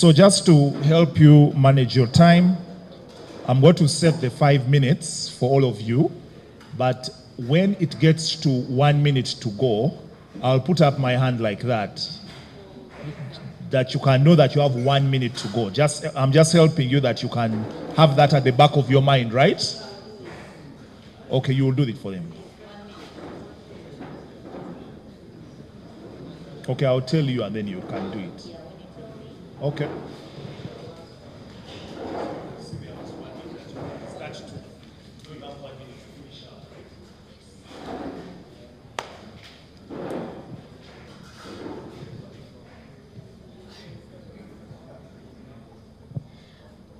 So just to help you manage your time, I'm going to set the 5 minutes for all of you, but when it gets to 1 minute to go, I'll put up my hand like that you can know that you have 1 minute to go. I'm just helping you that you can have that at the back of your mind, right? Okay, you will do it for them. Okay, I'll tell you and then you can do it. Okay.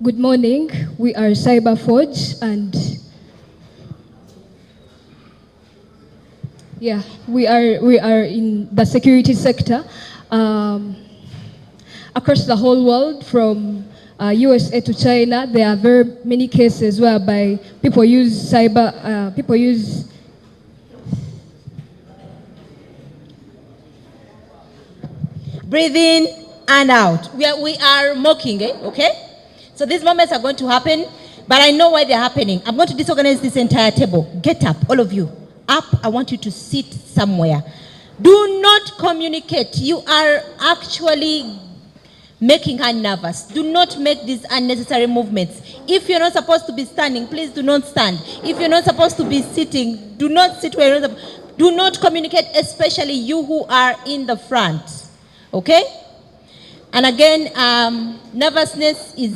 Good morning. We are CyberForge, and yeah, we are in the security sector across the whole world, from USA to China. There are very many cases whereby people use breathe in and out. We are mocking, okay? So these moments are going to happen, but I know why they're happening. I'm going to disorganize this entire table. Get up, all of you. Up, I want you to sit somewhere. Do not communicate. You are actually making her nervous. Do not make these unnecessary movements. If you're not supposed to be standing, please do not stand. If you're not supposed to be sitting, do not sit where you're not supposed. Do not communicate, especially you who are in the front. Okay? And again, nervousness is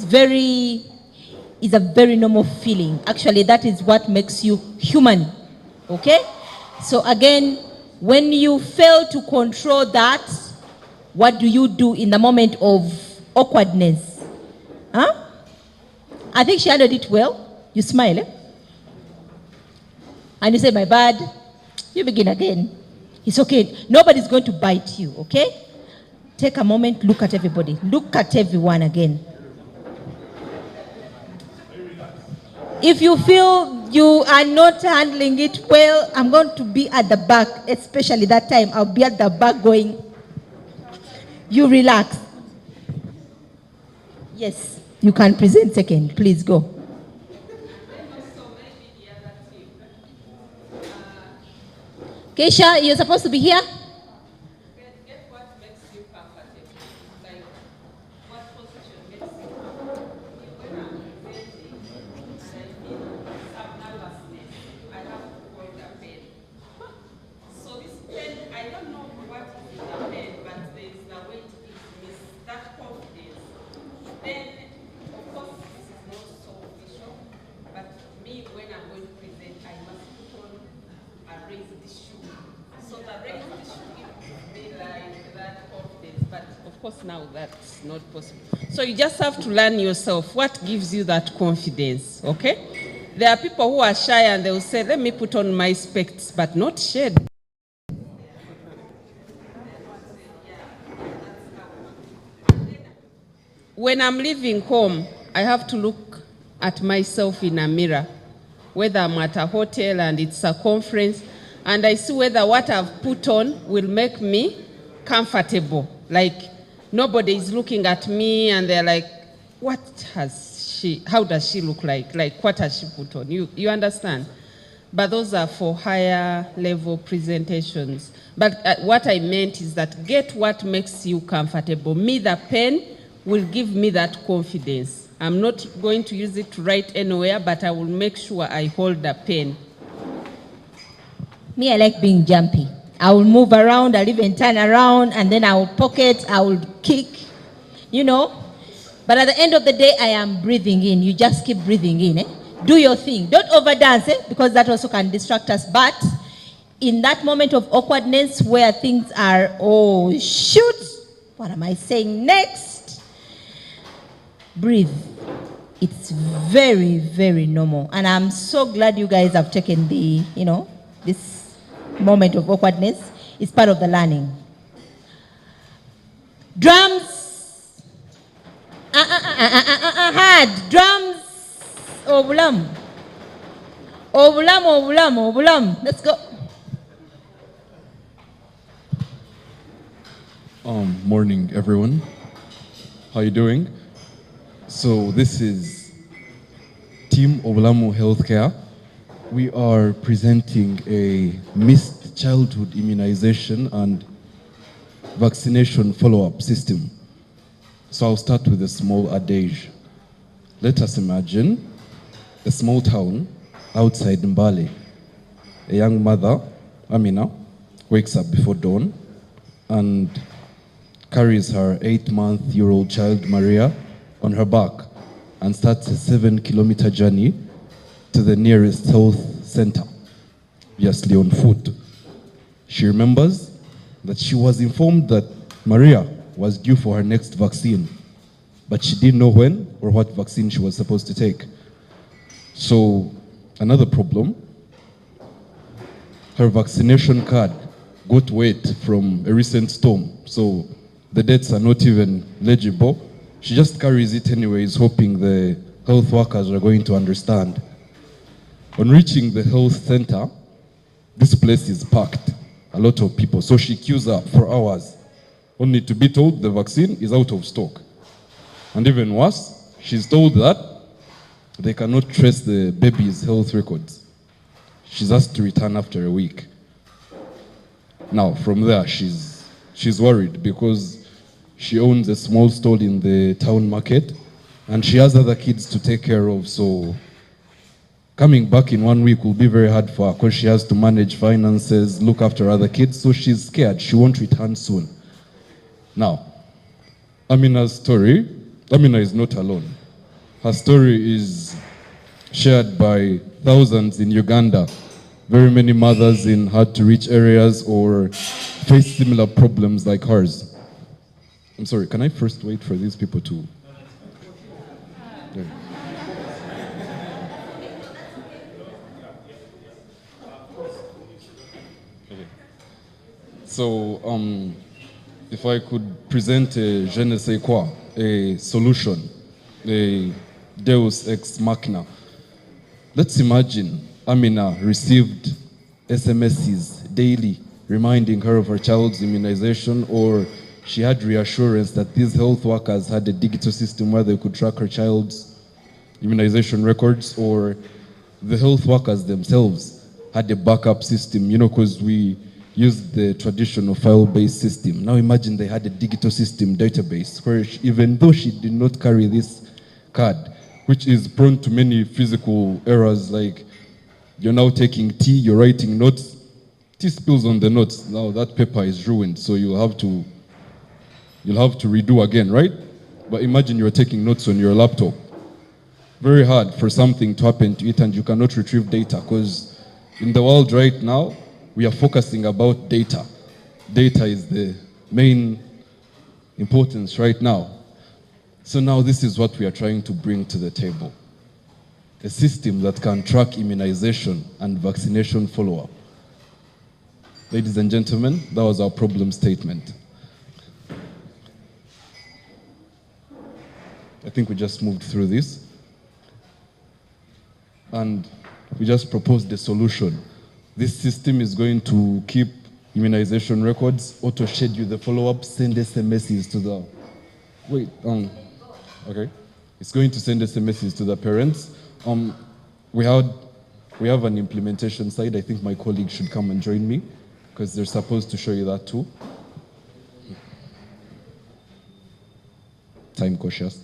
a very normal feeling. Actually, that is what makes you human. Okay? So again, when you fail to control that, what do you do in the moment of awkwardness? Huh? I think she handled it well. You smile, and you say, my bad. You begin again. It's okay. Nobody's going to bite you, okay? Take a moment, look at everybody. Look at everyone again. If you feel you are not handling it well, I'm going to be at the back, especially that time. I'll be at the back going, you relax. Yes, you can present second. Please go. Keisha, you're supposed to be here. Now that's not possible. So you just have to learn yourself what gives you that confidence, okay? There are people who are shy and they will say, let me put on my specs, but not shade. When I'm leaving home, I have to look at myself in a mirror, whether I'm at a hotel and it's a conference, and I see whether what I've put on will make me comfortable. Like, nobody is looking at me and they're like, how does she look like? Like, what has she put on? You understand? But those are for higher level presentations. But what I meant is that get what makes you comfortable. Me, the pen will give me that confidence. I'm not going to use it to write anywhere, but I will make sure I hold the pen. Me, I like being jumpy. I will move around, I'll even turn around, and then I will pocket, I will kick, you know. But at the end of the day, I am breathing in. You just keep breathing in. Do your thing. Don't overdance, because that also can distract us. But in that moment of awkwardness where things are, oh, shoot, what am I saying next? Breathe. It's very, very normal. And I'm so glad you guys have taken the, this moment of awkwardness. Is part of the learning. Drums. Hard. Drums. Ovulam. Ovulam. Let's go. Morning, everyone. How you doing? So this is Team Oblamu Healthcare. We are presenting a missed childhood immunization and vaccination follow-up system. So I'll start with a small adage. Let us imagine a small town outside Mbale. A young mother, Amina, wakes up before dawn and carries her 8-month-old child, Maria, on her back and starts a 7-kilometer journey to the nearest health center, obviously on foot. She remembers that she was informed that Maria was due for her next vaccine, but she didn't know when or what vaccine she was supposed to take. So another problem, her vaccination card got wet from a recent storm, so the dates are not even legible. She just carries it anyways, hoping the health workers are going to understand. On reaching the health center, this place is packed, a lot of people, so she queues up for hours, only to be told the vaccine is out of stock. And even worse, she's told that they cannot trace the baby's health records. She's asked to return after a week. Now, from there, she's worried because she owns a small stall in the town market and she has other kids to take care of, so coming back in 1 week will be very hard for her because she has to manage finances, look after other kids, so she's scared she won't return soon. Now, Amina's story, Amina is not alone. Her story is shared by thousands in Uganda. Very many mothers in hard-to-reach areas or face similar problems like hers. I'm sorry, can I first wait for these people to... Yeah. Okay. So, if I could present a je ne sais quoi, a solution, a deus ex machina. Let's imagine Amina received SMSs daily reminding her of her child's immunization, or she had reassurance that these health workers had a digital system where they could track her child's immunization records, or the health workers themselves had a backup system, because we used the traditional file-based system. Now imagine they had a digital system database where even though she did not carry this card, which is prone to many physical errors, like you're now taking tea, you're writing notes, tea spills on the notes, now that paper is ruined, so you'll have to redo again, right? But imagine you're taking notes on your laptop. Very hard for something to happen to it and you cannot retrieve data, because in the world right now, we are focusing about data. Data is the main importance right now. So now this is what we are trying to bring to the table. A system that can track immunization and vaccination follow-up. Ladies and gentlemen, that was our problem statement. I think we just moved through this. And we just proposed a solution. This system is going to keep immunization records, auto-schedule the follow-up, send SMSs to the... Okay. It's going to send SMSs to the parents. We have an implementation side. I think my colleague should come and join me because they're supposed to show you that too. Time cautious.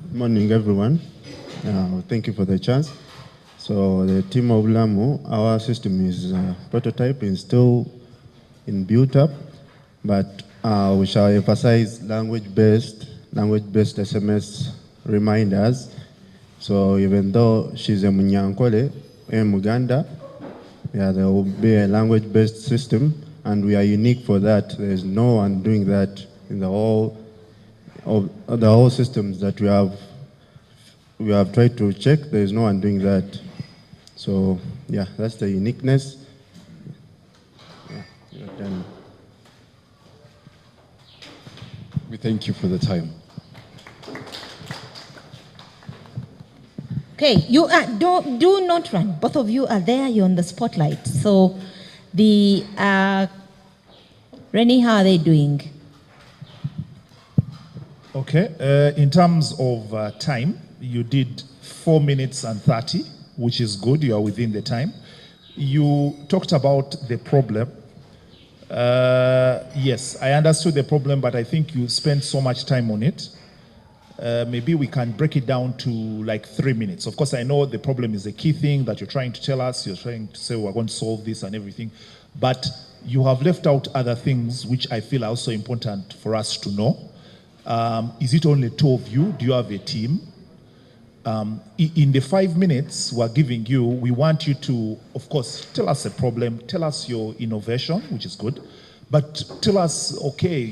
Good morning, everyone. Thank you for the chance. So the team of Lamu, our system is prototype and still in built up, but we shall emphasize language-based SMS reminders. So even though she's a Munyankole in Uganda, there will be a language-based system, and we are unique for that. There's no one doing that in the whole systems that we have tried to check. There is no one doing that. So yeah, that's the uniqueness. Yeah, you're done. We thank you for the time. Okay, you are, do not run. Both of you are there, you're on the spotlight. So the, Rennie, how are they doing? Okay, in terms of time, you did 4 minutes and 30, which is good, you are within the time. You talked about the problem. Yes, I understood the problem, but I think you spent so much time on it. Maybe we can break it down to like 3 minutes. Of course, I know the problem is the key thing that you're trying to tell us. You're trying to say we're going to solve this and everything. But you have left out other things which I feel are also important for us to know. Is it only 2 of you? Do you have a team? In the 5 minutes we're giving you, we want you to, of course, tell us a problem, tell us your innovation, which is good, but tell us, okay,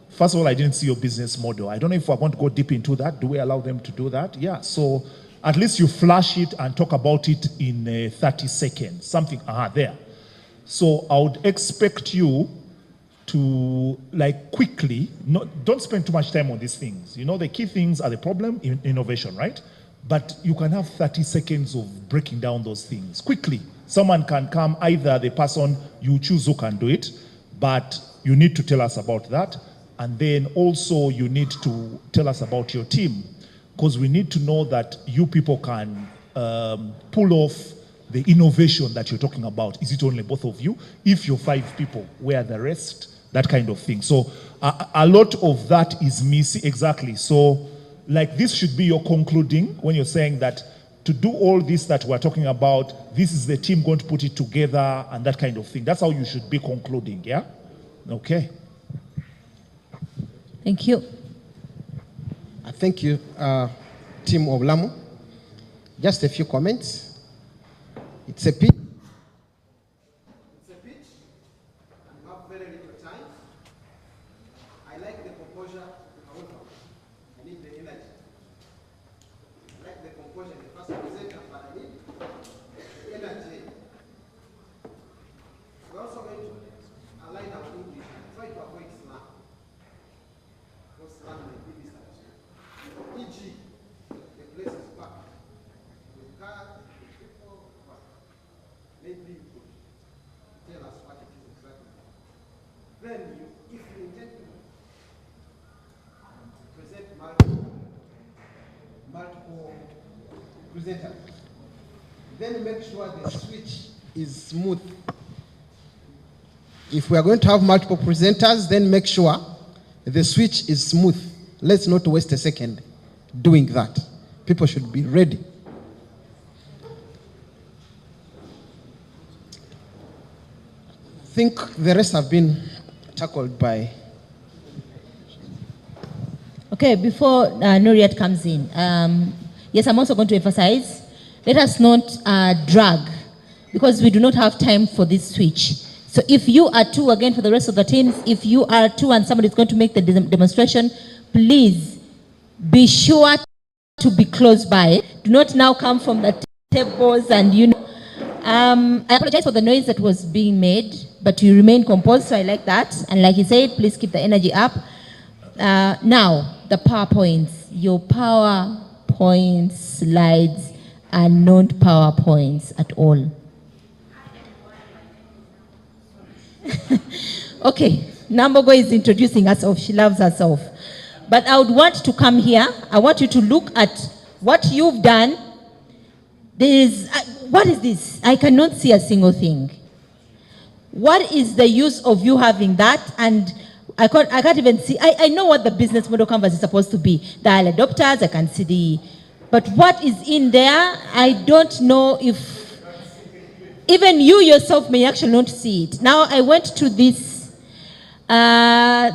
first of all, I didn't see your business model. I don't know if I want to go deep into that. Do we allow them to do that? Yeah, so at least you flash it and talk about it in 30 seconds, something, there. So I would expect you to like quickly, don't spend too much time on these things. You know, the key things are the problem, innovation, right? But you can have 30 seconds of breaking down those things quickly. Someone can come, either the person you choose who can do it, but you need to tell us about that. And then also you need to tell us about your team, because we need to know that you people can pull off the innovation that you're talking about. Is it only both of you? If you're 5 people, where are the rest? That kind of thing. So a lot of that is missing. Exactly. So like this should be your concluding when you're saying that to do all this that we're talking about, this is the team going to put it together and that kind of thing. That's how you should be concluding, yeah? Okay. Thank you. Thank you, team of Lamu. Just a few comments. It's a pitch. You have very little time. I like the composure. However, I need the energy. I like the composure in the first presenter, but I need the energy. We're also going to align our English and try to avoid slang. Because slang may be misunderstood. E.g., the place is packed. With cars, with people, but maybe you could tell us what it is exactly. Then, if you intend to present multiple presenters, then make sure the switch is smooth. If we are going to have multiple presenters, then make sure the switch is smooth. Let's not waste a second doing that. People should be ready. I think the rest have been tackled by... Okay, before Nuriat comes in, yes, I'm also going to emphasize, let us not drag, because we do not have time for this switch. So if you are 2, again, for the rest of the teams, if you are 2 and somebody is going to make the demonstration, please be sure to be close by. Do not now come from the tables and, you know. I apologize for the noise that was being made, but you remain composed, so I like that. And like he said, please keep the energy up. Now, the PowerPoints. Your PowerPoint slides are not PowerPoints at all. Okay, Nambogo is introducing herself. She loves herself. But I would want to come here. I want you to look at what you've done. What is this? I cannot see a single thing. What is the use of you having that? And I can't even see. I know what the business model canvas is supposed to be. The early adopters, I can see the... But what is in there, I don't know if... Even you yourself may actually not see it. Now, I went to this.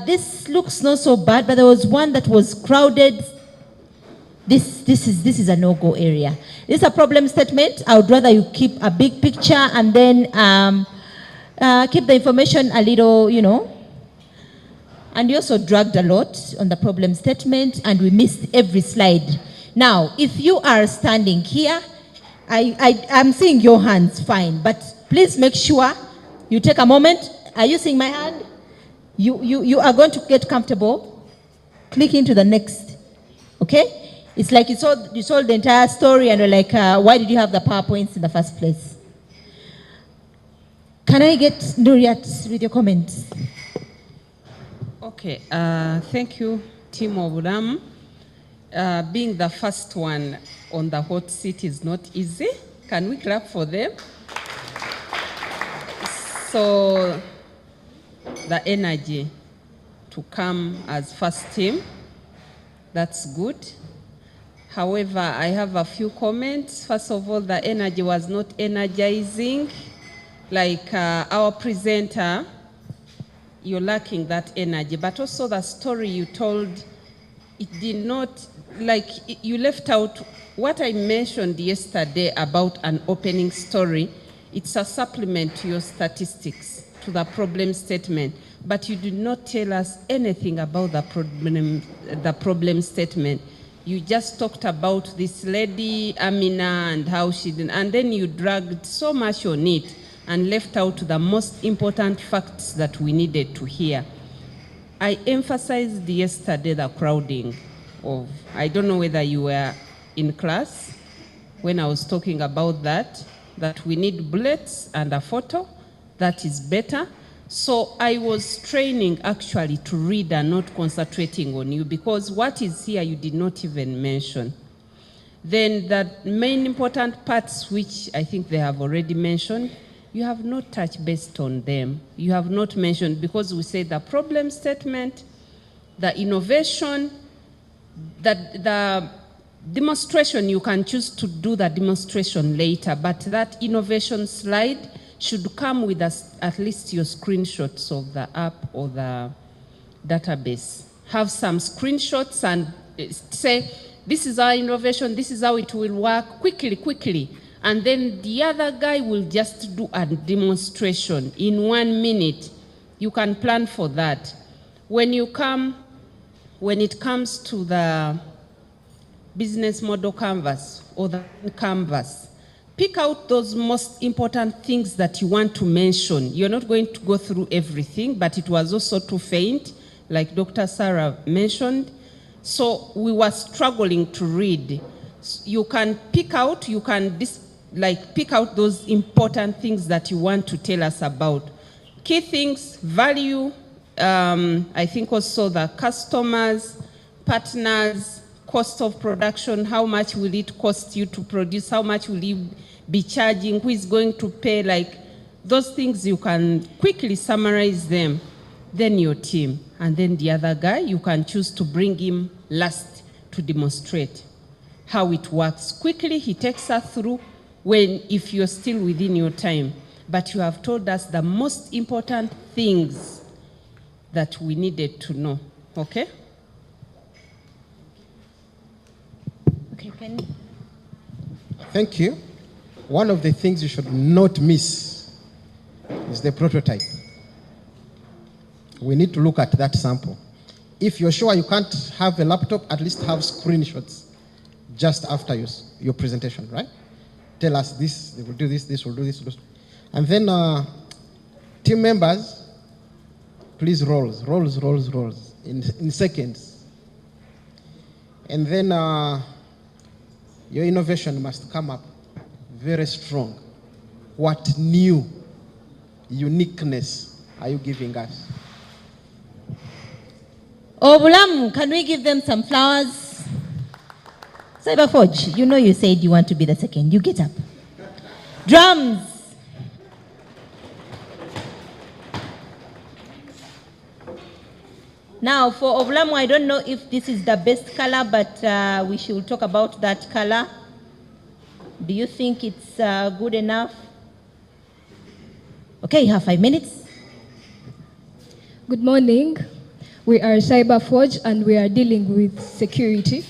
This looks not so bad, but there was one that was crowded. This is a no-go area. This is a problem statement. I would rather you keep a big picture and then keep the information a little, you know. And you also dragged a lot on the problem statement, and we missed every slide. Now, if you are standing here, I'm seeing your hands fine, but please make sure you take a moment. Are you seeing my hand? You are going to get comfortable. Click into the next, okay? It's like you told the entire story and you're like, why did you have the PowerPoints in the first place? Can I get Nuriat with your comments? Okay, thank you, Team of Ram. Being the first one on the hot seat is not easy. Can we clap for them? So, the energy to come as first team, that's good. However, I have a few comments. First of all, the energy was not energizing. Like our presenter, you're lacking that energy. But also the story you told, it did not, like you left out what I mentioned yesterday about an opening story. It's a supplement to your statistics, to the problem statement. But you did not tell us anything about the problem statement. You just talked about this lady, Amina, and how she did, and then you dragged so much on it and left out the most important facts that we needed to hear. I emphasized yesterday the crowding of, I don't know whether you were in class when I was talking about that we need bullets and a photo, that is better. So I was training actually to read and not concentrating on you, because what is here you did not even mention. Then the main important parts, which I think they have already mentioned, you have not touched based on them. You have not mentioned, because we say the problem statement, the innovation, the demonstration, you can choose to do the demonstration later, but that innovation slide should come with at least your screenshots of the app or the database. Have some screenshots and say, this is our innovation, this is how it will work, quickly. And then the other guy will just do a demonstration in 1 minute. You can plan for that. When it comes to the business model canvas or the canvas, pick out those most important things that you want to mention. You're not going to go through everything, but it was also too faint, like Dr. Sarah mentioned. So we were struggling to read. You can pick out, pick out those important things that you want to tell us about. Key things, value, I think also the customers, partners, cost of production, how much will it cost you to produce, how much will you be charging, who is going to pay, like those things you can quickly summarize them, then your team. And then the other guy, you can choose to bring him last to demonstrate how it works. Quickly, he takes us through if you're still within your time. But you have told us the most important things that we needed to know, okay? Okay, Penny. Thank you. One of the things you should not miss is the prototype. We need to look at that sample. If you're sure you can't have a laptop, at least have screenshots just after your presentation, right? Tell us this, they will do this, this will do this. And then team members, please rolls in seconds. And then your innovation must come up very strong. What new uniqueness are you giving us? Oh, Bulam, can we give them some flowers? Cyberforge, you know you said you want to be the second. You get up. Drums. Now, for Ovlamu, I don't know if this is the best color, but we should talk about that color. Do you think it's good enough? Okay, you have 5 minutes. Good morning. We are Cyberforge and we are dealing with security.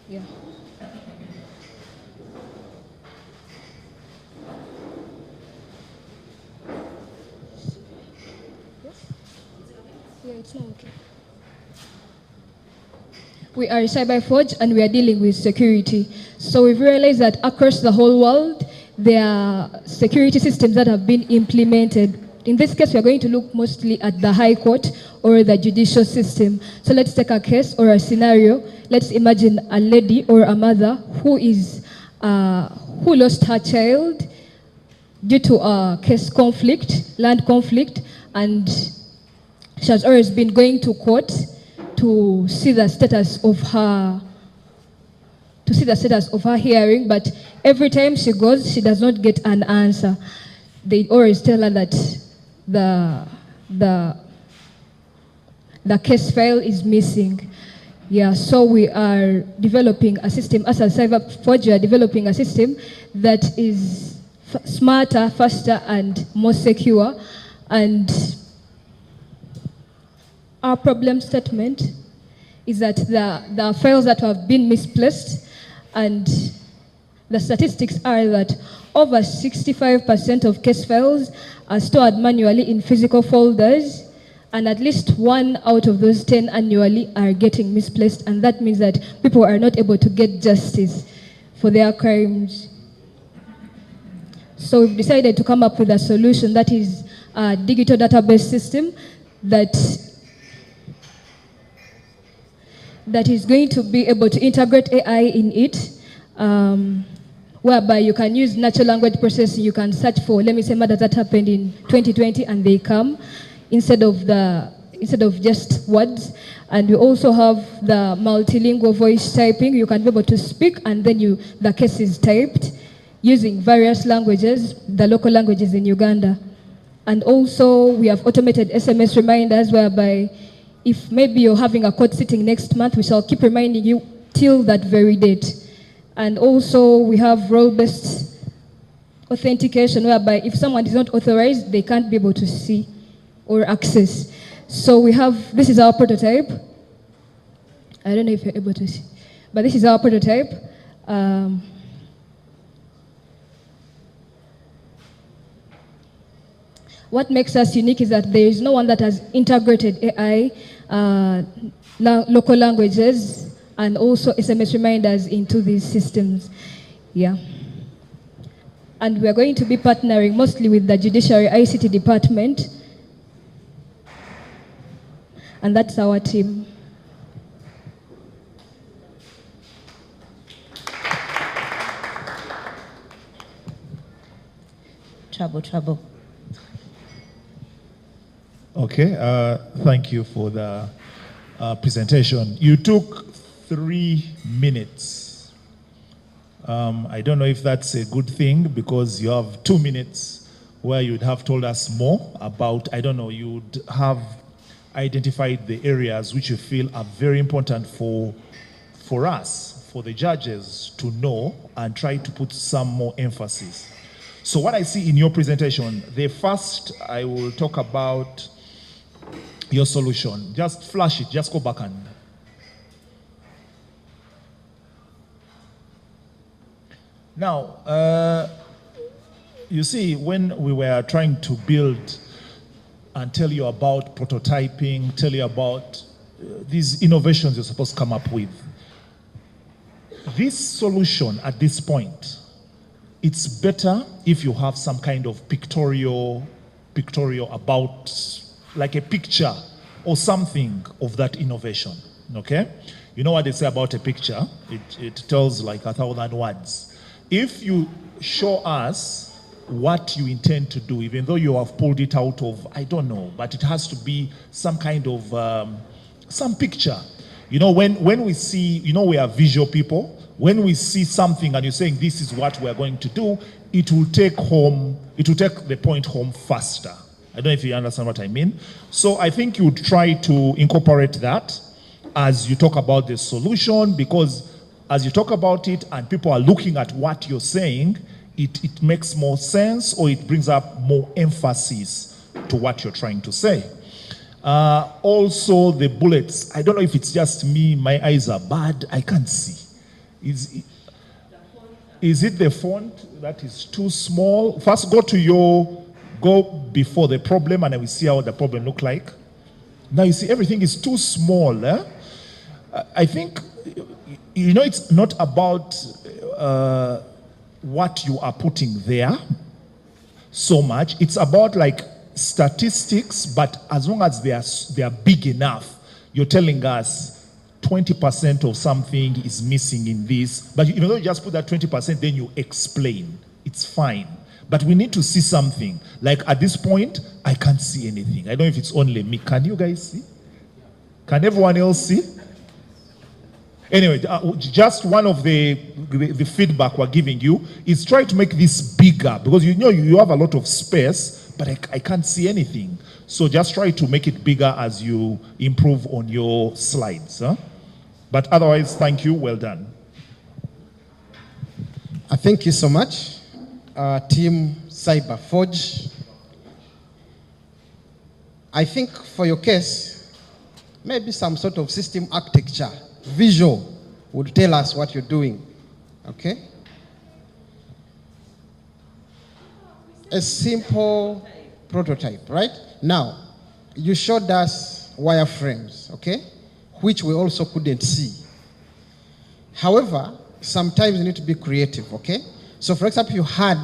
Yeah. Yeah, it's not okay. We are Cyberforge and we are dealing with security. So we've realized that across the whole world, there are security systems that have been implemented in this case, we are going to look mostly at the High Court or the judicial system. So let's take a case or a scenario. Let's imagine a lady or a mother who lost her child due to a case conflict, land conflict, and she has always been going to court to see the status of her hearing, but every time she goes, she does not get an answer. They always tell her that the case file is missing. Yeah, so we are developing a system, as a cyber forge, we are developing a system that is smarter, faster, and more secure. And our problem statement is that the files that have been misplaced, and the statistics are that over 65% of case files are stored manually in physical folders, and at least 1 out of those 10 annually are getting misplaced, and that means that people are not able to get justice for their crimes. So we've decided to come up with a solution that is a digital database system that is going to be able to integrate AI in it, whereby you can use natural language processing. You can search for, let me say, matters that happened in 2020, and they come instead of just words. And we also have the multilingual voice typing. You can be able to speak, and then the case is typed using various languages, the local languages in Uganda. And also we have automated SMS reminders, whereby if maybe you're having a court sitting next month, we shall keep reminding you till that very date. And also we have role-based authentication, whereby if someone is not authorized, they can't be able to see or access. So this is our prototype. I don't know if you're able to see, but this is our prototype. What makes us unique is that there is no one that has integrated AI, local languages, and also SMS reminders into these systems. Yeah. And we are going to be partnering mostly with the Judiciary ICT department. And that's our team. Trouble. Okay, thank you for the presentation. You took 3 minutes. I don't know if that's a good thing, because you have 2 minutes where you'd have told us more about, I don't know, you'd have identified the areas which you feel are very important for us, for the judges to know, and try to put some more emphasis. So what I see in your presentation, the first I will talk about your solution. Just flash it, just go back and. Now, you see, when we were trying to build and tell you about prototyping, tell you about these innovations you're supposed to come up with, this solution at this point, it's better if you have some kind of pictorial about, like a picture or something of that innovation, okay? You know what they say about a picture? It tells like 1,000 words. If you show us what you intend to do, even though you have pulled it out of, I don't know, but it has to be some kind of, some picture. You know, when we see, you know, we are visual people. When we see something and you're saying this is what we're going to do, it will take the point home faster. I don't know if you understand what I mean. So I think you would try to incorporate that as you talk about the solution, because as you talk about it and people are looking at what you're saying, it makes more sense, or it brings up more emphasis to what you're trying to say. Also the bullets, I don't know if it's just me, my eyes are bad, I can't see. Is it the font that is too small? First go before the problem, and then we see how the problem look like. Now you see everything is too small. I think, you know, it's not about what you are putting there so much. It's about like statistics, but as long as they are big enough, you're telling us 20% of something is missing in this, but you know, you just put that 20%, then you explain. It's fine. But we need to see something. Like at this point, I can't see anything. I don't know if it's only me. Can you guys see? Can everyone else see? Anyway, just one of the feedback we're giving you is try to make this bigger, because you know you have a lot of space, but I can't see anything. So just try to make it bigger as you improve on your slides. Huh? But otherwise, thank you. Well done. Thank you so much, Team CyberForge. I think for your case, maybe some sort of system architecture, visual, would tell us what you're doing, okay? A simple prototype, right? Now, you showed us wireframes, okay? Which we also couldn't see. However, sometimes you need to be creative, okay? So for example, you had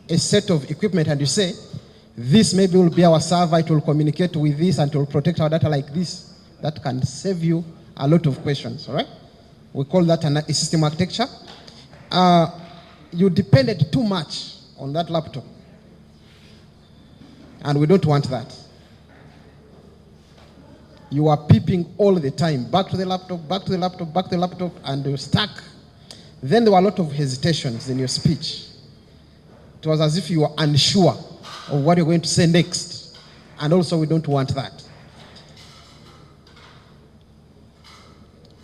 a set of equipment and you say, this maybe will be our server, it will communicate with this and it will protect our data like this. That can save you a lot of questions, all right? We call that a system architecture. You depended too much on that laptop. And we don't want that. You are peeping all the time, back to the laptop, back to the laptop, back to the laptop, and you're stuck. Then there were a lot of hesitations in your speech. It was as if you were unsure of what you're going to say next. And also, we don't want that.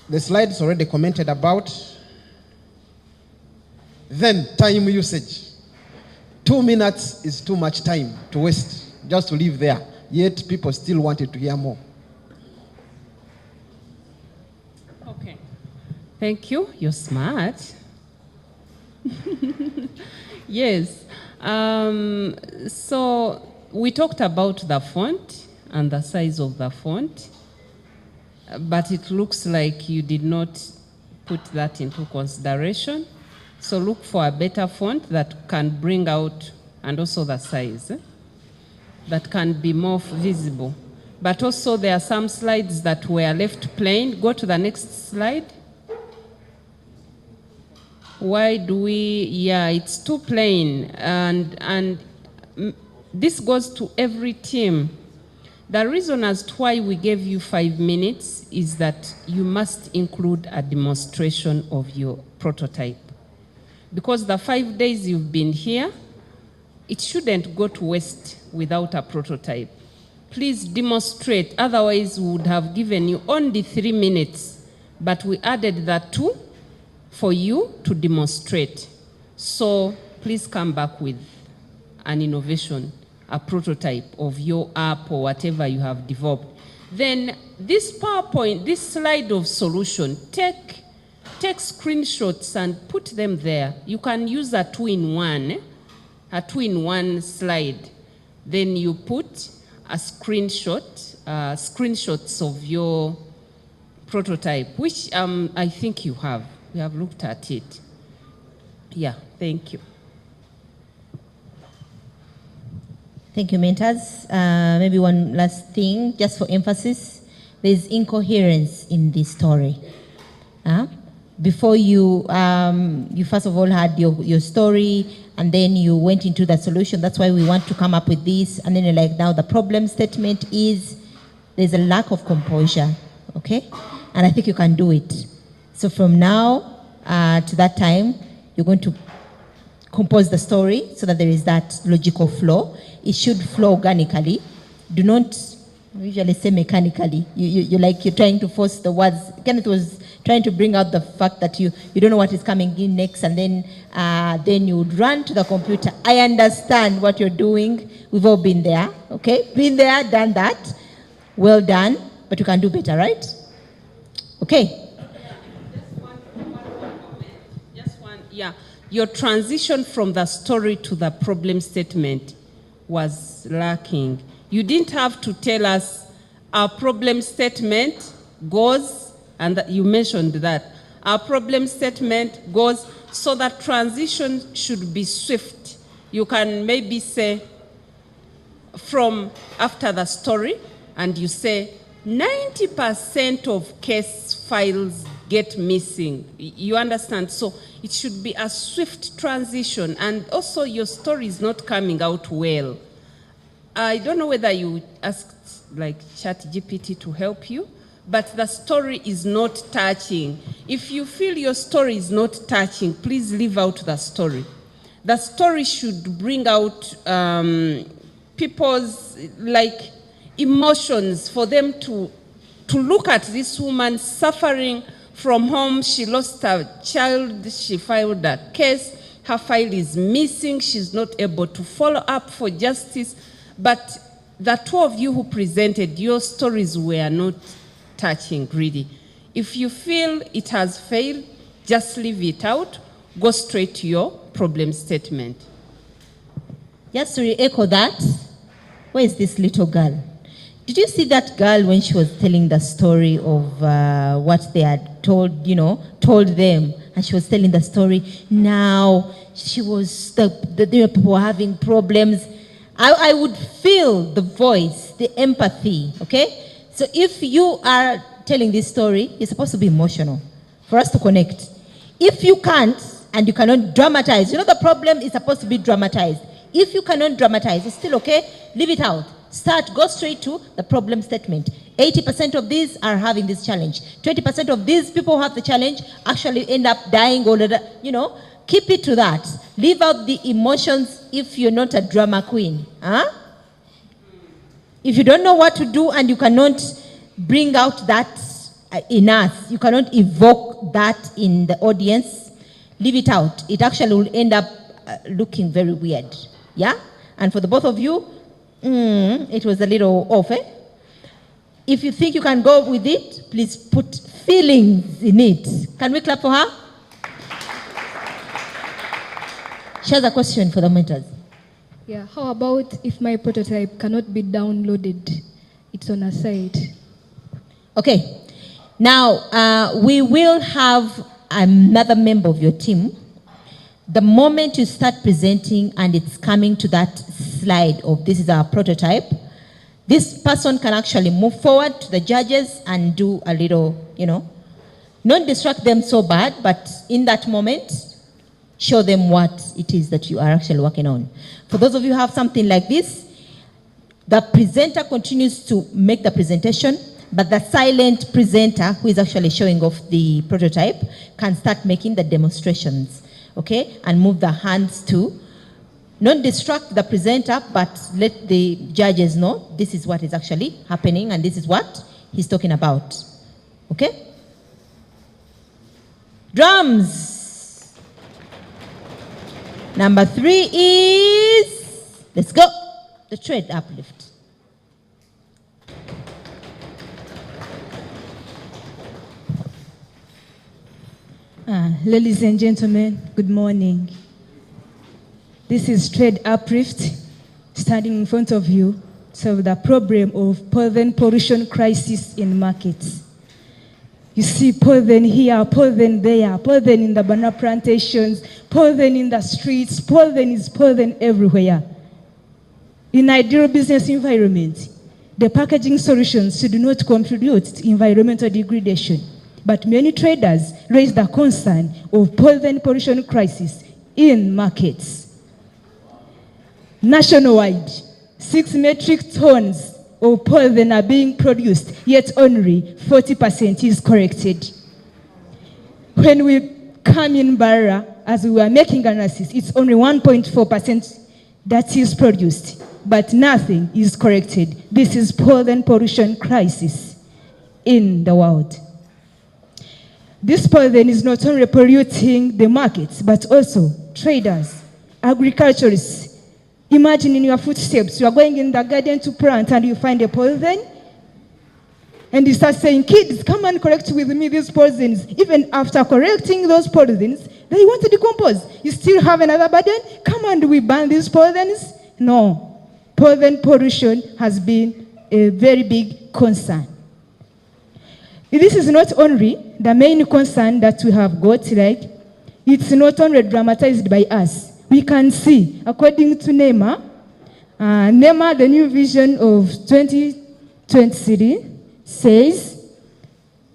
The slides already commented about. Then, time usage. 2 minutes is too much time to waste just to leave there. Yet, people still wanted to hear more. Okay. Thank you. You're smart. Yes. So we talked about the font and the size of the font, but it looks like you did not put that into consideration. So look for a better font that can bring out, and also the size, that can be more visible. But also there are some slides that were left plain. Go to the next slide. Why do we, yeah, it's too plain. And this goes to every team. The reason as to why we gave you 5 minutes is that you must include a demonstration of your prototype. Because the 5 days you've been here, it shouldn't go to waste without a prototype. Please demonstrate, otherwise we would have given you only 3 minutes, but we added that 2 for you to demonstrate. So please come back with an innovation, a prototype of your app or whatever you have developed. Then this PowerPoint, this slide of solution, take screenshots and put them there. You can use a two-in-one slide. Then you put a screenshots of your prototype, which I think you have. We have looked at it. Yeah, thank you. Thank you, mentors. Maybe one last thing, just for emphasis. There's incoherence in this story. Before you first of all had your story, and then you went into the solution. That's why we want to come up with this. And then you're like, now the problem statement is, there's a lack of composure, okay? And I think you can do it. So from now to that time, you're going to compose the story so that there is that logical flow. It should flow organically. Do not usually say mechanically. You're trying to force the words. Kenneth was trying to bring out the fact that you don't know what is coming in next, and then you would run to the computer. I understand what you're doing. We've all been there, okay? Been there, done that. Well done, but you can do better, right? Okay. Yeah, your transition from the story to the problem statement was lacking. You didn't have to tell us our problem statement goes, and you mentioned that. Our problem statement goes, so that transition should be swift. You can maybe say, from after the story and you say 90% of case files get missing. You understand? So it should be a swift transition, and also your story is not coming out well. I don't know whether you asked like ChatGPT to help you, but the story is not touching. If you feel your story is not touching, please leave out the story. The story should bring out people's like emotions, for them to look at this woman suffering from home. She lost her child, she filed a case, her file is missing, she's not able to follow up for justice. But the two of you who presented, your stories were not touching really. If you feel it has failed, just leave it out, go straight to your problem statement. Just to re-echo that, where is this little girl? Did you see that girl when she was telling the story of what they had told them, and she was telling the story? Now she was the people were having problems. I would feel the voice, the empathy. Okay, so if you are telling this story, you're supposed to be emotional for us to connect. If you can't and you cannot dramatize, the problem is supposed to be dramatized. If you cannot dramatize, it's still okay. Leave it out. Go straight to the problem statement. 80% of these are having this challenge. 20% of these people who have the challenge actually end up dying or, keep it to that. Leave out the emotions if you're not a drama queen. Huh? If you don't know what to do and you cannot bring out that in us, you cannot evoke that in the audience, leave it out. It actually will end up looking very weird. Yeah? And for the both of you, it was a little off, eh? If you think you can go with it, please put feelings in it. Can we clap for her? She has a question for the mentors. Yeah, how about if my prototype cannot be downloaded? It's on a site. Okay. Now, we will have another member of your team. The moment you start presenting and it's coming to that slide of this is our prototype, this person can actually move forward to the judges and do a little, not distract them so bad, but in that moment, show them what it is that you are actually working on. For those of you who have something like this, the presenter continues to make the presentation, but the silent presenter, who is actually showing off the prototype, can start making the demonstrations. Okay, and move the hands to not distract the presenter, but let the judges know this is what is actually happening and this is what he's talking about. Okay? Drums. Number 3 is, let's go, the trade uplift. Ladies and gentlemen, good morning. This is Trade Uplift, standing in front of you to solve the problem of pollution crisis in markets. You see pollen here, pollen there, pollen in the banana plantations, pollen in the streets, pollen is pollen everywhere. In ideal business environment, the packaging solutions should not contribute to environmental degradation. But many traders raise the concern of pollution crisis in markets. Nationwide, 6 metric tons of pollen are being produced, yet only 40% is corrected. When we come in Barra, as we were making analysis, it's only 1.4% that is produced, but nothing is corrected. This is pollution crisis in the world. This pollen is not only polluting the markets, but also traders, agriculturists. Imagine in your footsteps, you are going in the garden to plant and you find a pollen, and you start saying, kids, come and collect with me these pollens. Even after correcting those pollens, they want to decompose. You still have another burden? Come and we ban these pollens? No. Pollen pollution has been a very big concern. This is not only the main concern that we have got, it's not only dramatized by us. We can see, according to NEMA, NEMA, the new vision of 2023, says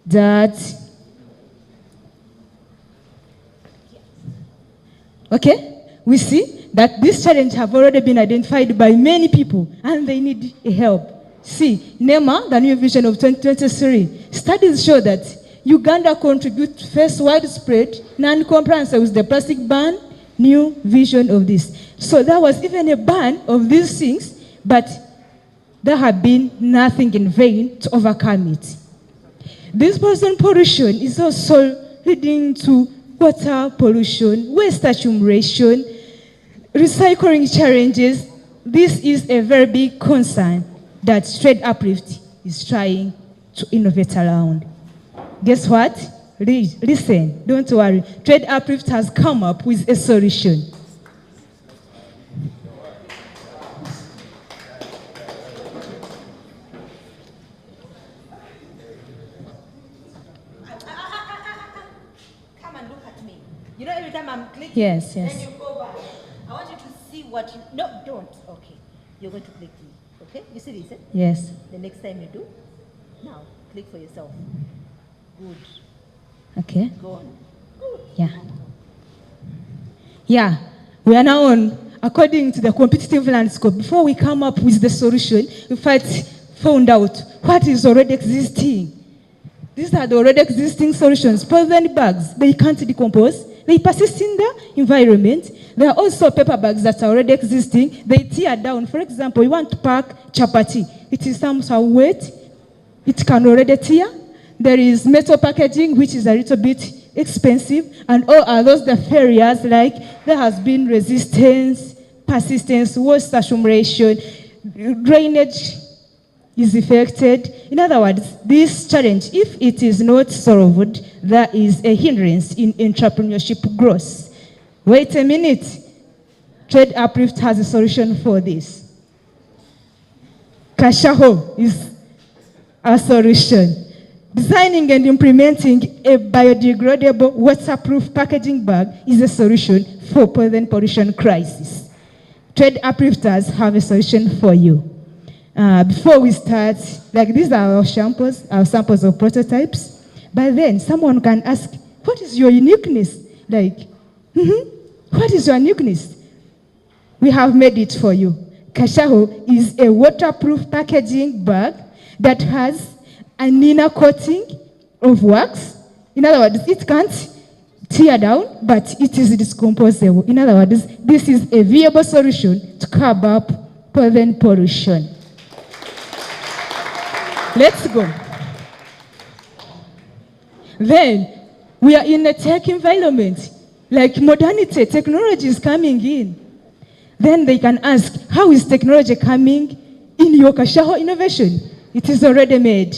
that, okay, we see that this challenge have already been identified by many people and they need help. See, NEMA, the new vision of 2023, studies show that Uganda contributes face widespread non-compliance with the plastic ban, new vision of this. So there was even a ban of these things, but there have been nothing in vain to overcome it. This present pollution is also leading to water pollution, waste accumulation, recycling challenges. This is a very big concern that Trade Uplift is trying to innovate around. Guess what? Listen, don't worry. Trade Uplift has come up with a solution. Come and look at me. You know, every time I'm clicking, Yes. then you go back. I want you to see what you... No, don't. Okay. You're going to click me. Okay? You see this? Eh? Yes. The next time you do, now, click for yourself. Good. Okay. Go on. Yeah. Yeah. We are now on, according to the competitive landscape, before we come up with the solution, in fact, found out what is already existing. These are the already existing solutions. Polyethylene bags, they can't decompose. They persist in the environment. There are also paper bags that are already existing. They tear down. For example, you want to pack chapati. It is somehow wet. It can already tear. There is metal packaging, which is a little bit expensive. And all are those the failures, like there has been resistance, persistence, waste accumulation, drainage is affected. In other words, this challenge, if it is not solved, there is a hindrance in entrepreneurship growth. Wait a minute. Trade Uplift has a solution for this. Kashaho is a solution. Designing and implementing a biodegradable waterproof packaging bag is a solution for polyethylene pollution crisis. Trade Uplifters have a solution for you. Before we start, like these are our samples of prototypes. But then someone can ask, what is your uniqueness? Like, what is your uniqueness? We have made it for you. Kashaho is a waterproof packaging bag that has an inner coating of wax. In other words, it can't tear down, but it is decomposable. In other words, this is a viable solution to curb up polyethylene pollution. Let's go. Then, we are in a tech environment. Like modernity, technology is coming in. Then they can ask, how is technology coming in your Kashaho innovation? It is already made.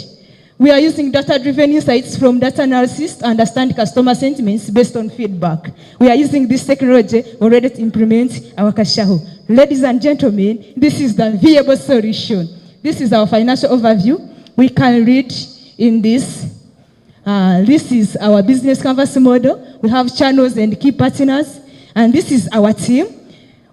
We are using data-driven insights from data analysis to understand customer sentiments based on feedback. We are using this technology already to implement our Kashaho. Ladies and gentlemen, this is the viable solution. This is our financial overview. We can read in this. This is our business canvas model. We have channels and key partners. And this is our team.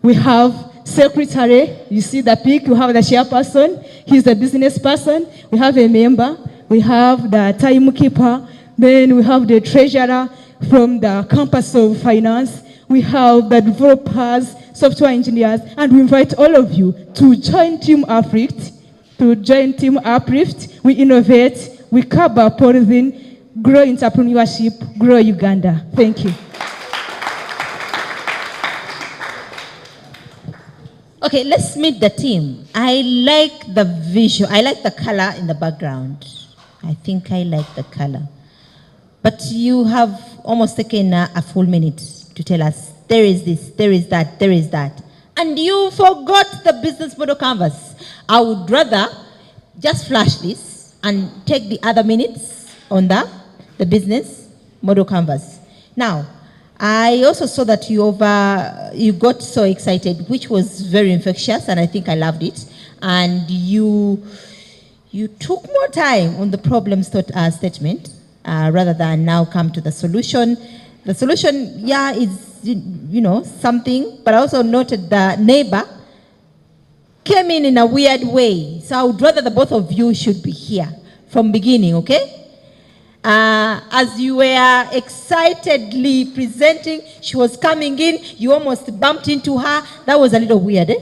We have secretary. You see the pic. We have the chairperson. He's a business person. We have a member. We have the timekeeper. Then we have the treasurer from the campus of finance. We have the developers, software engineers. And we invite all of you to join Team Uplift. We innovate. We cover polyethylene, grow entrepreneurship, grow Uganda. Thank you. Okay, let's meet the team. I like the visual. I like the color in the background. I think I like the color. But you have almost taken a full minute to tell us, there is this, there is that, there is that. And you forgot the business model canvas. I would rather just flash this and take the other minutes on the business model canvas. Now, I also saw that you got so excited, which was very infectious, and I think I loved it. And you took more time on the problem statement rather than now come to the solution. The solution, yeah, is something, but I also noted the neighbor came in a weird way. So I would rather the both of you should be here from beginning, okay? As you were excitedly presenting, she was coming in, you almost bumped into her. That was a little weird, eh?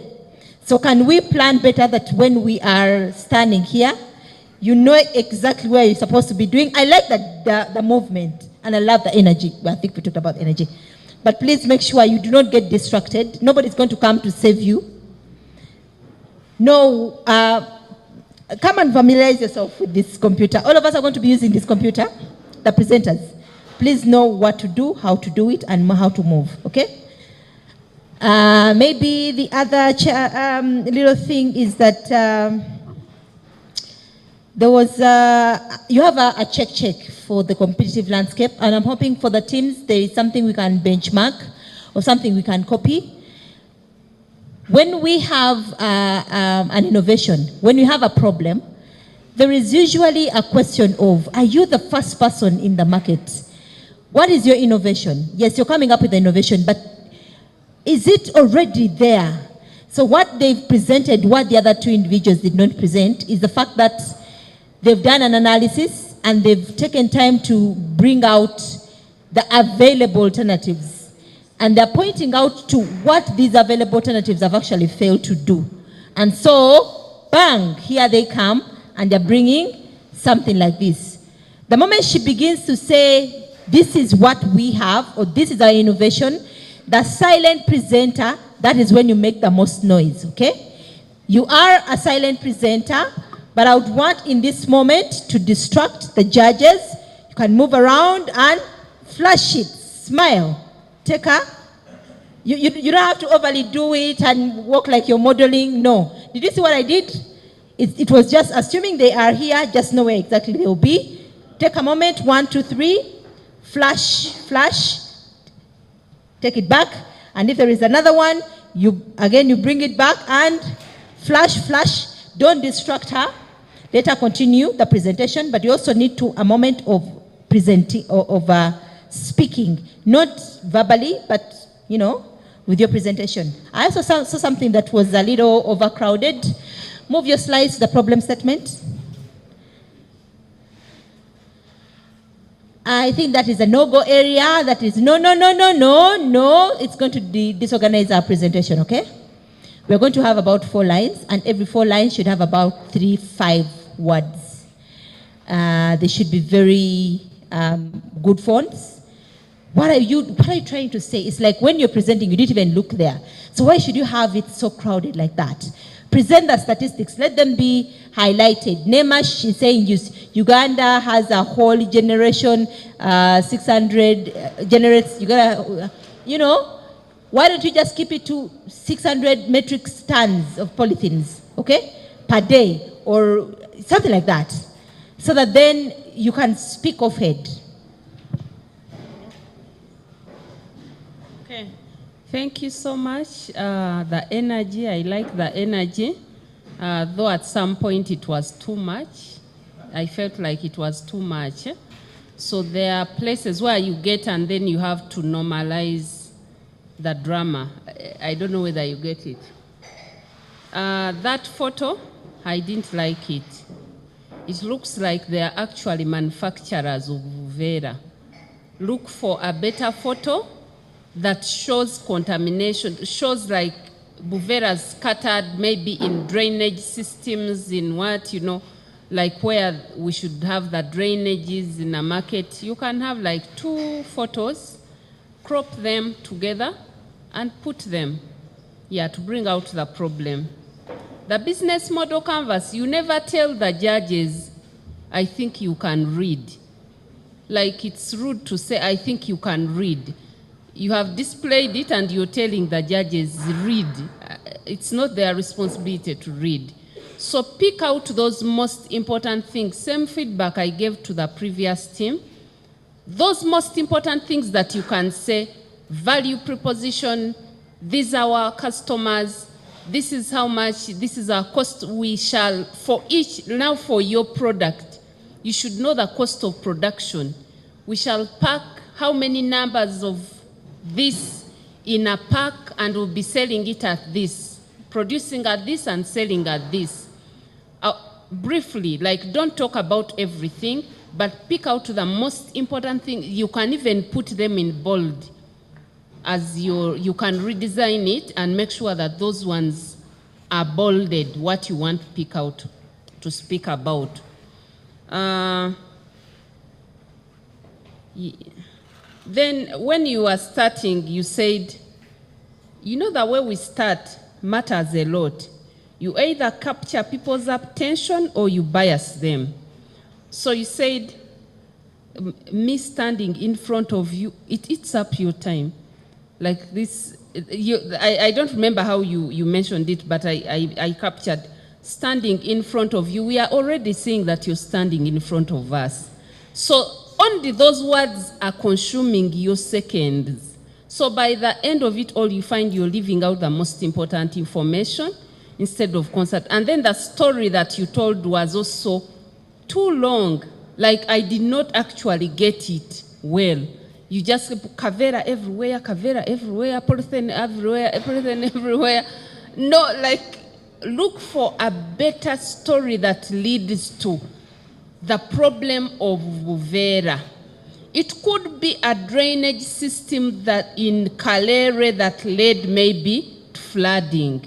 So can we plan better that when we are standing here, you know exactly where you're supposed to be doing? I like the movement, and I love the energy. I think we talked about energy. But please make sure you do not get distracted. Nobody's going to come to save you. No, come and familiarize yourself with this computer. All of us are going to be using this computer, the presenters. Please know what to do, how to do it, and how to move, okay? Maybe the other little thing is that there was, you have a check for the competitive landscape, and I'm hoping for the teams there is something we can benchmark or something we can copy. When we have an innovation, when you have a problem, there is usually a question of, are you the first person in the market? What is your innovation? Yes, you're coming up with the innovation, but is it already there? So what they've presented, what the other two individuals did not present, is the fact that they've done an analysis and they've taken time to bring out the available alternatives. And they're pointing out to what these available alternatives have actually failed to do. And so, bang, here they come, and they're bringing something like this. The moment she begins to say, this is what we have, or this is our innovation, the silent presenter, that is when you make the most noise, okay? You are a silent presenter, but I would want in this moment to distract the judges. You can move around and flash it, smile. Take her. You don't have to overly do it and walk like you're modeling. No. Did you see what I did? It was just assuming they are here, just know where exactly they will be. Take a moment, 1, 2, 3. Flash, flash. Take it back. And if there is another one, you bring it back and flash, flash. Don't distract her. Let her continue the presentation, but you also need a moment of presenting, speaking, not verbally, but, you know, with your presentation. I also saw something that was a little overcrowded. Move your slides to the problem statement. I think that is a no-go area. That is no. It's going to disorganize our presentation, okay? We're going to have about 4 lines, and every 4 lines should have about 3-5 words. They should be very good fonts. What are you trying to say? It's like when you're presenting, you didn't even look there. So why should you have it so crowded like that? Present the statistics. Let them be highlighted. Nemash is saying Uganda has a whole generation, 600 generates. You know, why don't you just keep it to 600 metric tons of polythenes, okay, per day or something like that, so that then you can speak off head. Okay, thank you so much. The energy, I like the energy, though at some point it was too much. I felt like it was too much. So there are places where you get and then you have to normalize the drama. I don't know whether you get it. That photo, I didn't like it. It looks like they are actually manufacturers of Buvera. Look for a better photo that shows contamination, shows like Buvera scattered maybe in drainage systems, in what, you know, like where we should have the drainages in a market. You can have like 2 photos, crop them together and put them, to bring out the problem. The business model canvas, you never tell the judges, I think you can read. Like it's rude to say, I think you can read. You have displayed it and you're telling the judges, read. It's not their responsibility to read. So pick out those most important things. Same feedback I gave to the previous team. Those most important things that you can say, value proposition, these are our customers, this is how much, this is our cost, we shall, for each, now for your product, you should know the cost of production. We shall pack how many numbers of this in a pack and we'll be selling it at this. producing at this and selling at this. Briefly, like don't talk about everything, but pick out the most important thing. You can even put them in bold as you can redesign it and make sure that those ones are bolded, what you want to pick out to speak about. Then when you are starting, you said, you know, the way we start matters a lot. You either capture people's attention or you bias them. So you said, me standing in front of you, it eats up your time. Like this, I don't remember how you mentioned it, but I captured standing in front of you. We are already seeing that you're standing in front of us. So only those words are consuming your seconds. So by the end of it all, you find you're leaving out the most important information instead of concert. And then the story that you told was also too long. Like I did not actually get it well. You just Kavera everywhere, polythene everywhere, everything everywhere. No, like look for a better story that leads to the problem of Vuvera. It could be a drainage system that in Kalere that led maybe to flooding.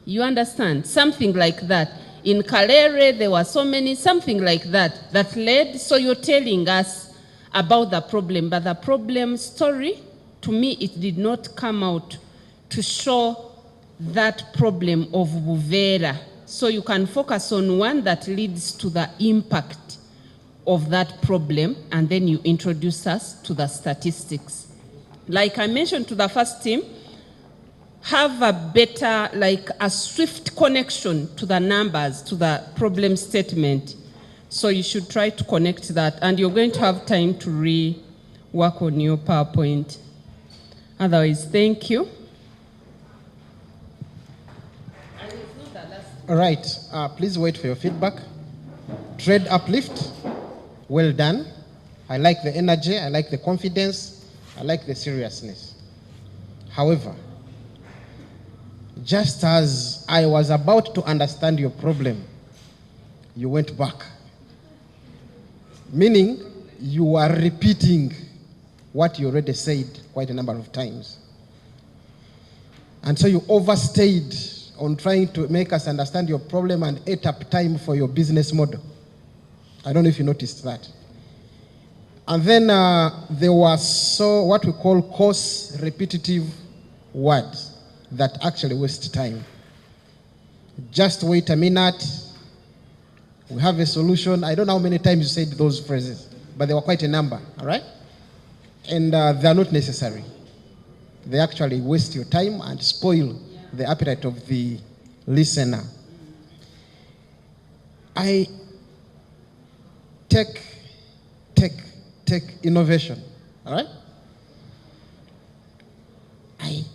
You understand? Something like that. In Kalere, there were so many, something like that, that led, so you're telling us about the problem, but the problem story, to me, it did not come out to show that problem of Buvera. So you can focus on one that leads to the impact of that problem, and then you introduce us to the statistics. Like I mentioned to the first team, have a better, like a swift connection to the numbers, to the problem statement. So you should try to connect that, and you're going to have time to re-work on your PowerPoint. Otherwise, thank you. All right, please wait for your feedback. Trade uplift, well done. I like the energy, I like the confidence, I like the seriousness. However, just as I was about to understand your problem, you went back. Meaning, you are repeating what you already said quite a number of times. And so you overstayed on trying to make us understand your problem and ate up time for your business model. I don't know if you noticed that. And then there was what we call coarse repetitive words that actually waste time. Just wait a minute. We have a solution. I don't know how many times you said those phrases, but there were quite a number, all right? And they're not necessary. They actually waste your time and spoil the appetite of the listener. Tech innovation, all right?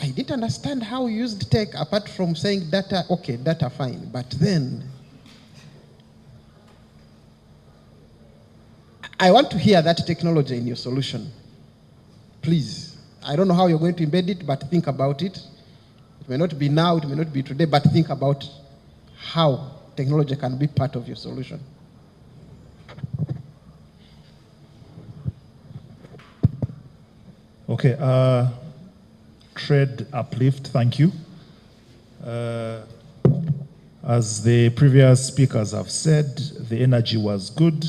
I didn't understand how you used tech apart from saying data, okay, data fine, but then I want to hear that technology in your solution. Please. I don't know how you're going to embed it, but think about it. It may not be now, it may not be today, but think about how technology can be part of your solution. Okay, trade uplift, thank you. As the previous speakers have said, the energy was good.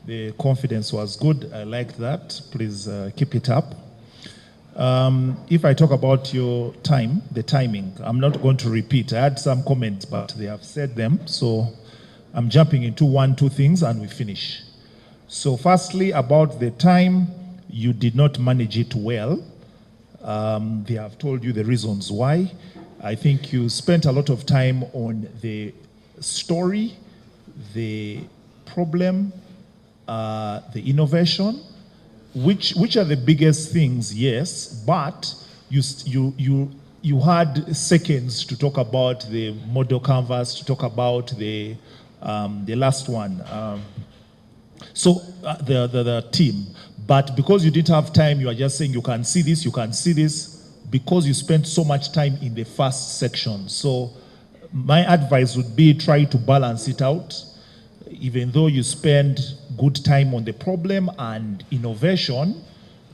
The confidence was good. I like that. Please keep it up. If I talk about your time, the timing, I'm not going to repeat. I had some comments, but they have said them. So I'm jumping into 1-2 things and we finish. So firstly, about the time, you did not manage it well. They have told you the reasons why. I think you spent a lot of time on the story, the problem, the innovation, which are the biggest things, yes, but you had seconds to talk about the model canvas, to talk about the last one. The team. But because you didn't have time, you are just saying you can see this, because you spent so much time in the first section. So my advice would be try to balance it out. Even though you spend good time on the problem and innovation,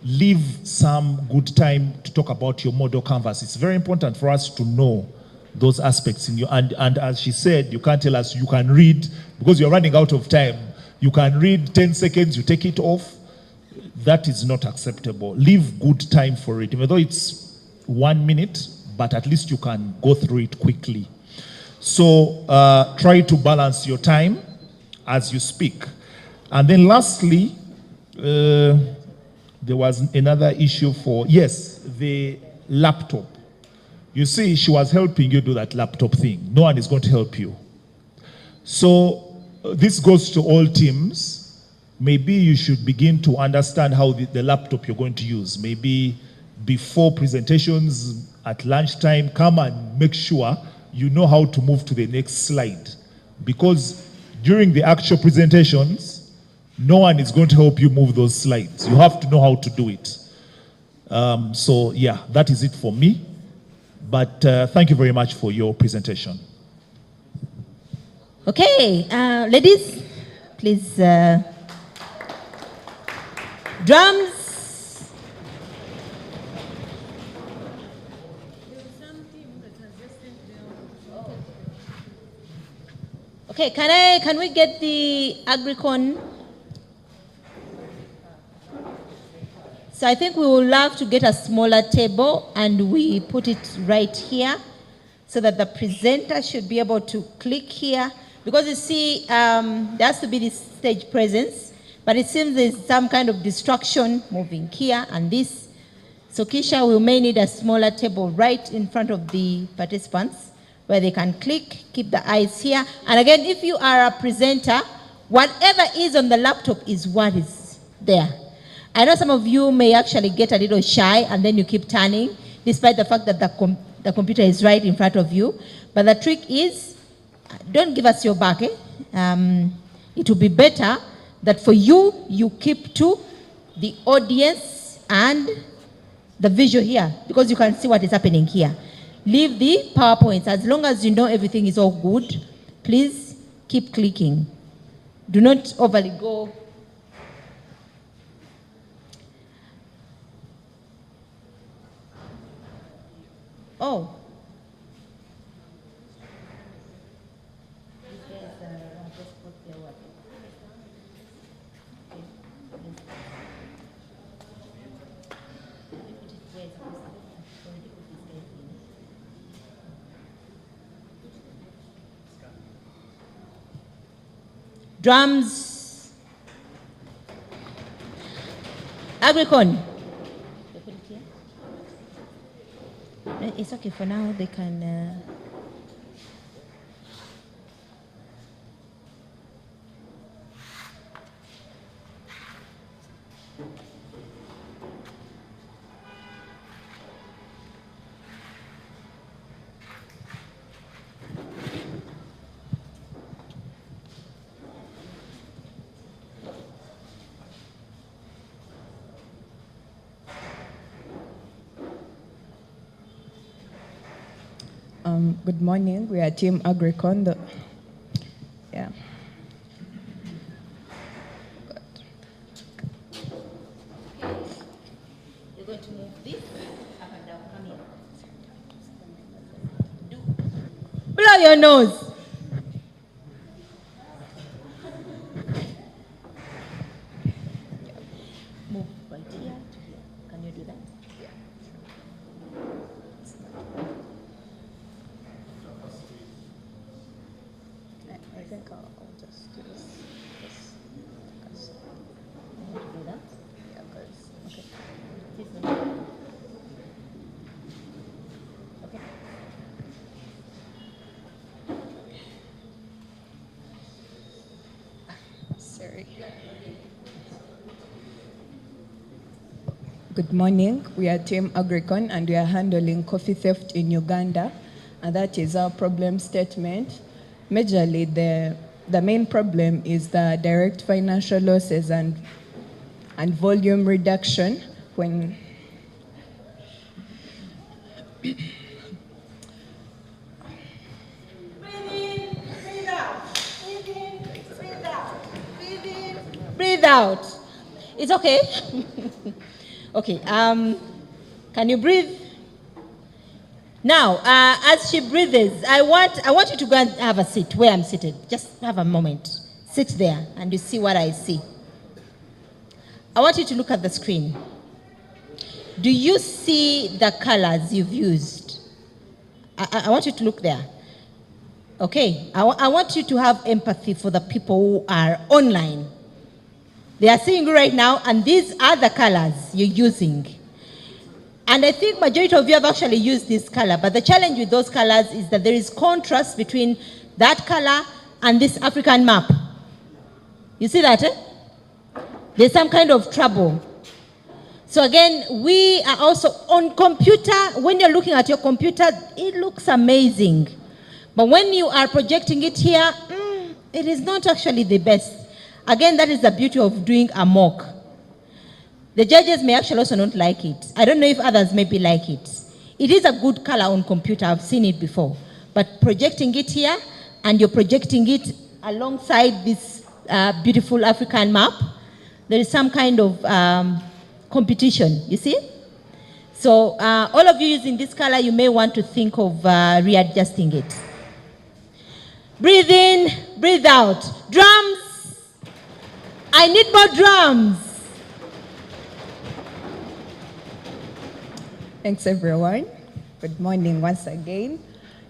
leave some good time to talk about your model canvas. It's very important for us to know those aspects in you. And as she said, you can't tell us you can read, because you're running out of time. You can read 10 seconds, you take it off. That is not acceptable. Leave good time for it. Even though it's 1 minute, but at least you can go through it quickly. So try to balance your time as you speak. And then lastly, there was another issue for, yes, the laptop. You see, she was helping you do that laptop thing. No one is going to help you. So this goes to all teams. Maybe you should begin to understand how the laptop you're going to use. Maybe before presentations at lunchtime, come and make sure you know how to move to the next slide. Because during the actual presentations, no one is going to help you move those slides. You have to know how to do it. So yeah, that is it for me. But thank you very much for your presentation. Okay, ladies, please. Drums. Okay, can we get the agricon? So I think we would love to get a smaller table and we put it right here so that the presenter should be able to click here. Because you see, there has to be this stage presence, but it seems there's some kind of distraction moving here and this. So Kisha, we may need a smaller table right in front of the participants where they can click, keep the eyes here. And again, if you are a presenter, whatever is on the laptop is what is there. I know some of you may actually get a little shy and then you keep turning, despite the fact that the computer is right in front of you. But the trick is, don't give us your back. It will be better that for you, you keep to the audience and the visual here, because you can see what is happening here. Leave the PowerPoints. As long as you know everything is all good, please keep clicking. Do not overly go. Oh. Drums. Agricon. It's okay for now. They can. Good morning. We are Team Agricon. Yeah. You're going to move this up and down. Come here. Blow your nose. Move right here to here. Can you do that? Yeah. I think I'll just do this. Do that. Yeah, guys. Okay. This one. Okay. Sorry. Good morning. We are Team Agricon and we are handling coffee theft in Uganda. And that is our problem statement. Majorly, the main problem is the direct financial losses and volume reduction when Breathe out. It's okay. Okay. Can you breathe? Now, as she breathes, I want you to go and have a seat where I'm seated. Just have a moment. Sit there and you see what I see. I want you to look at the screen. Do you see the colors you've used? I want you to look there. Okay. I want you to have empathy for the people who are online. They are seeing you right now, and these are the colors you're using. And I think majority of you have actually used this color, but the challenge with those colors is that there is contrast between that color and this African map. You see that? There's some kind of trouble. So again, we are also on computer. When you're looking at your computer, it looks amazing. But when you are projecting it here, it is not actually the best. Again, that is the beauty of doing a mock. The judges may actually also not like it. I don't know if others maybe like it. It is a good color on computer. I've seen it before. But projecting it here, and you're projecting it alongside this beautiful African map, there is some kind of competition, you see? So all of you using this color, you may want to think of readjusting it. Breathe in, breathe out. Drums. I need more drums. Thanks, everyone. Good morning once again.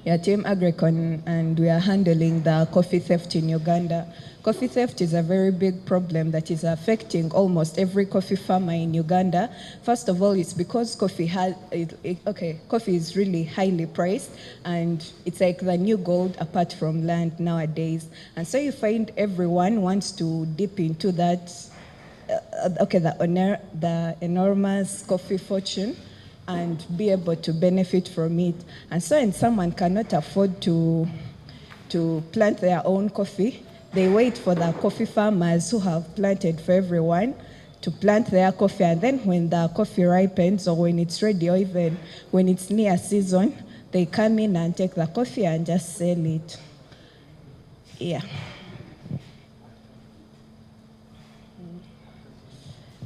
We are Team Agricon, and we are handling the coffee theft in Uganda. Coffee theft is a very big problem that is affecting almost every coffee farmer in Uganda. First of all, it's because coffee is really highly priced, and it's like the new gold apart from land nowadays. And so you find everyone wants to dip into that, the enormous coffee fortune, and be able to benefit from it. And so when someone cannot afford to plant their own coffee, they wait for the coffee farmers who have planted for everyone to plant their coffee. And then when the coffee ripens, or when it's ready, or even when it's near season, they come in and take the coffee and just sell it. Yeah.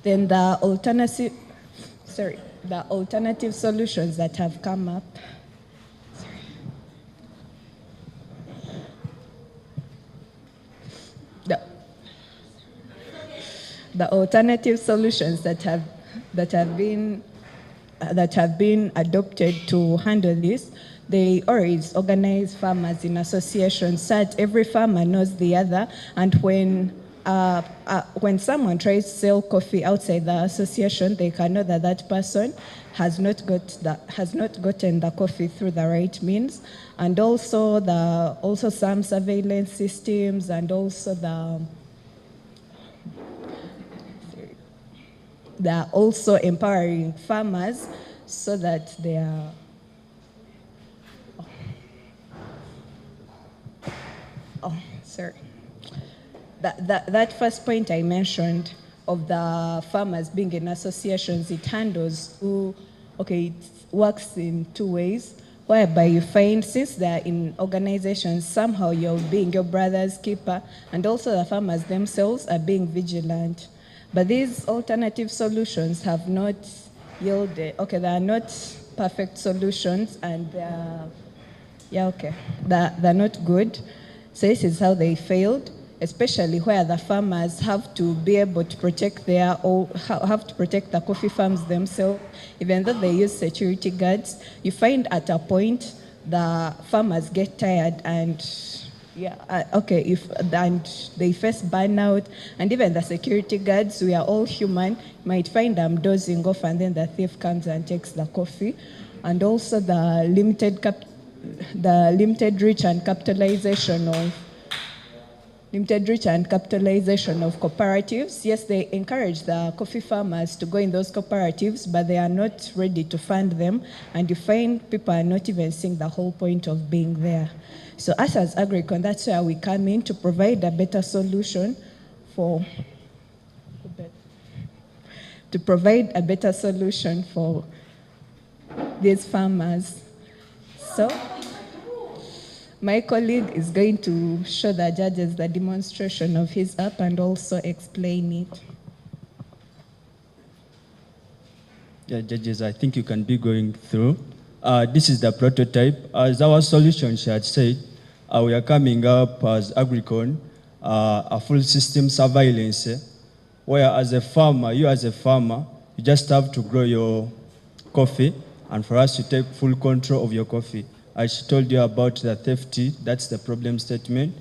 Then the alternative solutions that have come up. The alternative solutions that have been adopted to handle this, they always organize farmers in associations so that every farmer knows the other, and when someone tries to sell coffee outside the association, they can know that that person has not gotten the coffee through the right means. And also some surveillance systems, and also they're also empowering farmers so that they are That first point I mentioned of the farmers being in associations, it it works in two ways, whereby you find, since they're in organizations, somehow you're being your brother's keeper, and also the farmers themselves are being vigilant. But these alternative solutions have not yielded, they are not perfect solutions, and they're not good. So this is how they failed, especially where the farmers have to be able to protect the coffee farms themselves. Even though they use security guards, you find at a point the farmers get tired and they face burnout, and even the security guards, we are all human, might find them dozing off, and then the thief comes and takes the coffee. And also the limited reach and capitalization of cooperatives. Yes, they encourage the coffee farmers to go in those cooperatives, but they are not ready to fund them, and you find people are not even seeing the whole point of being there. So us as Agricon, that's where we come in to provide a better solution for these farmers. So, my colleague is going to show the judges the demonstration of his app and also explain it. Yeah, judges, I think you can be going through. This is the prototype. As our solution, she had said, we are coming up as Agricon, a full system surveillance, where as a farmer, you just have to grow your coffee, and for us to take full control of your coffee. I told you about the theft, that's the problem statement.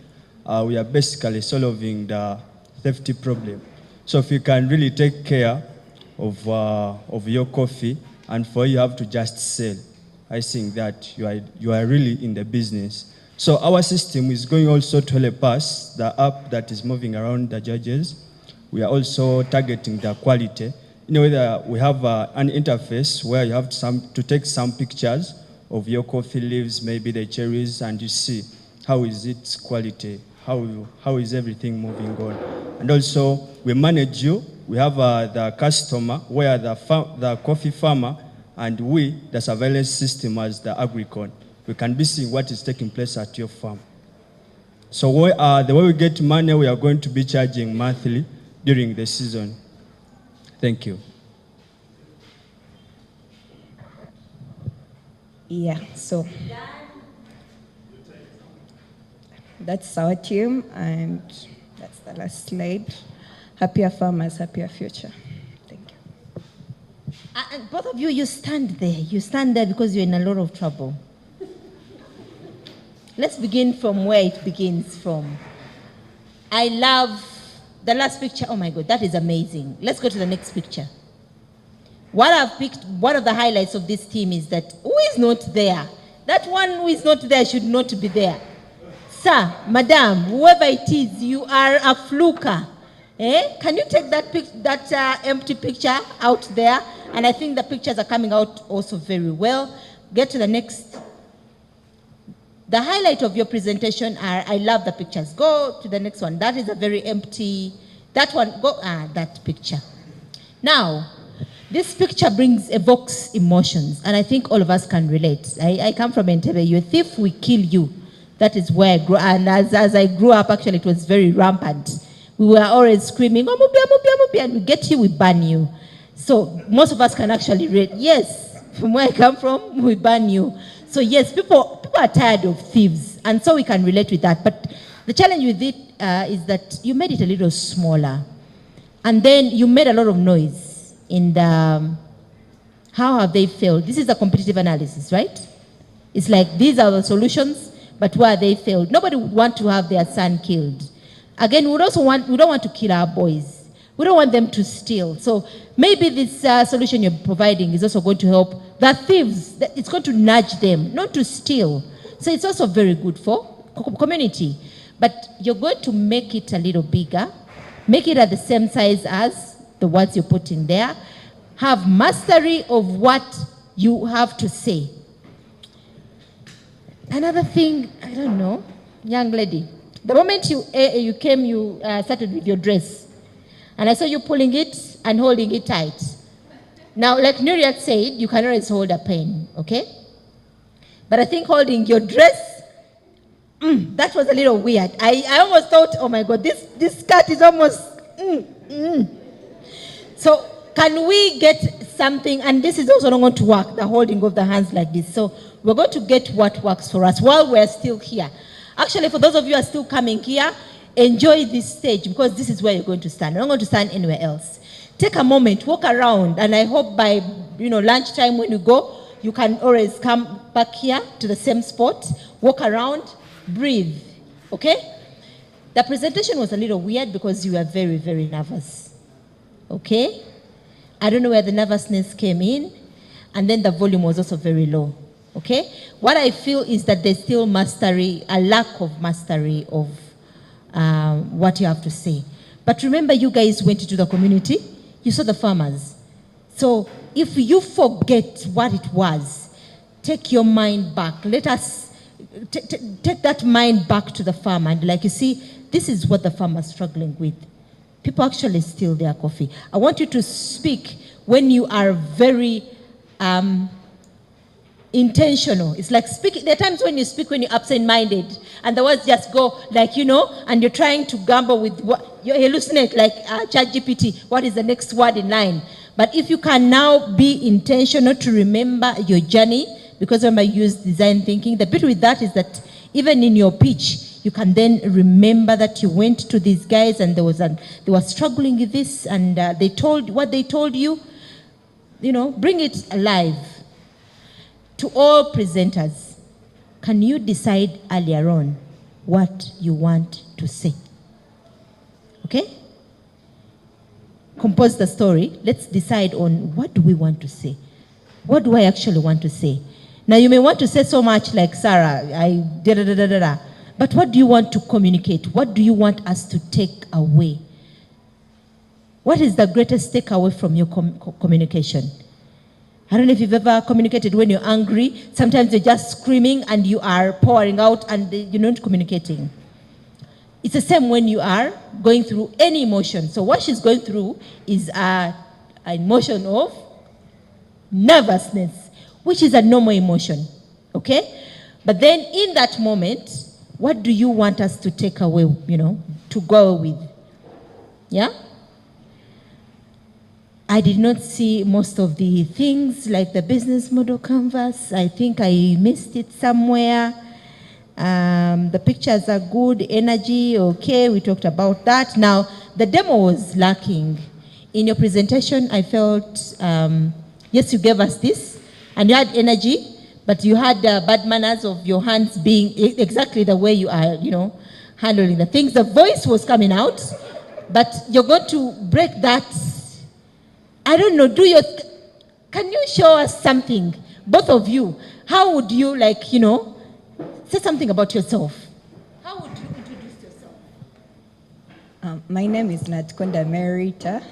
We are basically solving the theft problem. So if you can really take care of your coffee, and for you have to just sell, I think that you are really in the business. So our system is going also to help us, the app that is moving around the judges. We are also targeting the quality. In a way that we have an interface where you have to take some pictures of your coffee leaves, maybe the cherries, and you see how is its quality, how is everything moving on. And also we manage you. We have the customer, where the coffee farmer, and we, the surveillance system as the Agricon. We can be seeing what is taking place at your farm. So the way we get money, we are going to be charging monthly during the season. Thank you. Yeah, so that's our team, and that's the last slide. Happier farmers, happier future. Thank you. And both of you, you stand there. You stand there because you're in a lot of trouble. Let's begin from where it begins from. I love the last picture. Oh my God, that is amazing. Let's go to the next picture. What I've picked, one of the highlights of this team is that who is not there? That one who is not there should not be there. Sir, madam, whoever it is, you are a fluker. Can you take that empty picture out there? And I think the pictures are coming out also very well. Get to the next. The highlight of your presentation are, I love the pictures. Go to the next one. That is a very empty, that one, that picture. Now, this picture evokes emotions, and I think all of us can relate. I come from Entebbe. You're a thief, we kill you. That is where I grew, and as I grew up, actually, it was very rampant. We were always screaming, oh, Mupia, and we get you, we ban you. So most of us can actually relate. Yes, from where I come from, we ban you. So yes, people are tired of thieves, and so we can relate with that. But the challenge with it is that you made it a little smaller, and then you made a lot of noise in the, how have they failed? This is a competitive analysis, right? It's like, these are the solutions, but where they failed. Nobody would want to have their son killed. Again, we don't want to kill our boys. We don't want them to steal. So maybe this solution you're providing is also going to help the thieves. It's going to nudge them not to steal. So it's also very good for community. But you're going to make it a little bigger, make it at the same size as the words you put in there. Have mastery of what you have to say. Another thing, I don't know, young lady. The moment you came, you started with your dress. And I saw you pulling it and holding it tight. Now, like Nuriat said, you can always hold a pen, okay? But I think holding your dress, that was a little weird. I almost thought, oh my God, this skirt is almost, So can we get something, and this is also not going to work, the holding of the hands like this. So we're going to get what works for us while we're still here. Actually, for those of you who are still coming here, enjoy this stage because this is where you're going to stand. You're not going to stand anywhere else. Take a moment, walk around, and I hope by lunchtime when you go, you can always come back here to the same spot, walk around, breathe, okay? The presentation was a little weird because you were very, very nervous, okay? I don't know where the nervousness came in, and then the volume was also very low, okay? What I feel is that there's still mastery, a lack of mastery of what you have to say. But remember, you guys went into the community, you saw the farmers. So if you forget what it was, take your mind back. Let us take that mind back to the farmer. And like you see, this is what the farmer is struggling with. People actually steal their coffee. I want you to speak when you are very intentional. It's like speaking. There are times when you speak when you're absent-minded, and the words just go like, and you're trying to gamble with what you hallucinate, like ChatGPT. What is the next word in line? But if you can now be intentional to remember your journey, because remember you use design thinking. The beauty with that is that even in your pitch, you can then remember that you went to these guys and they were struggling with this, and they told what they told you. Bring it alive. To all presenters, can you decide earlier on what you want to say? Okay? Compose the story. Let's decide on what do we want to say. What do I actually want to say? Now you may want to say so much like Sarah, but what do you want to communicate? What do you want us to take away? What is the greatest takeaway from your communication? I don't know if you've ever communicated when you're angry. Sometimes you're just screaming and you are pouring out and you're not communicating. It's the same when you are going through any emotion. So what she's going through is an emotion of nervousness, which is a normal emotion, okay? But then in that moment, what do you want us to take away, to go with? Yeah? I did not see most of the things like the business model canvas. I think I missed it somewhere. The pictures are good, energy, okay, we talked about that. Now, the demo was lacking. In your presentation, I felt, yes, you gave us this, and you had energy, but you had bad manners of your hands being exactly the way you are, handling the things. The voice was coming out, but you're going to break that. I don't know, can you show us something, both of you? How would you say something about yourself? How would you introduce yourself? My name is Natkonda Merita,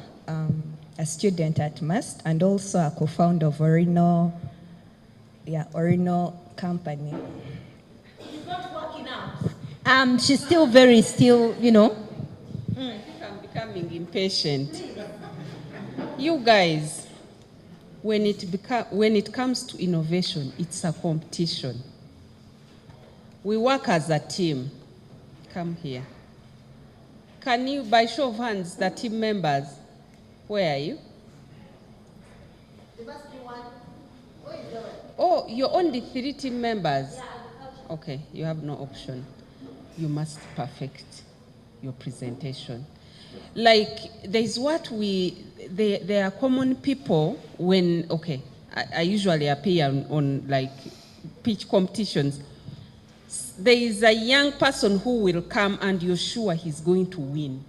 a student at MUST and also a co-founder of Orino company. It's not working out. She's still I think I'm becoming impatient. You guys, when it comes to innovation, it's a competition. We work as a team. Come here. Can you, by show of hands, the team members, where are you? There must be one. Where is the one? Oh, you're only 3 team members? Yeah. Okay, you have no option. You must perfect your presentation. Like, there's there are common people when, okay, I usually appear on like pitch competitions. There is a young person who will come and you're sure he's going to win.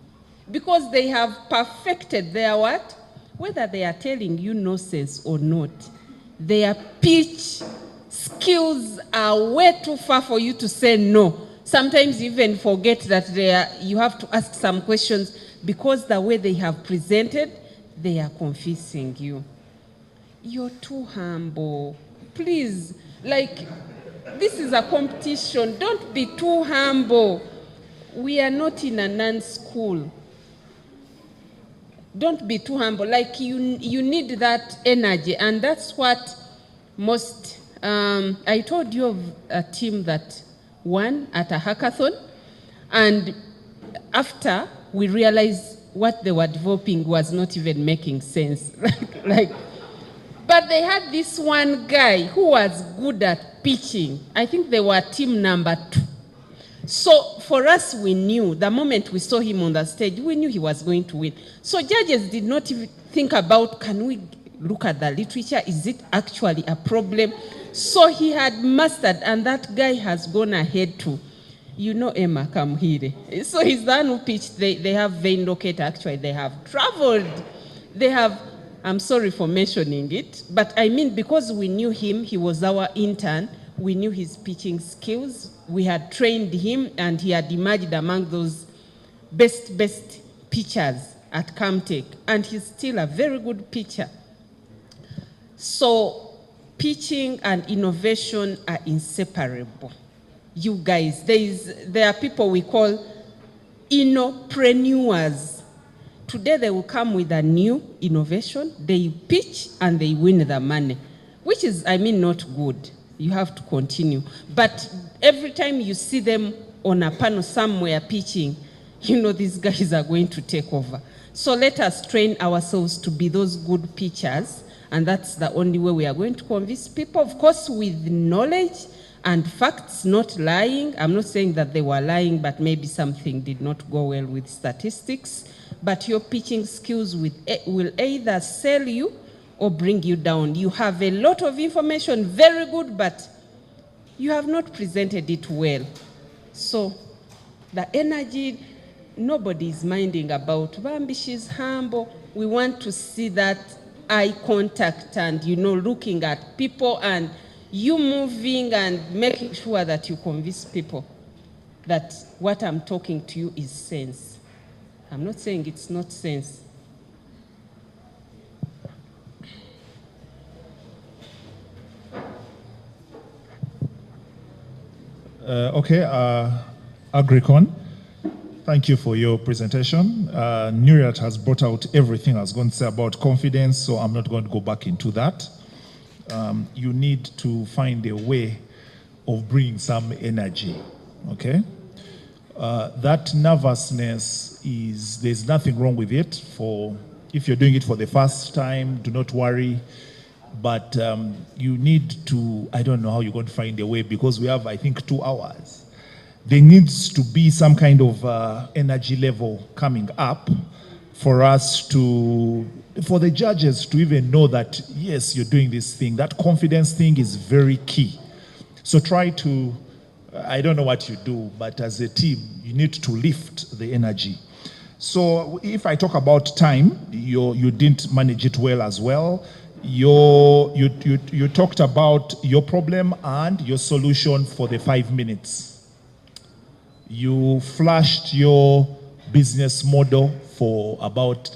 Because they have perfected their what? Whether they are telling you nonsense or not, their pitch skills are way too far for you to say no. Sometimes you even forget that you have to ask some questions because the way they have presented, they are confusing you. You're too humble. Please, this is a competition. Don't be too humble. We are not in a non-school. Don't be too humble. You need that energy, and that's what most. I told you of a team that won at a hackathon, and after we realized what they were developing was not even making sense. But they had this one guy who was good at pitching. I think they were team number 2. So for us, we knew, the moment we saw him on the stage, we knew he was going to win. So judges did not even think about, can we look at the literature? Is it actually a problem? So he had mastered, and that guy has gone ahead to, Emma Kamhire. So he's the one who pitched. They have vein locator, actually. They have traveled. They have, I'm sorry for mentioning it, but I mean, because we knew him, he was our intern, we knew his pitching skills, we had trained him, and he had emerged among those best pitchers at Camtech, and he's still a very good pitcher. So pitching and innovation are inseparable. You guys, there are people we call innopreneurs. Today they will come with a new innovation, they pitch and they win the money, which is, not good. You have to continue. But every time you see them on a panel somewhere pitching, you know these guys are going to take over. So let us train ourselves to be those good pitchers, and that's the only way we are going to convince people, of course, with knowledge and facts, not lying. I'm not saying that they were lying, but maybe something did not go well with statistics. But your pitching skills will either sell you or bring you down. You have a lot of information, very good, but you have not presented it well. So the energy, nobody is minding about, Bambi, she's humble. We want to see that eye contact and, you know, looking at people and you moving and making sure that you convince people that what I'm talking to you is sense. I'm not saying it's not sense. Okay, Agricon, thank you for your presentation. Nuriat has brought out everything I was going to say about confidence, so I'm not going to go back into that. You need to find a way of bringing some energy, okay? That nervousness there's nothing wrong with it. If you're doing it for the first time, do not worry. But you need to, I don't know how you're going to find a way, because we have, I think, 2 hours. There needs to be some kind of energy level coming up for for the judges to even know that, yes, you're doing this thing. That confidence thing is very key. So try to, I don't know what you do, but as a team, you need to lift the energy. So if I talk about time, you didn't manage it well as well. You talked about your problem and your solution for the 5 minutes. You flashed your business model for about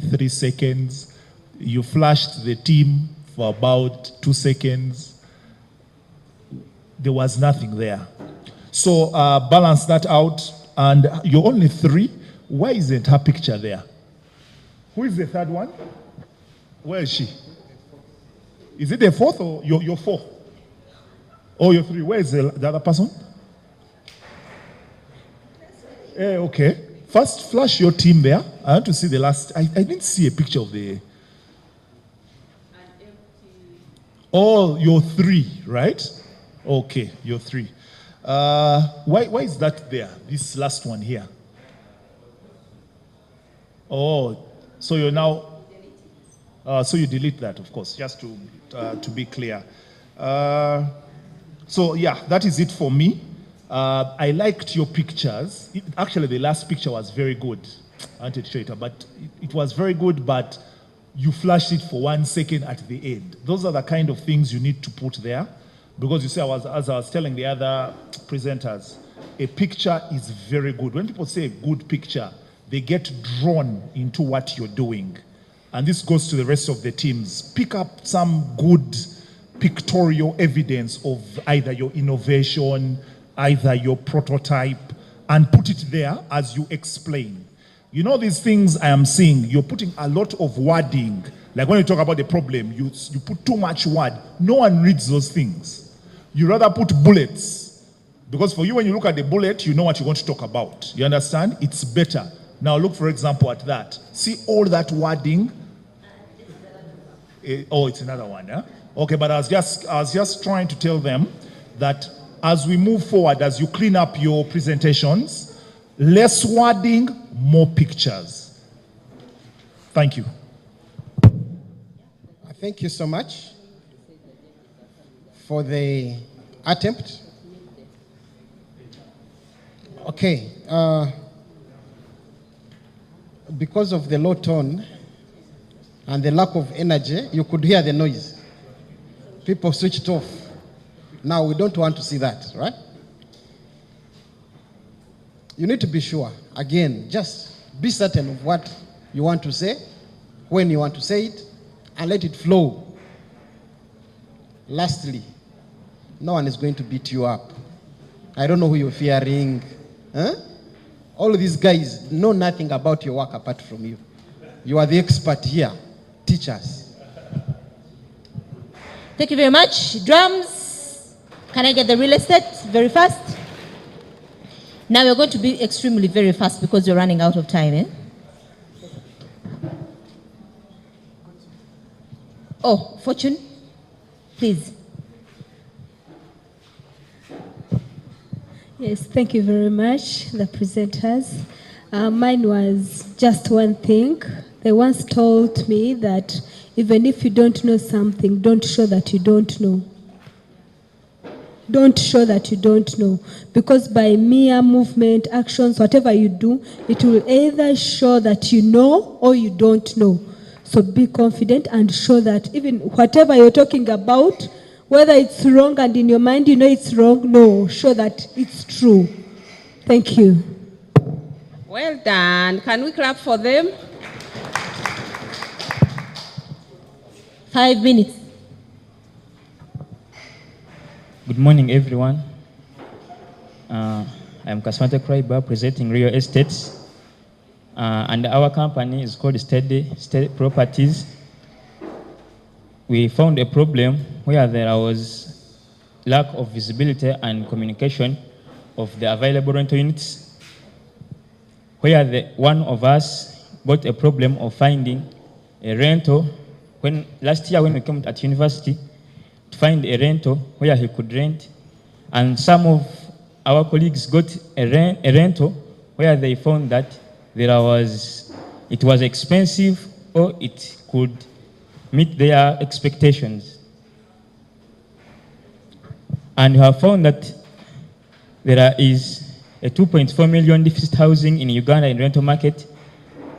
3 seconds. You flashed the team for about 2 seconds. There was nothing there. So balance that out. And you're only 3. Why isn't her picture there? Who is the 3rd one? Where is she? Is it the 4th or you're 4? Oh, you're 3. Where is the other person? Okay. First, flash your team there. I want to see the last. I didn't see a picture of the. Oh, you're 3, right? Okay, you're 3. Why is that there? This last one here. Oh, so you're now. So you delete that, of course, just to be clear. So yeah, that is it for me. I liked your pictures. Actually, the last picture was very good. I wanted to show it, but it was very good, but you flashed it for 1 second at the end. Those are the kind of things you need to put there, because you see, as I was telling the other presenters, a picture is very good. When people say a good picture, they get drawn into what you're doing. And this goes to the rest of the teams. Pick up some good pictorial evidence of either your innovation, either your prototype, and put it there as you explain. You know these things I am seeing, you're putting a lot of wording. Like when you talk about the problem, you put too much word. No one reads those things. You rather put bullets. Because for you, when you look at the bullet, you know what you want to talk about. You understand? It's better. Now look, for example, at that. See all that wording? Oh, it's another one, huh? Okay, but I was just trying to tell them that as we move forward, as you clean up your presentations, less wording, more pictures. Thank you. Thank you so much for the attempt. Okay. Because of the low tone and the lack of energy, you could hear the noise. People switched off. Now, we don't want to see that, right? You need to be sure. Again, just be certain of what you want to say, when you want to say it, and let it flow. Lastly, no one is going to beat you up. I don't know who you're fearing. Huh? All of these guys know nothing about your work apart from you. You are the expert here. Teach us. Thank you very much. Drums. Can I get the real estate very fast? Now we're going to be extremely very fast because we're running out of time, eh? Oh, Fortune, please. Yes, thank you very much, the presenters. Mine was just one thing. They once told me that even if you don't know something, don't show that you don't know. Don't show that you don't know. Because by mere movement, actions, whatever you do, it will either show that you know or you don't know. So be confident and show that even whatever you're talking about, whether it's wrong and in your mind you know it's wrong, no, show that it's true. Thank you. Well done. Can we clap for them? 5 minutes. Good morning, everyone. I'm Kasmata Kraiba, presenting real estates. And our company is called Steady Properties. We found a problem where there was lack of visibility and communication of the available rental units, where one of us got a problem of finding a rental. Last year when we came at university, to find a rental where he could rent, and some of our colleagues got a rental where they found that it was expensive or it could meet their expectations. And we have found that there is a 2.4 million deficit housing in Uganda in rental market,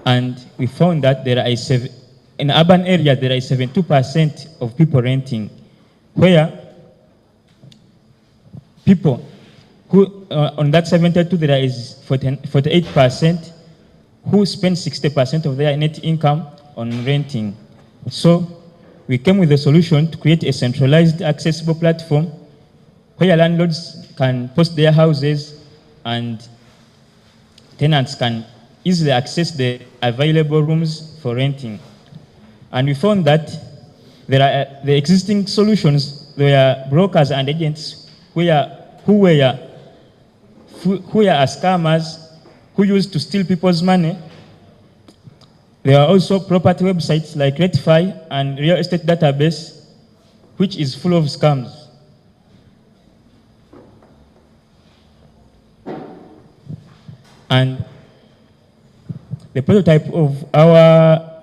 and we found that in urban area there is 72% of people renting, where people who, on that 72, there is 48% who spend 60% of their net income on renting. So we came with a solution to create a centralized accessible platform where landlords can post their houses and tenants can easily access the available rooms for renting. And we found that the existing solutions, there were brokers and agents who were scammers who used to steal people's money. There are also property websites like Rectify and Real Estate Database, which is full of scams. And the prototype of our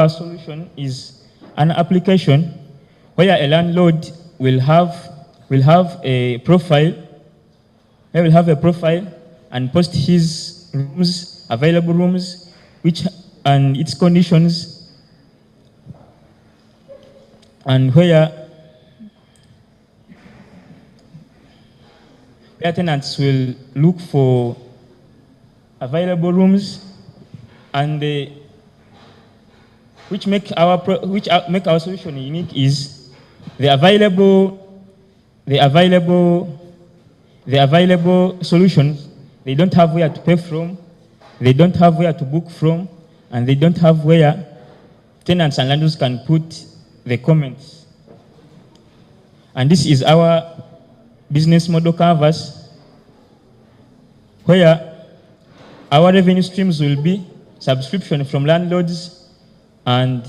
solution is an application where a landlord will have a profile. He will have a profile and post his rooms, available rooms, and its conditions, and where tenants will look for available rooms, and which make our solution unique is the available solutions. They don't have where to pay from, they don't have where to book from, and they don't have where tenants and landlords can put the comments. And this is our business model canvas, where our revenue streams will be subscription from landlords and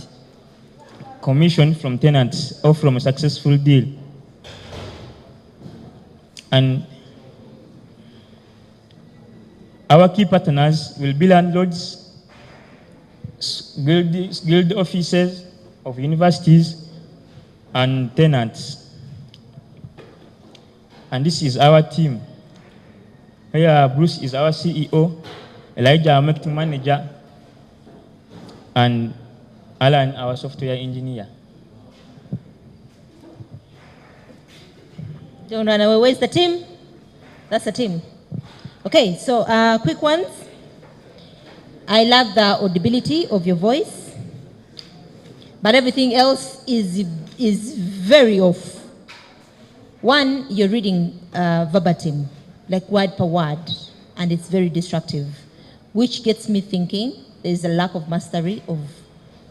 commission from tenants or from a successful deal. And our key partners will be landlords, guild offices of universities, and tenants. And this is our team. Here, Bruce is our CEO, Elijah, our marketing manager, and Alan, our software engineer. Don't run away. Where's the team? That's the team. Okay, so quick ones. I love the audibility of your voice, but everything else is very off. One, you're reading verbatim, like word per word, and it's very destructive, which gets me thinking there's a lack of mastery of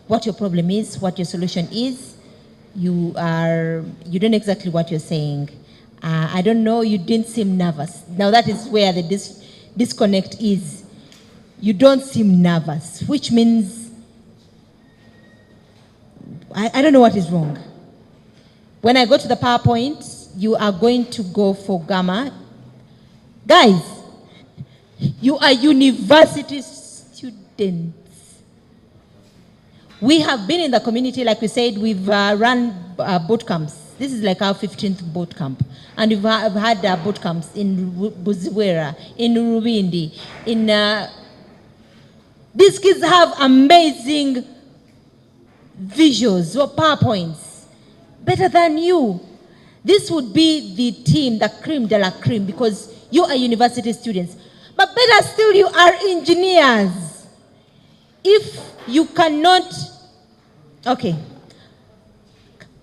what your problem is, what your solution is. You don't know exactly what you're saying. I don't know, you didn't seem nervous. Now that is where the disconnect is. You don't seem nervous, which means, I don't know what is wrong. When I go to the PowerPoint, you are going to go for gamma. Guys, you are university students. We have been in the community, like we said, we've run boot camps. This is like our 15th boot camp. And we've had boot camps in Buziwera, in Rubindi, in... these kids have amazing visuals or PowerPoints, better than you. This would be the team, the cream de la cream, because you are university students. But better still, you are engineers. If you cannot, okay.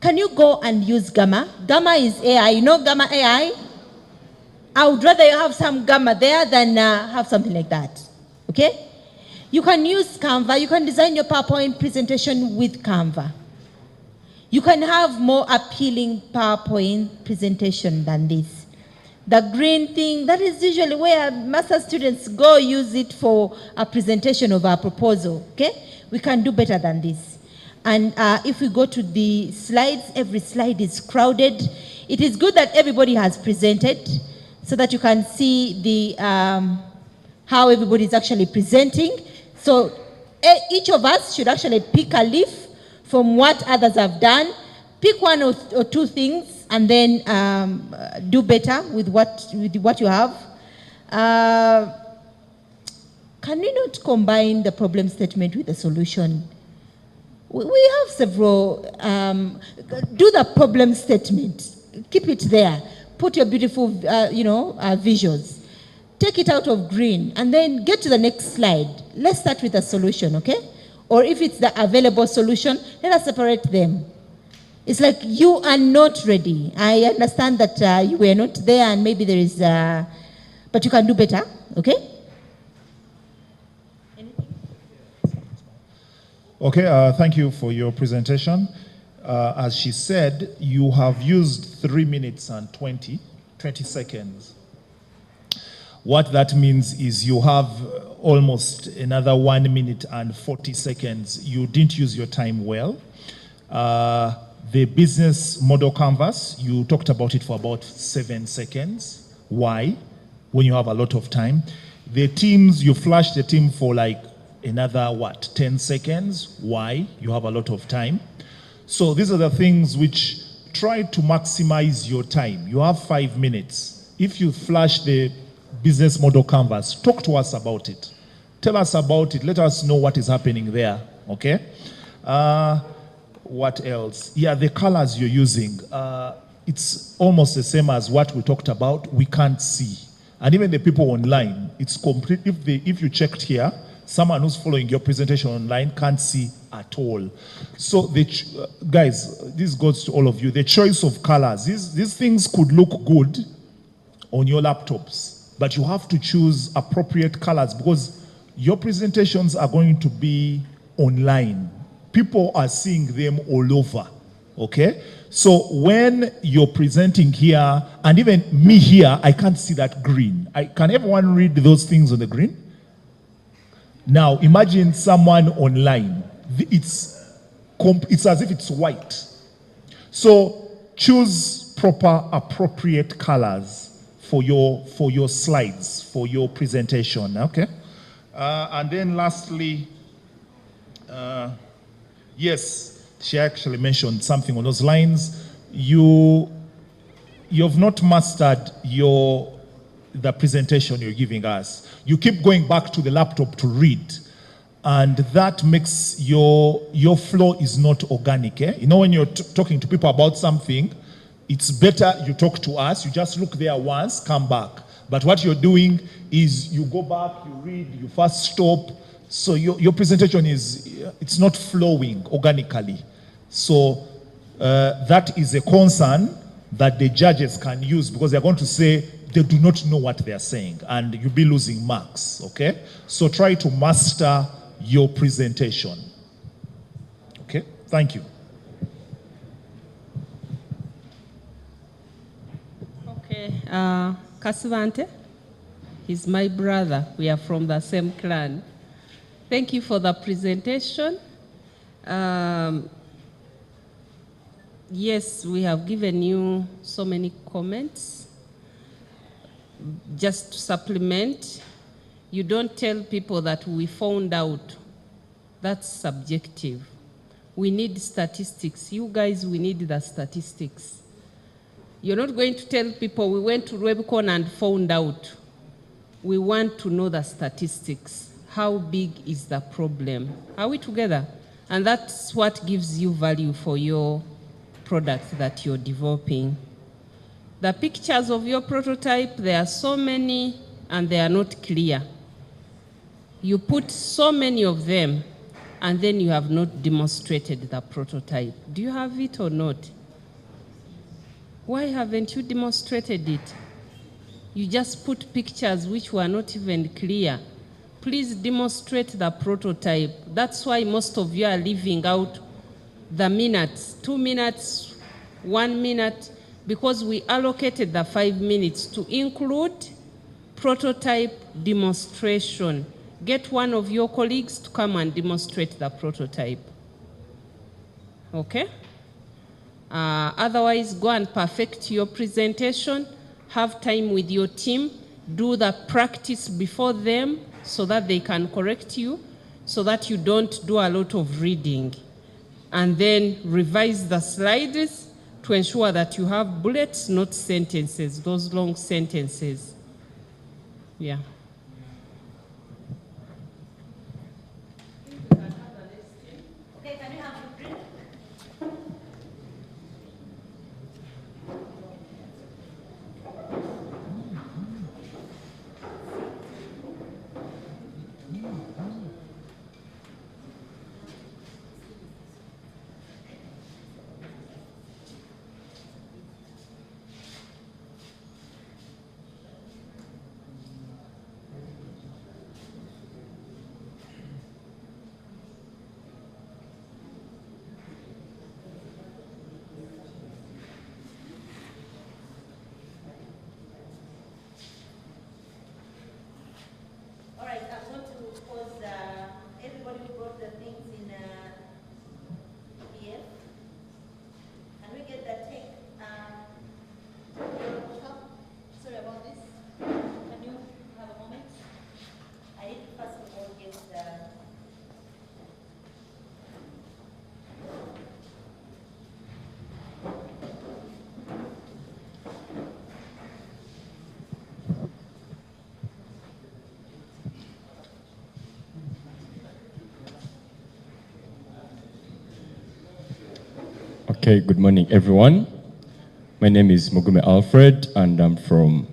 Can you go and use Gamma? Gamma is AI. You know Gamma AI? I would rather you have some Gamma there than have something like that. Okay? You can use Canva. You can design your PowerPoint presentation with Canva. You can have more appealing PowerPoint presentation than this. The green thing, that is usually where master students go use it for a presentation of our proposal. Okay? We can do better than this. And if we go to the slides, every slide is crowded. It is good that everybody has presented so that you can see the how everybody is actually presenting. So each of us should actually pick a leaf from what others have done. Pick one or two things and then do better with what you have. Can we not combine the problem statement with the solution? We have several, do the problem statement, keep it there, put your beautiful, visuals, take it out of green, and then get to the next slide. Let's start with a solution, okay? Or if it's the available solution, let us separate them. It's like you are not ready. I understand that you were not there and maybe there is, but you can do better, okay? Okay, thank you for your presentation. As she said, you have used 3 minutes and 20 seconds. What that means is you have almost another 1 minute and 40 seconds. You didn't use your time well. The business model canvas, you talked about it for about 7 seconds. Why? When you have a lot of time. The teams, you flashed the team for like another, 10 seconds. Why? You have a lot of time. So these are the things which try to maximize your time. You have 5 minutes. If you flash the business model canvas, talk to us about it. Tell us about it. Let us know what is happening there, okay? What else? Yeah, the colors you're using. It's almost the same as what we talked about. We can't see. And even the people online, it's complete. If you checked here, someone who's following your presentation online can't see at all. So, guys, this goes to all of you. The choice of colors. These things could look good on your laptops, but you have to choose appropriate colors because your presentations are going to be online. People are seeing them all over, okay? So when you're presenting here, and even me here, I can't see that green. Can everyone read those things on the green? Now, imagine someone online. It's as if it's white. So choose proper, appropriate colors for your slides, for your presentation, okay? And then lastly, yes, she actually mentioned something on those lines. You've not mastered the presentation you're giving us. You keep going back to the laptop to read, and that makes your flow is not organic. Eh? You know, when you're talking to people about something, it's better you talk to us. You just look there once, come back. But what you're doing is you go back, you read, you first stop. So your presentation it's not flowing organically. So that is a concern that the judges can use because they're going to say they do not know what they're saying and you'll be losing marks, okay? So try to master your presentation. Okay, thank you. Kasivante. He's my brother. We are from the same clan. Thank you for the presentation. Yes, we have given you so many comments. Just to supplement, you don't tell people that we found out. That's subjective. We need statistics. You guys, we need the statistics. You're not going to tell people we went to Rubicon and found out. We want to know the statistics. How big is the problem? Are we together? And that's what gives you value for your product that you're developing. The pictures of your prototype, there are so many and they are not clear. You put so many of them and then you have not demonstrated the prototype. Do you have it or not? Why haven't you demonstrated it? You just put pictures which were not even clear. Please demonstrate the prototype. That's why most of you are leaving out the minutes, 2 minutes, 1 minute, because we allocated the 5 minutes to include prototype demonstration. Get one of your colleagues to come and demonstrate the prototype. Okay? Otherwise, go and perfect your presentation, have time with your team, do the practice before them so that they can correct you, so that you don't do a lot of reading. And then revise the slides to ensure that you have bullets, not sentences, those long sentences. Yeah. Okay, good morning, everyone. My name is Mugume Alfred, and I'm from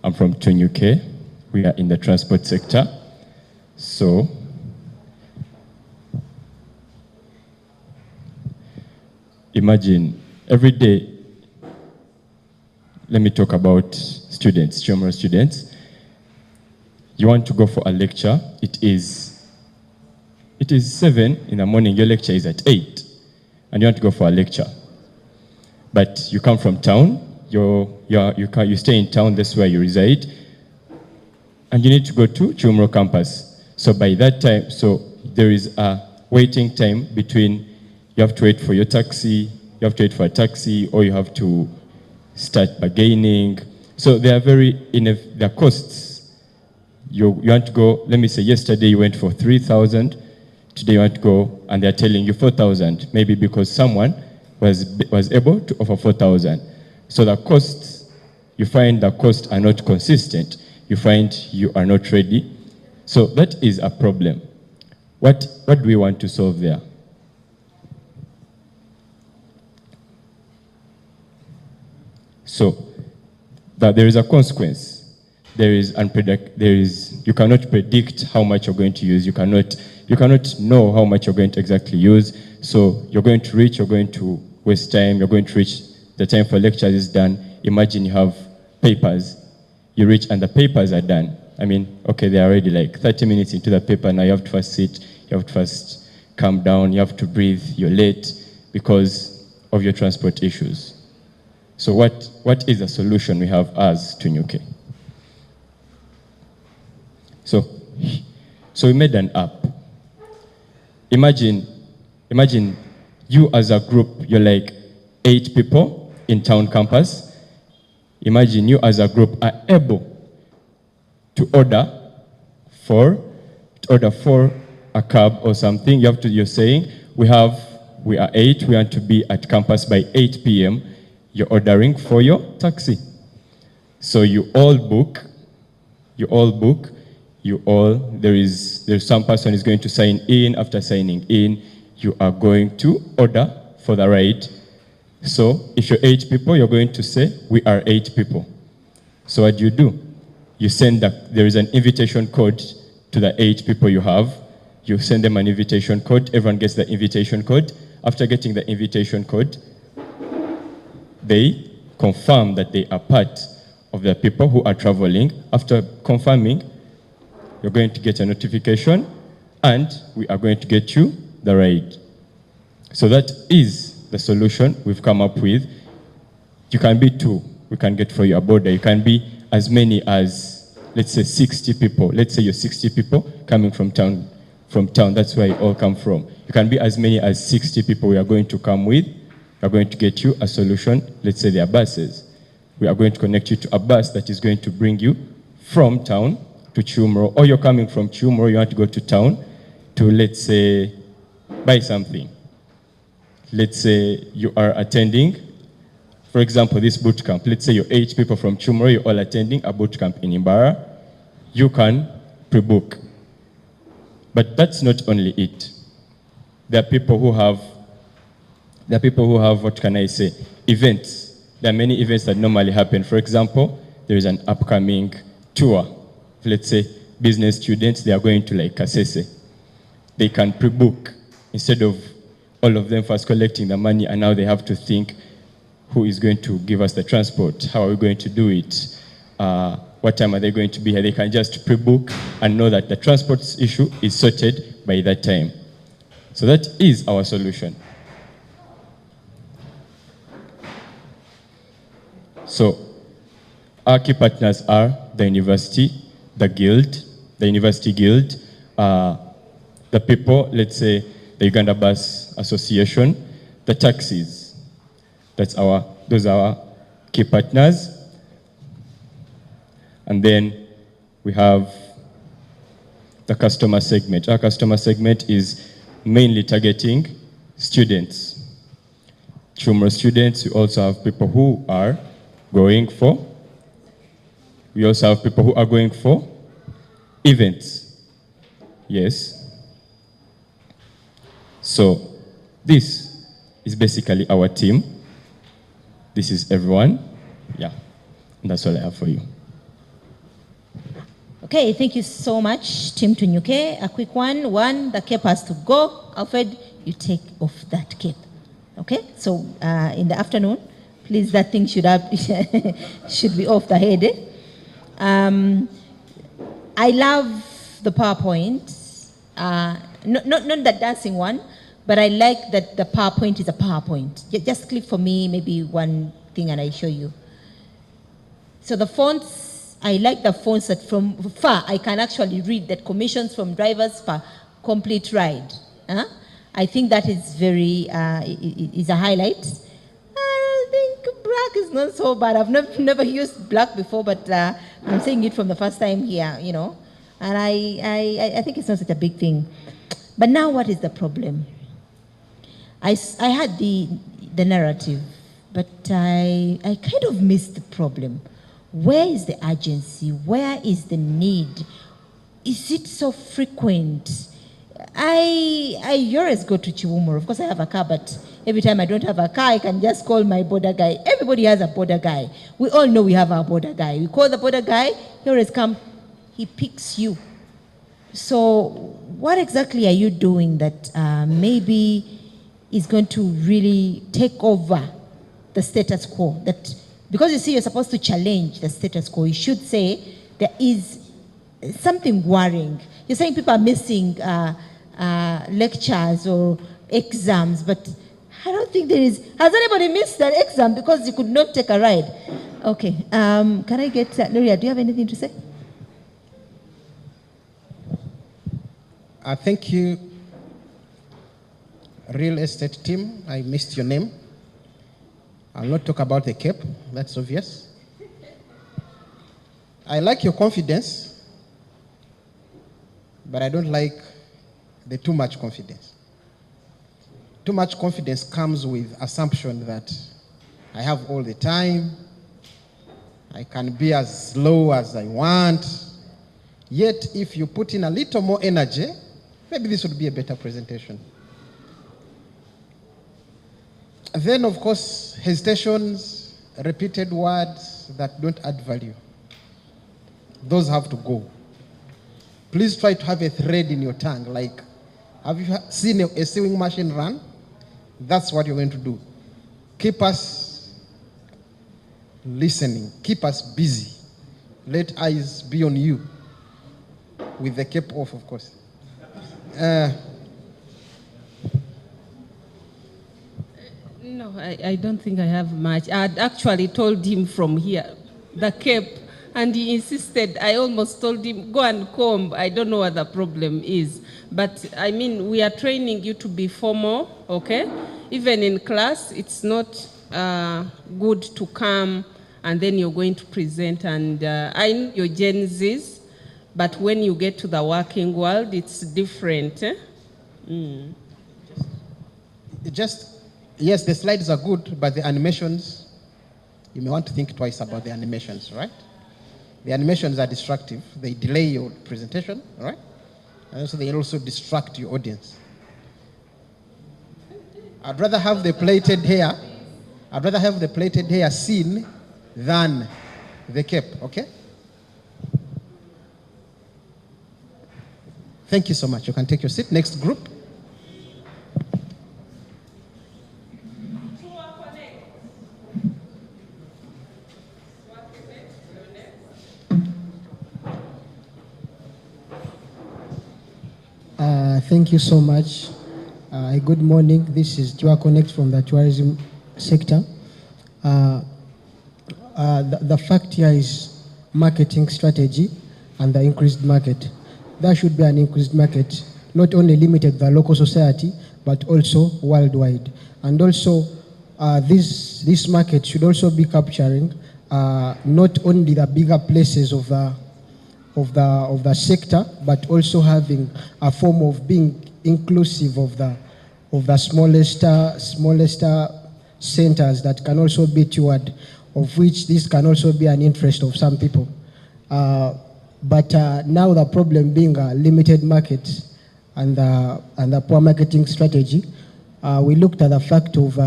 UK. We are in the transport sector. So, imagine every day. Let me talk about students, Chomro students. You want to go for a lecture. It is 7 in the morning. Your lecture is at 8. And you want to go for a lecture, but you come from town, you stay in town, that's where you reside, and you need to go to Chumro campus. So by that time, so there is a waiting time between, you have to wait for your taxi, you have to wait for a taxi, or you have to start bargaining. So they are their costs. You want to go, let me say yesterday you went for 3,000, today you want to go and they're telling you 4,000, maybe because someone was able to offer 4,000. So the costs, you find the costs are not consistent. You find you are not ready. So that is a problem. What do we want to solve there? So that there is a consequence. You cannot predict how much you're going to use. You cannot know how much you're going to exactly use. So you're going to waste time, you're going to reach, the time for lectures is done. Imagine you have papers, you reach and the papers are done. I mean, okay, they're already like 30 minutes into the paper, now you have to first sit, you have to first calm down, you have to breathe, you're late because of your transport issues. So what is the solution we have as Tunyuke? So we made an app. Imagine you as a group, you're like 8 people in town campus. Imagine you as a group are able to order for a cab or something. You're saying, we are 8, we want to be at campus by 8 p.m. You're ordering for your taxi. So there's some person is going to sign in. After signing in, you are going to order for the ride. So if you're 8 people, you're going to say, we are 8 people. So what do? You send there is an invitation code to the 8 people you have. You send them an invitation code. Everyone gets the invitation code. After getting the invitation code, they confirm that they are part of the people who are traveling. After confirming, you're going to get a notification, and we are going to get you the ride. So that is the solution we've come up with. You can be 2. We can get for you a border. You can be as many as, let's say, 60 people. Let's say you're 60 people coming from town. That's where you all come from. You can be as many as 60 people we are going to come with. We are going to get you a solution. Let's say they are buses. We are going to connect you to a bus that is going to bring you from town to Chumro, or you're coming from Chumro, you want to go to town to, let's say, buy something. Let's say you are attending, for example, this bootcamp. Let's say you're 8 people from Chumro, you're all attending a bootcamp in Imbara. You can pre-book. But that's not only it. There are people who have, what can I say, events. There are many events that normally happen. For example, there is an upcoming tour. Let's say business students, they are going to like Kasese. They can pre-book instead of all of them first collecting the money, and now they have to think, who is going to give us the transport? How are we going to do it? What time are they going to be here? They can just pre-book and know that the transport issue is sorted by that time. So that is our solution. So our key partners are the university, the university guild, the people, let's say the Uganda Bus Association, the taxis. Those are our key partners. And then we have the customer segment. Our customer segment is mainly targeting students. Chumro students, we also have people who are going for events. Yes. So this is basically our team. This is everyone. Yeah. And that's all I have for you. Okay, thank you so much, Team Tunyuke. A quick one, the cape has to go. Alfred, you take off that cape. Okay, so in the afternoon, please, that thing should be off the head. I love the PowerPoint, not the dancing one, but I like that the PowerPoint is a PowerPoint. Just click for me, maybe one thing, and I show you. So the fonts, I like the fonts that from far I can actually read that commissions from drivers for complete ride. I think that is very, is a highlight. I think black is not so bad. I've never used black before, but I'm saying it from the first time here, you know. And I think it's not such a big thing. But now what is the problem? I had the narrative, but I kind of missed the problem. Where is the urgency? Where is the need? Is it so frequent? I always go to Chiwumoro. Of course, I have a car, but every time I don't have a car, I can just call my border guy. Everybody has a border guy. We all know we have our border guy. We call the border guy, he always comes, he picks you. So what exactly are you doing that maybe is going to really take over the status quo? That because you see, you're supposed to challenge the status quo. You should say there is something worrying. You're saying people are missing lectures or exams, but I don't think there is. Has anybody missed that exam because you could not take a ride? Okay. Can I get Nuria? Do you have anything to say? Thank you, real estate team. I missed your name. I'll not talk about the Cape. That's obvious. I like your confidence, but I don't like the too much confidence. Too much confidence comes with assumption that I have all the time, I can be as slow as I want. Yet, if you put in a little more energy, maybe this would be a better presentation. Then, of course, hesitations, repeated words that don't add value. Those have to go. Please try to have a thread in your tongue. Like, have you seen a sewing machine run? That's what you're going to do. Keep us listening. Keep us busy. Let eyes be on you. With the cape off, of course. No, I don't think I have much. I had actually told him from here, the cape, and he insisted. I almost told him, go and comb. I don't know what the problem is. But, I mean, we are training you to be formal, okay? Even in class, it's not good to come and then you're going to present. And I know you're Gen Zs, but when you get to the working world, it's different. Eh? Yes, the slides are good, but the animations, you may want to think twice about the animations, right? The animations are destructive. They delay your presentation, right? And also they also distract your audience. I'd rather have the plaited hair. I'd rather have the plaited hair seen than the cape, okay? Thank you so much. You can take your seat. Next group. Thank you so much. Good morning. This is Tua Connect from the tourism sector. The fact here is marketing strategy and the increased market. There should be an increased market, not only limited to the local society, but also worldwide. And also, this market should also be capturing not only the bigger places of the sector, but also having a form of being inclusive of the smallest centers that can also be toured, of which this can also be an interest of some people. But now the problem being a limited market and the poor marketing strategy, we looked at the fact of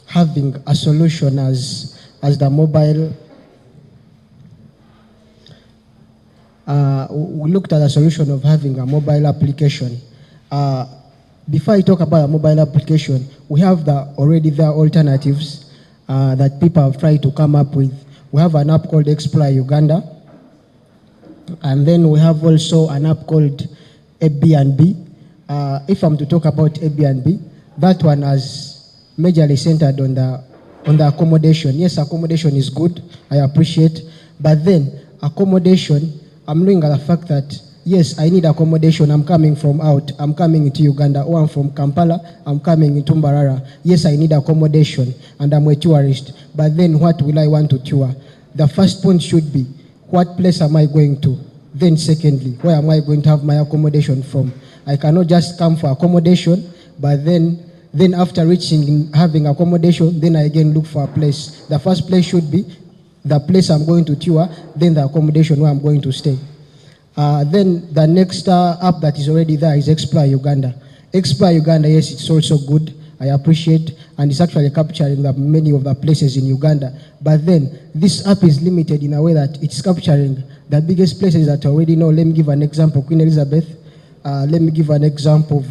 having a solution as the mobile. We looked at the solution of having a mobile application. Before I talk about a mobile application, we have the already there alternatives that people have tried to come up with. We have an app called Explore Uganda, and then we have also an app called Airbnb. If I'm to talk about Airbnb, that one has majorly centered on the accommodation. Yes, accommodation is good, I appreciate, but then accommodation, I'm looking at the fact that, yes, I need accommodation, I'm coming from out, I'm coming into Uganda, or I'm from Kampala, I'm coming into Mbarara. Yes, I need accommodation, and I'm a tourist, but then what will I want to tour? The first point should be, what place am I going to? Then secondly, where am I going to have my accommodation from? I cannot just come for accommodation, but then after reaching, having accommodation, then I again look for a place. The first place should be the place I'm going to tour, then the accommodation where I'm going to stay. Then the next app that is already there is Explore Uganda. Explore Uganda, yes, it's also good, I appreciate, and it's actually capturing many of the places in Uganda. But then this app is limited in a way that it's capturing the biggest places that I already know. Let me give an example, Queen Elizabeth. Let me give an example of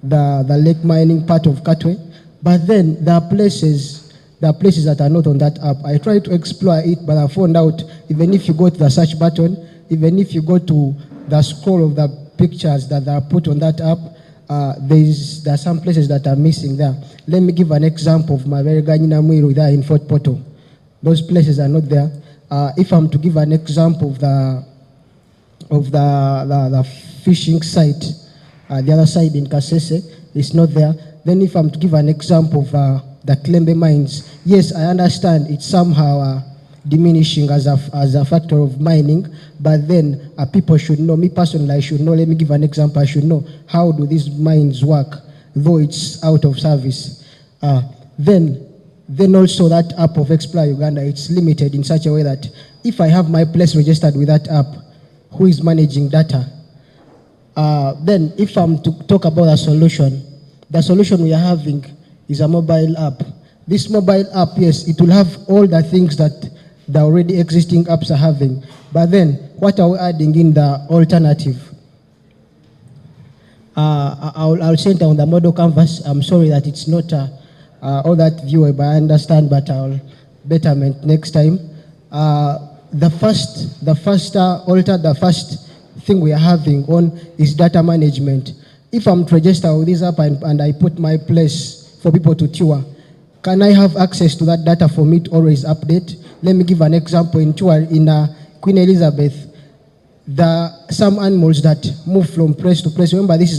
the lake mining part of Katwe. But then there are places that are not on that app. I tried to explore it, but I found out even if you go to the search button, even if you go to the scroll of the pictures that are put on that app, there are some places that are missing there. Let me give an example of Maveriganyina Mwiru there in Fort Portal. Those places are not there. If I'm to give an example of the fishing site, the other side in Kasese, it's not there. Then if I'm to give an example of the Klembe mines, yes, I understand it's somehow diminishing as a factor of mining, but then people should know, me personally, I should know, let me give an example, I should know how do these mines work, though it's out of service. Then also that app of Explore Uganda, it's limited in such a way that if I have my place registered with that app, who is managing data? Then if I'm to talk about the solution we are having is a mobile app. This mobile app, yes, it will have all the things that the already existing apps are having. But then, what are we adding in the alternative? I'll send on the model canvas. I'm sorry that it's not all that viewable, I understand, but I'll betterment next time. The first thing we are having on is data management. If I'm to register with this app and I put my place for people to tour, can I have access to that data for me to always update? Let me give an example. In Queen Elizabeth, some animals that move from place to place. Remember, this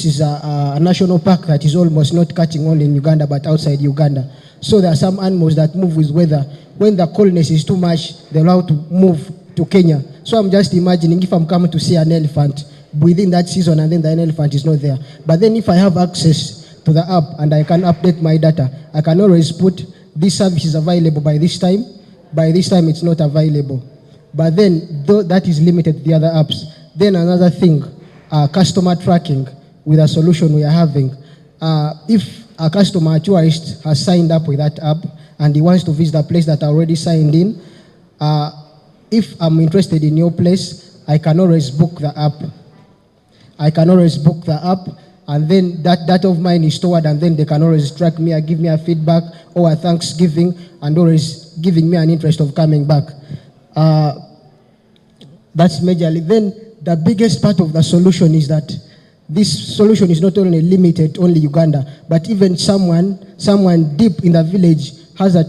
is a national park that is almost not catching on in Uganda, but outside Uganda. So there are some animals that move with weather. When the coldness is too much, they're allowed to move to Kenya. So I'm just imagining if I'm coming to see an elephant within that season and then the elephant is not there. But then if I have access to the app and I can update my data, I can always put this service is available by this time. By this time, it's not available. But then that is limited to the other apps. Then another thing, customer tracking with a solution we are having. If a customer, a tourist, has signed up with that app and he wants to visit a place that I already signed in, if I'm interested in your place, I can always book the app. And then that data of mine is stored, and then they can always track me and give me a feedback or a thanksgiving, and always giving me an interest of coming back. That's majorly. Then the biggest part of the solution is that this solution is not only limited to only Uganda, but even someone deep in the village has a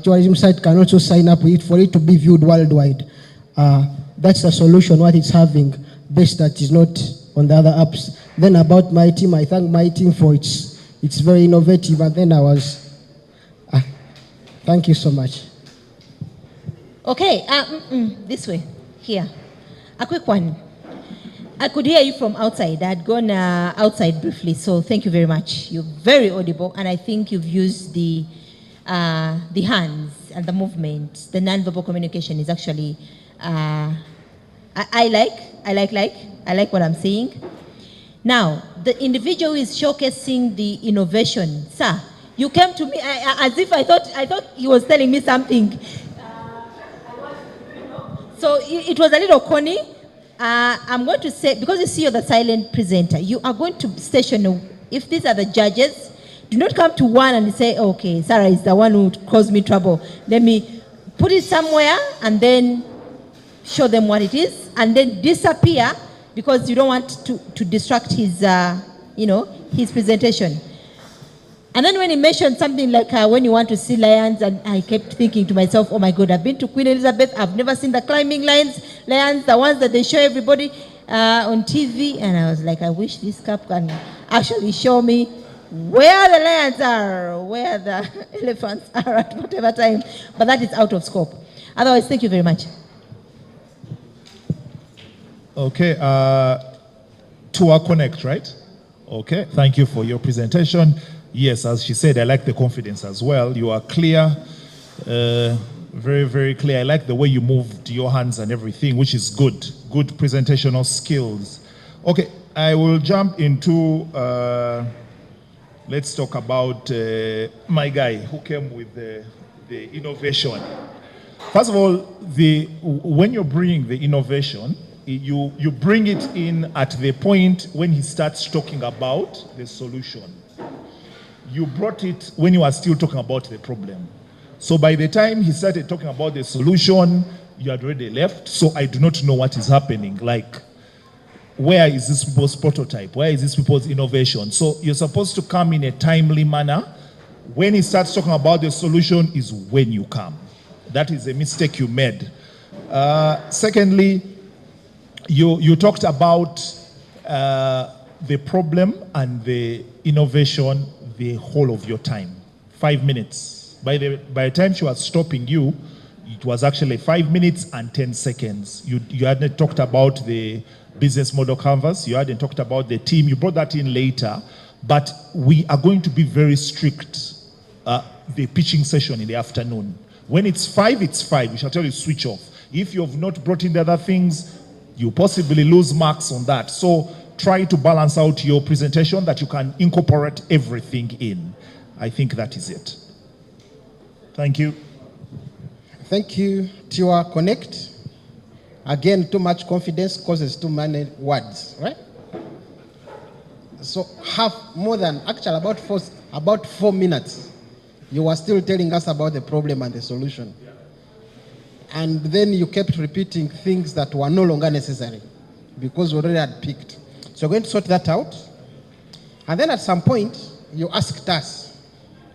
tourism site can also sign up with it for it to be viewed worldwide. That's the solution, what it's having, best that is not on the other apps. Then about my team, I thank my team for it's very innovative, and then thank you so much. Okay, this way, here. A quick one. I could hear you from outside. I had gone outside briefly, so thank you very much. You're very audible, and I think you've used the hands and the movement. The non-verbal communication is actually, I like what I'm seeing. Now, the individual is showcasing the innovation. Sir, you came to me as if I thought he was telling me something. So it was a little corny. I'm going to say, because you see you're the silent presenter, you are going to station, if these are the judges, do not come to one and say, okay, Sarah is the one who caused me trouble. Let me put it somewhere and then show them what it is, and then disappear because you don't want to distract his, his presentation. And then when he mentioned something like when you want to see lions, and I kept thinking to myself, oh my God, I've been to Queen Elizabeth, I've never seen the climbing lions, the ones that they show everybody on TV, and I was like, I wish this cup can actually show me where the lions are, where the elephants are at whatever time, but that is out of scope. Otherwise, thank you very much. Okay, Tour Connect, right? Okay, thank you for your presentation. Yes, as she said, I like the confidence as well. You are clear, very, very clear. I like the way you moved your hands and everything, which is good. Good presentational skills. Okay, I will jump into, let's talk about my guy who came with the innovation. First of all, when you're bringing the innovation, you bring it in at the point when he starts talking about the solution. You brought it when you are still talking about the problem. So by the time he started talking about the solution, you had already left. So I do not know what is happening. Like, where is this people's prototype? Where is this people's innovation? So you're supposed to come in a timely manner. When he starts talking about the solution is when you come. That is a mistake you made. Secondly, you talked about the problem and the innovation the whole of your time. 5 minutes. By the time she was stopping you, it was actually 5 minutes and 10 seconds. You hadn't talked about the business model canvas. You hadn't talked about the team. You brought that in later. But we are going to be very strict. The pitching session in the afternoon. When it's 5, it's 5. We shall tell you switch off. If you have not brought in the other things, you possibly lose marks on that. So try to balance out your presentation that you can incorporate everything in. I think that is it. Thank you. Thank you, Tiwa Connect. Again, too much confidence causes too many words, right? So about 4 minutes, you were still telling us about the problem and the solution. And then you kept repeating things that were no longer necessary because we already had picked. So we're going to sort that out. And then at some point, you asked us,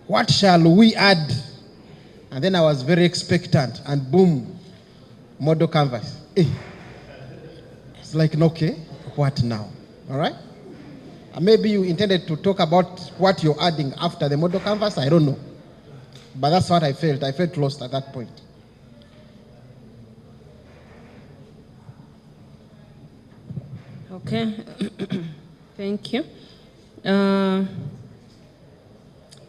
what shall we add? And then I was very expectant, and boom, model canvas. It's like, okay, what now? All right? Maybe you intended to talk about what you're adding after the model canvas. I don't know. But that's what I felt. I felt lost at that point. Okay. Thank you.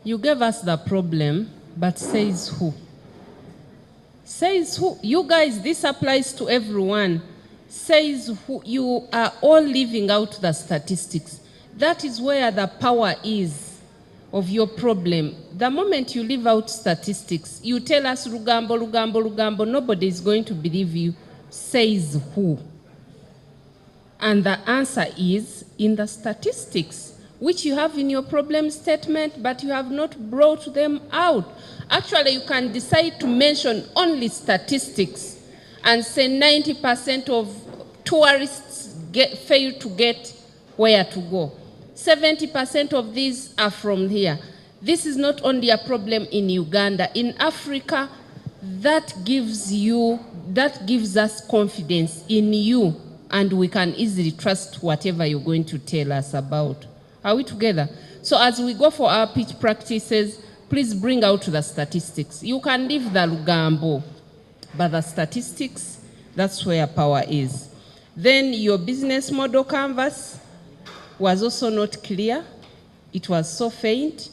You gave us the problem, but says who? Says who? You guys, this applies to everyone. Says who? You are all leaving out the statistics. That is where the power is of your problem. The moment you leave out statistics, you tell us Rugambo, Rugambo, Rugambo, nobody is going to believe you. Says who? And the answer is in the statistics, which you have in your problem statement, but you have not brought them out. Actually, you can decide to mention only statistics and say 90% of tourists fail to get where to go. 70% of these are from here. This is not only a problem in Uganda. In Africa, that gives us confidence in you, and we can easily trust whatever you're going to tell us about. Are we together? So as we go for our pitch practices, please bring out the statistics. You can leave the Lugambo, but the statistics, that's where power is. Then your business model canvas was also not clear. It was so faint.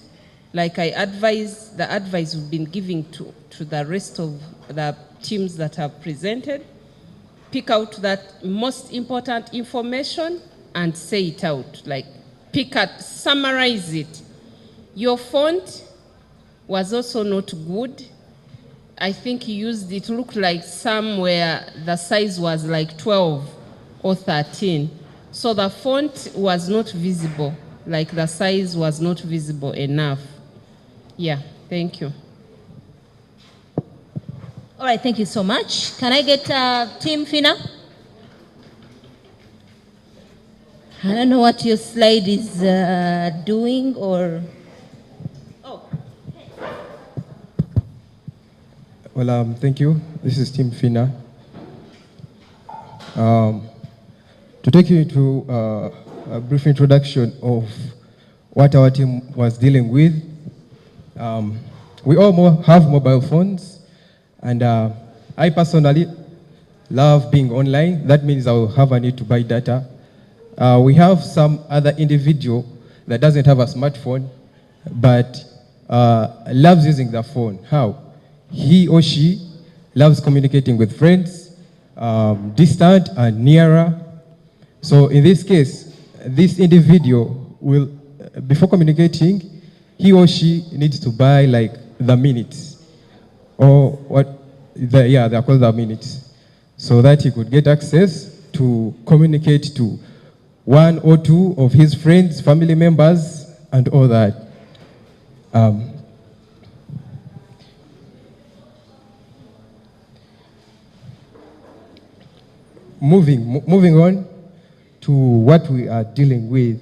Like I advise, the advice we've been giving to the rest of the teams that have presented. Pick out that most important information and say it out. Like summarize it. Your font was also not good. I think you used, it looked like somewhere the size was like 12 or 13. So the font was not visible, like the size was not visible enough. Yeah, thank you. All right, thank you so much. Can I get Team Fina? I don't know what your slide is doing or... Well, thank you. This is Team Fina. To take you into a brief introduction of what our team was dealing with, we all have mobile phones, and I personally love being online. That means I will have a need to buy data. We have some other individual that doesn't have a smartphone, but loves using the phone. How? He or she loves communicating with friends, distant and nearer. So in this case, this individual will, before communicating, he or she needs to buy like the minutes, or they're called the minutes, so that he could get access to communicate to 1 or 2 of his friends, family members, and all that. Moving on, to what we are dealing with.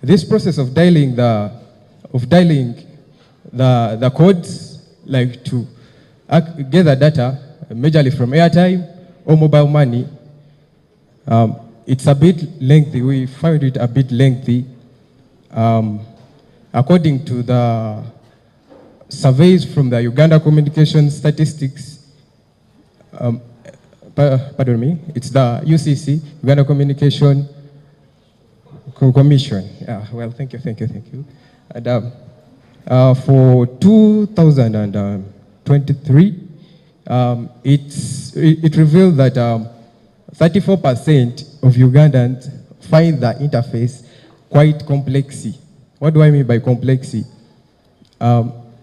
This process of dialing the codes, like to gather data, majorly from airtime or mobile money, it's a bit lengthy. We find it a bit lengthy. According to the surveys from the Uganda Communication Statistics, pardon me, it's the UCC, Uganda Communication Commission. Yeah, well, thank you. And for 2023, it revealed that 34% of Ugandans find the interface quite complexy. What do I mean by complexy?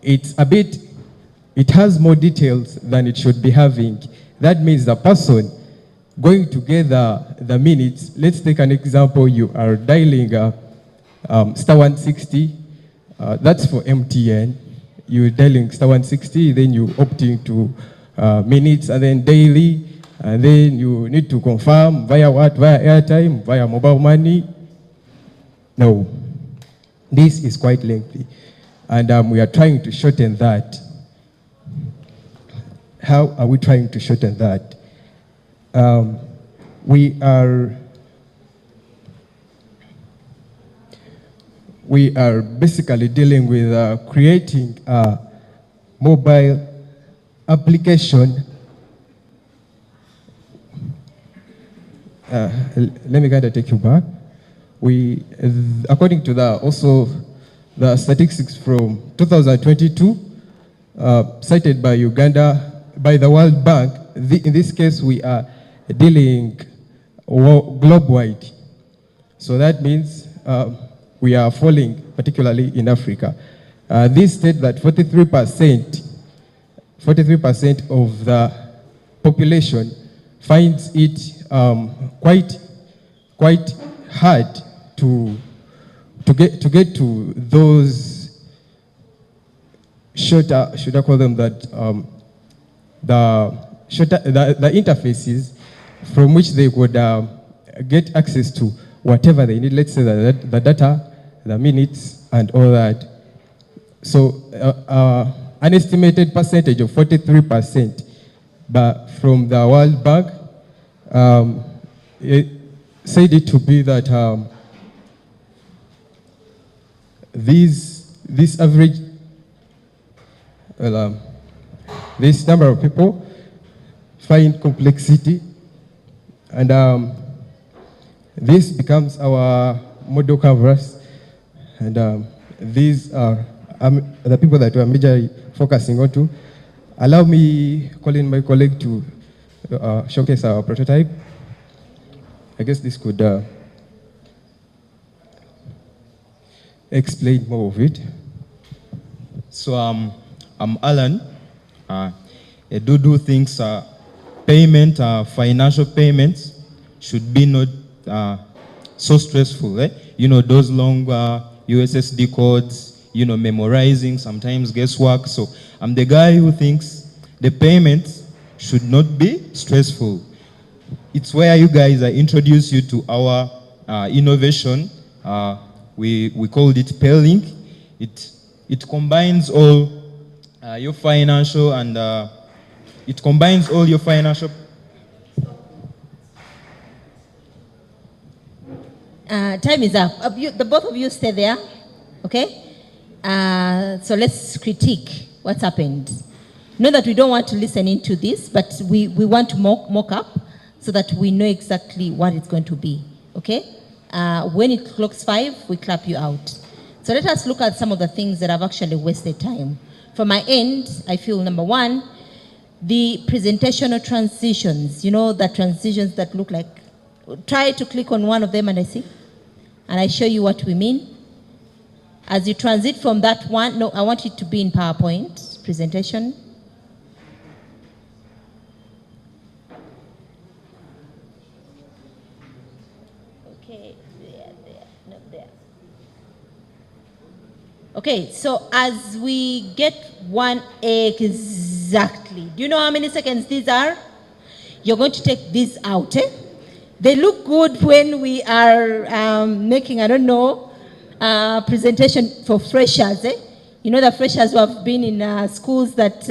It has more details than it should be having. That means the person going to get the minutes, let's take an example, you are dialing star 160, that's for MTN. You're dialing star 160, then you opting to minutes, and then daily, and then you need to confirm via what? Via airtime, via mobile money. No, this is quite lengthy, and we are trying to shorten that. How are we trying to shorten that? We are basically dealing with creating a mobile application. Let me kind of take you back. According to the statistics from 2022, cited by Uganda, by the World Bank, in this case we are dealing globe-wide. So that means we are falling, particularly in Africa. This state that 43% of the population finds it quite hard to get to those shorter, should I call them that, the interfaces from which they could get access to whatever they need, let's say the data, the minutes, and all that. So an estimated percentage of 43%, but from the World Bank, it said it to be that this average, this number of people find complexity, and this becomes our model canvas, and these are the people that we are majorly focusing on to. Allow me calling my colleague to showcase our prototype. I guess this could explain more of it. So I'm Alan. I do things, payment, financial payments should be not so stressful. You know, those long USSD codes, you know, memorizing, sometimes guesswork. So I'm the guy who thinks the payments should not be stressful. It's where you guys, I introduce you to our innovation. We called it PayLink. It combines all your financial and it combines all your financial. Time is up. The both of you stay there, okay? So let's critique what's happened. Know that we don't want to listen into this, but we want to mock up so that we know exactly what it's going to be, okay? When it clocks 5, we clap you out. So let us look at some of the things that have actually wasted time. From my end, I feel number one, the presentational transitions, you know, the transitions that look like, try to click on one of them and I see, and I show you what we mean. As you transit from that one, no, I want it to be in PowerPoint presentation. Okay, there, not there. Okay, so as we get one exactly, do you know how many seconds these are? You're going to take these out. They look good when we are making, I don't know, presentation for freshers. You know the freshers who have been in schools that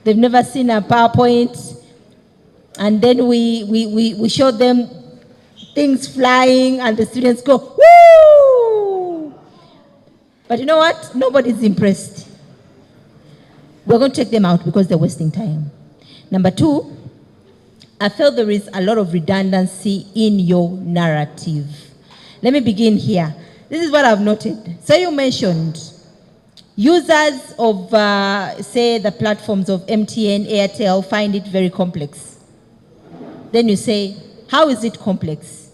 they've never seen a PowerPoint. And then we show them things flying and the students go, woo! But you know what? Nobody's impressed. We're going to take them out because they're wasting time. Number two, I felt there is a lot of redundancy in your narrative. Let me begin here. This is what I've noted. So you mentioned users of, say, the platforms of MTN, Airtel find it very complex. Then you say, how is it complex?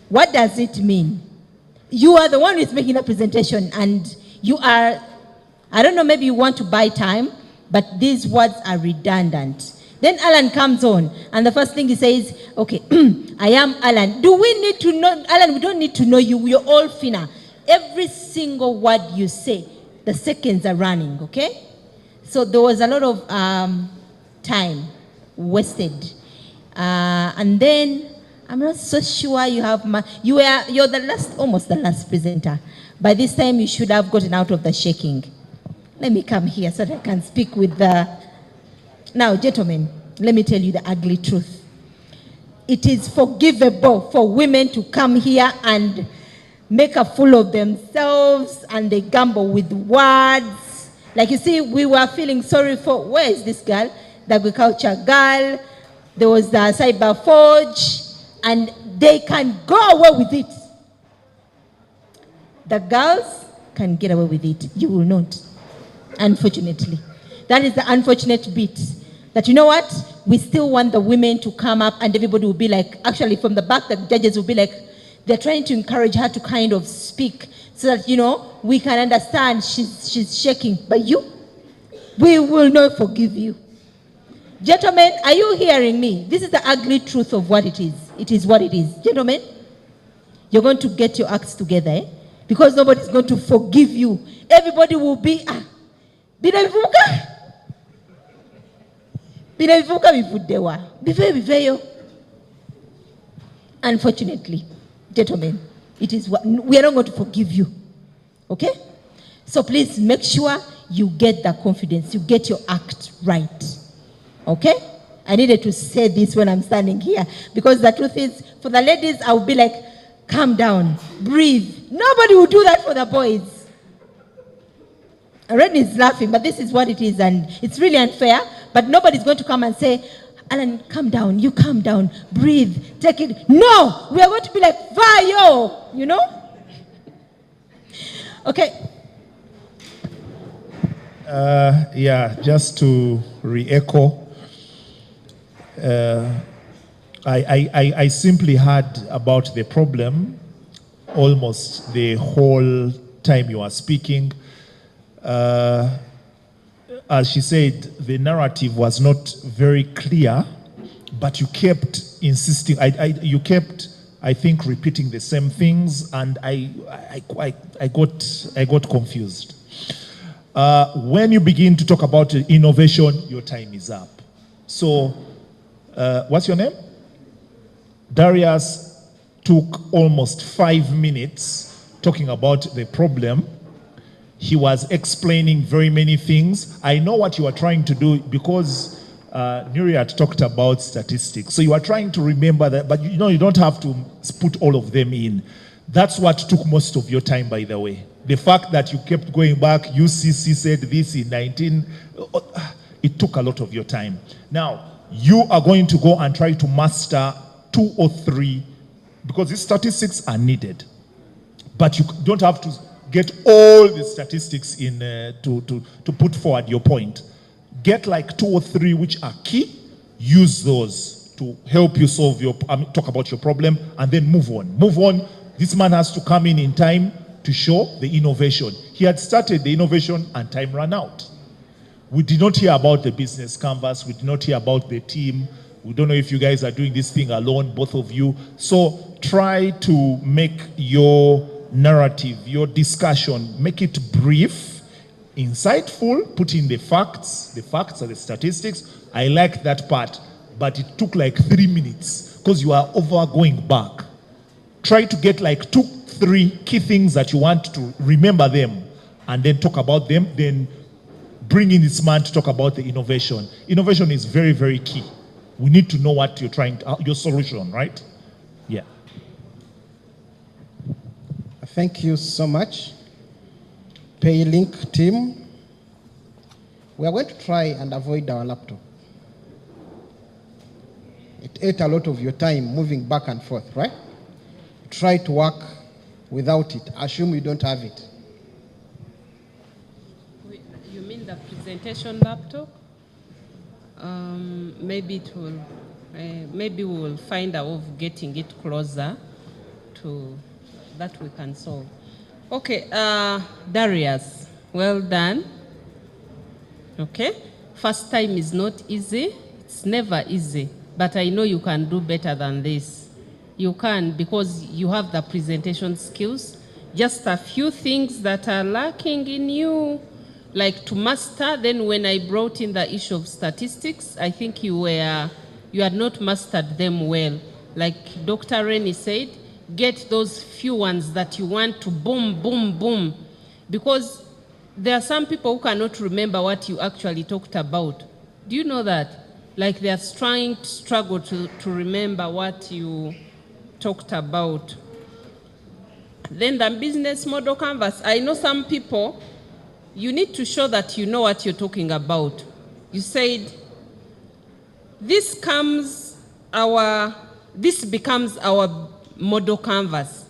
What does it mean? You are the one who's making the presentation and you are, I don't know, maybe you want to buy time, but these words are redundant. Then Alan comes on and the first thing he says, okay, I am Alan. Do we need to know, Alan, we don't need to know you, we're all finna. Every single word you say, the seconds are running, okay? So there was a lot of time wasted. And then I'm not so sure you have you're the last, almost the last presenter. By this time you should have gotten out of the shaking. Let me come here so that I can speak with the. Now, gentlemen, let me tell you the ugly truth. It is forgivable for women to come here and make a fool of themselves and they gamble with words. Like you see, we were feeling sorry for, where is this girl? The agriculture girl. There was the cyber forge. And they can go away with it. The girls can get away with it. You will not. Unfortunately. That is the unfortunate bit. That you know what? We still want the women to come up and everybody will be like, actually from the back, the judges will be like, they're trying to encourage her to kind of speak so that, you know, we can understand she's shaking. But you, we will not forgive you. Gentlemen, are you hearing me? This is the ugly truth of what it is. It is what it is. Gentlemen, you're going to get your acts together, because nobody's going to forgive you. Everybody will be, binavivuka bivudewa. Biveyo. Unfortunately, gentlemen, it is what we are not going to forgive you. Okay? So please make sure you get that confidence, you get your act right. Okay? I needed to say this when I'm standing here, because the truth is, for the ladies, I will be like, calm down, breathe. Nobody will do that for the boys. Ren is laughing, but this is what it is, and it's really unfair, but nobody's going to come and say, Alan, calm down, you calm down, breathe, take it. No! We are going to be like, Vayo! You know? Okay. Yeah, just to re-echo, I simply heard about the problem almost the whole time you are speaking. As she said, the narrative was not very clear, but you kept insisting. You kept, I think, repeating the same things, and I got confused. When you begin to talk about innovation, your time is up. So, what's your name? Darius took almost 5 minutes talking about the problem. He was explaining very many things. I know what you are trying to do, because Nuriat talked about statistics. So you are trying to remember that, but you know you don't have to put all of them in. That's what took most of your time, by the way. The fact that you kept going back, UCC said this in 19, it took a lot of your time. Now, you are going to go and try to master 2 or 3, because these statistics are needed. But you don't have to get all the statistics in to put forward your point. Get like 2 or 3 which are key, use those to help you solve your, talk about your problem, and then move on. Move on. This man has to come in time to show the innovation. He had started the innovation and time ran out. We did not hear about the business canvas. We did not hear about the team. We don't know if you guys are doing this thing alone, both of you. So try to make your narrative, your discussion, make it brief, insightful, put in the facts are the statistics. I like that part, but it took like 3 minutes because you are over going back. Try to get like 2-3 key things that you want to remember them and then talk about them, then bring in this man to talk about the innovation. Innovation is very, very key. We need to know what you're trying to, your solution, right? Yeah. Thank you so much. PayLink team. We are going to try and avoid our laptop. It ate a lot of your time moving back and forth, right? Try to work without it. Assume you don't have it. You mean the presentation laptop? Maybe it will. Maybe we will find a way of getting it closer to that we can solve. Okay, Darius, well done. Okay, first time is not easy. It's never easy, but I know you can do better than this. You can, because you have the presentation skills. Just a few things that are lacking in you, like to master. Then when I brought in the issue of statistics, I think you had not mastered them well. Like Dr. Rennie said, get those few ones that you want to boom, boom, boom. Because there are some people who cannot remember what you actually talked about. Do you know that? Like they are struggle to remember what you talked about. Then the business model canvas. I know some people, you need to show that you know what you're talking about. You said, this becomes our model canvas.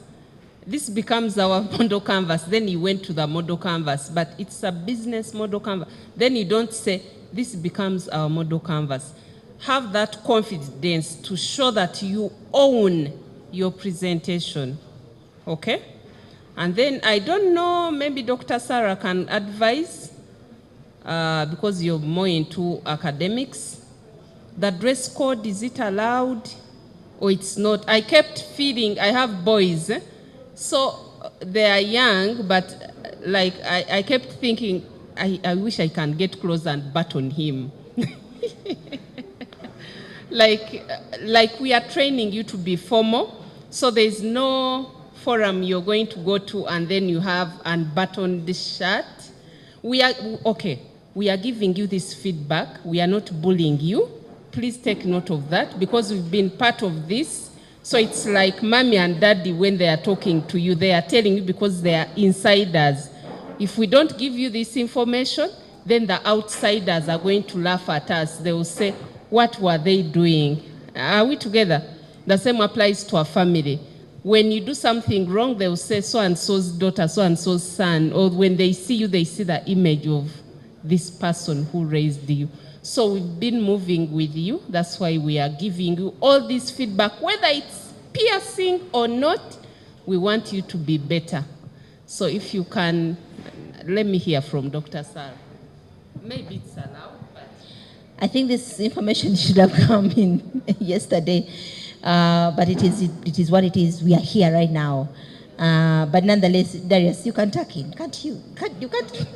This becomes our model canvas. Then you went to the model canvas, but it's a business model canvas. Then you don't say, this becomes our model canvas. Have that confidence to show that you own your presentation, okay? And then I don't know, maybe Dr. Sarah can advise, because you're more into academics. The dress code, is it allowed or it's not? I kept feeling, I have boys, so they are young, but like I kept thinking, I wish I can get close and baton him. like we are training you to be formal, so there's no forum you're going to go to and then you have unbuttoned this shirt. We are giving you this feedback. We are not bullying you. Please take note of that, because we've been part of this. So it's like mommy and daddy when they are talking to you, they are telling you because they are insiders. If we don't give you this information, then the outsiders are going to laugh at us. They will say, what were they doing? Are we together? The same applies to a family. When you do something wrong, they will say so-and-so's daughter, so-and-so's son, or when they see you, they see the image of this person who raised you. So we've been moving with you. That's why we are giving you all this feedback. Whether it's piercing or not, we want you to be better. So if you can, let me hear from Dr. Sarah. Maybe it's allowed, but I think this information should have come in yesterday, but it is what it is. We are here right now. But nonetheless, Darius, you can tuck in, can't you? You can't.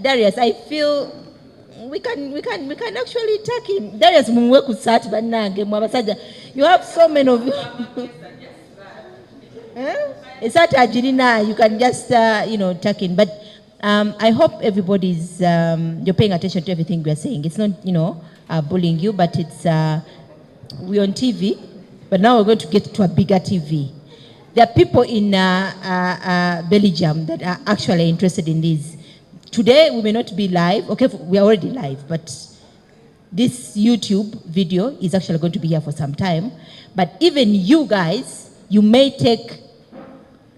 Darius, I feel we can actually tuck in. Darius, you have so many of you. It's not Ajirina. You can just tuck in. But I hope everybody's you're paying attention to everything we are saying. It's not bullying you, but it's we're on TV. But now we're going to get to a bigger TV. There are people in Belgium that are actually interested in this. Today, we may not be live. Okay, we are already live, but this YouTube video is actually going to be here for some time. But even you guys, you may take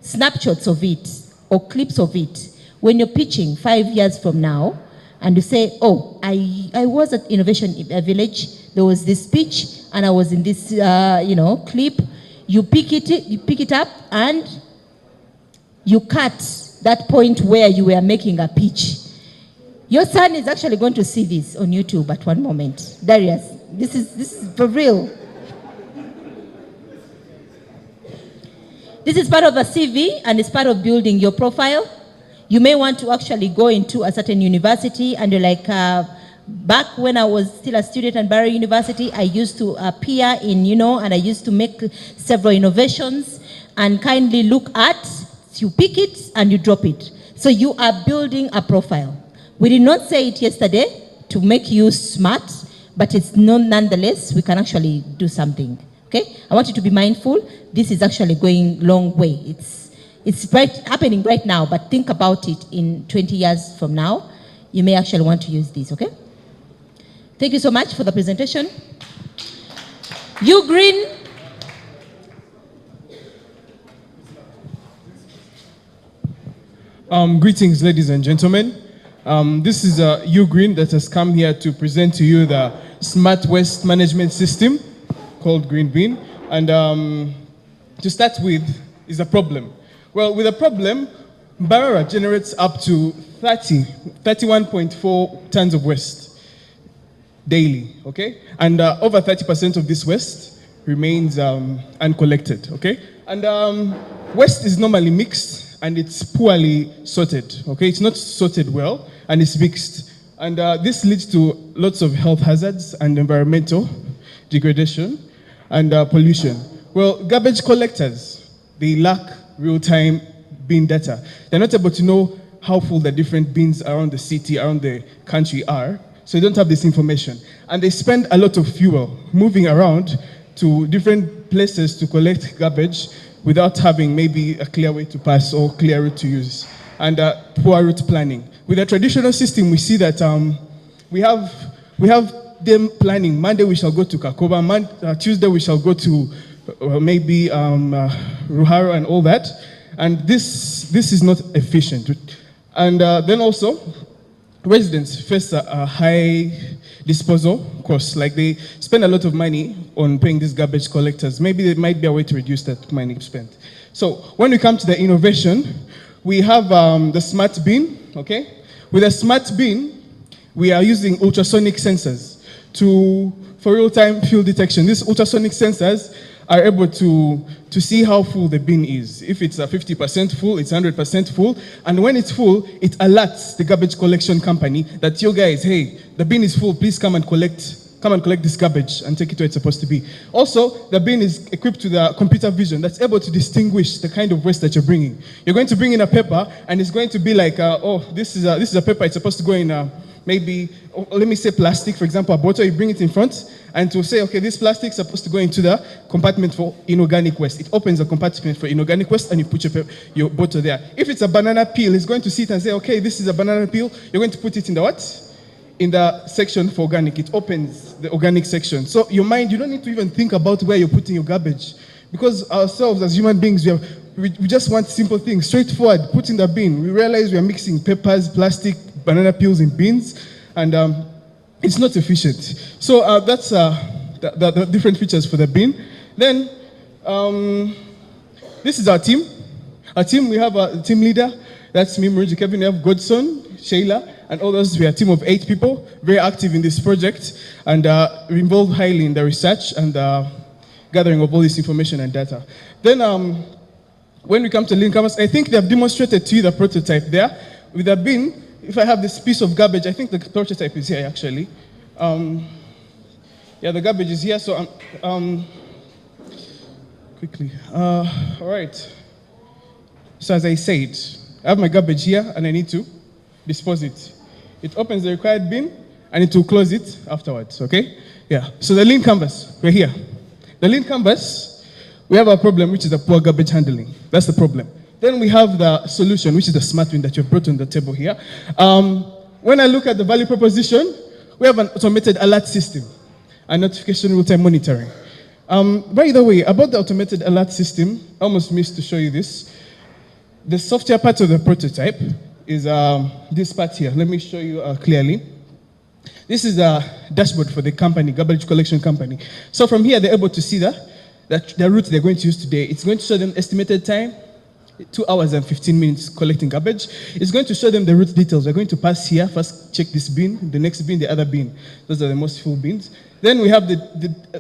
snapshots of it or clips of it when you're pitching 5 years from now, and you say, oh, I was at Innovation Village, there was this speech, and I was in this, clip. You pick it up, and you cut that point where you were making a pitch. Your son is actually going to see this on YouTube at one moment. Darius, this is for real. This is part of a CV and it's part of building your profile. You may want to actually go into a certain university and you're like, back when I was still a student at Barrow University, I used to appear in, and I used to make several innovations, and kindly look at, you pick it and you drop it. So you are building a profile. We did not say it yesterday to make you smart, but it's nonetheless, we can actually do something. Okay? I want you to be mindful. This is actually going long way. It's happening right now, but think about it in 20 years from now. You may actually want to use this, okay? Thank you so much for the presentation. You Green. Greetings, ladies and gentlemen. This is U Green that has come here to present to you the Smart Waste Management System called Green Bean. And to start with is a problem. Well, with a problem, Barara generates up to 31.4 tons of waste daily, okay? And over 30% of this waste remains uncollected, okay? And waste is normally mixed and it's poorly sorted, okay? It's not sorted well and it's mixed. And this leads to lots of health hazards and environmental degradation and pollution. Well, garbage collectors, they lack real-time bin data. They're not able to know how full the different bins around the city, around the country are, so they don't have this information. And they spend a lot of fuel moving around to different places to collect garbage without having maybe a clear way to pass or clear route to use, and poor route planning. With a traditional system, we see that we have them planning. Monday we shall go to Kakoba, Tuesday we shall go to maybe Ruharo and all that. And this is not efficient. And then also, residents face a high disposal cost. Like they spend a lot of money on paying these garbage collectors. Maybe there might be a way to reduce that money spent. So when we come to the innovation, we have the smart bin, okay? With a smart bin, we are using ultrasonic sensors for real-time fuel detection. These ultrasonic sensors are able to see how full the bin is. If it's 50% full, it's 100% full. And when it's full, it alerts the garbage collection company that, yo guys, hey, the bin is full, please come and collect this garbage and take it where it's supposed to be. Also, the bin is equipped with a computer vision that's able to distinguish the kind of waste that you're bringing. You're going to bring in a paper, and it's going to be like, oh, this is a paper, it's supposed to go in maybe, let me say plastic, for example, a bottle, you bring it in front, and to say, okay, this plastic is supposed to go into the compartment for inorganic waste. It opens a compartment for inorganic waste, and you put your bottle there. If it's a banana peel, it's going to sit and say, okay, this is a banana peel, you're going to put it in the what? In the section for organic. It opens the organic section. So your mind, you don't need to even think about where you're putting your garbage. Because ourselves as human beings, we just want simple things, straightforward, put in the bin. We realize we are mixing papers, plastic, banana peels in bins, and it's not efficient. So that's the different features for the bin. Then, this is our team. Our team, we have a team leader. That's me, Maruji Kevin. We have Godson, Shayla, and others. We are a team of 8 people, very active in this project, and involved highly in the research and gathering of all this information and data. Then, when we come to Lean Canvas, I think they have demonstrated to you the prototype there. With the bin, if I have this piece of garbage, I think the prototype is here actually. Yeah, the garbage is here, so quickly. All right. So as I said, I have my garbage here and I need to dispose it. It opens the required bin and it will close it afterwards, okay? Yeah, so the Lean Canvas, we're here. The Lean Canvas, we have a problem, which is the poor garbage handling. That's the problem. Then we have the solution, which is the smart bin that you've brought on the table here. When I look at the value proposition, we have an automated alert system and notification real-time monitoring. By the way, about the automated alert system, I almost missed to show you this. The software part of the prototype is this part here. Let me show you clearly. This is a dashboard for the company, garbage collection company. So from here, they're able to see the route they're going to use today. It's going to show them estimated time, 2 hours and 15 minutes collecting garbage. It's going to show them the route details. We're going to pass here, first check this bin, the next bin, the other bin. Those are the most full bins. Then Then we have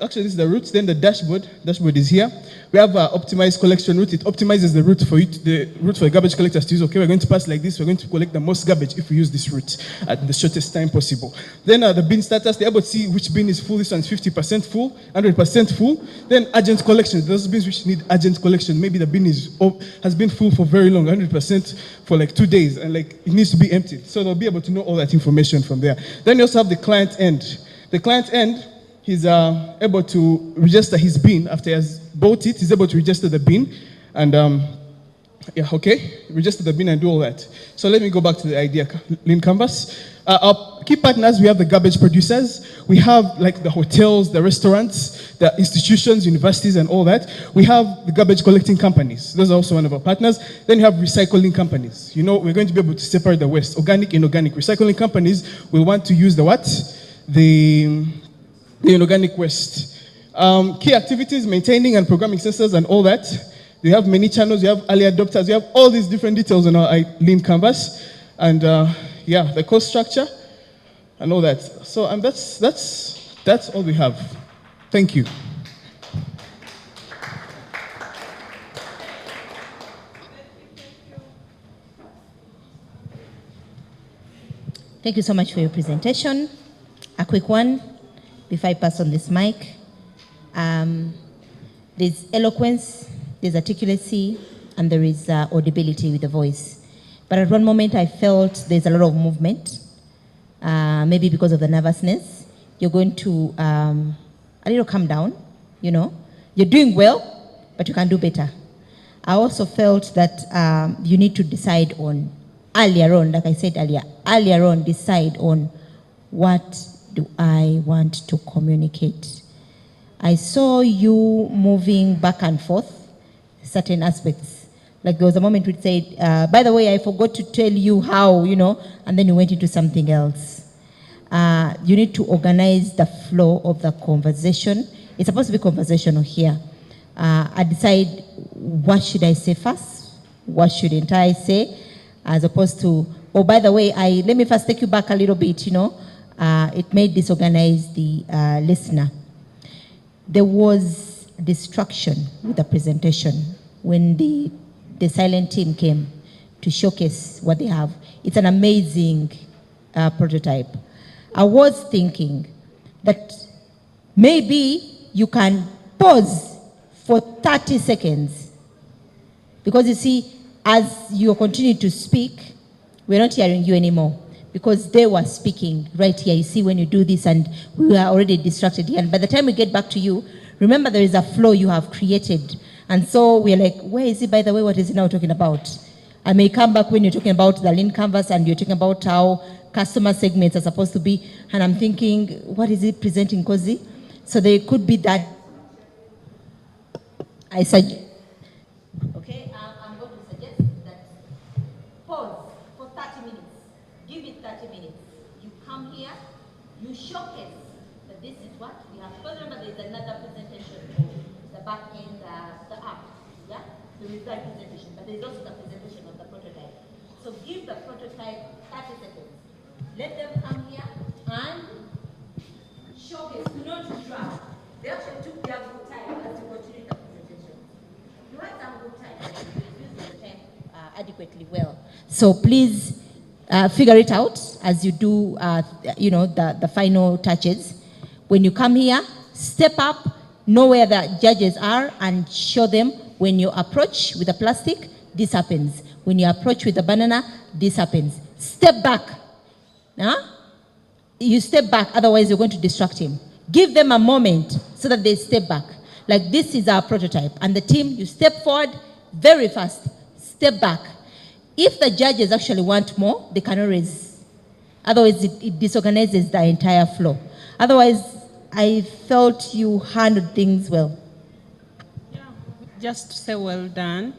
actually this is the route, then the dashboard. Dashboard is here. We have optimized collection route. It optimizes the route for the route for the garbage collectors to use. Okay, we're going to pass like this. We're going to collect the most garbage if we use this route at the shortest time possible. Then the bin status, they're able to see which bin is full. This one's 50% full, 100% full. Then urgent collection. Those bins which need urgent collection. Maybe the bin has been full for very long, 100% for like 2 days, and like it needs to be emptied. So they'll be able to know all that information from there. Then you also have the client end. The client end, he's able to register his bin after he has bought it. He's able to register the bin and register the bin and do all that. So let me go back to the idea lean canvas. Our key partners, we have the garbage producers. We have like the hotels, the restaurants, the institutions, universities, and all that. We have the garbage collecting companies. Those are also one of our partners. Then you have recycling companies. You know, we're going to be able to separate the waste, organic, inorganic. Recycling companies will want to use the what? The inorganic waste. Key activities, maintaining and programming sensors and all that. We have many channels, we have early adopters, we have all these different details on our lean canvas. And the cost structure and all that. So that's all we have. Thank you. Thank you so much for your presentation. A quick one before I pass on this mic. There's eloquence, there's articulacy, and there is audibility with the voice. But at one moment I felt there's a lot of movement, maybe because of the nervousness. You're going to a little calm down, you know. You're doing well, but you can do better. I also felt that you need to decide on, earlier on, like I said earlier on, decide on what do I want to communicate. I saw you moving back and forth, certain aspects. Like there was a moment where it said, by the way, I forgot to tell you how, you know, and then you went into something else. You need to organize the flow of the conversation. It's supposed to be conversational here. I decide what should I say first, what shouldn't I say, as opposed to, oh, by the way, let me first take you back a little bit, you know. It may disorganize the listener. There was distraction with the presentation when the silent team came to showcase what they have. It's an amazing prototype. I was thinking that maybe you can pause for 30 seconds. Because you see, as you continue to speak, we're not hearing you anymore. Because they were speaking right here. You see when you do this and we are already distracted here. And by the time we get back to you, remember there is a flow you have created. And so we're like, where is it, by the way, what is it now talking about? I may come back when you're talking about the lean canvas and you're talking about how customer segments are supposed to be. And I'm thinking, what is it presenting, Kozi? So there could be that. I suggest. Okay, I'm going to suggest that pause for 30 minutes. Give it 30 minutes. You come here, you showcase that this is what we have. Because remember, there is another presentation of the back end, the app. Yeah? The result presentation. But there is also the presentation of the prototype. So give the prototype 30 seconds. Let them come here and showcase. Do not drag. They actually took their good time as you continue the presentation. You had some good time. You used the time adequately well. So please figure it out as you do, the final touches. When you come here, step up, know where the judges are, and show them when you approach with the plastic, this happens. When you approach with the banana, this happens. Step back. You step back, otherwise you're going to distract him. Give them a moment so that they step back. Like this is our prototype. And the team, you step forward very fast. Step back. If the judges actually want more, they can always. Otherwise, it disorganizes the entire flow. Otherwise, I felt you handled things well. Yeah, just to say well done.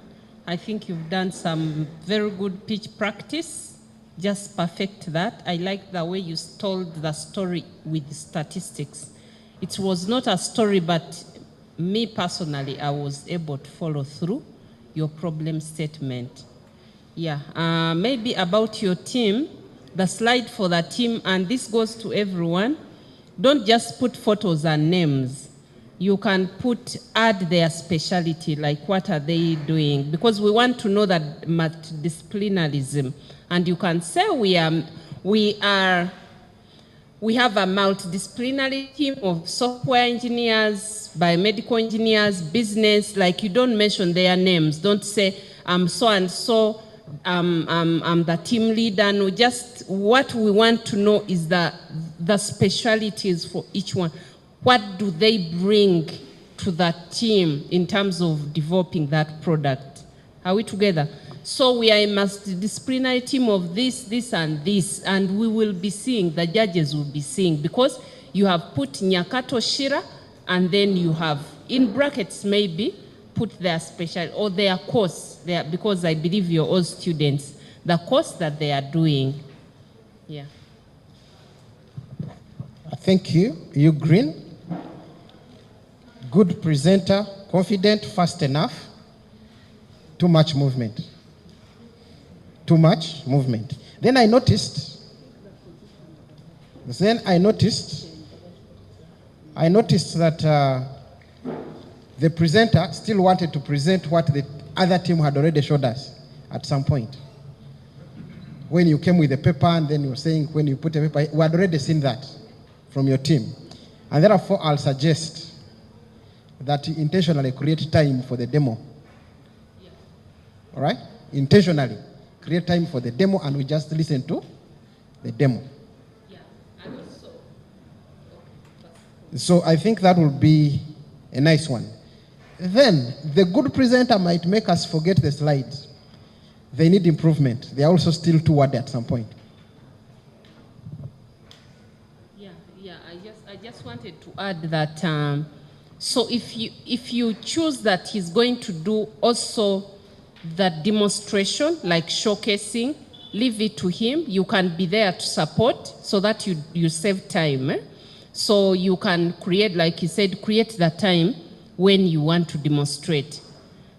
I think you've done some very good pitch practice. Just perfect that. I like the way you told the story with statistics. It was not a story, but me personally, I was able to follow through your problem statement. Yeah, maybe about your team, the slide for the team, and this goes to everyone. don't just put photos and names. You can add their specialty, like what are they doing? Because we want to know that multidisciplinarism. And you can say we have a multidisciplinary team of software engineers, biomedical engineers, business, like you don't mention their names. Don't say, I'm so-and-so, I'm the team leader. No, just what we want to know is the specialties for each one. What do they bring to that team in terms of developing that product? Are we together? So we are a multidisciplinary team of this, and this, and we will be seeing, the judges will be seeing, because you have put Nyakato Shira, and then you have, in brackets maybe, put their special, or their course, because I believe you're all students, the course that they are doing. Yeah. Thank you. You Green. Good presenter, confident, fast enough. Too much movement. Too much movement. Then I noticed that the presenter still wanted to present what the other team had already showed us at some point. When you came with the paper and then you were saying when you put a paper, we had already seen that from your team. And therefore, I'll suggest that you intentionally create time for the demo. All right? Intentionally create time for the demo, and we just listen to the demo. Yeah, and also. So I think that will be a nice one. Then the good presenter might make us forget the slides. They need improvement. They are also still too wordy at some point. Yeah. I just wanted to add that. So if you choose that he's going to do also that demonstration, like showcasing, leave it to him. You can be there to support so that you save time. So you can create, like he said, create that time when you want to demonstrate.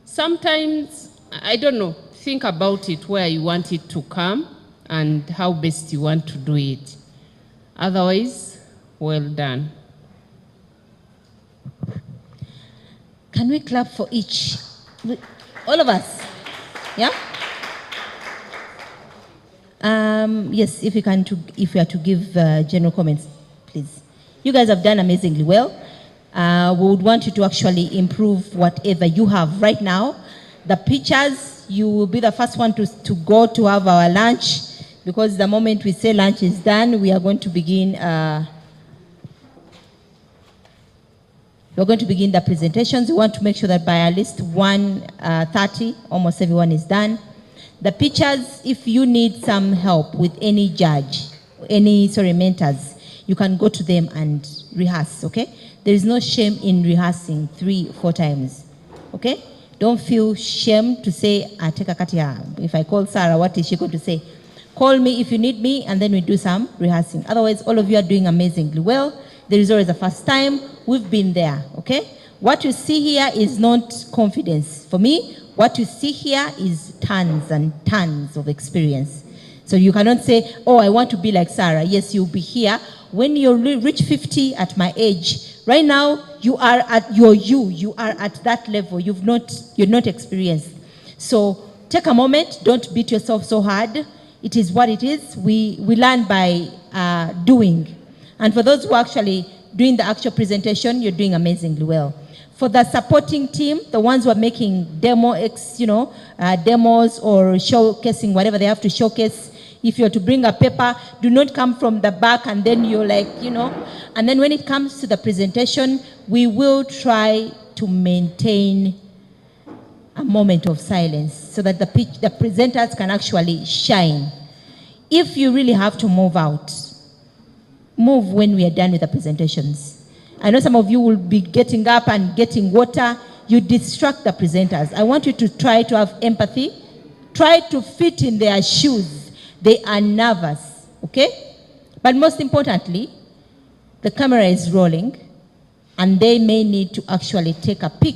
Sometimes, I don't know, think about it where you want it to come and how best you want to do it. Otherwise, well done. Can we clap for each? All of us? Yeah? Yes, if you are to give general comments, please. You guys have done amazingly well. We would want you to actually improve whatever you have right now. The pictures, you will be the first one to go to have our lunch, because the moment we say lunch is done, we are going to begin the presentations. We want to make sure that by at least 1:30, almost everyone is done. The pictures, if you need some help with any judge, mentors, you can go to them and rehearse, okay? There is no shame in rehearsing 3 or 4 times, okay? Don't feel shame to say, if I call Sarah, what is she going to say? Call me if you need me, and then we do some rehearsing. Otherwise, all of you are doing amazingly well. There is always a first time. We've been there, okay? What you see here is not confidence. For me, what you see here is tons and tons of experience. So you cannot say, oh, I want to be like Sarah. Yes, you'll be here. When you reach 50 at my age, right now, you are at you are at that level. You're not experienced. So take a moment. Don't beat yourself so hard. It is what it is. We learn by doing. And for those who are actually doing the actual presentation, you're doing amazingly well. For the supporting team, the ones who are making demos or showcasing whatever they have to showcase, if you're to bring a paper, do not come from the back and then you're like, and then when it comes to the presentation, we will try to maintain a moment of silence so that the presenters can actually shine. If you really have to move out, move when we are done with the presentations. I know some of you will be getting up and getting water. You distract the presenters. I want you to try to have empathy. Try to fit in their shoes. They are nervous, okay? But most importantly, the camera is rolling and they may need to actually take a pic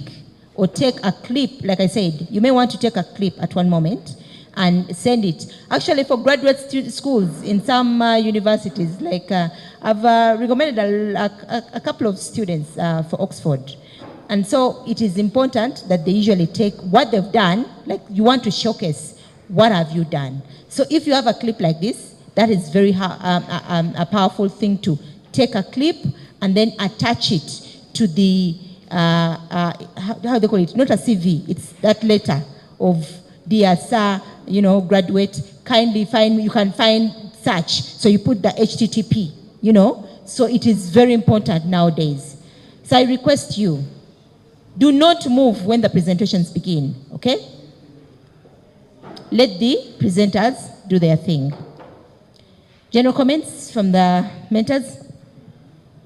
or take a clip. Like I said, you may want to take a clip at one moment and send it. Actually, for graduate schools in some universities, like I've recommended a couple of students for Oxford. And so it is important that they usually take what they've done, like you want to showcase, what have you done? So if you have a clip like this, that is very a powerful thing to take a clip and then attach it to the, how they call it, not a CV, it's that letter of dear sir, you know, graduate, kindly find, you can find such. So you put the HTTP, you know. So it is very important nowadays. So I request you, do not move when the presentations begin, okay? Let the presenters do their thing. General comments from the mentors?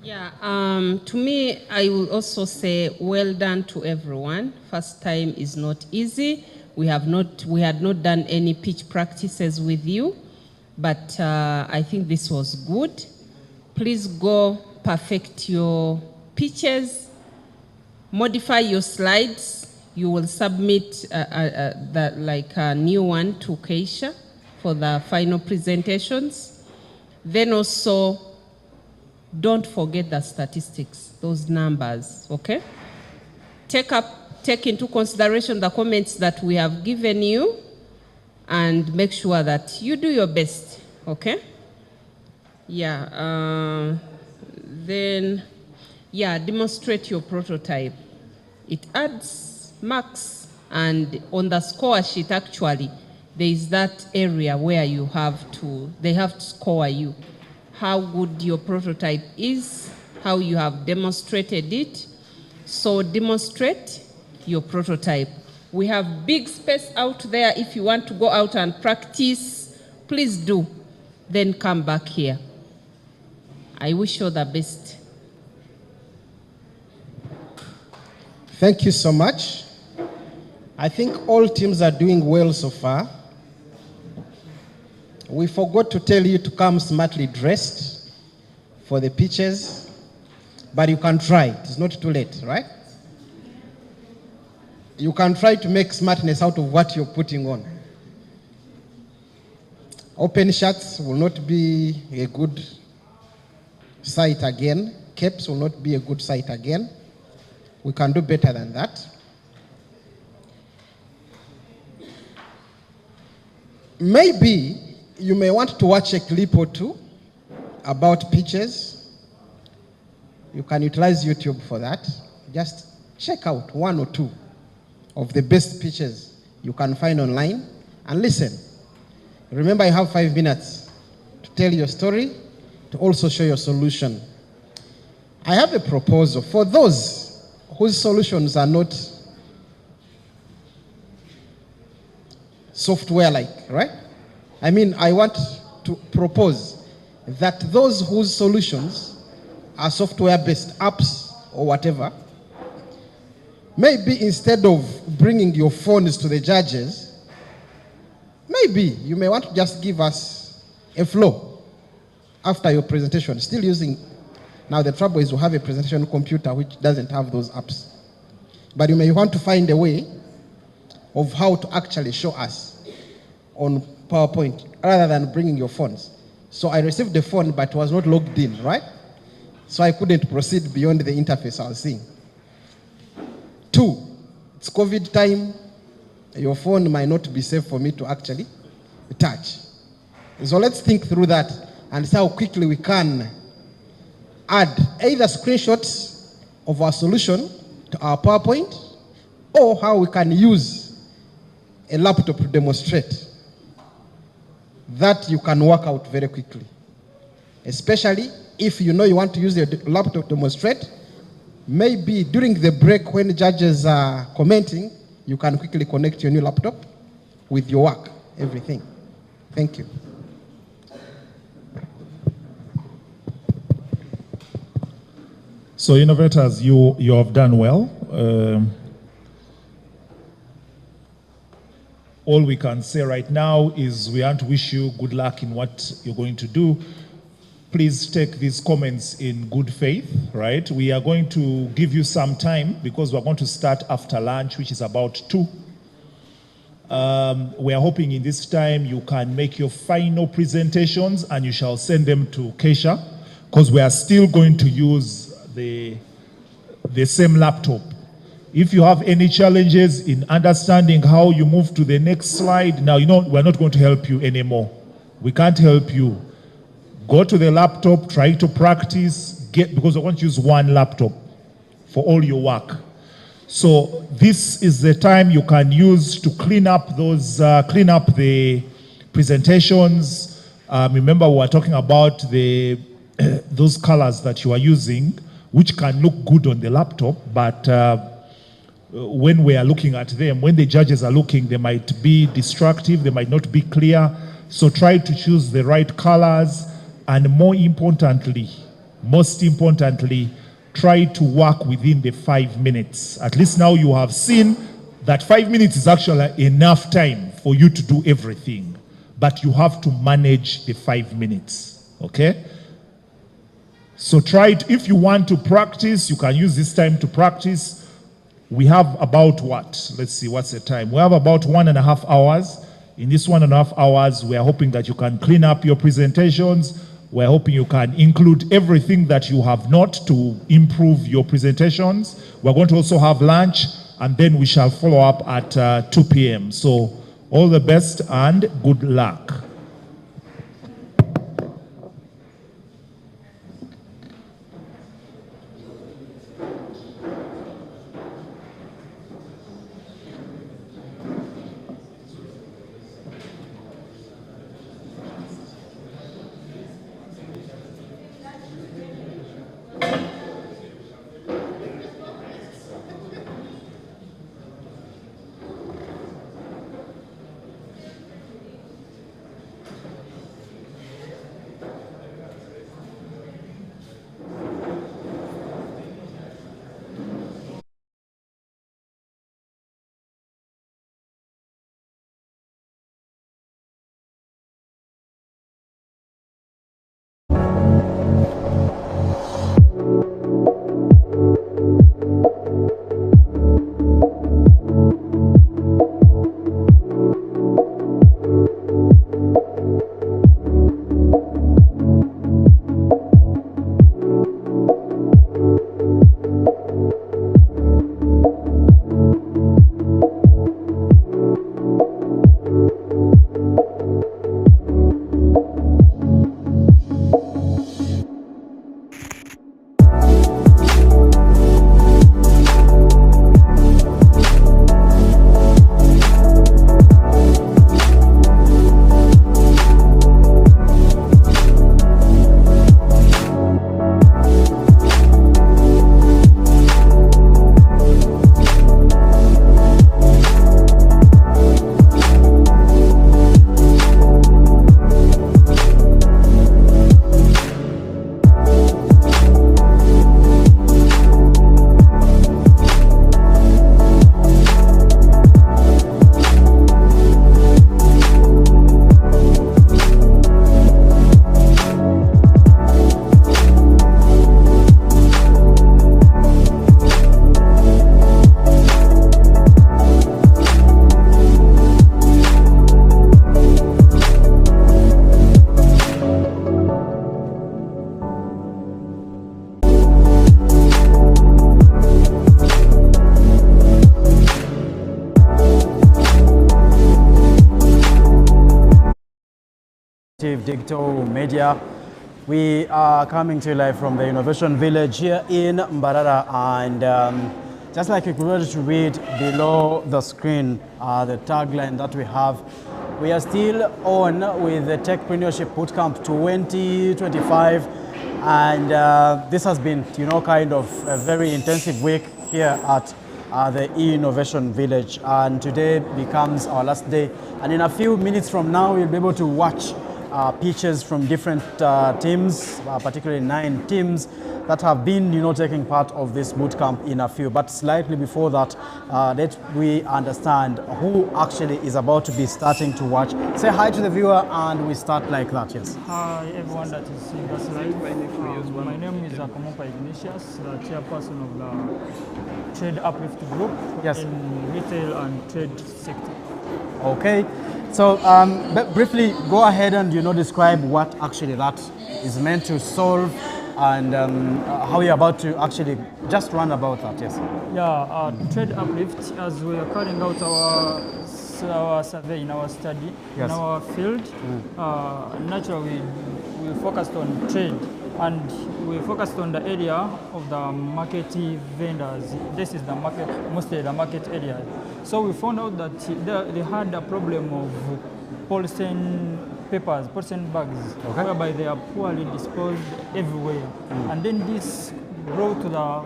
Yeah, to me, I will also say well done to everyone. First time is not easy. We had not done any pitch practices with you, but I think this was good. Please go perfect your pitches, modify your slides. You will submit a new one to Keisha for the final presentations. Then also, don't forget the statistics, those numbers, okay? Take into consideration the comments that we have given you and make sure that you do your best, okay? Yeah, then, yeah, demonstrate your prototype. It adds marks, and on the score sheet, actually, there is that area where you have to, they have to score you. How good your prototype is, how you have demonstrated it. So demonstrate your prototype. We have big space out there. If you want to go out and practice, please do. Then come back here. I wish you the best. Thank you so much. I think all teams are doing well so far. We forgot to tell you to come smartly dressed for the pitches, but you can try. It's not too late, right? You can try to make smartness out of what you're putting on. Open shirts will not be a good sight again. Capes will not be a good sight again. We can do better than that. Maybe you may want to watch a clip or two about pitches. You can utilize YouTube for that. Just check out one or two of the best pitches you can find online and listen. Remember, you have 5 minutes to tell your story, to also show your solution. I have a proposal for those whose solutions are not software-like, right? I mean, I want to propose that those whose solutions are software-based apps or whatever, maybe instead of bringing your phones to the judges, maybe you may want to just give us a flow after your presentation, still using, now the trouble is we have a presentation computer which doesn't have those apps. But you may want to find a way of how to actually show us on PowerPoint rather than bringing your phones. So I received the phone but was not logged in, right? So I couldn't proceed beyond the interface I was seeing. 2, it's COVID time. Your phone might not be safe for me to actually touch. So let's think through that and see how quickly we can add either screenshots of our solution to our PowerPoint or how we can use a laptop to demonstrate. That you can work out very quickly. Especially if you know you want to use your laptop to demonstrate, maybe during the break when the judges are commenting, you can quickly connect your new laptop with your work, everything. Thank you. So innovators, you have done well. All we can say right now is we want to wish you good luck in what you're going to do. Please take these comments in good faith, right? We are going to give you some time because we're going to start after lunch, which is about 2. We are hoping in this time you can make your final presentations and you shall send them to Keisha, because we are still going to use the same laptop. If you have any challenges in understanding how you move to the next slide, now we're not going to help you anymore. We can't help you. Go to the laptop, try to practice, because I want to use one laptop for all your work. So this is the time you can use to clean up the presentations. Remember, we were talking about those colors that you are using, which can look good on the laptop, but when we are looking at them, when the judges are looking, they might be destructive, they might not be clear. So try to choose the right colors, and most importantly, try to work within the 5 minutes. At least now you have seen that 5 minutes is actually enough time for you to do everything, but you have to manage the 5 minutes, okay? So try it. If you want to practice, you can use this time to practice. We have about what? Let's see, what's the time? We have about 1.5 hours. In this 1.5 hours, we are hoping that you can clean up your presentations. We're hoping you can include everything that you have not to improve your presentations. We're going to also have lunch, and then we shall follow up at 2 p.m. So all the best and good luck. Digital media. We are coming to you live from the Innovation Village here in Mbarara, and just like you could read below the screen, the tagline that we have, we are still on with the Tech-Preneurship Bootcamp 2025, and this has been, kind of a very intensive week here at the Innovation Village, and today becomes our last day, and in a few minutes from now we'll be able to watch pitches from different teams, particularly 9 teams that have been, taking part of this bootcamp in a few. But slightly before that, let we understand who actually is about to be starting to watch. Say hi to the viewer, and we start like that. Yes. Hi everyone that is seeing us live. My name is Akomopa Ignatius, the chairperson of the Trade Uplift Group in retail and trade sector. Okay. So briefly, go ahead and describe what actually that is meant to solve, and how you're about to actually just run about that. Yes. Yeah, trade uplift, as we are carrying out our survey in our study, Yes. in our field, naturally we focused on trade, and we focused on the area of the market vendors. This is the market, mostly the market area. So we found out that they had a problem of polythene papers, polythene bags, whereby they are poorly disposed everywhere. And then this brought to the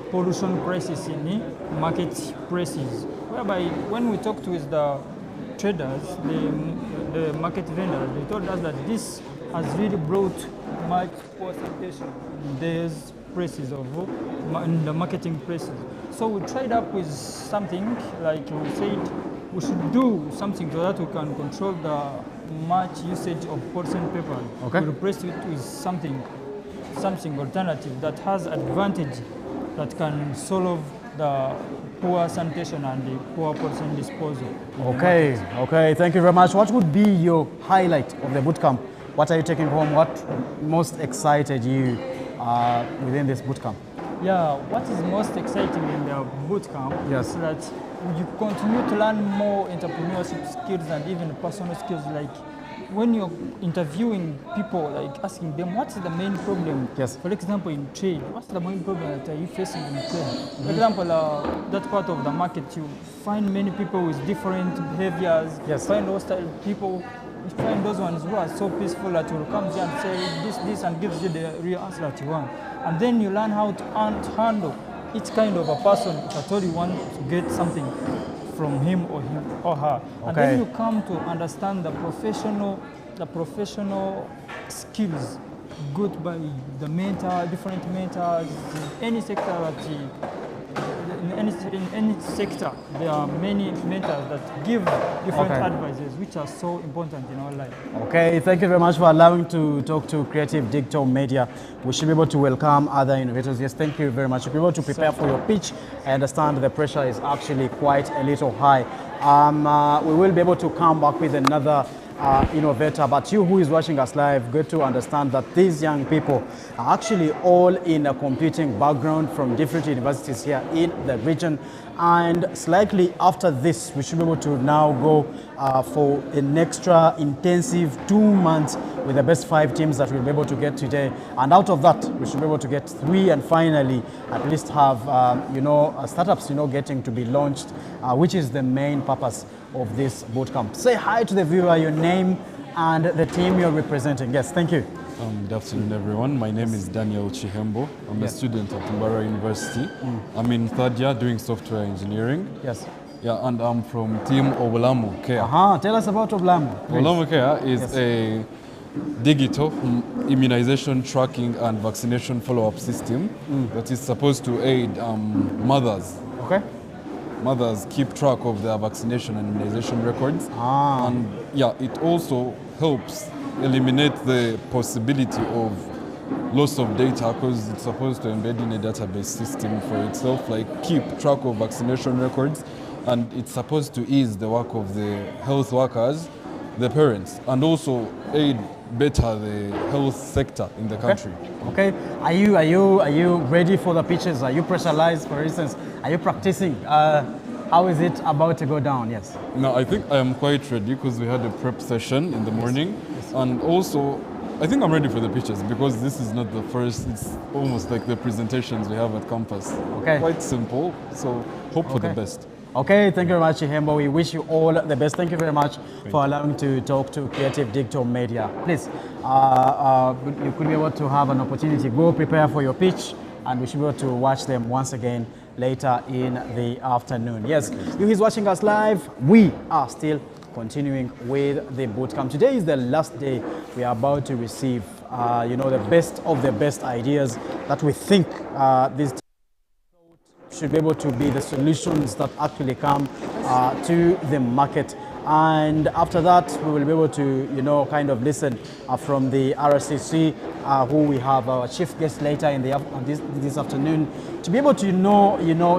pollution crisis in the market prices, whereby when we talked with the traders, the market vendors, they told us that this has really brought much poor sanitation in these prices of in the marketing prices. So we tried up with something like we said we should do something so that we can control the much usage of polythene paper. Okay. We replace it with something alternative that has advantage that can solve the poor sanitation and the poor polythene disposal. Okay. Okay. Thank you very much. What would be your highlight of the bootcamp? What are you taking home? What most excited you within this bootcamp? Yeah, what is most exciting in the bootcamp is that you continue to learn more entrepreneurship skills and even personal skills, like when you're interviewing people, like asking them what's the main problem. Yes. For example, in trade, what's the main problem that are you facing in trade? For example, that part of the market, you find many people with different behaviors. Yes. Find hostile people. You find those ones who are so peaceful that will come here and say this, and gives you the real answer that you want. And then you learn how to handle each kind of a person. If at all you want to get something from him or her. Okay. And then you come to understand the professional skills good by the mentor, different mentors, in any sector in any sector, there are many mentors that give different advices, which are so important in our life. Okay, thank you very much for allowing to talk to Creative Digital Media. We should be able to welcome other innovators. Yes, thank you very much. You'll be able to prepare for your pitch. I understand the pressure is actually quite a little high. We will be able to come back with another innovator, but you who is watching us live, good to understand that these young people are actually all in a computing background from different universities here in the region, and slightly after this we should be able to now go for an extra intensive 2 months with the best 5 teams that we'll be able to get today, and out of that we should be able to get 3, and finally at least have startups getting to be launched, which is the main purpose of this bootcamp. Say hi to the viewer, your name and the team you're representing. Yes, thank you. Good afternoon, everyone. My name is Daniel Chihembo. I'm a student at Mbara University. I'm in 3rd year doing software engineering. Yes. Yeah, and I'm from team Obulamu Care. Tell us about Obulamu. Obulamu Care is a digital immunization tracking and vaccination follow-up system that is supposed to aid mothers. Okay. Mothers keep track of their vaccination and immunization records. And yeah, it also helps eliminate the possibility of loss of data, because it's supposed to embed in a database system for itself, like keep track of vaccination records, and it's supposed to ease the work of the health workers, the parents, and also aid better the health sector in the country. Okay. Are you ready for the pitches? Are you pressurized, for instance? Are you practicing? How is it about to go down? Yes. No, I think I am quite ready because we had a prep session in the morning, and also I think I'm ready for the pitches because this is not the first. It's almost like the presentations we have at campus. Okay. Quite simple. So hope for the best. Okay, thank you very much, Chihembo. We wish you all the best. Thank you very much for allowing to talk to Creative Digital Media. Please, you could be able to have an opportunity. Go prepare for your pitch, and we should be able to watch them once again later in the afternoon. Yes, you who's watching us live, we are still continuing with the bootcamp. Today is the last day. We are about to receive, the best of the best ideas that we think these should be able to be the solutions that actually come to the market. And after that, we will be able to, kind of listen from the RCC, who we have our chief guest later in this afternoon, to be able to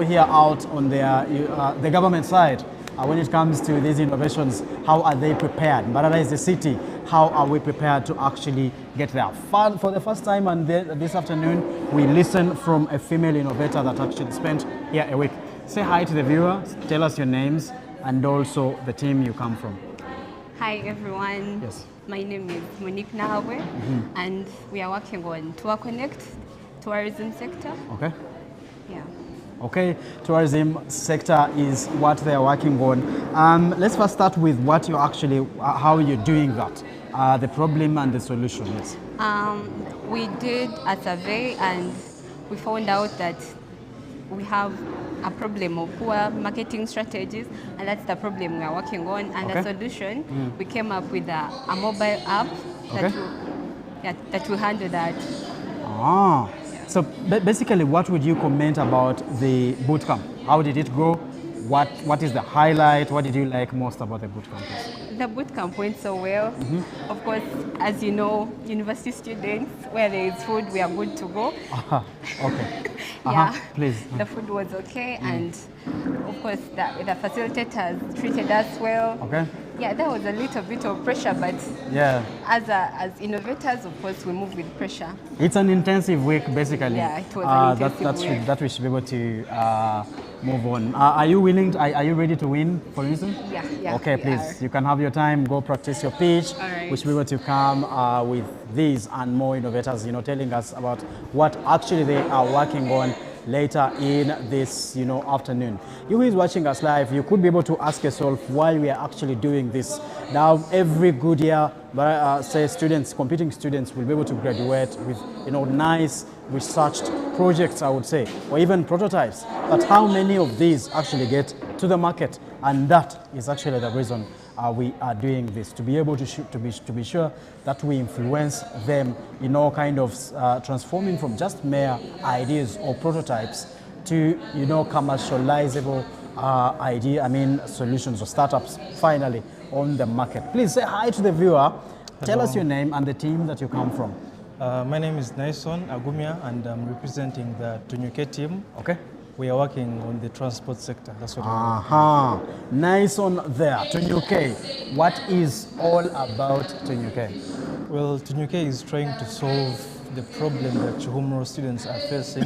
hear out on the government side when it comes to these innovations, how are they prepared? Mbarara is a city. How are we prepared to actually get there? For the first time and this afternoon, we listen from a female innovator that actually spent here a week. Say hi to the viewer, tell us your names, and also the team you come from. Hi everyone. Yes. My name is Monique Nahawe, and we are working on Tour Connect, tourism sector. Okay. Yeah. Okay, tourism sector is what they are working on. Let's first start with what you actually, how you're doing that, the problem and the solution. Yes. We did a survey and we found out that we have a problem of poor marketing strategies, and that's the problem we are working on. And the solution, we came up with a mobile app that will handle that. Ah, so basically, what would you comment about the bootcamp? How did it go? What is the highlight? What did you like most about the bootcamp? The bootcamp went so well. Of course, as you know, university students, where there is food, we are good to go. Okay. Yeah, please. The food was okay, and of course, the facilitators treated us well. Okay. Yeah, there was a little bit of pressure, but yeah, as innovators, of course, we move with pressure. It's an intensive week, basically. Yeah, it was an intensive week. That we should be able to move on. Are you willing? Are you ready to win, for instance? Yeah. Okay, please. You can have your time. Go practice your pitch. All right. We should be able to come with these and more innovators, telling us about what actually they are working on later in this, afternoon. You who is watching us live, you could be able to ask yourself why we are actually doing this. Now, every good year, say competing students will be able to graduate with, nice researched projects, I would say, or even prototypes. But how many of these actually get to the market? And that is actually the reason we are doing this, to be able to be sure that we influence them, kind of transforming from just mere ideas or prototypes to, commercializable solutions or startups finally on the market. Please say hi to the viewer. Tell us your name and the team that you come from. My name is Naison Agumia, and I'm representing the Tunyuke team. Okay. We are working on the transport sector. That's what Nice on there. Tunyuke. What is all about Tunyuke? Well, Tunyuke is trying to solve the problem that Chihumro students are facing,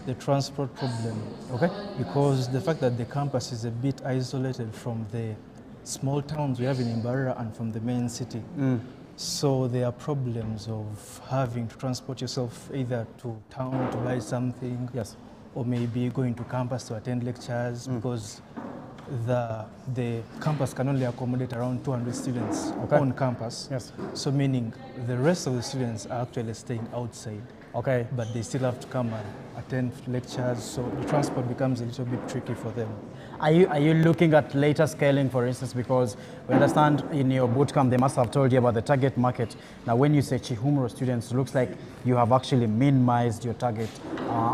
the transport problem. Okay. Because the fact that the campus is a bit isolated from the small towns we have in Mbarara and from the main city. So there are problems of having to transport yourself either to town to buy something. Yes. Or maybe going to campus to attend lectures, because the campus can only accommodate around 200 students on campus. Yes. So meaning the rest of the students are actually staying outside. Okay. But they still have to come and attend lectures, so the transport becomes a little bit tricky for them. Are you looking at later scaling, for instance, because we understand in your bootcamp they must have told you about the target market. Now, when you say Chihumro students, it looks like you have actually minimized your target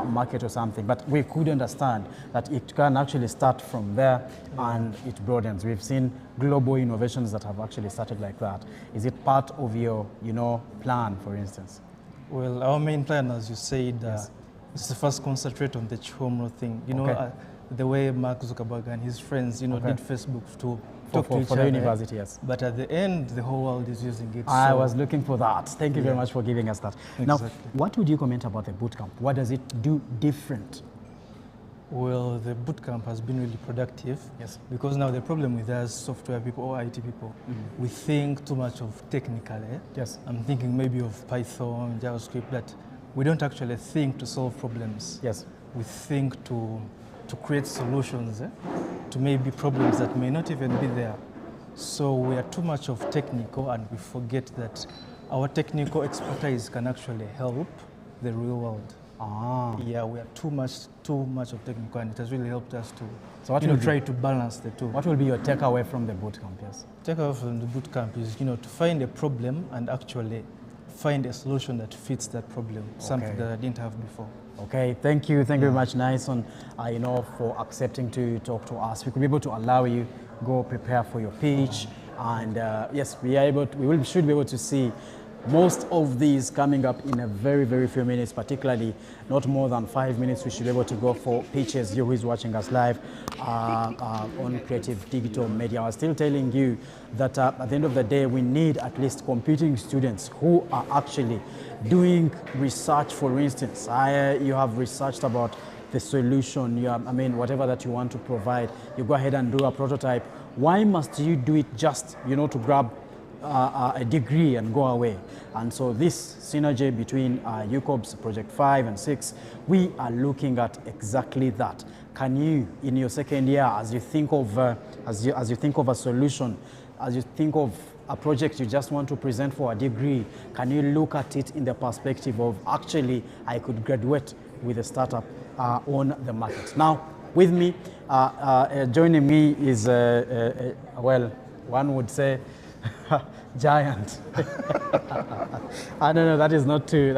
market or something. But we could understand that it can actually start from there and it broadens. We've seen global innovations that have actually started like that. Is it part of your, plan, for instance? Well, our main plan, as you said, is to first concentrate on the Chihumro thing. The way Mark Zuckerberg and his friends, did Facebook to talk to each other. For the university, yes. But at the end, the whole world is using it. I was looking for that. Thank you very much for giving us that. Exactly. Now, what would you comment about the bootcamp? What does it do different? Well, the bootcamp has been really productive. Yes. Because now the problem with us software people or IT people, we think too much of technical. Yes. I'm thinking maybe of Python, JavaScript, but we don't actually think to solve problems. Yes. We think to create solutions to maybe problems that may not even be there. So we are too much of technical, and we forget that our technical expertise can actually help the real world. Yeah, we are too much of technical, and it has really helped us to try to balance the two. What will be your takeaway from the bootcamp? Yes. Takeaway from the bootcamp is to find a problem and actually find a solution that fits that problem, something that I didn't have before. Okay, thank you very much, Naison, for accepting to talk to us. We could be able to allow you go prepare for your pitch, and yes, should be able to see Most of these coming up in a very, very few minutes, particularly not more than 5 minutes. We should be able to go for pitches. You who is watching us live on Creative Digital Media. I was still telling you that at the end of the day, we need at least computing students who are actually doing research. For instance, you have researched about the solution, whatever that you want to provide, you go ahead and do a prototype. Why must you do it just, to grab a degree and go away? And so this synergy between UCoBS Project 5 and 6, we are looking at exactly that. Can you, in your second year, as you think of as you think of a solution, as you think of a project you just want to present for a degree, can you look at it in the perspective of actually I could graduate with a startup on the market? Now, with me, joining me is, well, one would say, giant. I don't know, that is not too,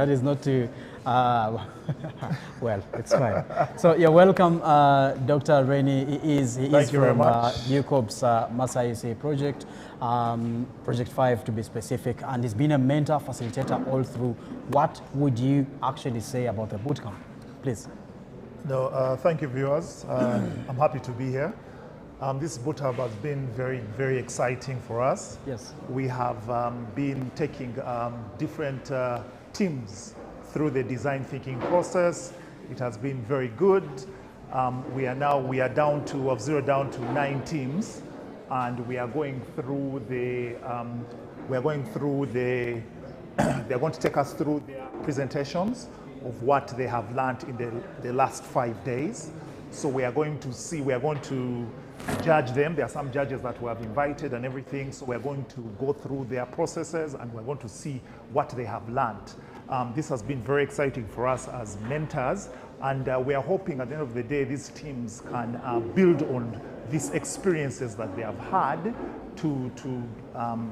well, it's fine. So you're welcome, Dr. Rennie. He is from UCoBS Master IUC project, Project 5 to be specific, and he's been a mentor, facilitator all through. What would you actually say about the bootcamp, please? No, thank you, viewers. I'm happy to be here. This bootcamp has been very, very exciting for us. Yes. We have been taking different teams through the design thinking process. It has been very good. We are down to, of 0 down to 9 teams, and we are going through the, they're going to take us through their presentations of what they have learned in the last 5 days. So we are going to judge them. There are some judges that we have invited and everything. So we're going to go through their processes and we're going to see what they have learned. This has been very exciting for us as mentors. And we are hoping at the end of the day, these teams can build on these experiences that they have had to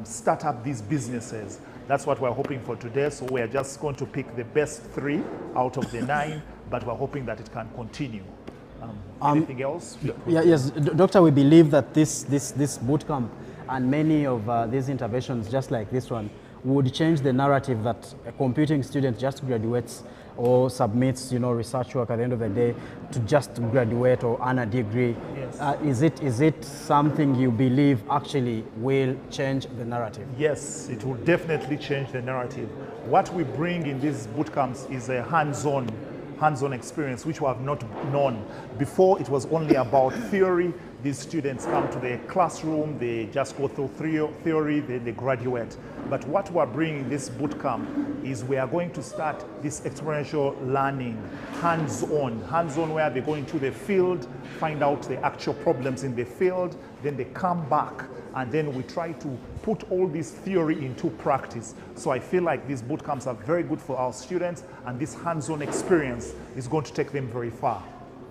start up these businesses. That's what we're hoping for today. So we're just going to pick the best 3 out of the 9, but we're hoping that it can continue. Anything else? Yes, Doctor, we believe that this bootcamp and many of these interventions, just like this one, would change the narrative that a computing student just graduates or submits, research work at the end of the day to just graduate or earn a degree. Yes. Is it something you believe actually will change the narrative? Yes, it will definitely change the narrative. What we bring in these bootcamps is a hands-on experience, which we have not known. Before, it was only about theory. These students come to the classroom, they just go through theory, then they graduate. But what we're bringing in this bootcamp is we are going to start this experiential learning, hands-on where they go into the field, find out the actual problems in the field, then they come back, and then we try to put all this theory into practice. So I feel like these bootcamps are very good for our students, and this hands-on experience is going to take them very far.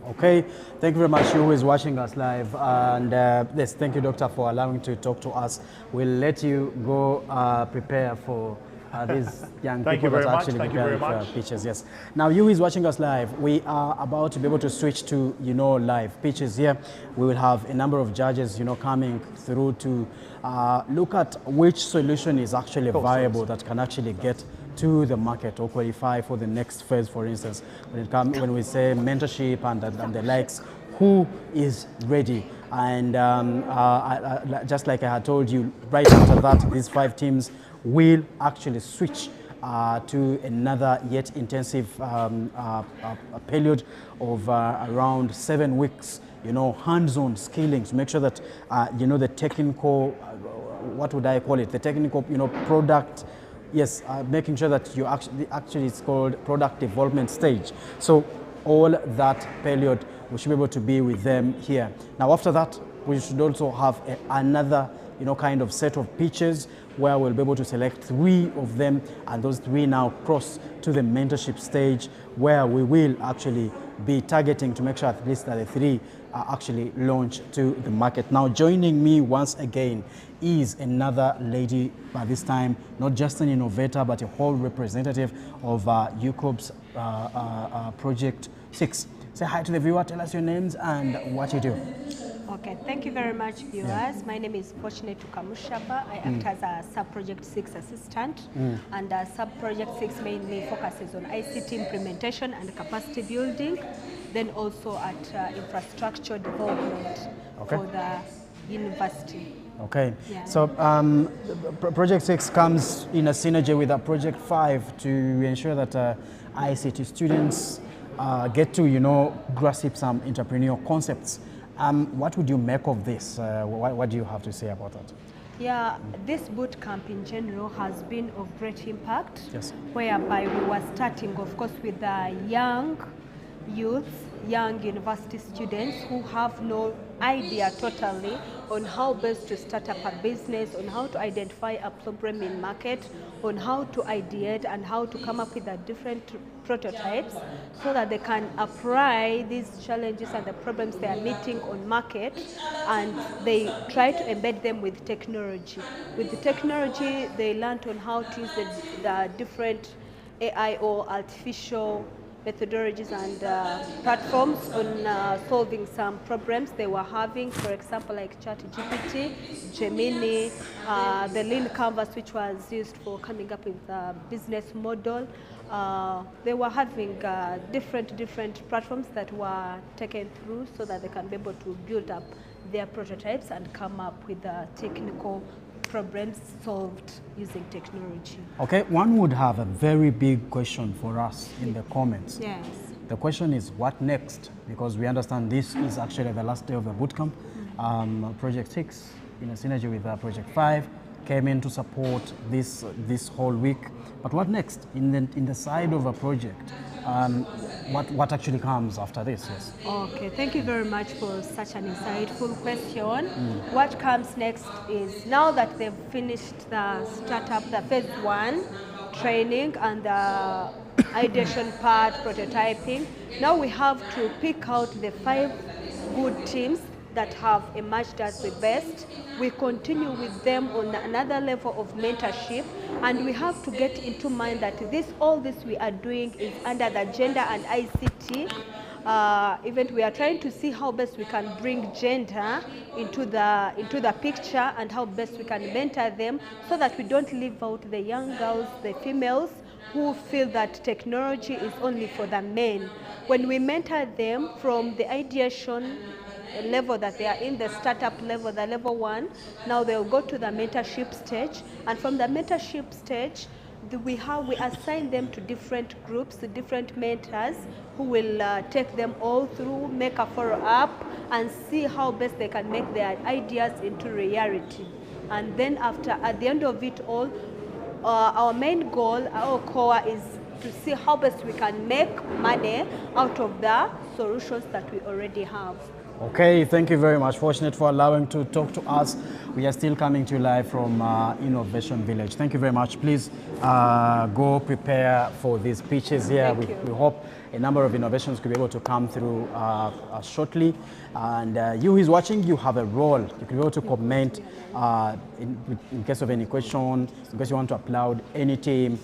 Okay, thank you very much, you who is watching us live. And yes, thank you, Doctor, for allowing to talk to us. We'll let you go prepare for these young people that are actually preparing for pitches. Yes. Now, you who is watching us live, we are about to be able to switch to, live pitches here. We will have a number of judges, coming through to look at which solution is actually viable that can actually get to the market or qualify for the next phase. For instance, when we say mentorship and the likes, who is ready? And just like I had told you, right after that, these 5 teams will actually switch to another yet intensive period of around 7 weeks, hands-on skilling to make sure that, the technical, what would I call it? The technical, product. Yes, making sure that you actually it's called product development stage. So all that period, we should be able to be with them here. Now after that, we should also have another, kind of set of pitches where we'll be able to select 3 of them, and those 3 now cross to the mentorship stage where we will actually be targeting to make sure at least that the 3 are actually launched to the market. Now joining me once again is another lady, by this time not just an innovator but a whole representative of UCoBS Project 6. Say hi to the viewer, tell us your names and what you do. Okay, thank you very much, viewers. Yeah. My name is Fortunate Kamushaba. I act as a Sub-Project 6 assistant, and Sub-Project 6 mainly focuses on ICT implementation and capacity building, then also at infrastructure development for the university. Okay, Yeah. so Project 6 comes in a synergy with Project 5 to ensure that ICT students get to, grasp some entrepreneurial concepts. What would you make of this? What do you have to say about that? Yeah, this bootcamp in general has been of great impact, Yes. whereby we were starting, of course, with the young youths, young university students who have no idea totally on how best to start up a business, on how to identify a problem in market, on how to ideate and how to come up with the different prototypes so that they can apply these challenges and the problems they are meeting on market, and they try to embed them with technology. With the technology, they learned on how to use the different AI or artificial methodologies and platforms on solving some problems they were having, for example, like ChatGPT, Gemini, the Lean Canvas, which was used for coming up with a business model. They were having different platforms that were taken through so that they can be able to build up their prototypes and come up with technical problems solved using technology. Okay, one would have a very big question for us in the comments. Yes. The question is, what next? Because we understand this is actually the last day of the bootcamp. Project 6, in a synergy with Project 5, came in to support this whole week. But what next? In the side of a project, what actually comes after this? Yes. Okay, thank you very much for such an insightful question. What comes next is, now that they've finished the startup, the phase 1 training and the ideation part, prototyping, now we have to pick out the 5 good teams that have emerged as the best. We continue with them on another level of mentorship, and we have to get into mind that all this we are doing is under the gender and ICT event. We are trying to see how best we can bring gender into the picture and how best we can mentor them so that we don't leave out the young girls, the females who feel that technology is only for the men. When we mentor them from the ideation level that they are in, the startup level, the level 1, now they'll go to the mentorship stage, and from the mentorship stage we assign them to different groups, different mentors who will take them all through, make a follow-up and see how best they can make their ideas into reality. And then at the end of it all, our main goal, our core, is to see how best we can make money out of the solutions that we already have. Okay, thank you very much. Fortunate for allowing to talk to us. We are still coming to you live from Innovation Village. Thank you very much. Please go prepare for these pitches here. We hope a number of innovations could be able to come through shortly. And you who is watching, you have a role. You can be able to comment in case of any question, in case you want to upload any team,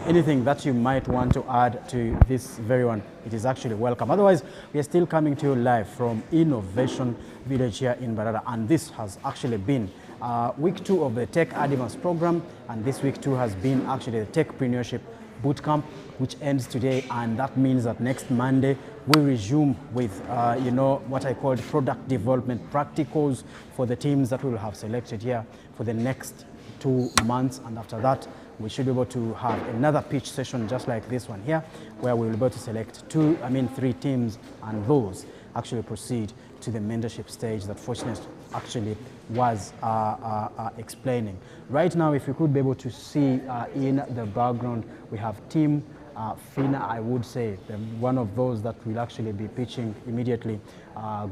anything that you might want to add to this very one, it is actually welcome. Otherwise, we are still coming to you live from Innovation Village here in Mbarara, and this has actually been week 2 of the Tech Advance program, and this week 2 has been actually the Tech-Preneurship Bootcamp, which ends today, and that means that next Monday we resume with what I call product development practicals for the teams that we will have selected here for the next 2 months, and after that we should be able to have another pitch session just like this one here, where we will be able to select 3 teams, and those actually proceed to the mentorship stage that Fortunate actually was explaining. Right now, if you could be able to see in the background, we have Team Fina, I would say, one of those that will actually be pitching immediately,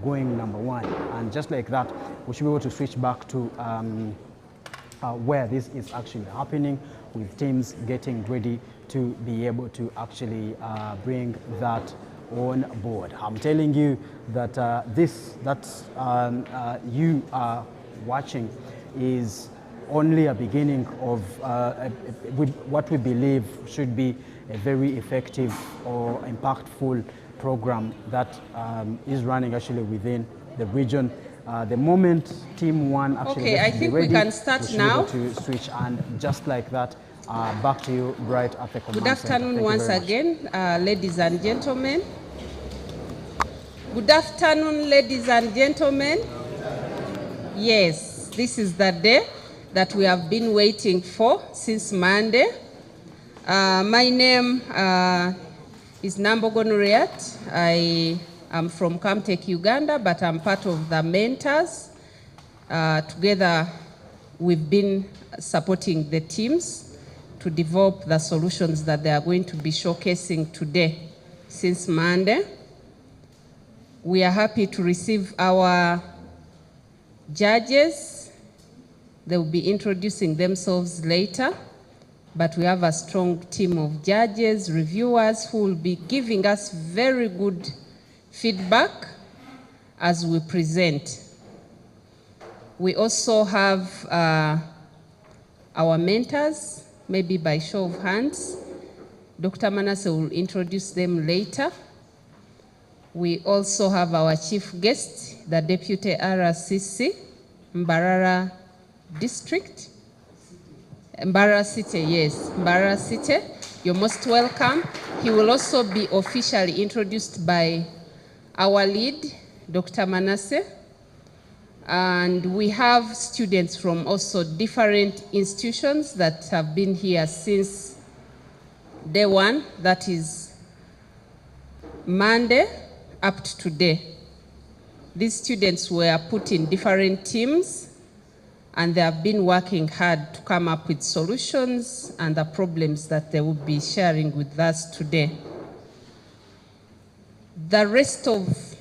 going number 1. And just like that, we should be able to switch back to where this is actually happening, with teams getting ready to be able to actually bring that on board. I'm telling you that you are watching is only a beginning of what we believe should be a very effective or impactful program that is running actually within the region. The moment Team 1 actually Okay, I gets to be think ready, we can start we should now. be able to switch, and just like that, back to you right at the command Good center. afternoon Thank you once very much. again, ladies and gentlemen. Good afternoon, ladies and gentlemen. Yes, this is the day that we have been waiting for since Monday. My name is Nambogo Nuriat. I am from Camtech, Uganda, but I'm part of the mentors. Together, we've been supporting the teams to develop the solutions that they are going to be showcasing today since Monday. We are happy to receive our judges. They will be introducing themselves later, but we have a strong team of judges, reviewers who will be giving us very good feedback as we present. We also have our mentors, maybe by show of hands. Dr. Manasseh will introduce them later. We also have our chief guest, the Deputy RCC, Mbarara District. Mbarara City, yes, Mbarara City. You're most welcome. He will also be officially introduced by our lead, Dr. Manasseh. And we have students from also different institutions that have been here since day one, that is Monday up to today. These students were put in different teams and they have been working hard to come up with solutions and the problems that they will be sharing with us today. The rest of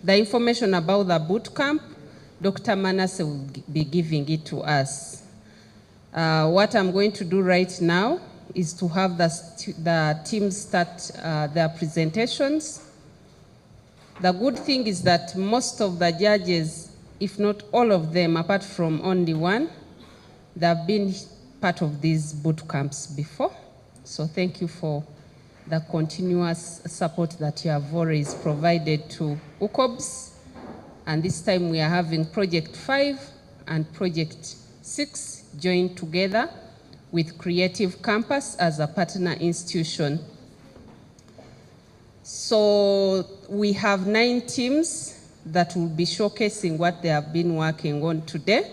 the information about the bootcamp, Dr. Manasseh will be giving it to us. What I'm going to do right now is to have the team start their presentations. The good thing is that most of the judges, if not all of them, apart from only one, they have been part of these boot camps before. So thank you for the continuous support that you have always provided to UCoBS. And this time we are having Project 5 and Project 6 joined together with Creative Campus as a partner institution. So we have 9 teams that will be showcasing what they have been working on today.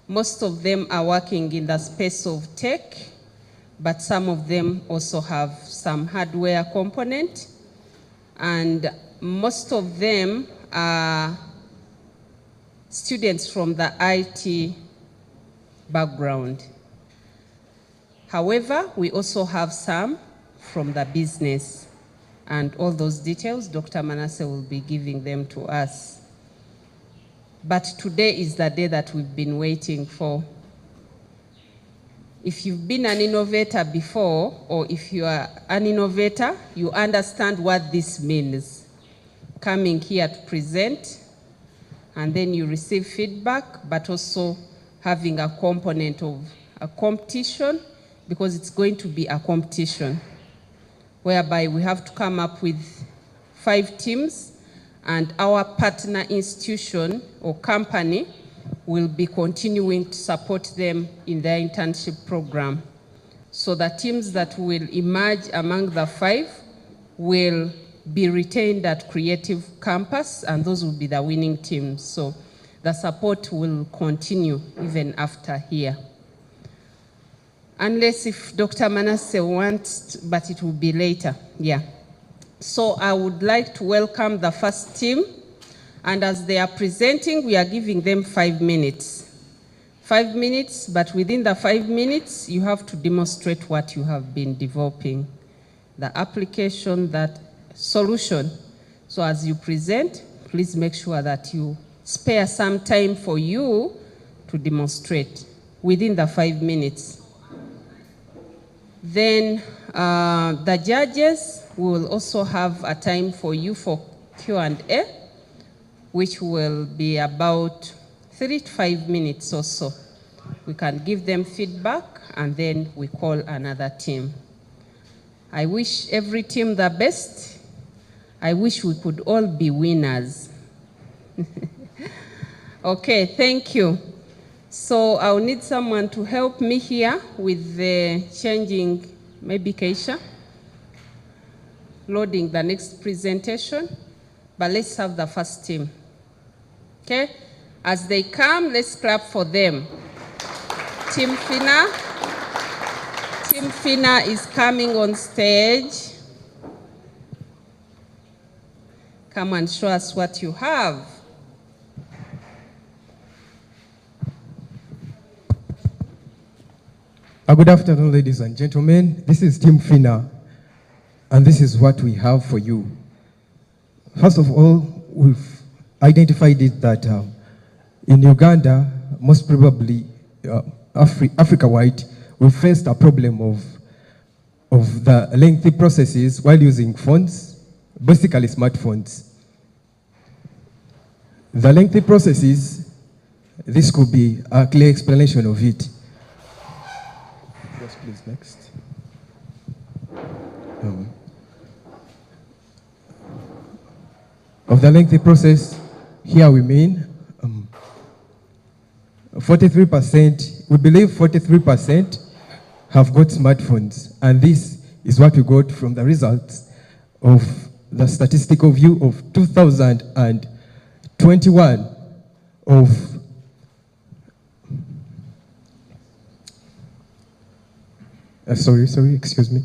Most of them are working in the space of tech, but some of them also have some hardware component. And most of them are students from the IT background. However, we also have some from the business. And all those details, Dr. Manasseh will be giving them to us. But today is the day that we've been waiting for. If you've been an innovator before, or if you are an innovator, you understand what this means. Coming here to present, and then you receive feedback, but also having a component of a competition, because it's going to be a competition, whereby we have to come up with 5 teams, and our partner institution or company will be continuing to support them in their internship program. So the teams that will emerge among the 5 will be retained at Creative Campus, and those will be the winning teams. So the support will continue even after here. Unless if Dr. Manasseh wants, but it will be later, yeah. So I would like to welcome the first team, and as they are presenting, we are giving them 5 minutes. 5 minutes, but within the 5 minutes, you have to demonstrate what you have been developing, the application, that solution. So as you present, please make sure that you spare some time for you to demonstrate within the 5 minutes. Then the judges will also have a time for you for Q&A, which will be about 3 to 5 minutes or so. We can give them feedback and then we call another team. I wish every team the best. I wish we could all be winners. Okay, thank you. So I'll need someone to help me here with the changing, maybe Keisha, loading the next presentation. But let's have the first team. Okay? As they come, let's clap for them. Team Fina. Team Fina is coming on stage. Come and show us what you have. Good afternoon, ladies and gentlemen. This is Team Fina, and this is what we have for you. First of all, we've identified it that in Uganda, most probably Africa-wide, we faced a problem of the lengthy processes while using phones, basically smartphones. The lengthy processes, this could be a clear explanation of it. Yes, please, next. Of the lengthy process, here we mean 43%, we believe 43% have got smartphones, and this is what we got from the results of the statistical view of 2021 of excuse me.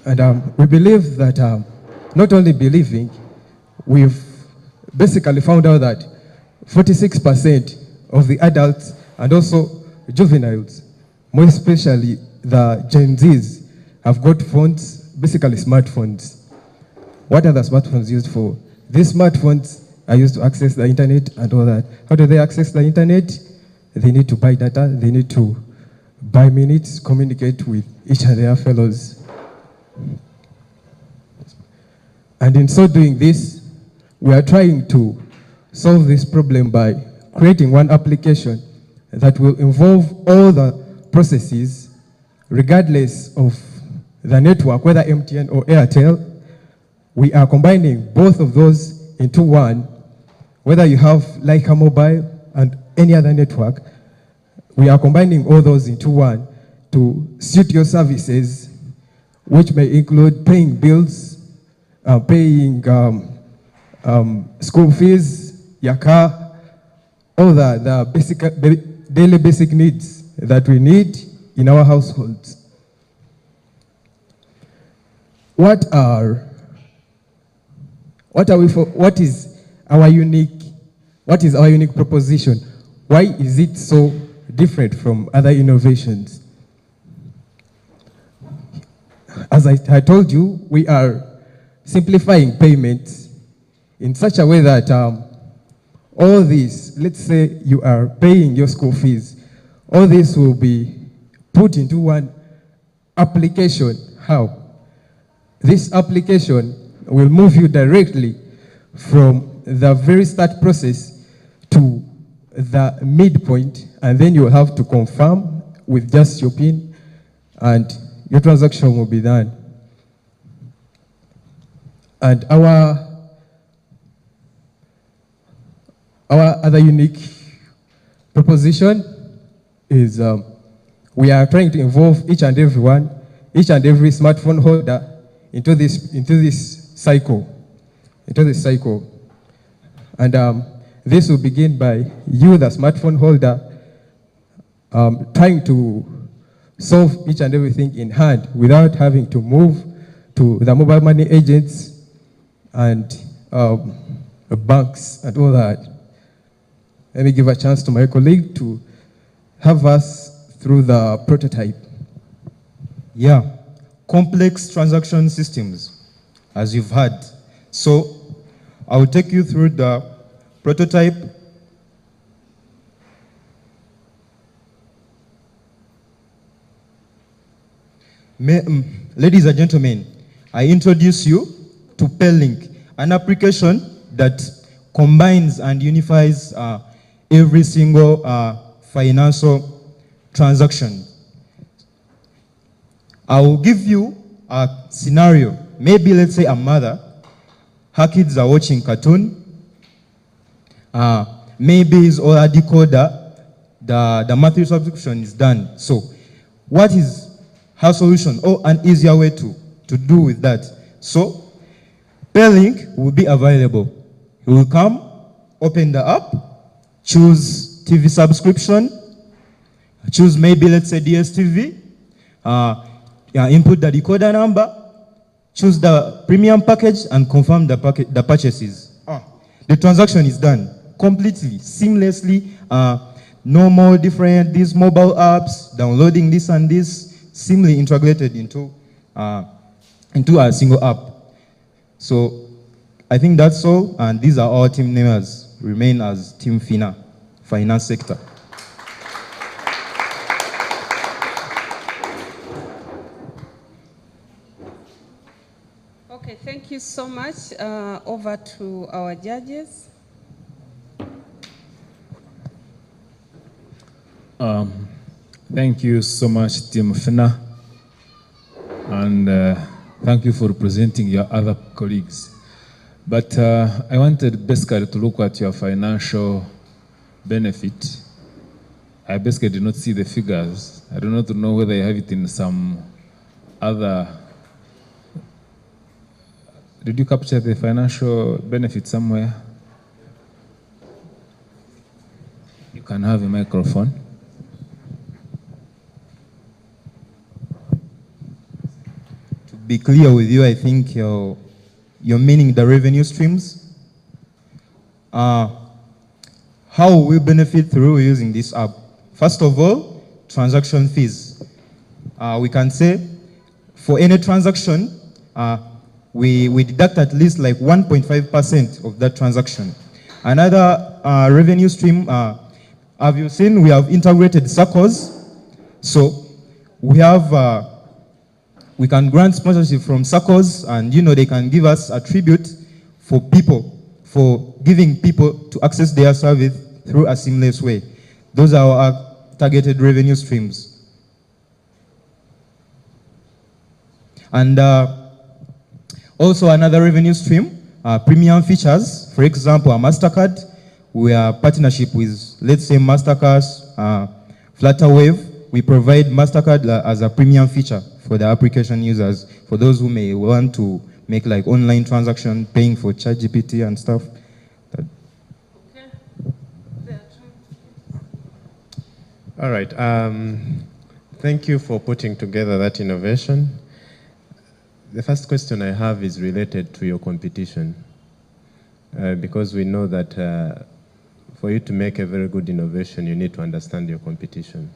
And we believe that, not only believing, we've basically found out that 46% of the adults and also juveniles, more especially the Gen Zs, have got phones, basically smartphones. What are the smartphones used for? These smartphones are used to access the internet and all that. How do they access the internet? They need to buy data, they need to buy minutes, communicate with each of their fellows. And in so doing this, we are trying to solve this problem by creating one application that will involve all the processes, regardless of the network, whether MTN or Airtel. We are combining both of those into one, whether you have Leica Mobile and any other network. We are combining all those into one to suit your services, which may include paying bills, paying school fees, your car, all the basic, daily basic needs that we need in our households. What is our unique proposition? Why is it so different from other innovations? As I told you, we are simplifying payments in such a way that all this, let's say you are paying your school fees, all this will be put into one application. How? This application will move you directly from the very start process to the midpoint, and then you will have to confirm with just your PIN, and your transaction will be done. And our other unique proposition is we are trying to involve each and every smartphone holder into this cycle. And this will begin by you, the smartphone holder, trying to solve each and everything in hand without having to move to the mobile money agents and banks and all that. Let me give a chance to my colleague to have us through the prototype. Yeah, complex transaction systems, as you've heard. So I will take you through the prototype. Ladies and gentlemen, I introduce you to PayLink, an application that combines and unifies every single financial transaction. I will give you a scenario. Maybe let's say a mother her kids are watching cartoon. Maybe his or her decoder, the monthly subscription is done. So what is her solution or an easier way to do with that? So Paylink will be available. You will come, open the app, choose TV subscription, choose maybe let's say DSTV, input the decoder number, choose the premium package and confirm the purchases. The transaction is done completely, seamlessly, no more different, these mobile apps, downloading this and this, seamlessly integrated into a single app. So I think that's all, and these are all team members, remain as Team FINA, Finance Sector. Okay, thank you so much. Over to our judges. Thank you so much, Team FINA, and thank you for presenting your other colleagues. But I wanted basically to look at your financial benefit. I basically did not see the figures. I do not know whether you have it in some other. Did you capture the financial benefit somewhere? You can have a microphone. To be clear with you, I think you're meaning the revenue streams. How we benefit through using this app? First of all, transaction fees. We can say for any transaction, we deduct at least like 1.5% of that transaction. Another revenue stream, have you seen, we have integrated SACCOs. So we have, we can grant sponsorship from SACCOs, and they can give us a tribute for people, for giving people to access their service through a seamless way. Those are our targeted revenue streams. And also another revenue stream, premium features. For example, a MasterCard, we are partnership with, let's say, MasterCard, Flutterwave. We provide MasterCard as a premium feature for the application users, for those who may want to make like online transaction, paying for ChatGPT and stuff. All right. Thank you for putting together that innovation. The first question I have is related to your competition, because we know that for you to make a very good innovation, you need to understand your competition.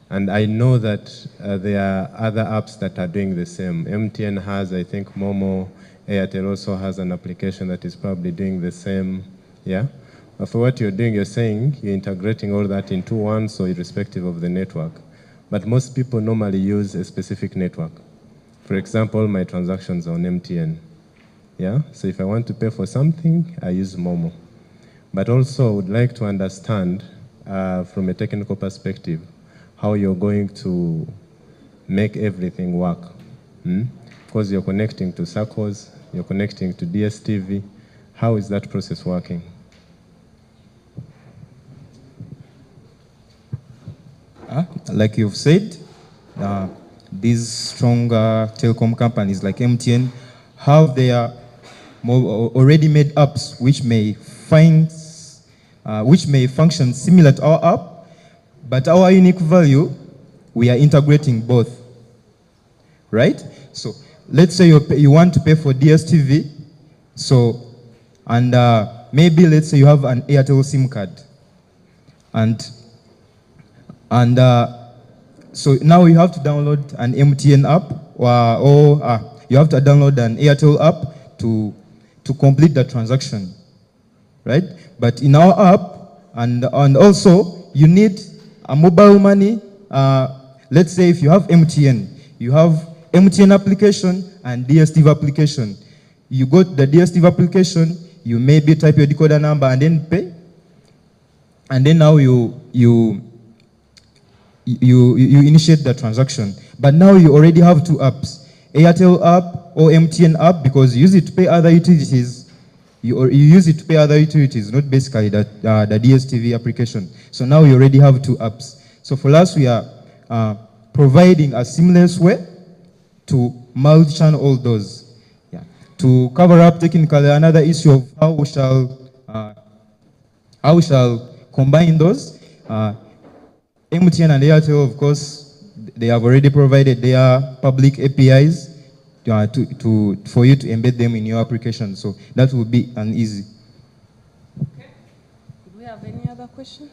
And I know that there are other apps that are doing the same. MTN has, I think, Momo. Airtel also has an application that is probably doing the same. Yeah. But for what you're doing, you're saying you're integrating all that into one, so irrespective of the network. But most people normally use a specific network. For example, my transactions on MTN. Yeah. So if I want to pay for something, I use Momo. But also, I would like to understand from a technical perspective how you're going to make everything work. Because you're connecting to SACCOs, you're connecting to DSTV. How is that process working? Like you've said, these stronger telecom companies like MTN have their already made apps which may function similar to our app, but our unique value, we are integrating both, right? So let's say you want to pay for DSTV, so, and maybe let's say you have an Airtel SIM card, and so now you have to download an MTN app, or you have to download an Airtel app to complete the transaction, right? But in our app, and also you need a mobile money. Let's say if you have MTN, you have MTN application and DSTV application. You go to the DSTV application, you maybe type your decoder number and then pay, and then now you initiate the transaction. But now you already have two apps, Airtel app or MTN app, because you use it to pay other utilities, you use it to pay other utilities, not basically the DSTV application. So now we already have two apps. So for us, we are providing a seamless way to multi-channel all those. Yeah. To cover up technically another issue of how we shall combine those, MTN and Airtel, of course, they have already provided their public APIs for you to embed them in your application. So that will be an easy. Okay. Do we have any other question?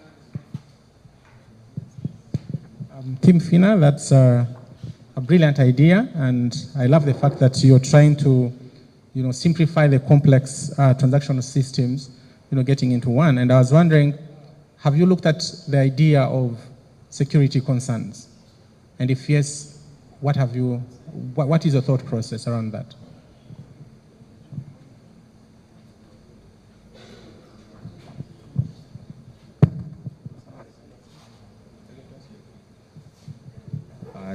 Team FINA, that's a brilliant idea, and I love the fact that you're trying to, simplify the complex transactional systems, getting into one. And I was wondering, have you looked at the idea of security concerns? And if yes, what is your thought process around that?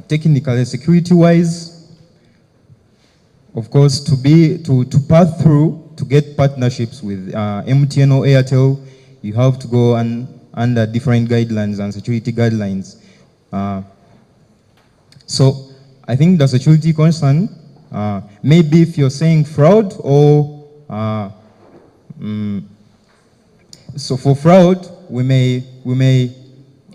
Technically, security-wise, of course, to pass through, to get partnerships with MTN or Airtel, you have to go under different guidelines and security guidelines. So I think the security concern, maybe if you're saying fraud or, so for fraud, we may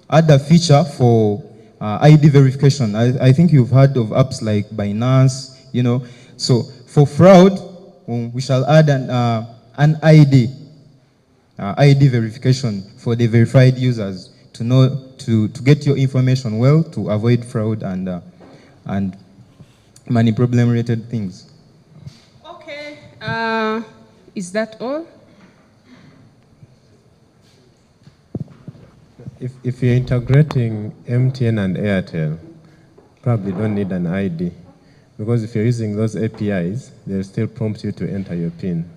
add a feature for ID verification. I think you've heard of apps like Binance, So for fraud, we shall add an ID verification for the verified users to know to get your information well, to avoid fraud and money problem related things. Okay. Is that all? If you're integrating MTN and Airtel, probably don't need an ID, because if you're using those APIs, they'll still prompt you to enter your PIN.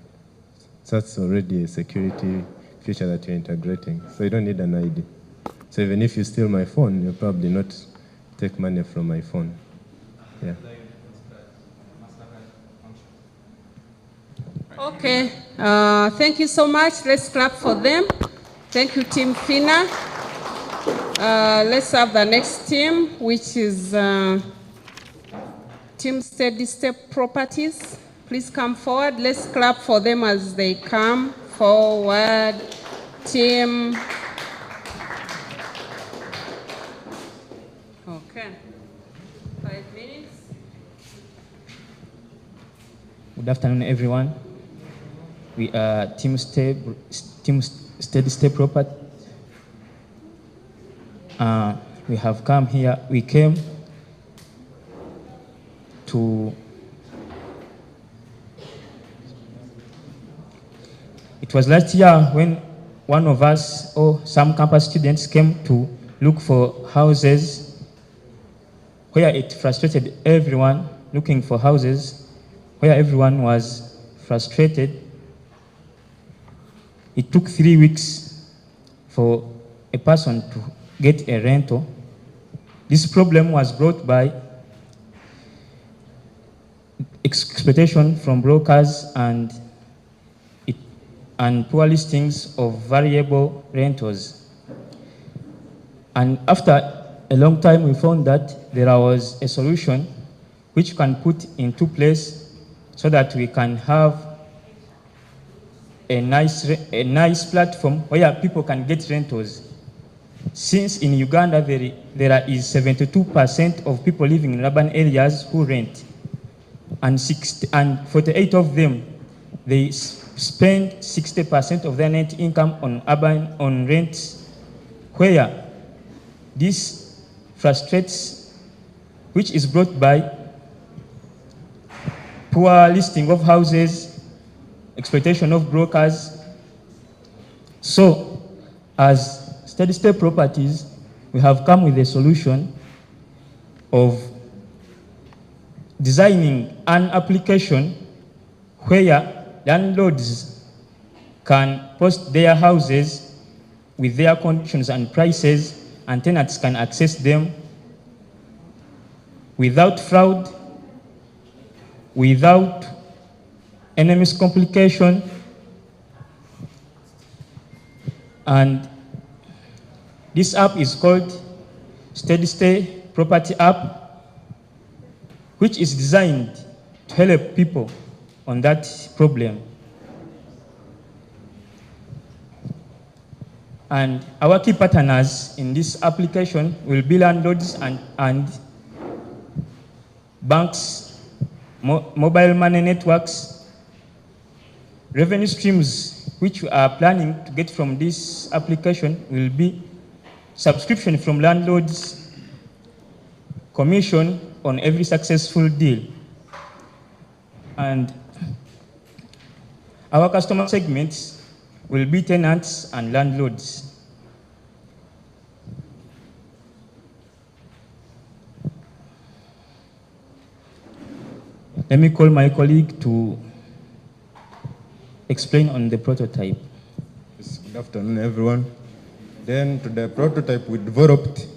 So that's already a security feature that you're integrating. So you don't need an ID. So even if you steal my phone, you'll probably not take money from my phone. Yeah. Okay. Thank you so much. Let's clap for them. Thank you, Team FINA. Let's have the next team, which is Team Steady Step Properties. Please come forward. Let's clap for them as they come forward. Team. Okay. 5 minutes. Good afternoon, everyone. We are Team Steady Step Property. We have come here. We came to. It was last year when one of us or some campus students came to look for houses, where it frustrated everyone looking for houses, where everyone was frustrated. It took 3 weeks for a person to get a rental. This problem was brought by exploitation from brokers and poor listings of variable rentals. And after a long time, we found that there was a solution which can put into place so that we can have a nice platform where people can get rentals. Since in Uganda there is 72% of people living in urban areas who rent, and 48 of them, they spend 60% of their net income on rent, where this frustrates, which is brought by poor listing of houses, exploitation of brokers. So, as Steady Step Properties, we have come with a solution of designing an application where landlords can post their houses with their conditions and prices, and tenants can access them without fraud, without any miscomplication, And this app is called Steady Stay Property App, which is designed to help people on that problem. And our key partners in this application will be landlords and banks, mobile money networks. Revenue streams which we are planning to get from this application will be subscription from landlords, commission on every successful deal. And our customer segments will be tenants and landlords. Let me call my colleague to explain on the prototype. Yes, good afternoon, everyone. Then to the prototype we developed,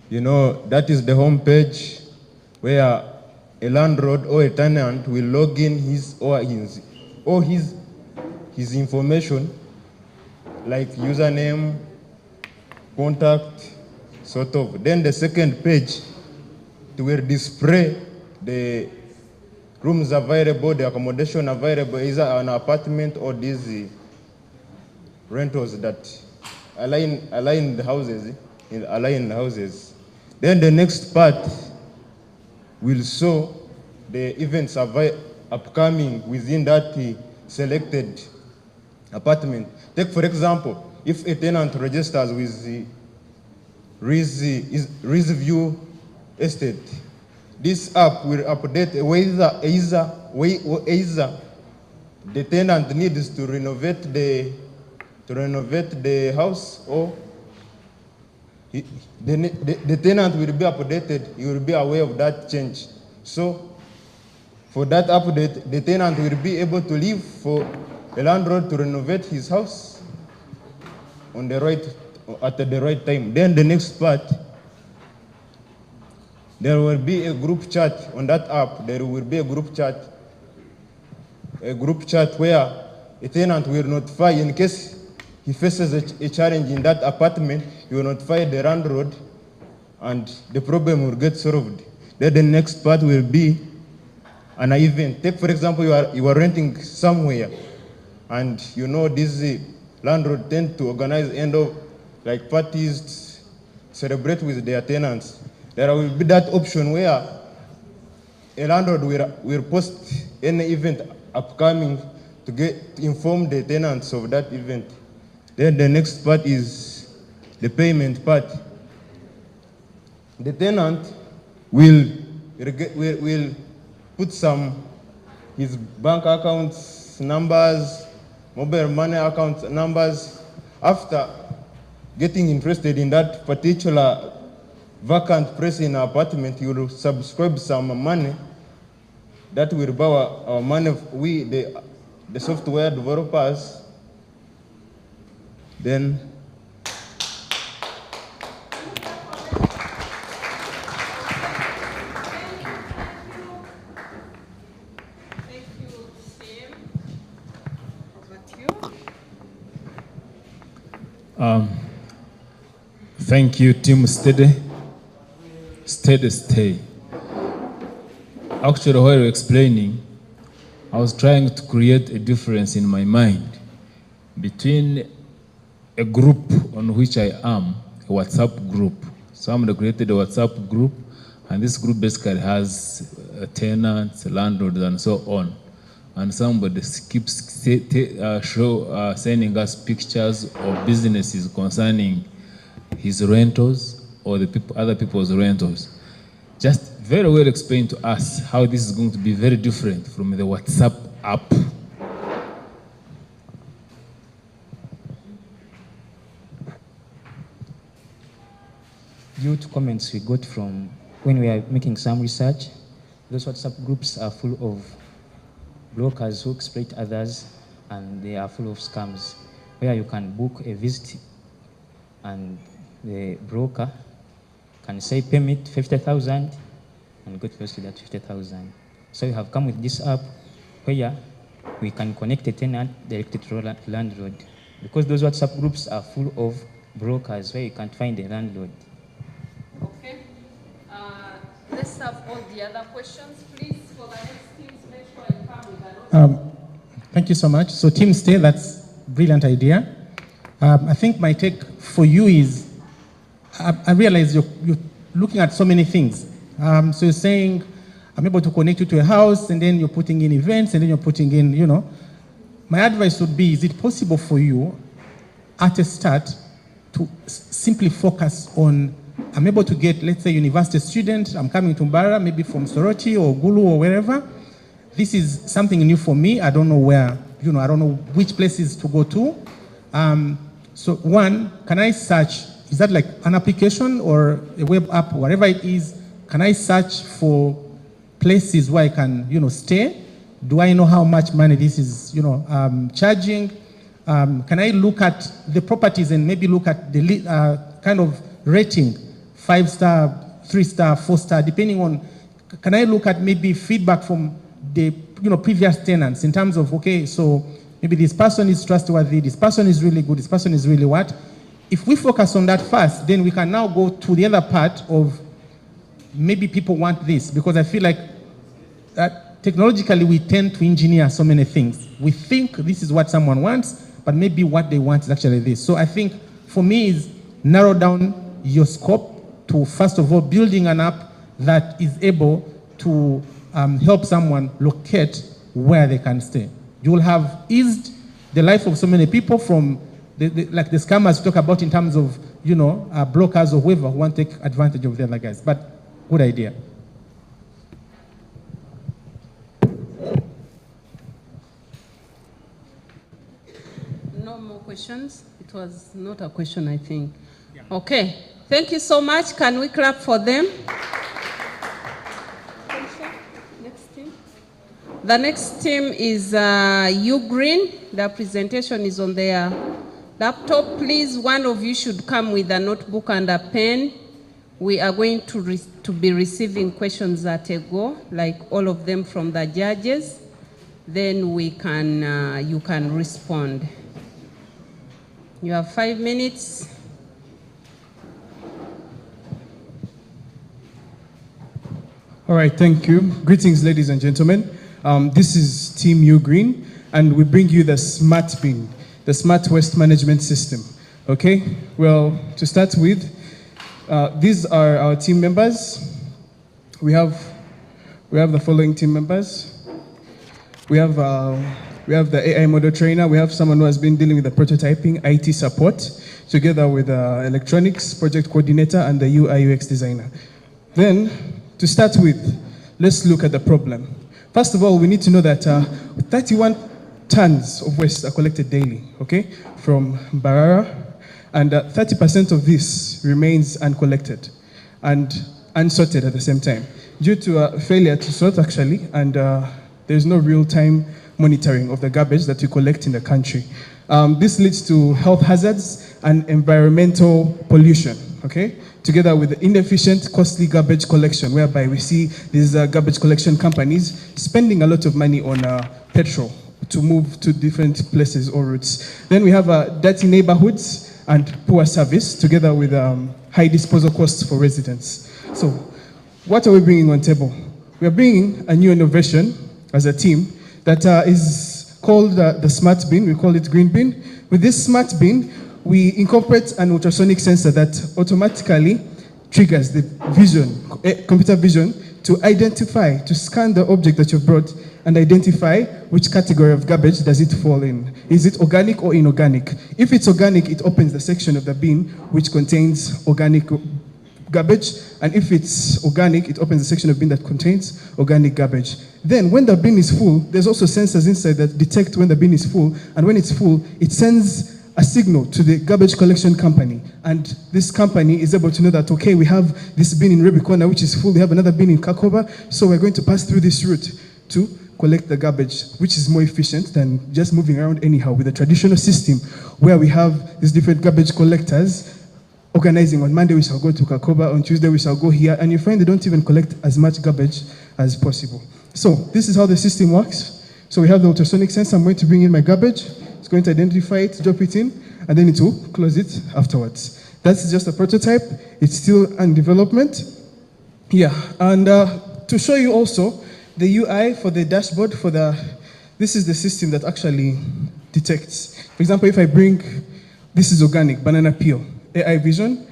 that is the home page where a landlord or a tenant will log in his information, like username, contact, sort of. Then the second page, it will display the rooms available, the accommodation available, either an apartment or these rentals that align the houses. Then the next part will show the events upcoming within that selected apartment. Take for example, if a tenant registers with the Rizview Estate, this app will update whether the tenant needs to renovate the house, or the tenant will be updated. He will be aware of that change. So for that update, the tenant will be able to leave for the landlord to renovate his house at the right time. Then the next part, there will be a group chat on that app. There will be a group chat where a tenant will notify in case he faces a challenge in that apartment. He will notify the landlord, and the problem will get solved. Then the next part will be an event. Take for example, you are renting somewhere, and this landlord tend to organize like parties, celebrate with their tenants. There will be that option where a landlord will post any event upcoming to inform the tenants of that event. Then the next part is the payment part. The tenant will put his bank accounts numbers, mobile money account numbers. After getting interested in that particular vacant place in an apartment, you will subscribe some money that will buy our money. We, the software developers, then thank you, Team Steady Stay. Actually, while you're explaining, I was trying to create a difference in my mind between a group on which I am, a WhatsApp group. Someone created a WhatsApp group, and this group basically has tenants, landlords, and so on. And somebody keeps sending us pictures of businesses concerning his rentals or other people's rentals. Just very well explain to us how this is going to be very different from the WhatsApp app. Due to comments we got from when we are making some research, those WhatsApp groups are full of brokers who exploit others, and they are full of scams, where you can book a visit and the broker can say pay me 50,000 and get close to that 50,000. So we have come with this app where we can connect a tenant directly to landlord because those WhatsApp groups are full of brokers where you can't find a landlord. Okay. Let's have all the other questions, please, for the next teams. Make sure you come with a note. Thank you so much. So team stay, that's a brilliant idea. I think my take for you is, I realize you're looking at so many things. So you're saying, I'm able to connect you to a house, and then you're putting in events, and then you're putting in, you know. My advice would be, is it possible for you at a start to simply focus on, I'm able to get, let's say, university student, I'm coming to Mbara, maybe from Soroti or Gulu or wherever. This is something new for me. I don't know where, you know, I don't know which places to go to. So one, can I search, is that like an application or a web app, whatever it is, can I search for places where I can, you know, stay? Do I know how much money this is, you know, charging? Can I look at the properties and maybe look at the kind of rating, 5-star, 3-star, 4-star, depending on, can I look at maybe feedback from the, you know, previous tenants in terms of, okay, so maybe this person is trustworthy, this person is really good, this person is really what? If we focus on that first, then we can now go to the other part of maybe people want this, because I feel like technologically we tend to engineer so many things. We think this is what someone wants, but maybe what they want is actually this. So I think for me is narrow down your scope to, first of all, building an app that is able to help someone locate where they can stay. You will have eased the life of so many people from like the scammers talk about in terms of, you know, brokers or whoever who want to take advantage of the other guys. But good idea. No more questions? It was not a question, I think. Yeah. Okay. Thank you so much. Can we clap for them? Next team. The next team is Ugreen. The presentation is on their laptop. Please, one of you should come with a notebook and a pen. We are going to be receiving questions at a go, like all of them from the judges. Then we can, you can respond. You have 5 minutes. All right, thank you. Greetings, ladies and gentlemen. This is Team Ugreen, and we bring you the Smart Bin, the Smart Waste Management System. Okay, well, to start with, these are our team members. We have the following team members. We have the AI model trainer. We have someone who has been dealing with the prototyping, IT support, together with the electronics project coordinator and the UI UX designer. Then, to start with, let's look at the problem. First of all, we need to know that 31 tons of waste are collected daily, okay, from Mbarara, and 30% of this remains uncollected and unsorted at the same time, due to a failure to sort, actually, and there's no real-time monitoring of the garbage that we collect in the country. This leads to health hazards and environmental pollution, okay? Together with the inefficient, costly garbage collection, whereby we see these garbage collection companies spending a lot of money on petrol to move to different places or routes. Then we have dirty neighborhoods and poor service, together with high disposal costs for residents. So, what are we bringing on table? We are bringing a new innovation as a team that is called the Smart Bin. We call it Green Bin. With this Smart Bin, we incorporate an ultrasonic sensor that automatically triggers the vision, computer vision, to identify, to scan the object that you've brought and identify which category of garbage does it fall in. Is it organic or inorganic? If it's organic, it opens the section of the bin which contains organic garbage, and if it's organic, it opens the section of bin that contains organic garbage. Then, when the bin is full, there's also sensors inside that detect when the bin is full, and when it's full, it sends a signal to the garbage collection company, and this company is able to know that, okay, we have this bin in Rubicona which is full, we have another bin in Kakoba, so we're going to pass through this route to collect the garbage, which is more efficient than just moving around anyhow with a traditional system where we have these different garbage collectors organizing. On Monday we shall go to Kakoba, on Tuesday we shall go here, and you find they don't even collect as much garbage as possible. So this is how the system works. So we have the ultrasonic sensor. I'm going to bring in my garbage. It's going to identify it, drop it in, and then it will close it afterwards. That's just a prototype. It's still in development. Yeah, and to show you also the UI for the dashboard this is the system that actually detects. For example, if I bring, this is organic, banana peel, AI vision,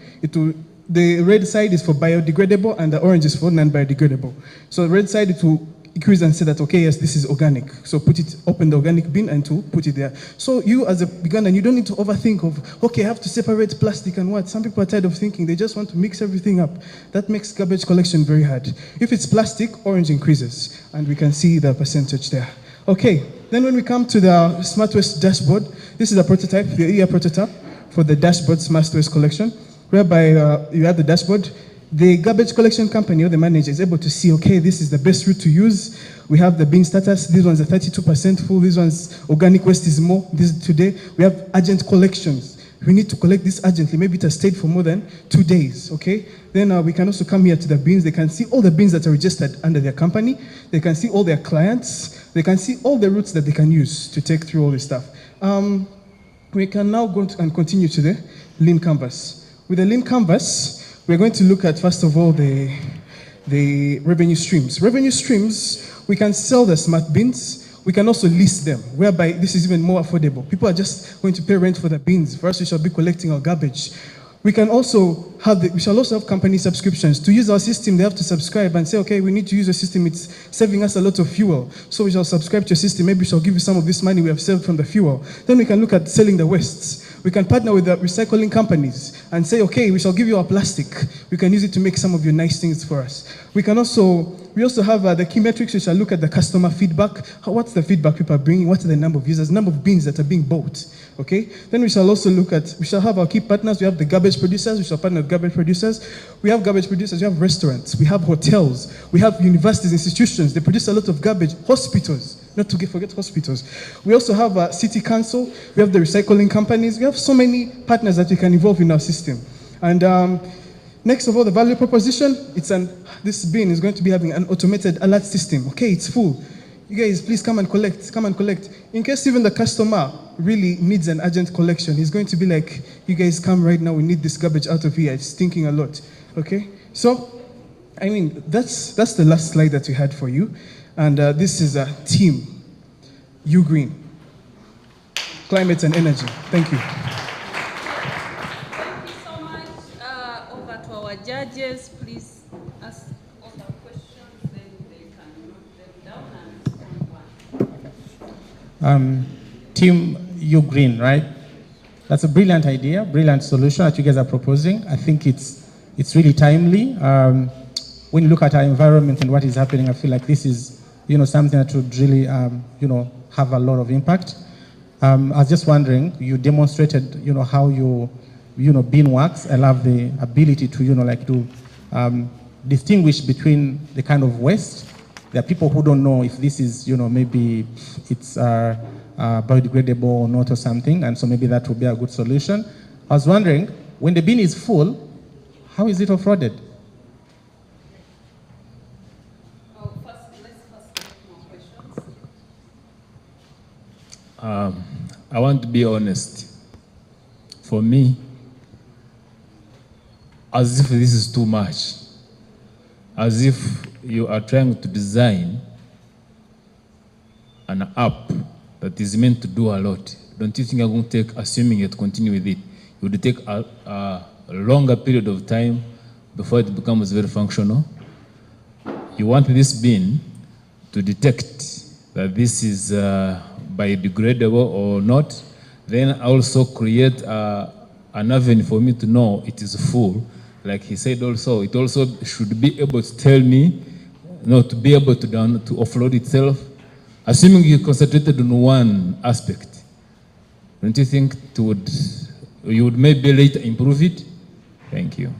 the red side is for biodegradable and the orange is for non-biodegradable. So the red side, it will increase and say that, okay, yes, this is organic. So open the organic bin and to put it there. So you as a beginner, you don't need to overthink of, okay, I have to separate plastic and what. Some people are tired of thinking, they just want to mix everything up. That makes garbage collection very hard. If it's plastic, orange increases, and we can see the percentage there. Okay, then when we come to the Smart Waste dashboard, this is a prototype, the EA prototype for the dashboard Smart Waste collection, whereby you have the dashboard. The garbage collection company or the manager is able to see, okay, this is the best route to use. We have the bin status. These ones are 32% full. These ones, organic waste is more. Today, we have urgent collections. We need to collect this urgently. Maybe it has stayed for more than 2 days, okay? Then we can also come here to the bins. They can see all the bins that are registered under their company. They can see all their clients. They can see all the routes that they can use to take through all this stuff. We can now go and continue to the Lean Canvas. With the Lean Canvas, we're going to look at, first of all, the revenue streams. Revenue streams, we can sell the smart bins. We can also lease them, whereby this is even more affordable. People are just going to pay rent for the bins. For us, we shall be collecting our garbage. We shall also have company subscriptions. To use our system, they have to subscribe and say, okay, we need to use your system. It's saving us a lot of fuel. So we shall subscribe to your system. Maybe we shall give you some of this money we have saved from the fuel. Then we can look at selling the wastes. We can partner with the recycling companies and say, okay, we shall give you our plastic. We can use it to make some of your nice things for us. We also have the key metrics. We shall look at the customer feedback. What's the feedback people are bringing? What's the number of users, number of bins that are being bought? Okay. Then we shall also we shall have our key partners. We have the garbage producers. We shall partner with garbage producers. We have garbage producers. We have restaurants. We have hotels. We have universities, institutions. They produce a lot of garbage. Hospitals. Not to forget hospitals. We also have a city council. We have the recycling companies. We have so many partners that we can involve in our system. And next of all, the value proposition. This bin is going to be having an automated alert system. Okay, it's full. You guys, please come and collect. Come and collect. In case even the customer really needs an urgent collection, he's going to be like, you guys come right now. We need this garbage out of here. It's stinking a lot. Okay. So, I mean, that's the last slide that we had for you. And this is a team, Green, Climate and Energy. Thank you. Thank you so much. Over to our judges. Please ask all the questions, then they can note them down and respond one. Team Green, right? That's a brilliant idea, brilliant solution that you guys are proposing. I think it's really timely. When you look at our environment and what is happening, I feel like this is something that would really, have a lot of impact. I was just wondering, you demonstrated, how bin works. I love the ability to, distinguish between the kind of waste. There are people who don't know if this is, maybe it's biodegradable or not or something, and so maybe that would be a good solution. I was wondering, when the bin is full, how is it offloaded? I want to be honest. For me, as if this is too much, as if you are trying to design an app that is meant to do a lot. Don't you think you're going to take, assuming you to continue with it, it would take a longer period of time before it becomes very functional? You want this bin to detect that this is biodegradable or not, then also create an avenue for me to know it is full. Like he said also, it also should be able to tell me, to be able to offload itself, assuming you concentrated on one aspect. Don't you think you would maybe later improve it? Thank you.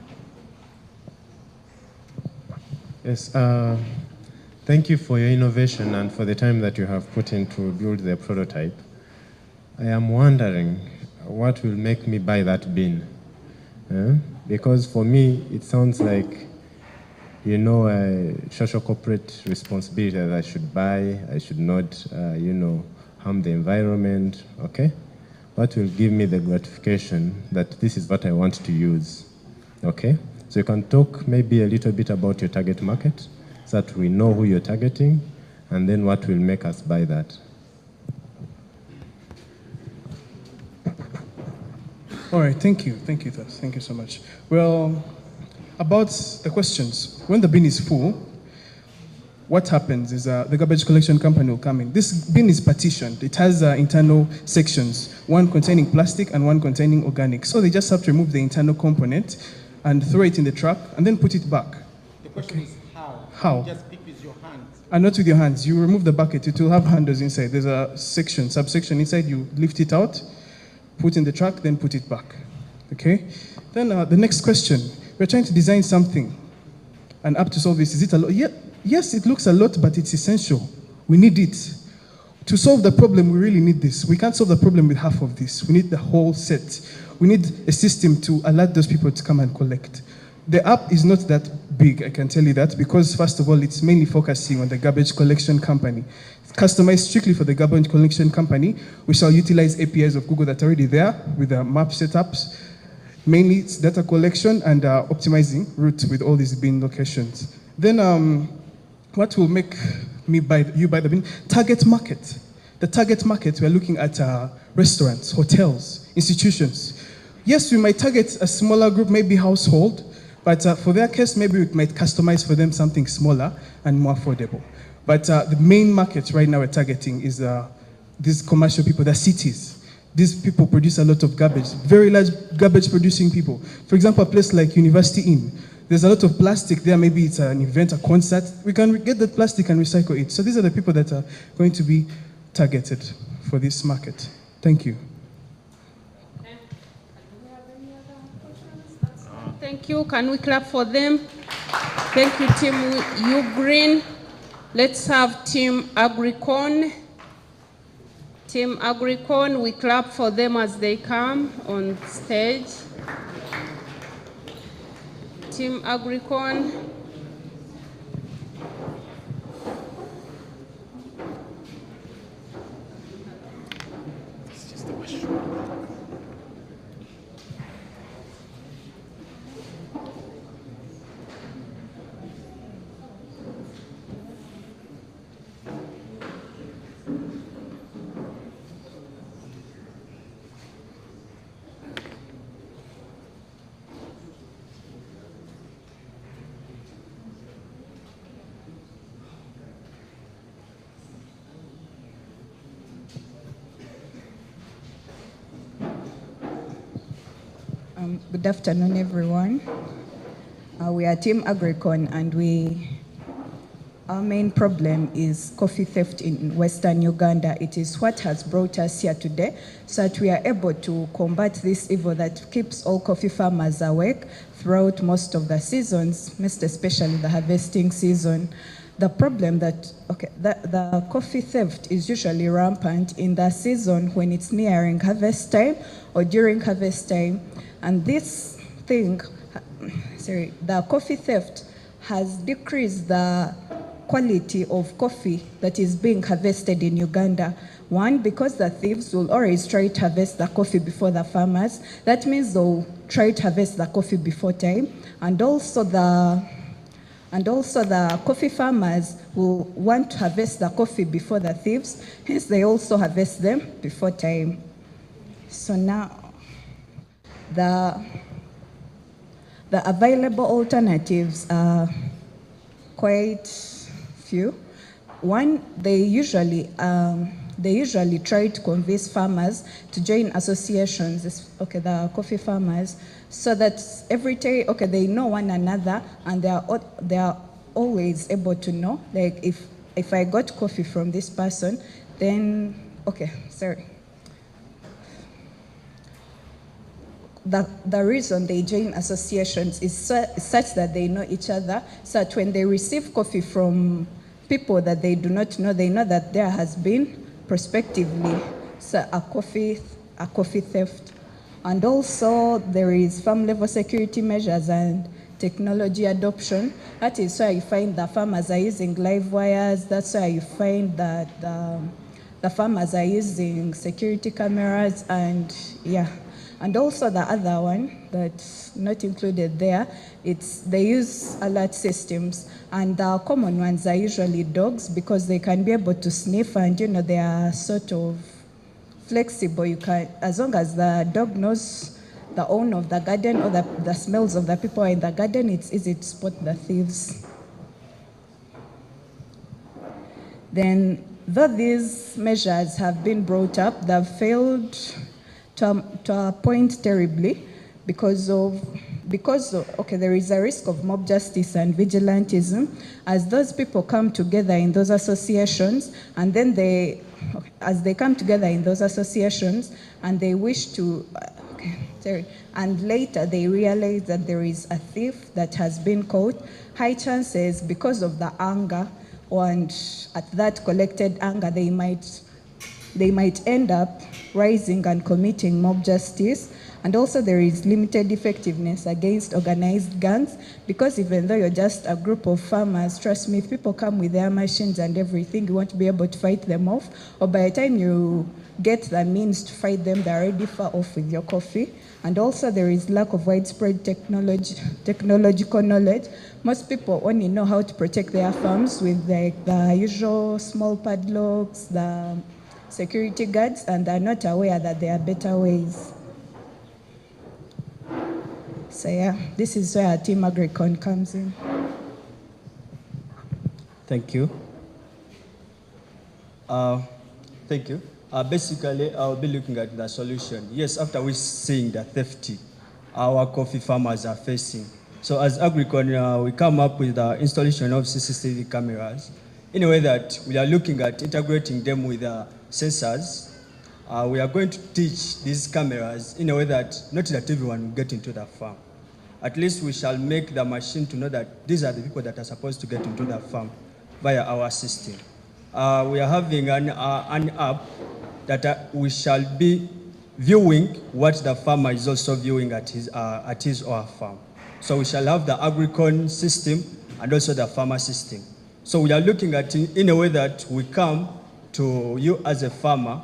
Yes, thank you for your innovation and for the time that you have put in to build the prototype. I am wondering what will make me buy that bin. Because for me, it sounds like, a social corporate responsibility that I should buy. I should not, harm the environment, okay? What will give me the gratification that this is what I want to use, okay? So you can talk maybe a little bit about your target market so that we know who you're targeting and then what will make us buy that. All right, thank you, Thas. Thank you so much. Well, about the questions, when the bin is full, what happens is the garbage collection company will come in. This bin is partitioned. It has internal sections, one containing plastic and one containing organic. So they just have to remove the internal component and throw it in the truck and then put it back. The question is how? How? You just pick with your hands. And not with your hands. You remove the bucket. It will have handles inside. There's a section, subsection inside. You lift it out, put in the truck, then put it back. Okay? Then the next question. We're trying to design something. And up to solve this, is it a lot? Yeah. Yes, it looks a lot, but it's essential. We need it. To solve the problem, we really need this. We can't solve the problem with half of this. We need the whole set. We need a system to allow those people to come and collect. The app is not that big, I can tell you that, because first of all, it's mainly focusing on the garbage collection company. It's customized strictly for the garbage collection company. We shall utilize APIs of Google that are already there with the map setups. Mainly, it's data collection and optimizing routes with all these bin locations. Then, what will make you buy the bin? Target market. The target market, we're looking at restaurants, hotels, institutions. Yes, we might target a smaller group, maybe household, but for their case, maybe we might customize for them something smaller and more affordable. But the main market right now we're targeting is these commercial people, the cities. These people produce a lot of garbage, very large garbage producing people. For example, a place like University Inn. There's a lot of plastic there. Maybe it's an event, a concert. We can get that plastic and recycle it. So these are the people that are going to be targeted for this market. Thank you. Thank you. Can we clap for them? Thank you, Team Ugreen. Let's have Team Agricon. Team Agricon, we clap for them as they come on stage. Team Agricon. Good afternoon, everyone. We are Team Agricon, and our main problem is coffee theft in Western Uganda. It is what has brought us here today, so that we are able to combat this evil that keeps all coffee farmers awake throughout most of the seasons, most especially the harvesting season. The problem that, the coffee theft is usually rampant in the season when it's nearing harvest time or during harvest time. And this thing, the coffee theft has decreased the quality of coffee that is being harvested in Uganda. One, because the thieves will always try to harvest the coffee before the farmers. That means they'll try to harvest the coffee before time. And also the coffee farmers will want to harvest the coffee before the thieves. Hence, they also harvest them before time. So now, the available alternatives are quite few. One, they usually try to convince farmers to join associations, the coffee farmers, so that every day, they know one another, and they are always able to know, like, if I got coffee from this person, then, The reason they join associations is such that they know each other, so that when they receive coffee from people that they do not know, they know that there has been prospectively a coffee theft. And also there is farm level security measures and technology adoption. That is why you find the farmers are using live wires. That's why you find that the farmers are using security cameras and yeah. And also the other one that's not included there, they use alert systems, and the common ones are usually dogs because they can be able to sniff, and they are sort of flexible. You can, as long as the dog knows the owner of the garden or the smells of the people in the garden, it's easy to spot the thieves. Then, though these measures have been brought up, they've failed to a point terribly because there is a risk of mob justice and vigilantism as those people come together in those associations, and then as they come together in those associations and they wish to, and later they realize that there is a thief that has been caught, high chances because of the anger, and at that collected anger they might end up rising and committing mob justice. And also there is limited effectiveness against organized gangs because even though you're just a group of farmers, trust me, if people come with their machines and everything, you won't be able to fight them off. Or by the time you get the means to fight them, they're already far off with your coffee. And also there is lack of widespread technological knowledge. Most people only know how to protect their farms with the usual small padlocks, the security guards, and they're not aware that there are better ways. So yeah, this is where Team Agricon comes in. Thank you. Thank you. Basically, I'll be looking at the solution. Yes, after we're seeing the theft our coffee farmers are facing. So as Agricon, we come up with the installation of CCTV cameras in a way that we are looking at integrating them with sensors. We are going to teach these cameras in a way that not that everyone will get into the farm. At least we shall make the machine to know that these are the people that are supposed to get into the farm via our system. We are having an app that we shall be viewing what the farmer is also viewing at his or her farm. So we shall have the Agricon system and also the farmer system. So we are looking at it in a way that we come to you as a farmer,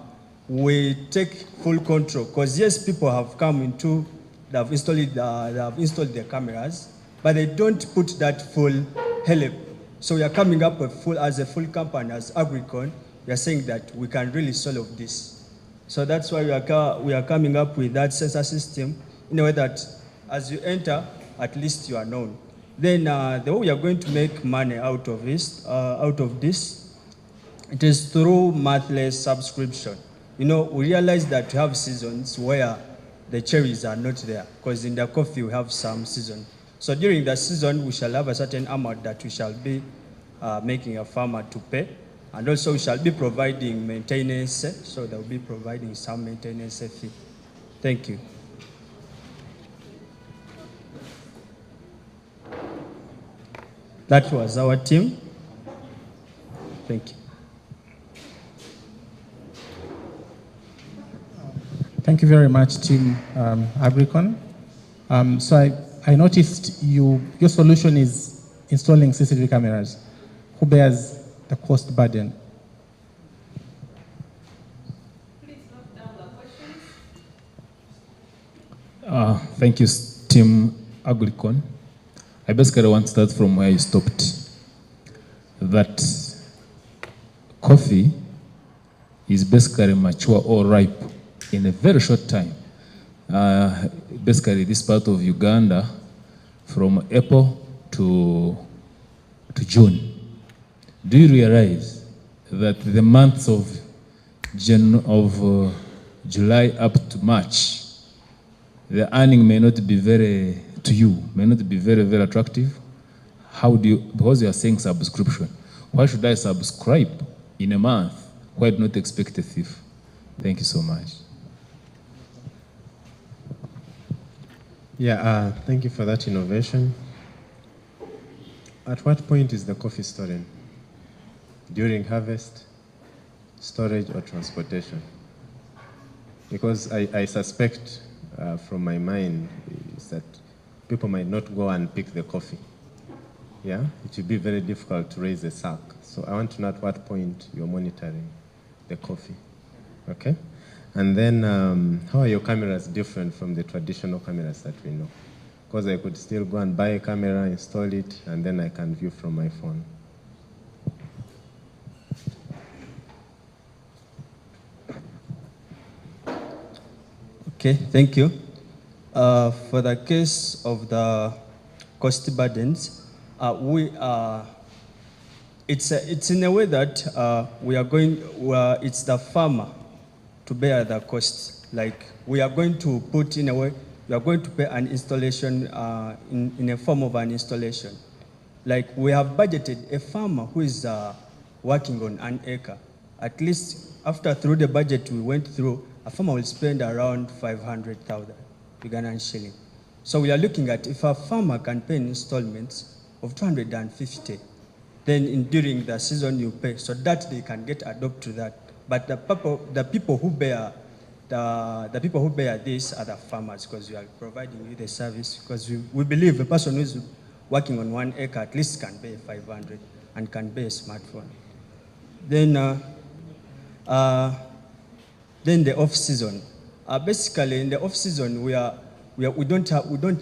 we take full control. Because yes, people have come into, they have installed the cameras, but they don't put that full help. So we are coming up with as a full company, as Agricon, we are saying that we can really solve this. So that's why we are coming up with that sensor system in a way that as you enter, at least you are known. Then the way we are going to make money out of this, it is through monthly subscription. We realize that we have seasons where the cherries are not there, because in the coffee we have some season. So during the season, we shall have a certain amount that we shall be making a farmer to pay. And also we shall be providing maintenance, so they will be providing some maintenance fee. Thank you. That was our team. Thank you. Thank you very much, Team Agricon. So I noticed your solution is installing CCTV cameras. Who bears the cost burden? Thank you, Team Agricon. I basically want to start from where you stopped. That coffee is basically mature or ripe in a very short time. Basically, this part of Uganda, from April to June. Do you realize that the months of July up to March, the earning may not be very attractive? How do you, because you are saying subscription, why should I subscribe in a month? Why do not expect a thief? Thank you so much. Yeah, thank you for that innovation. At what point is the coffee storing? During harvest, storage, or transportation? Because I suspect from my mind is that people might not go and pick the coffee. Yeah, it will be very difficult to raise a sack. So I want to know at what point you're monitoring the coffee. Okay? And then how are your cameras different from the traditional cameras that we know? Because I could still go and buy a camera, install it, and then I can view from my phone. Okay, thank you. For the case of the cost burdens, it's in a way that it's the farmer to bear the cost. Like we are going to put in a way, we are going to pay an installation in a form of an installation. Like we have budgeted a farmer who is working on an acre. At least through the budget we went through, a farmer will spend around 500,000 Ugandan shilling. So we are looking at if a farmer can pay installments of 250, then during the season you pay, so that they can get adopted to that. But the people who bear this are the farmers, because we are providing you the service, because we believe a person who is working on 1 acre at least can pay 500 and can pay a smartphone. Then the off season. Basically, in the off season, we don't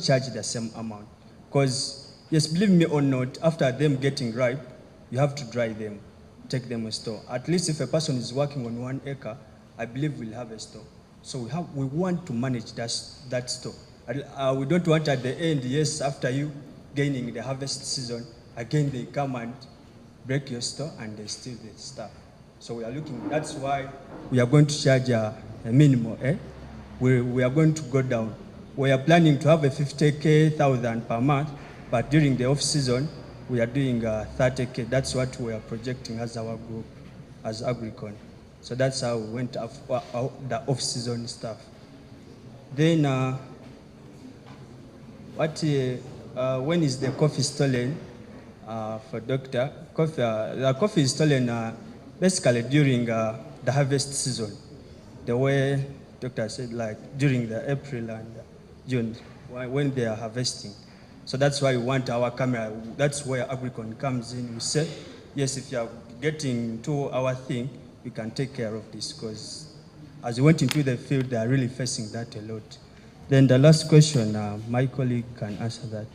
charge the same amount, because yes, believe me or not, after them getting ripe, you have to dry them, take them to store. At least if a person is working on 1 acre, I believe we'll have a store. So we want to manage that store. We don't want at the end, yes, after you gaining the harvest season, again they come and break your store and they steal the stuff. So we are looking, that's why we are going to charge a minimum. We are going to go down. We are planning to have a 50,000 per month, but during the off season, we are doing 30K. That's what we are projecting as our group, as Agricon. So that's how we went after the off season stuff. Then, when is the coffee stolen? For Doctor, the coffee is stolen basically during the harvest season. The way Doctor said, like during the April and June, when they are harvesting. So that's why we want our camera. That's where Agricon comes in. We say, yes, if you are getting to our thing, we can take care of this, because as we went into the field, they are really facing that a lot. Then the last question, my colleague can answer that.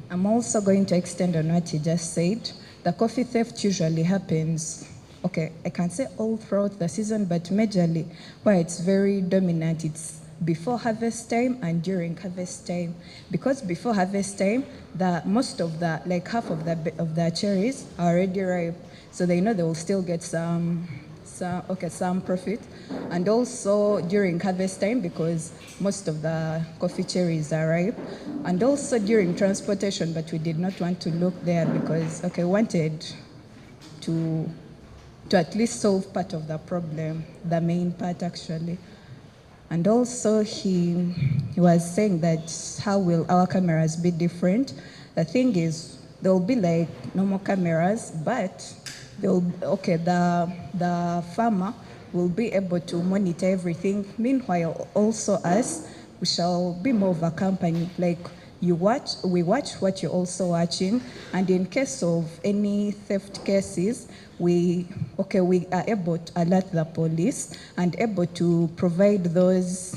I'm also going to extend on what you just said. The coffee theft usually happens, okay, I can't say all throughout the season, but majorly where it's very dominant, it's before harvest time and during harvest time. Because before harvest time, most of the, like half of the cherries are already ripe, so they know they will still get some profit. And also during harvest time, because most of the coffee cherries are ripe. And also during transportation, but we did not want to look there because, okay, wanted to at least solve part of the problem, the main part actually. And also he was saying that how will our cameras be different? The thing is, there will be like normal cameras, but the farmer will be able to monitor everything. Meanwhile, also us, we shall be more of a company. Like we watch what you're also watching, and in case of any theft cases, we are able to alert the police and able to provide those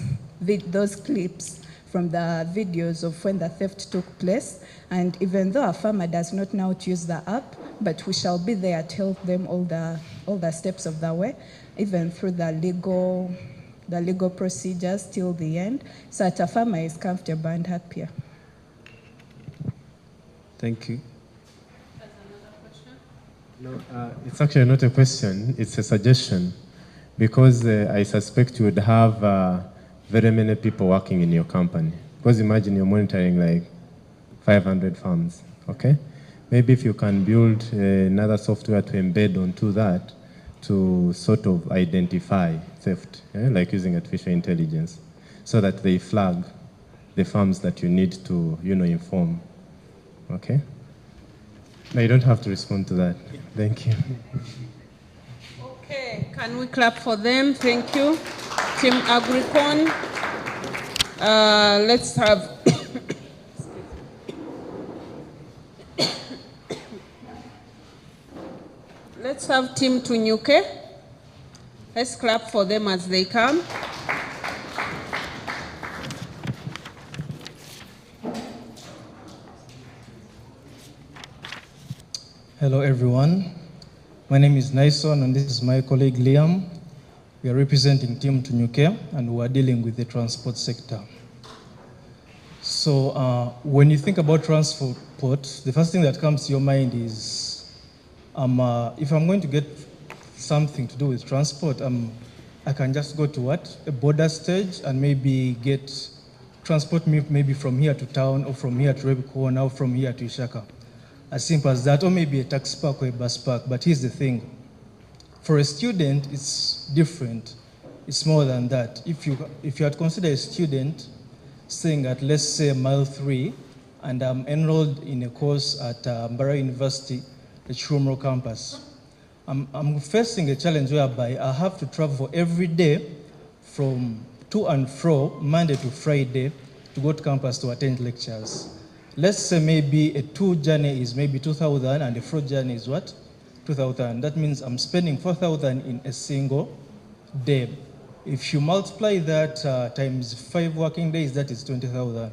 clips from the videos of when the theft took place. And even though a farmer does not know how to use the app, but we shall be there to help them all the steps of the way, even through the legal procedures till the end, so that a farmer is comfortable and happier. Thank you. No, it's actually not a question, it's a suggestion, because I suspect you would have very many people working in your company. Because imagine you're monitoring like 500 farms, okay? Maybe if you can build another software to embed onto that to sort of identify theft, like using artificial intelligence, so that they flag the farms that you need to, inform, okay? No, you don't have to respond to that. Thank you. Okay, can we clap for them? Thank you. Team Agricon. Let's have Let's have Team Tunyuke. Let's clap for them as they come. Hello everyone, my name is Nyson and this is my colleague Liam. We are representing Team Tunyuke and we are dealing with the transport sector. So when you think about transport, the first thing that comes to your mind is, if I'm going to get something to do with transport, I can just go to what? A border stage and maybe get transport me maybe from here to town or from here to Rebiko, now from here to Ishaka. As simple as that, or maybe a taxi park or a bus park. But here's the thing. For a student, it's different. It's more than that. If you had considered a student staying at, let's say, mile 3, and I'm enrolled in a course at Mbara University, the Chumro campus, I'm facing a challenge whereby I have to travel every day from to and fro, Monday to Friday, to go to campus to attend lectures. Let's say maybe a 2 journey is maybe 2,000 and a 4 journey is what? 2,000. That means I'm spending 4,000 in a single day. If you multiply that times 5 working days, that is 20,000.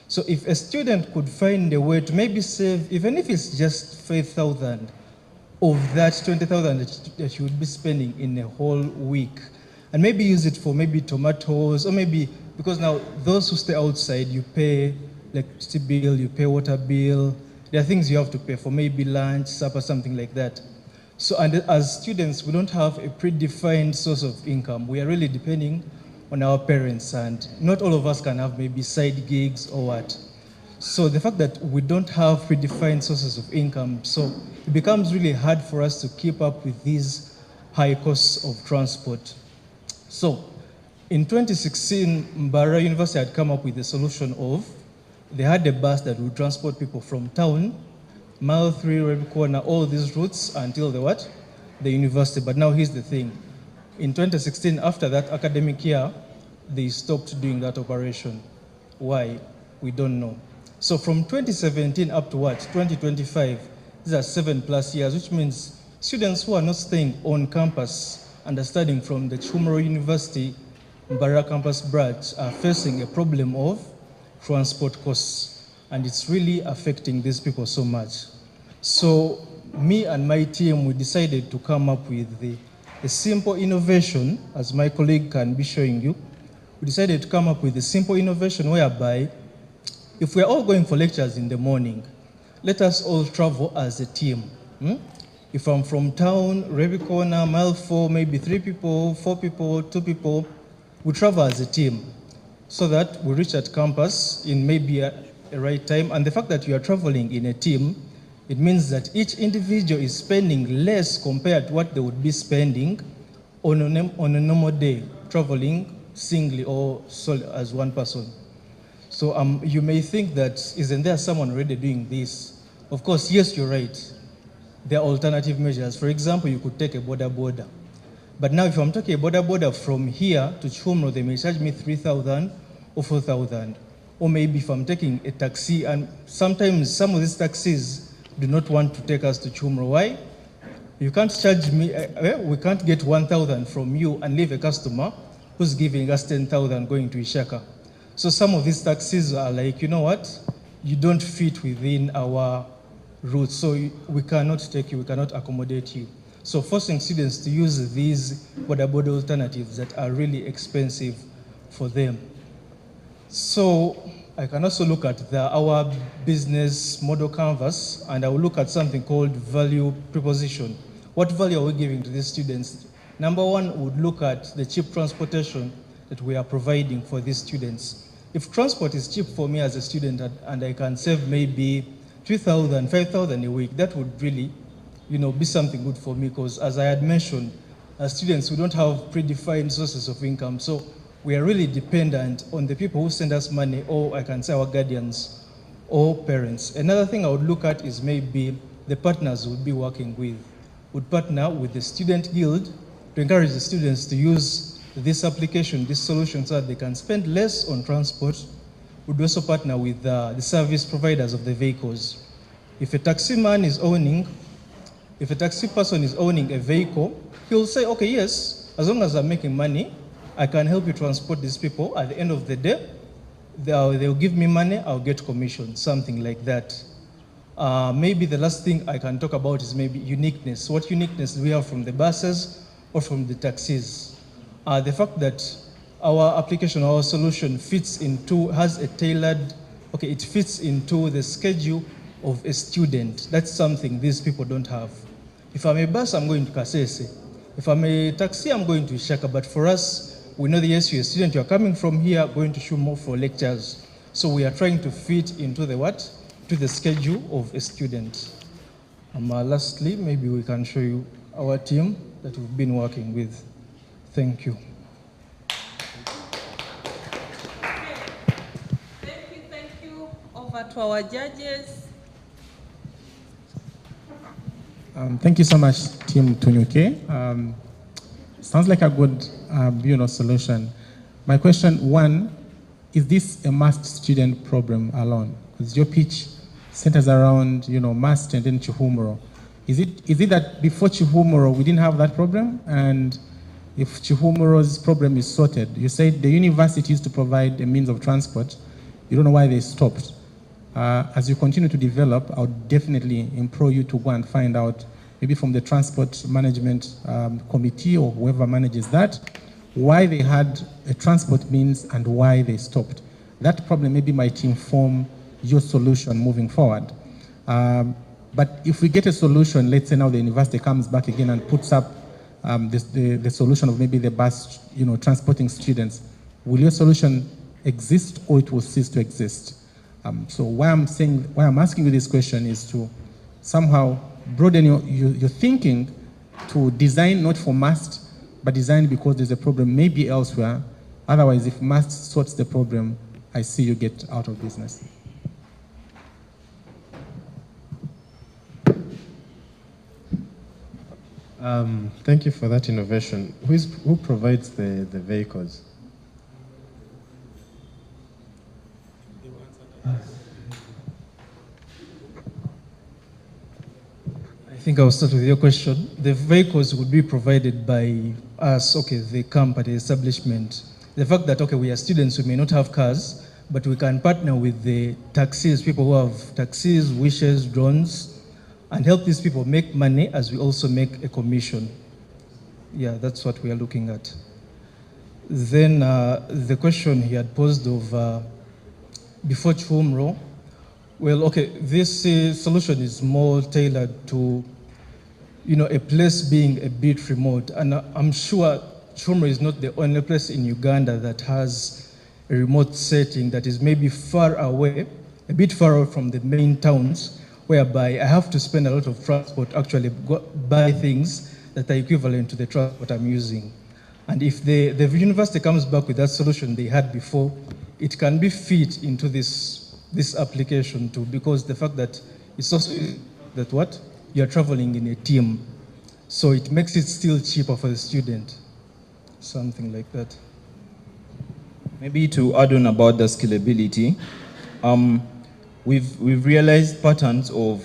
So if a student could find a way to maybe save, even if it's just 5,000 of that 20,000 that you would be spending in a whole week, and maybe use it for maybe tomatoes, or maybe, because now those who stay outside, you pay electricity bill, you pay water bill. There are things you have to pay for, maybe lunch, supper, something like that. So, and as students, we don't have a predefined source of income. We are really depending on our parents, and not all of us can have maybe side gigs or what. So the fact that we don't have predefined sources of income, so it becomes really hard for us to keep up with these high costs of transport. So in 2016, Mbara University had come up with a solution of, they had a bus that would transport people from town, mile 3, Red Corner, all these routes until the what? The university. But now here's the thing. In 2016, after that academic year, they stopped doing that operation. Why? We don't know. So from 2017 up to what? 2025, these are 7+ years, which means students who are not staying on campus and are studying from the Chumro University Mbara campus branch are facing a problem of transport costs, and it's really affecting these people so much. So me and my team, we decided to come up with a simple innovation, as my colleague can be showing you. We decided to come up with a simple innovation whereby if we're all going for lectures in the morning, let us all travel as a team. If I'm from town, Rebikona, mile 4, maybe 3 people, 4 people, 2 people, we travel as a team, so that we reach at campus in maybe a right time. And the fact that you are traveling in a team, it means that each individual is spending less compared to what they would be spending on a normal day, traveling singly or solo as one person. So you may think that, isn't there someone already doing this? Of course, yes, you're right. There are alternative measures. For example, you could take a border. But now if I'm taking a border from here to Chumro, they may charge me 3,000 or 4,000. Or maybe if I'm taking a taxi, and sometimes some of these taxis do not want to take us to Chumro. Why? You can't charge me, we can't get 1,000 from you and leave a customer who's giving us 10,000 going to Ishaka. So some of these taxis are like, you know what? You don't fit within our route, so we cannot take you, we cannot accommodate you. So forcing students to use these border alternatives that are really expensive for them. So I can also look at our business model canvas, and I will look at something called value proposition. What value are we giving to these students? Number one, would look at the cheap transportation that we are providing for these students. If transport is cheap for me as a student and I can save maybe 2,000, 5,000 a week, that would really be something good for me, because as I had mentioned, as students, we don't have predefined sources of income. So we are really dependent on the people who send us money, or I can say our guardians or parents. Another thing I would look at is maybe the partners we'll be working with. Would partner with the student guild to encourage the students to use this application, this solution, so that they can spend less on transport. Would also partner with the service providers of the vehicles. If a taxi man is owning If a taxi person is owning a vehicle, he'll say, okay, yes, as long as I'm making money, I can help you transport these people. At the end of the day, they'll give me money, I'll get commission, something like that. Maybe the last thing I can talk about is maybe uniqueness. What uniqueness do we have from the buses or from the taxis? The fact that our application, our solution fits into, has a tailored, okay, it fits into the schedule of a student. That's something these people don't have. If I'm a bus, I'm going to Kasese. If I'm a taxi, I'm going to Ishaka. But for us, we know that yes, you're a student, you're coming from here, going to Shumo for lectures. So we are trying to fit into the what? To the schedule of a student. Lastly, maybe we can show you our team that we've been working with. Thank you. Thank you. Over to our judges. Thank you so much, Team Tunyuke. Sounds like a good solution. My question, one, is this a must student problem alone? Because your pitch centers around, must and then Chihumuro. Is it that before Chihumuro we didn't have that problem? And if Chihumuro's problem is sorted, you said the university used to provide a means of transport. You don't know why they stopped. As you continue to develop, I would definitely implore you to go and find out, maybe from the transport management committee or whoever manages that, why they had a transport means and why they stopped. That problem maybe might inform your solution moving forward. But if we get a solution, let's say now the university comes back again and puts up the solution of maybe the bus, transporting students, will your solution exist or it will cease to exist? So why I'm asking you this question is to somehow broaden your thinking to design not for must, but design because there's a problem maybe elsewhere. Otherwise, if must sorts the problem, I see you get out of business. Thank you for that innovation. Who provides the vehicles? I think I'll start with your question. The vehicles would be provided by us, okay, the company, establishment. The fact that, okay, we are students, we may not have cars, but we can partner with the taxis, people who have taxis, wishes, drones, and help these people make money as we also make a commission. Yeah, that's what we are looking at. Then the question he had posed of before Chumro, well, okay, this solution is more tailored to, a place being a bit remote. And I'm sure Chumro is not the only place in Uganda that has a remote setting that is maybe far away, a bit far out from the main towns, whereby I have to spend a lot of transport, actually buy things that are equivalent to the transport I'm using. And if the university comes back with that solution they had before, it can be fit into this application too, because the fact that it's also that what? You're traveling in a team. So it makes it still cheaper for the student. Something like that. Maybe to add on about the scalability, we've realized patterns of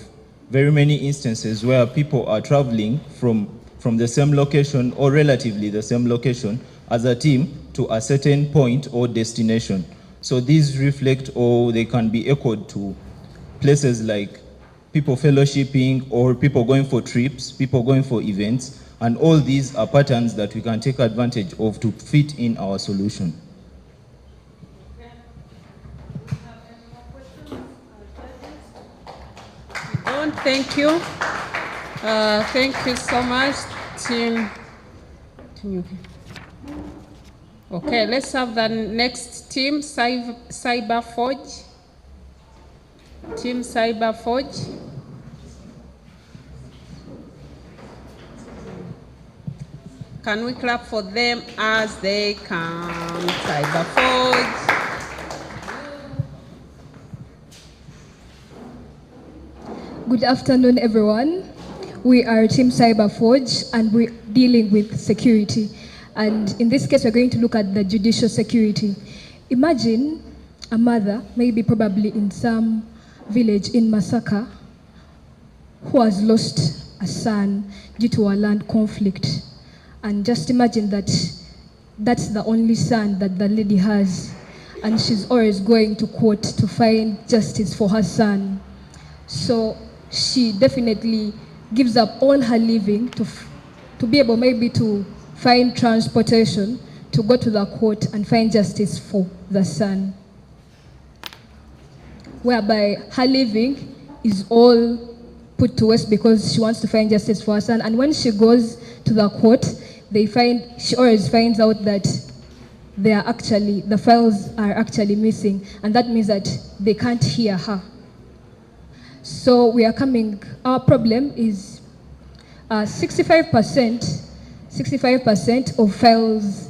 very many instances where people are traveling from the same location or relatively the same location as a team to a certain point or destination. So these reflect, or they can be echoed to places like people fellowshipping or people going for trips, people going for events, and all these are patterns that we can take advantage of to fit in our solution. Thank you. Thank you so much, team. Okay, let's have the next team, CyberForge. Team CyberForge. Can we clap for them as they come? CyberForge. Good afternoon, everyone. We are Team CyberForge, and we're dealing with security. And in this case, we're going to look at the judicial security. Imagine a mother, maybe probably in some village in Masaka, who has lost a son due to a land conflict. And just imagine that that's the only son that the lady has, and she's always going to court to find justice for her son. So she definitely gives up all her living to be able maybe to find transportation to go to the court and find justice for the son, whereby her living is all put to waste because she wants to find justice for her son. And when she goes to the court, she always finds out that the files are actually missing, and that means that they can't hear her. So our problem is 65% of files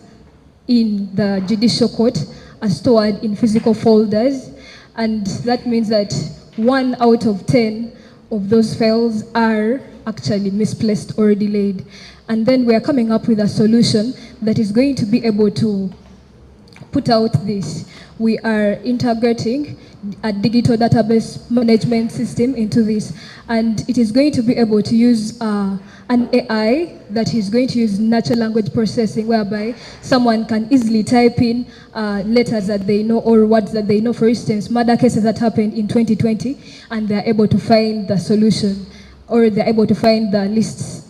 in the judicial court are stored in physical folders, and that means that 1 out of 10 of those files are actually misplaced or delayed. And then we are coming up with a solution that is going to be able to put out this. We are integrating a digital database management system into this, and it is going to be able to use an AI that is going to use natural language processing, whereby someone can easily type in letters that they know or words that they know. For instance, murder cases that happened in 2020, and they're able to find the solution, or they're able to find the lists.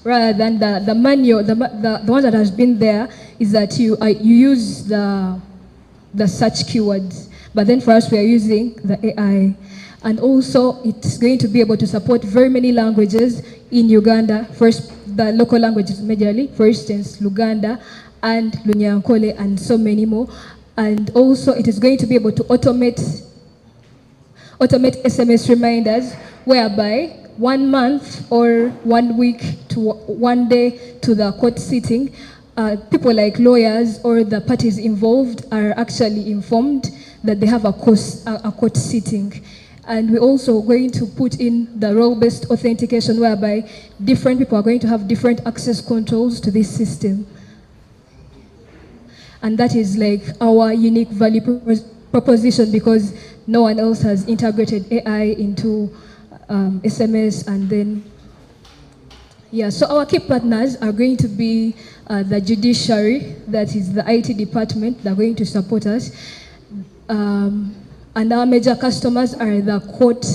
Rather than the manual, the one that has been there is that you use the search keywords. But then for us, we are using the AI. And also, it's going to be able to support very many languages in Uganda. First, the local languages majorly, for instance, Luganda and Lunyankole and so many more. And also, it is going to be able to automate SMS reminders, whereby 1 month or 1 week to 1 day to the court sitting, people like lawyers or the parties involved are actually informed that they have a court sitting. And we're also going to put in the role-based authentication, whereby different people are going to have different access controls to this system. And that is like our unique value proposition, because no one else has integrated AI into SMS. And then, so our key partners are going to be the judiciary, that is the IT department, they're going to support us. And our major customers are the court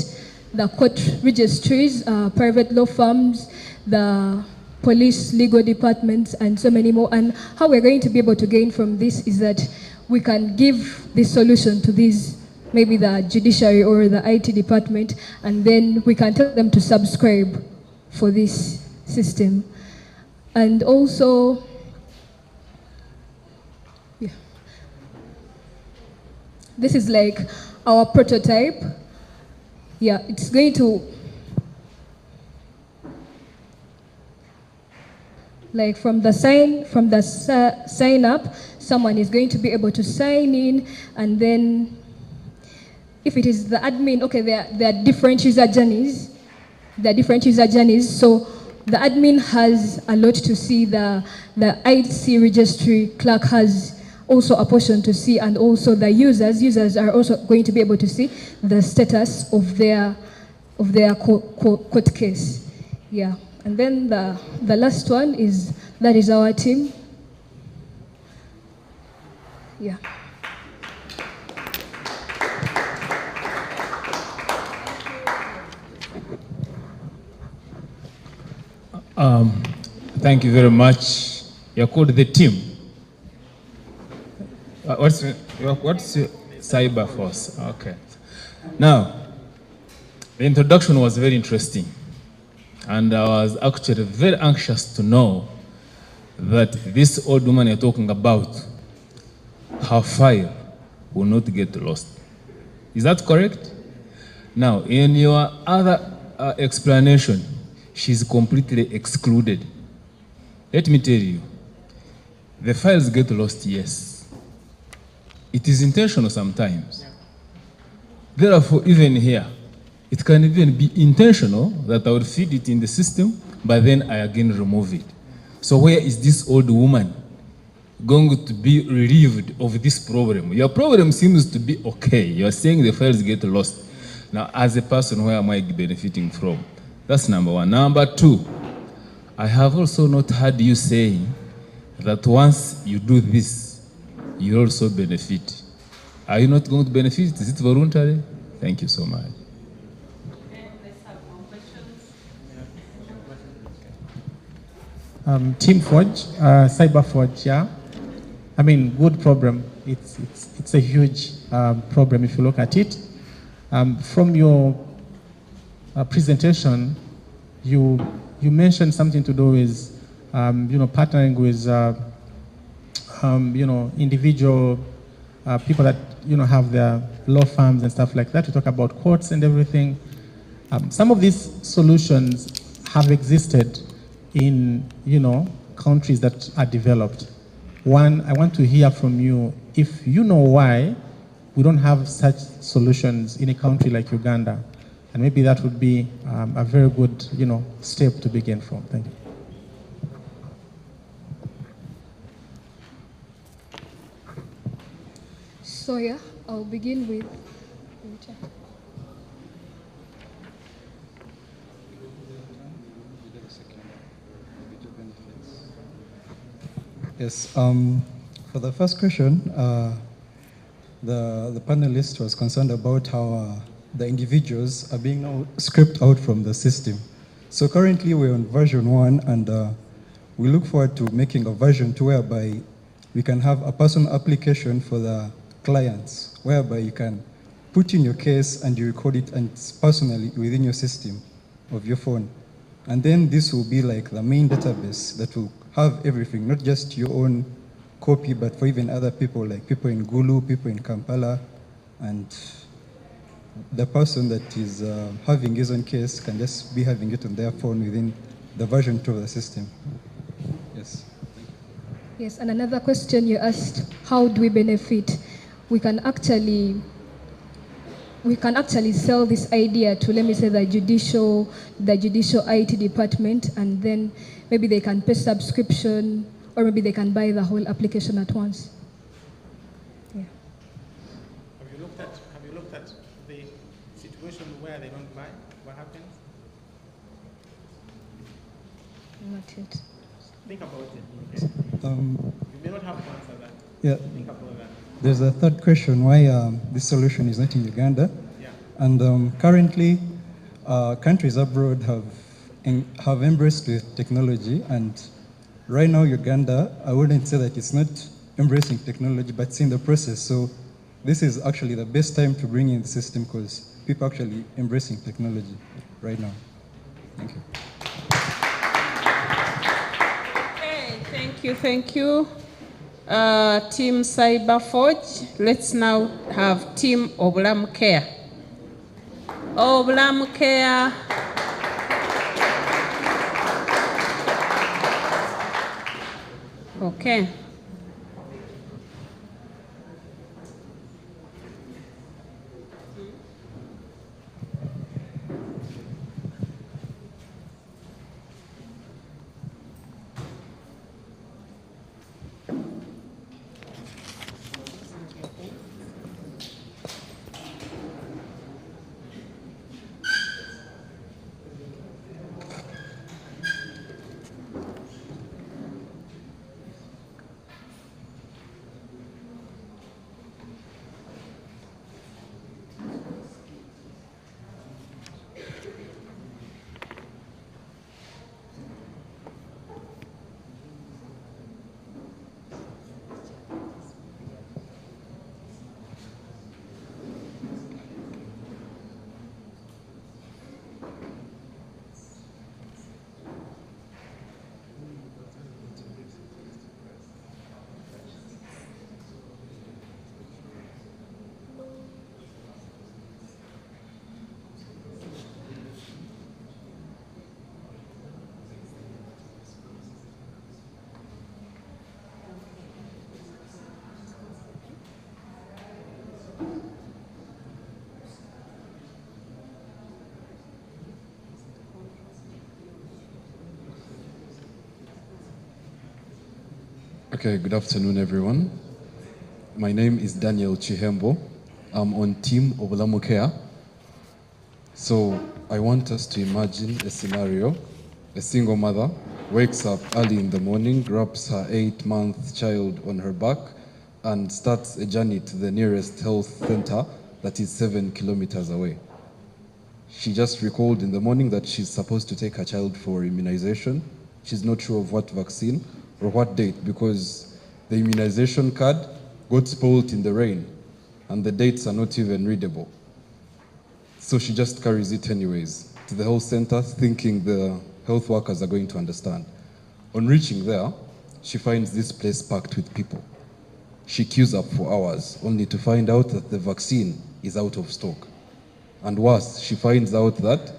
registries, private law firms, the police, legal departments, and so many more. And how we're going to be able to gain from this is that we can give this solution to these, maybe the judiciary or the IT department, and then we can tell them to subscribe for this system. And also, this is like our prototype. It's going to, like from the sign up, someone is going to be able to sign in, and then if it is the admin, okay, there are different user journeys. So the admin has a lot to see. The IC registry clerk has also a portion to see, and also the users are also going to be able to see the status of their court case. And then the last one is our team. Thank you very much. You're called the team. What's your cyber force? Okay. Now, the introduction was very interesting, and I was actually very anxious to know that this old woman you're talking about, her file will not get lost. Is that correct? Now, in your other explanation, she's completely excluded. Let me tell you, the files get lost, yes. It is intentional sometimes. Therefore, even here, it can even be intentional that I would feed it in the system, but then I again remove it. So where is this old woman going to be relieved of this problem? Your problem seems to be okay. You're saying the files get lost. Now, as a person, where am I benefiting from? That's number one. Number two, I have also not heard you saying that once you do this, you also benefit. Are you not going to benefit? Is it voluntary? Thank you so much. Team Forge, Cyber Forge, yeah. I mean, good problem. It's a huge problem if you look at it. From your presentation, you mentioned something to do with, partnering with, individual people that, have their law firms and stuff like that. You talk about courts and everything. Some of these solutions have existed in, countries that are developed. One, I want to hear from you if you know why we don't have such solutions in a country like Uganda. And maybe that would be a very good, step to begin from. Thank you. So yeah, I'll begin with. Yes, for the first question, the panelist was concerned about how the individuals are being now scraped out from the system. So currently we're on version 1, and we look forward to making a version 2 whereby we can have a personal application for the clients, whereby you can put in your case and you record it, and it's personally within your system of your phone. And then this will be like the main database that will have everything, not just your own copy, but for even other people, like people in Gulu, people in Kampala, and the person that is having his own case can just be having it on their phone within the version 2 of the system. Yes. Yes, and another question you asked, how do we benefit? We can actually sell this idea to, let me say, the judicial IT department, and then maybe they can pay subscription, or maybe they can buy the whole application at once. Yeah. Have you looked at the situation where they don't buy? What happens? Not yet. Think about it. Okay? You may not have to answer that. Yeah. Think about that. There's a third question, why this solution is not in Uganda. Yeah. And currently, countries abroad have embraced with technology, and right now Uganda, I wouldn't say that it's not embracing technology, but it's in the process. So this is actually the best time to bring in the system, because people are actually embracing technology right now. Thank you. Okay, thank you. Team Cyberforge. Let's now have Team Oblam Care. Oblam Care. Okay. Okay, good afternoon, everyone. My name is Daniel Chihembo. I'm on Team Oblamukea. So I want us to imagine a scenario. A single mother wakes up early in the morning, grabs her 8-month child on her back, and starts a journey to the nearest health center that is 7 kilometers away. She just recalled in the morning that she's supposed to take her child for immunization. She's not sure of what vaccine or what date because the immunization card got spoiled in the rain and the dates are not even readable. So she just carries it anyways to the health center thinking the health workers are going to understand. On reaching there, she finds this place packed with people. She queues up for hours only to find out that the vaccine is out of stock. And worse, she finds out that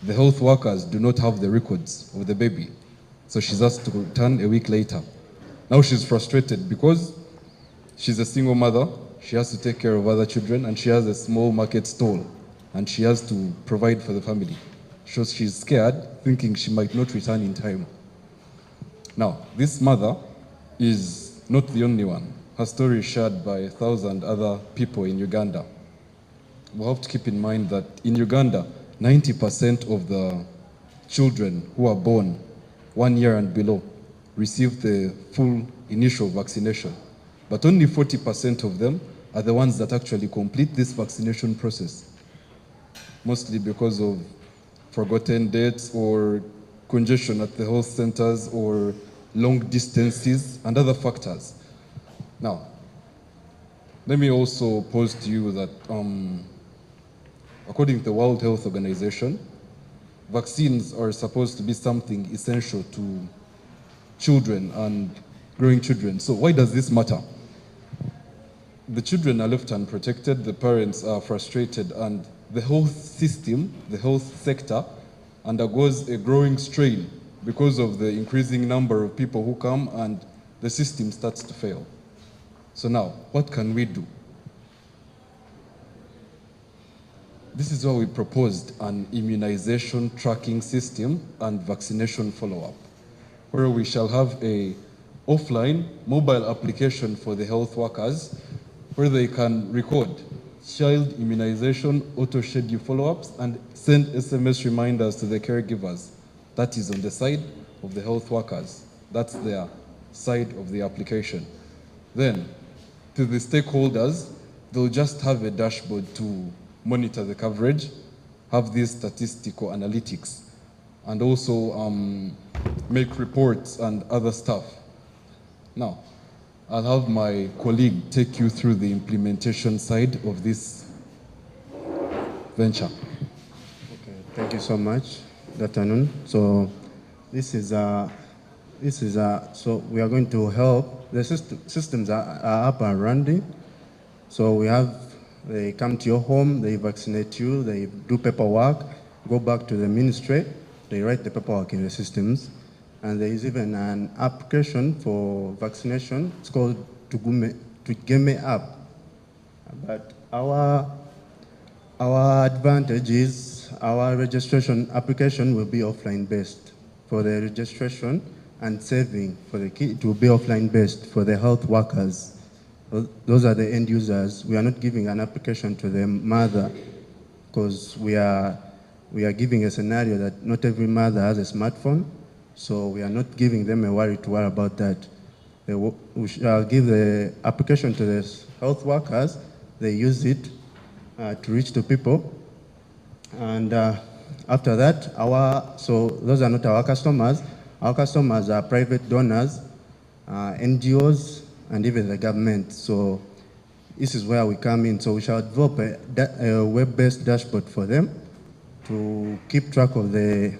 the health workers do not have the records of the baby. So she's asked to return a week later. Now she's frustrated because she's a single mother, she has to take care of other children, and she has a small market stall, and she has to provide for the family. So she's scared, thinking she might not return in time. Now, this mother is not the only one. Her story is shared by 1,000 other people in Uganda. We have to keep in mind that in Uganda, 90% of the children who are born 1 year and below receive the full initial vaccination. But only 40% of them are the ones that actually complete this vaccination process, mostly because of forgotten dates or congestion at the health centers or long distances and other factors. Now, let me also pose to you that according to the World Health Organization, vaccines are supposed to be something essential to children and growing children. So why does this matter? The children are left unprotected, the parents are frustrated, and the health system, the health sector, undergoes a growing strain because of the increasing number of people who come and the system starts to fail. So now, what can we do? This is why we proposed an immunization tracking system and vaccination follow-up, where we shall have a offline mobile application for the health workers where they can record child immunization, auto-schedule follow-ups, and send SMS reminders to the caregivers. That is on the side of the health workers. That's their side of the application. Then, to the stakeholders, they'll just have a dashboard to monitor the coverage, have these statistical analytics, and also make reports and other stuff. Now, I'll have my colleague take you through the implementation side of this venture. Okay, thank you so much. Good afternoon. So so we are going to help. The systems are up and running. So they come to your home, they vaccinate you, they do paperwork, go back to the ministry, they write the paperwork in the systems. And there is even an application for vaccination. It's called Tugeme app. But our advantage is our registration application will be offline based for the registration, and saving for the kid, it will be offline based for the health workers. Those are the end users. We are not giving an application to the mother because we are giving a scenario that not every mother has a smartphone. So we are not giving them a worry to worry about that. We shall give the application to the health workers. They use it to reach to people. And after that, so those are not our customers. Our customers are private donors, NGOs, and even the government. So this is where we come in. So we shall develop a web-based dashboard for them to keep track of the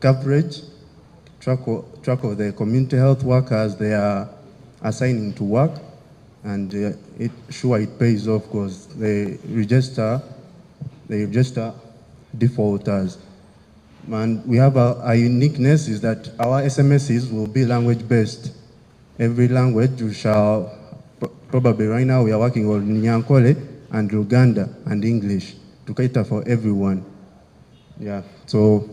coverage, track of the community health workers they are assigning to work, and it pays off because they register defaulters. And we have a uniqueness is that our SMSs will be language-based. Every language we shall, probably right now we are working on Nyankole and Luganda and English to cater for everyone. Yeah, so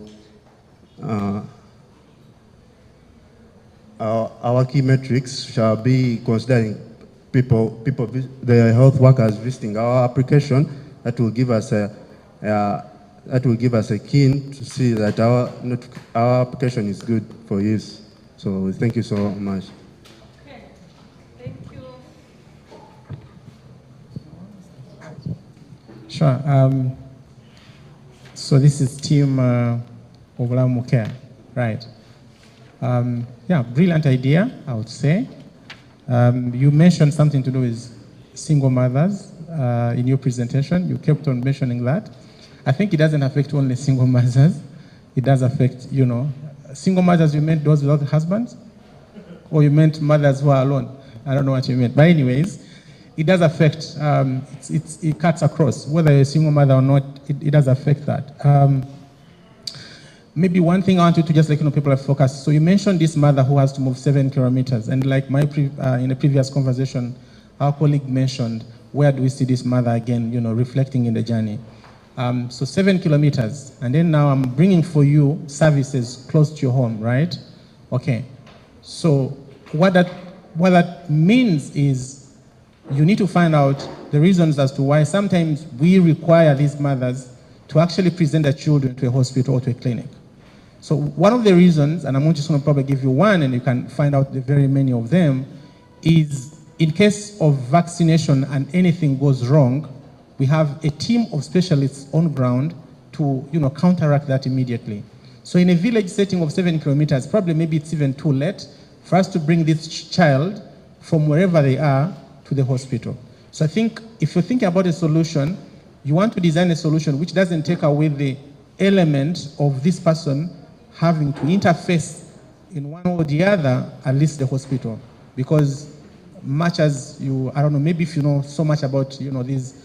our key metrics shall be considering the health workers visiting our application. That will give us that will give us a key to see that our application is good for use. So thank you so much. Okay, thank you. Sure. So this is team Lamu Care, right? Yeah, brilliant idea, I would say. You mentioned something to do with single mothers in your presentation. You kept on mentioning that. I think it doesn't affect only single mothers. It does affect, single mothers, you meant those without husbands? Or you meant mothers who are alone? I don't know what you meant. But anyways, it does affect, it cuts across. Whether you're a single mother or not, it does affect that. Maybe one thing I want you to just people have focused. So you mentioned this mother who has to move 7 kilometers. And like in a previous conversation, our colleague mentioned, where do we see this mother again, reflecting in the journey? So 7 kilometers, and then now I'm bringing for you services close to your home, right? Okay. So what that means is you need to find out the reasons as to why sometimes we require these mothers to actually present their children to a hospital or to a clinic. So one of the reasons, and I'm just going to probably give you one, and you can find out the very many of them, is in case of vaccination and anything goes wrong, we have a team of specialists on ground to counteract that immediately. So in a village setting of 7 kilometers, probably maybe it's even too late for us to bring this child from wherever they are to the hospital. So I think if you're thinking about a solution, you want to design a solution which doesn't take away the element of this person having to interface in one or the other, at least the hospital. Because much as I don't know, maybe if you know so much about, these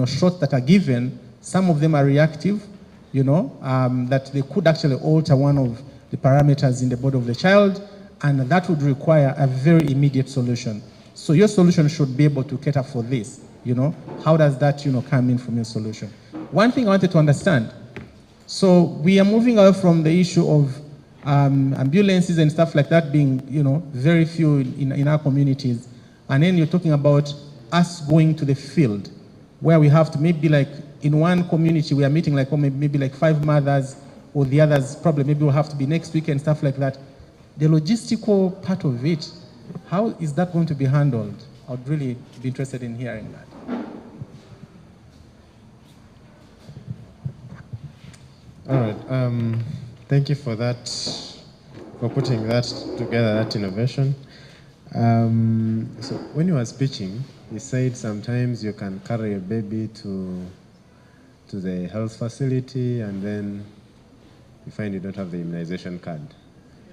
shots that are given, some of them are reactive, that they could actually alter one of the parameters in the body of the child, and that would require a very immediate solution. So your solution should be able to cater for this, How does that, come in from your solution? One thing I wanted to understand, so we are moving away from the issue of ambulances and stuff like that being, very few in our communities. And then you're talking about us going to the field where we have to maybe in one community, we are meeting maybe 5 mothers, or the others probably maybe will have to be next week and stuff like that. The logistical part of it, how is that going to be handled? I would really be interested in hearing that. All right. Thank you for that, for putting that together, that innovation. So when you were speaking, you said sometimes you can carry a baby to the health facility and then you find you don't have the immunization card.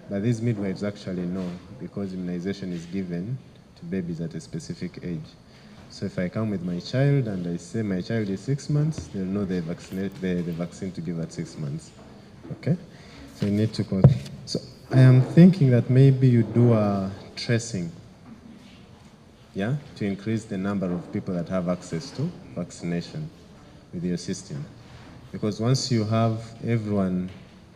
But these midwives actually know, because immunization is given to babies at a specific age. So if I come with my child and I say my child is 6 months, they'll know the vaccine to give at 6 months. Okay? So you need to. So I am thinking that maybe you do a tracing, yeah, to increase the number of people that have access to vaccination with your system. Because once you have everyone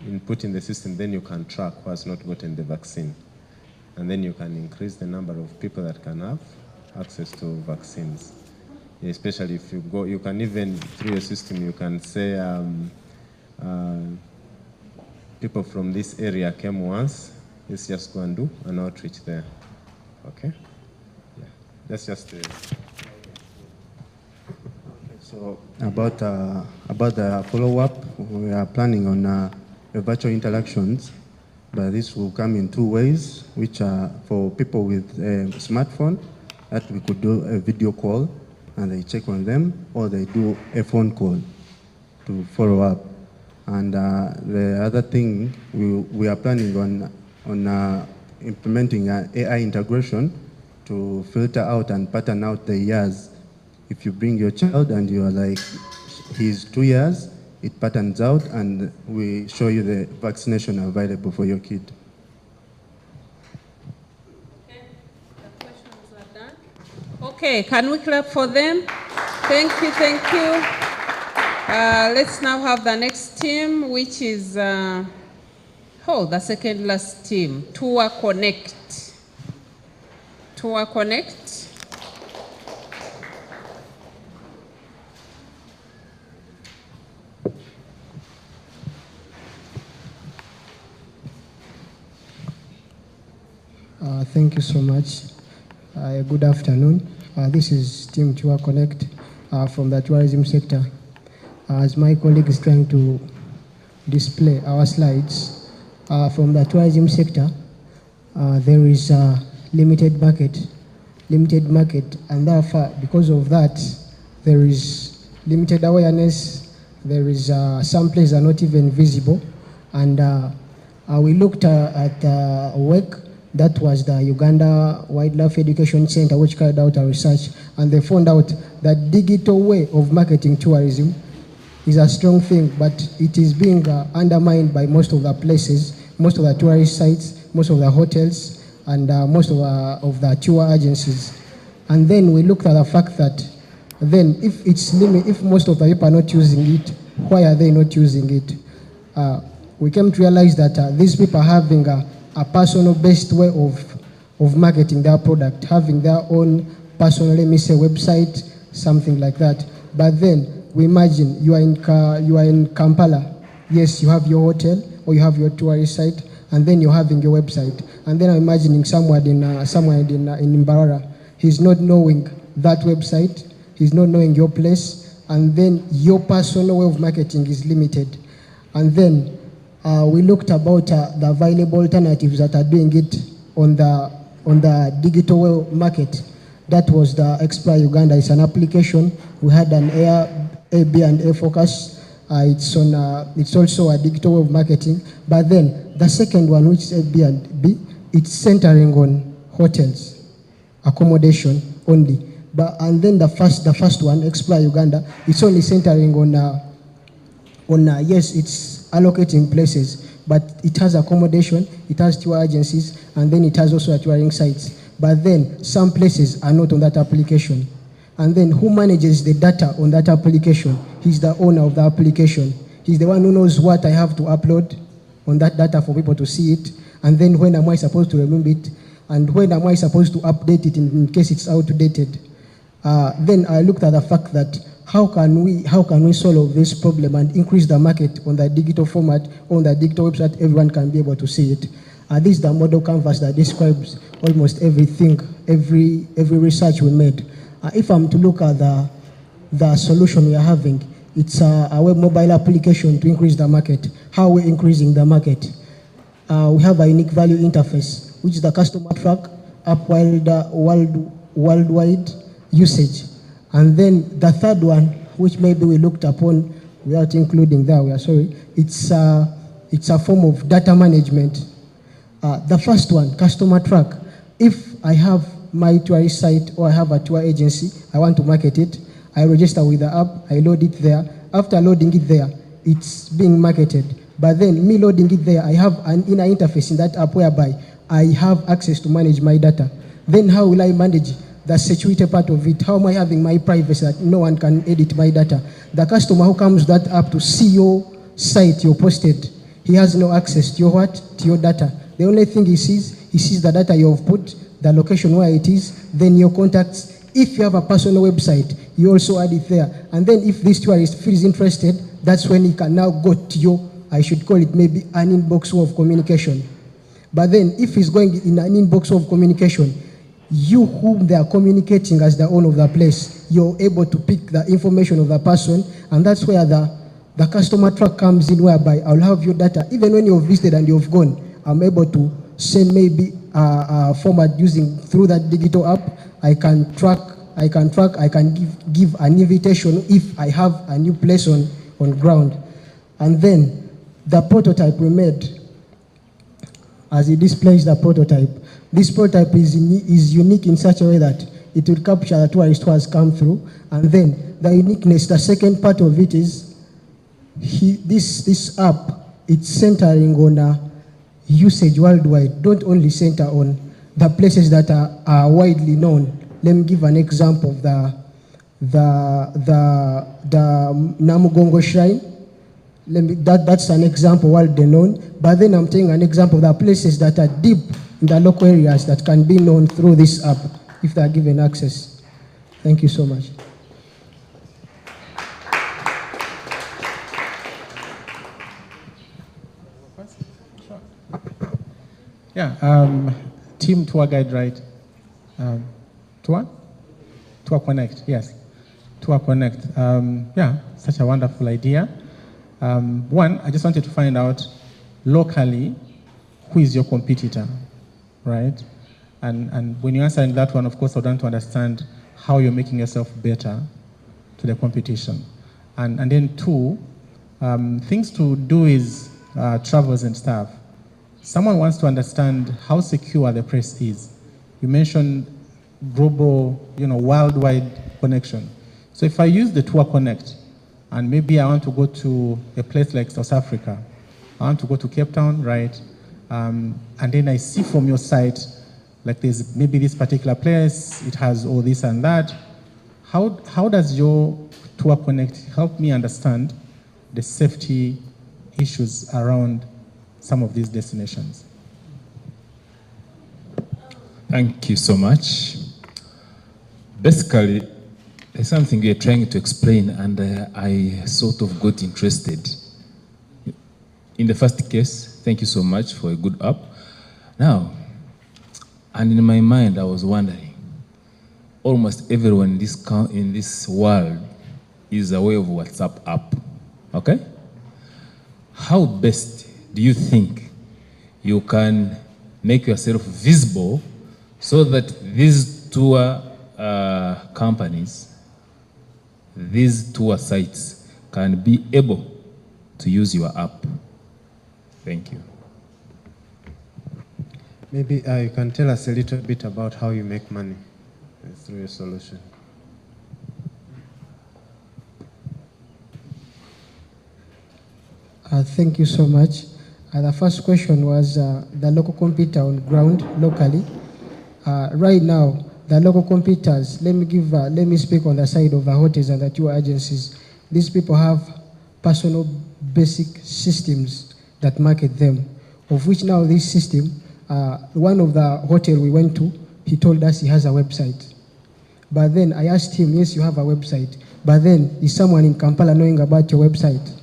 input in the system, then you can track who has not gotten the vaccine. And then you can increase the number of people that can have access to vaccines. Especially if you go, you can even, through your system, you can say people from this area came once, let's just go and do an outreach there. Okay? Yeah, that's just it. So about the follow-up, we are planning on a virtual interactions, but this will come in 2 ways, which are for people with a smartphone, that we could do a video call and they check on them, or they do a phone call to follow up. And the other thing, we are planning on implementing an AI integration to filter out and pattern out the years. If you bring your child and you are like, he's 2 years, it patterns out and we show you the vaccination available for your kid. Okay, can we clap for them? Thank you, thank you. Let's now have the next team, which is, the second last team, Tour Connect. Tour Connect. Thank you so much. Good afternoon. This is Team Tour Connect from the tourism sector. As my colleague is trying to display our slides, from the tourism sector, there is a limited market, and therefore, because of that, there is limited awareness. There is some places are not even visible, and we looked at work. That was the Uganda Wildlife Education Center, which carried out a research, and they found out that digital way of marketing tourism is a strong thing, but it is being undermined by most of the places, most of the tourist sites, most of the hotels, and most of the tour agencies. And then we looked at the fact that then if most of the people are not using it, why are they not using it? We came to realize that these people are having a personal-based way of marketing their product, having their own personal, let me say, website, something like that. But then we imagine you are in Kampala. Yes, you have your hotel or you have your tourist site, and then you're having your website. And then I'm imagining somewhere in Mbarara, he's not knowing that website, he's not knowing your place, and then your personal way of marketing is limited. And then we looked about the available alternatives that are doing it on the digital way market. That was the Explore Uganda. It's an application. We had an Airbnb focus. It's also a digital way of marketing. But then the second one, which is Airbnb, it's centering on hotels, accommodation only. And then the first one, Explore Uganda, it's only centering on yes, it's allocating places, but it has accommodation, it has tour agencies, and then it has also touring sites. But then some places are not on that application. And then who manages the data on that application? He's the owner of the application. He's the one who knows what I have to upload on that data for people to see it. And then when am I supposed to remove it? And when am I supposed to update it in case it's outdated? Then I looked at the fact that how can we solve this problem and increase the market on the digital format, on the digital website, everyone can be able to see it. This is the model canvas that describes almost everything, every research we made. If I'm to look at the solution we are having, it's a web mobile application to increase the market. How are we increasing the market? We have a unique value interface, which is the customer track, app worldwide usage. And then the third one, which maybe we looked upon without including that, we are sorry, it's a form of data management. The first one, customer track. If I have my tourist site or I have a tour agency, I want to market it, I register with the app, I load it there. After loading it there, it's being marketed. But then me loading it there, I have an inner interface in that app whereby I have access to manage my data. Then how will I manage the security part of it? How am I having my privacy that no one can edit my data? The customer who comes to that app to see your site you posted, he has no access to your what? To your data. The only thing he sees the data you have put, the location where it is, then your contacts. If you have a personal website, you also add it there. And then if this tourist feels interested, that's when he can now go to your, I should call it maybe an inbox of communication. But then if he's going in an inbox of communication, you whom they are communicating as the owner of the place, you're able to pick the information of the person, and that's where the customer track comes in, whereby I'll have your data. Even when you've visited and you've gone, I'm able to send maybe a format using through that digital app. I can track, I can give an invitation if I have a new place on ground. And then the prototype we made, as it displays the prototype, this prototype is unique in such a way that it will capture the tourist who has come through. And then the uniqueness, the second part of it is this app, it's centering on usage worldwide. Don't only center on the places that are widely known. Let me give an example of the Namugongo Shrine. That's an example widely known. But then I'm taking an example of the places that are deep in the local areas that can be known through this app if they are given access. Thank you so much. Yeah, team tour guide, right? Tour Connect, yes. Tour Connect. Yeah, such a wonderful idea. One, I just wanted to find out locally, who is your competitor, right? And when you're answering that one, of course, I want to understand how you're making yourself better to the competition. And then two, things to do is travels and stuff. Someone wants to understand how secure the press is. You mentioned global, worldwide connection. So if I use the Tour Connect, and maybe I want to go to a place like South Africa, I want to go to Cape Town, right? And then I see from your site, like there's maybe this particular place, it has all this and that. How does your Tour Connect help me understand the safety issues around some of these destinations? Thank you so much. Basically, there's something you're trying to explain, and I sort of got interested. In the first case, thank you so much for a good app. Now, and in my mind, I was wondering, almost everyone in this world is aware of WhatsApp app, okay? How best do you think you can make yourself visible so that these tour companies, these tour sites can be able to use your app? Thank you. Maybe you can tell us a little bit about how you make money through your solution. Thank you so much. The first question was the local competitor on ground locally. Right now, the local competitors, let me speak on the side of the hotels and the tour agencies. These people have personal basic systems that market them, of which now this system, one of the hotel we went to, he told us he has a website. But then I asked him, yes, you have a website, but then is someone in Kampala knowing about your website?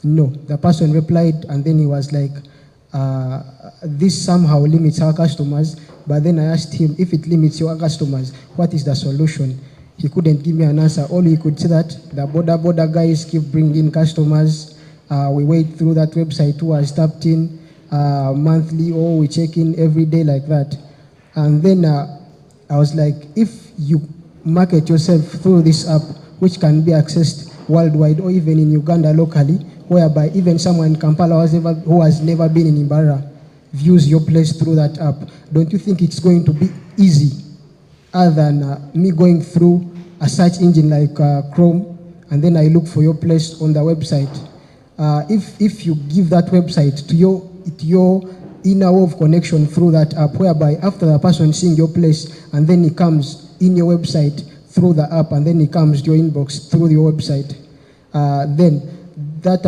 No. The person replied, and then he was like, this somehow limits our customers. But then I asked him, if it limits your customers, what is the solution? He couldn't give me an answer. All he could say that the border guys keep bringing in customers. We wait through that website who has tapped in monthly, or we check in every day like that. And then I was like, if you market yourself through this app, which can be accessed worldwide or even in Uganda locally, whereby even someone in Kampala who has never been in Imbara views your place through that app, don't you think it's going to be easy other than me going through a search engine like Chrome, and then I look for your place on the website? If you give that website to your inner way of connection through that app, whereby after the person seeing your place, and then he comes in your website through the app, and then he comes to your inbox through your website, then then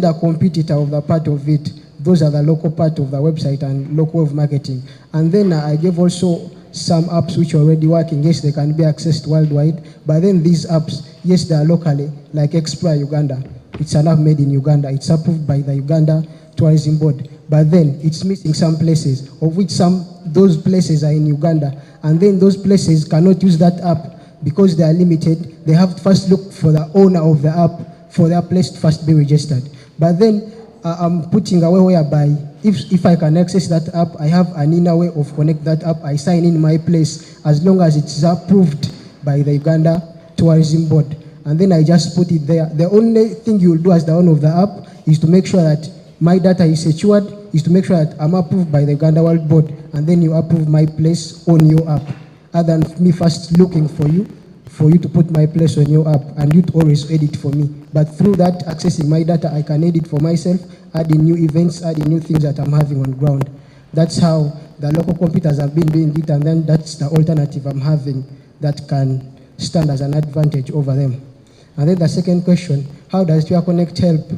the competitor of the part of it, those are the local part of the website and local of marketing. And then I gave also some apps which are already working. Yes, they can be accessed worldwide, but then these apps, yes, they are locally, like Explore Uganda. It's an app made in Uganda. It's approved by the Uganda Tourism Board. But then it's missing some places, of which those places are in Uganda. And then those places cannot use that app because they are limited. They have to first look for the owner of the app for their place to first be registered. But then I'm putting away whereby if I can access that app, I have an inner way of connect that app. I sign in my place as long as it's approved by the Uganda Tourism Board. And then I just put it there. The only thing you will do as the owner of the app is to make sure that my data is secured, is to make sure that I'm approved by the Uganda World Board, and then you approve my place on your app. Other than me first looking for you to put my place on your app, and you to always edit for me. But through that, accessing my data, I can edit for myself, adding new events, adding new things that I'm having on ground. That's how the local computers have been doing it, and then that's the alternative I'm having that can stand as an advantage over them. And then the second question, how does Tour Connect help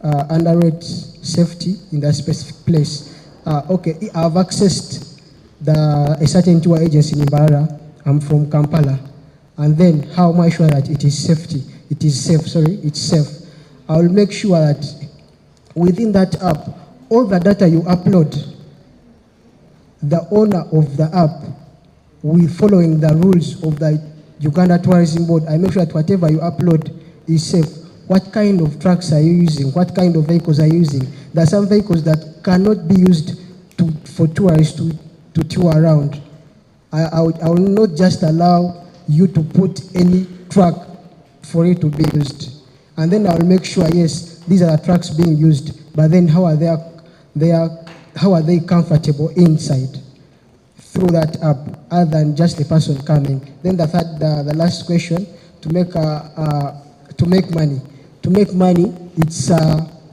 underrate safety in that specific place? Okay, I've accessed a certain tour agency in Imbara. I'm from Kampala. And then how am I sure that it is safe? It's safe. I will make sure that within that app, all the data you upload the owner of the app, we following the rules of the Uganda Tourism Board. I make sure that whatever you upload is safe. What kind of trucks are you using? What kind of vehicles are you using? There are some vehicles that cannot be used for tourists to tour around. I will not just allow you to put any truck for it to be used. And then I will make sure, yes, these are the trucks being used, but then how are they comfortable inside through that app, other than just the person coming? Then the last question, to make money. To make money, it's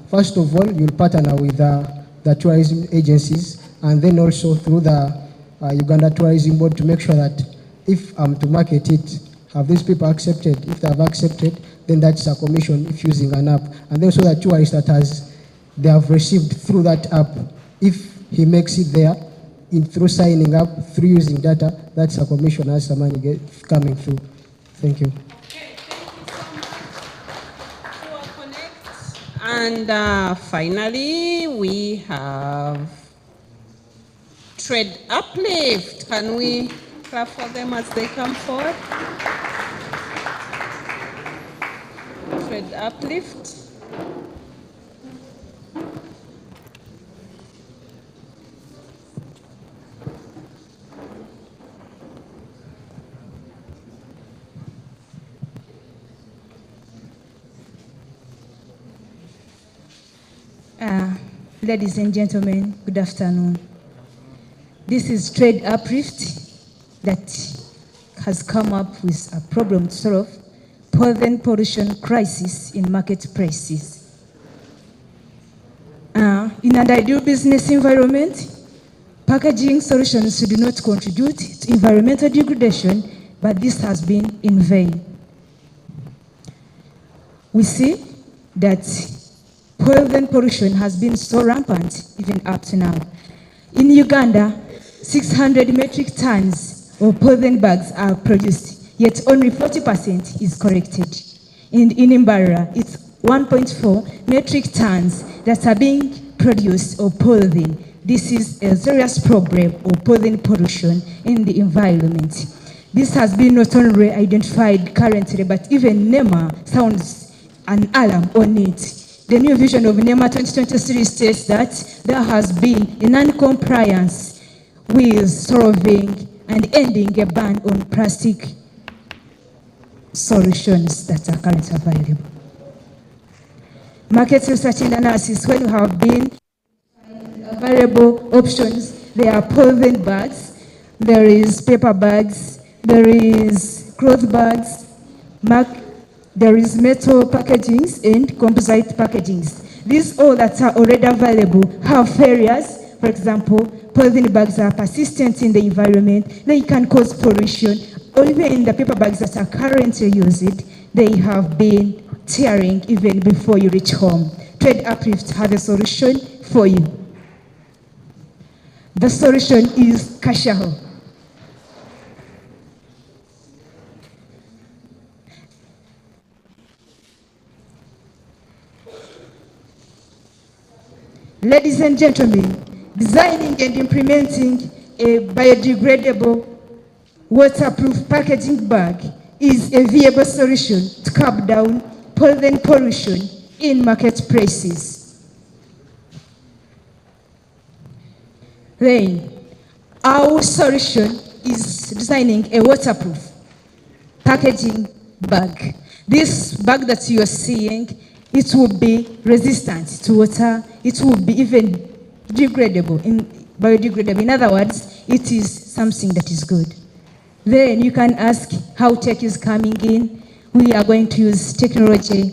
first of all, you'll partner with the tourism agencies, and then also through the Uganda Tourism Board to make sure that if I'm to market it, have these people accepted? If they have accepted, then that's a commission if using an app. And then so that tourists that they have received through that app, if he makes it there, through signing up, through using data, that's a commission as the money coming through. Thank you. And finally, we have Trade Uplift. Can we clap for them as they come forward? Trade Uplift. Ladies and gentlemen, good afternoon. This is Trade Uplift that has come up with a problem to solve pollution crisis in marketplaces. In an ideal business environment, packaging solutions do not contribute to environmental degradation, but this has been in vain. We see that pollution has been so rampant even up to now. In Uganda, 600 metric tons of pollen bags are produced, yet only 40% is collected. In Mbarara, it's 1.4 metric tons that are being produced of pollen. This is a serious problem of pollen pollution in the environment. This has been not only identified currently, but even NEMA sounds an alarm on it. The new vision of NEMA 2023 states that there has been a non-compliance with solving and ending a ban on plastic solutions that are currently available. Market research and analysis, when you have been available options, there are pollen bags, there is paper bags, there is cloth bags, there is metal packagings and composite packagings. These all that are already available have failures. For example, pollen bags are persistent in the environment. They can cause pollution. Or even the paper bags that are currently used, they have been tearing even before you reach home. Trade Uplift have a solution for you. The solution is Kashaho. Ladies and gentlemen, designing and implementing a biodegradable, waterproof packaging bag is a viable solution to curb down pollen pollution in marketplaces. Then, our solution is designing a waterproof packaging bag. This bag that you are seeing, it will be resistant to water. It will be even biodegradable. In other words, it is something that is good. Then you can ask how tech is coming in. We are going to use technology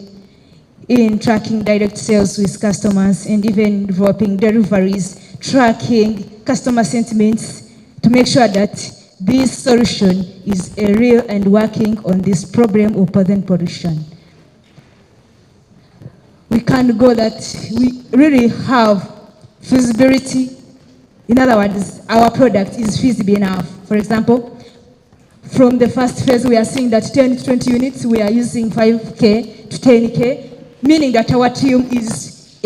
in tracking direct sales with customers and even developing deliveries, tracking customer sentiments to make sure that this solution is a real and working on this problem of pollen pollution. We can go that we really have feasibility. In other words, our product is feasible enough. For example, from the first phase, we are seeing that 10 to 20 units, we are using 5K to 10K, meaning that our team is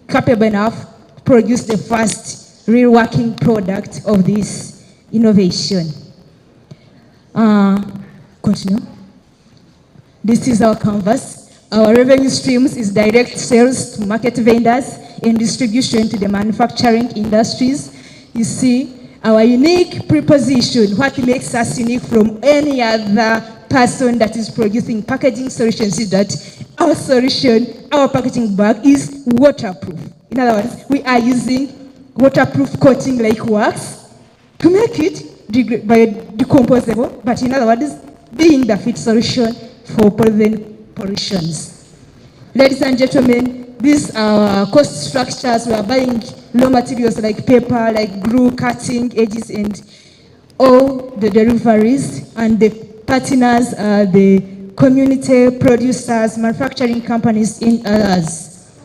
capable enough to produce the first real working product of this innovation. Continue. This is our canvas. Our revenue streams is direct sales to market vendors and distribution to the manufacturing industries. You see, our unique preposition, what makes us unique from any other person that is producing packaging solutions is that our solution, our packaging bag is waterproof. In other words, we are using waterproof coating like wax to make it biodecomposable, but in other words, being the fit solution for pollutions. Ladies and gentlemen, these are cost structures. We are buying raw materials like paper, like glue, cutting edges, and all the deliveries. And the partners are the community producers, manufacturing companies, and others.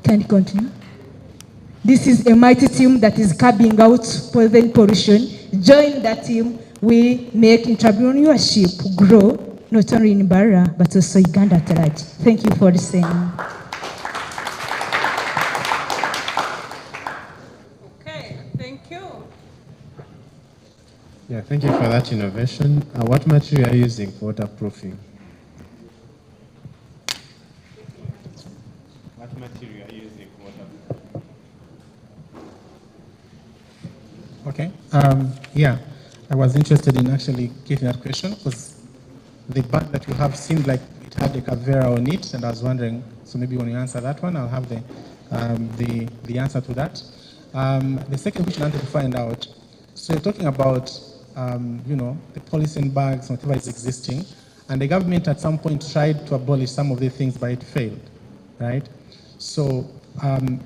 Can you continue? This is a mighty team that is curbing out pollution. Join that team, we make entrepreneurship grow, not only in Mbarara, but also Uganda at large. Thank you for listening. Okay, thank you. Yeah, thank you for that innovation. What material are you using for waterproofing? What material are you using for waterproofing? Okay. Yeah, I was interested in actually getting that question because the bag that you have seemed like it had a Cavera on it, and I was wondering, so maybe when you answer that one, I'll have the answer to that. The second question I wanted to find out, so you're talking about, the polythene bags, whatever is existing, and the government at some point tried to abolish some of the things, but it failed, right? So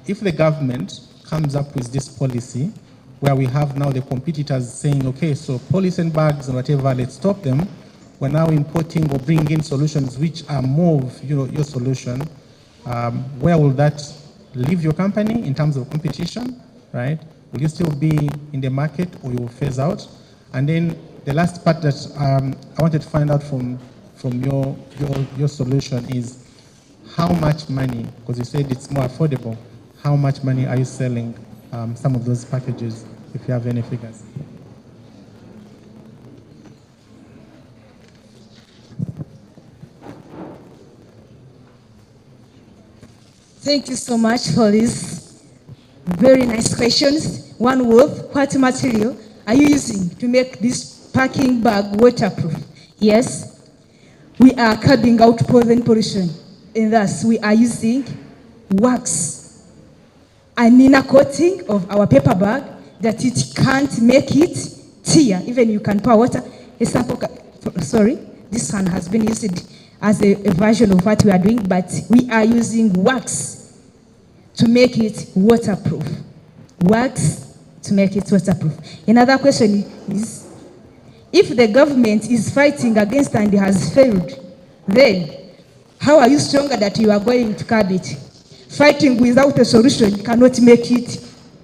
if the government comes up with this policy, where we have now the competitors saying, okay, so polythene bags and whatever, let's stop them. We're now importing or bringing in solutions which are more of your solution. Where will that leave your company in terms of competition, right? Will you still be in the market or you will phase out? And then the last part that I wanted to find out from your solution is how much money, because you said it's more affordable, how much money are you selling some of those packages, if you have any figures? Thank you so much for these very nice questions. One word, what material are you using to make this packing bag waterproof? Yes, we are curbing out pollution. And thus, we are using wax, an inner coating of our paper bag that it can't make it tear. Even you can pour water. A sample, sorry, this one has been used as a version of what we are doing, but we are using wax to make it waterproof. Wax to make it waterproof. Another question is, if the government is fighting against and has failed, then how are you stronger that you are going to curb it? Fighting without a solution cannot make it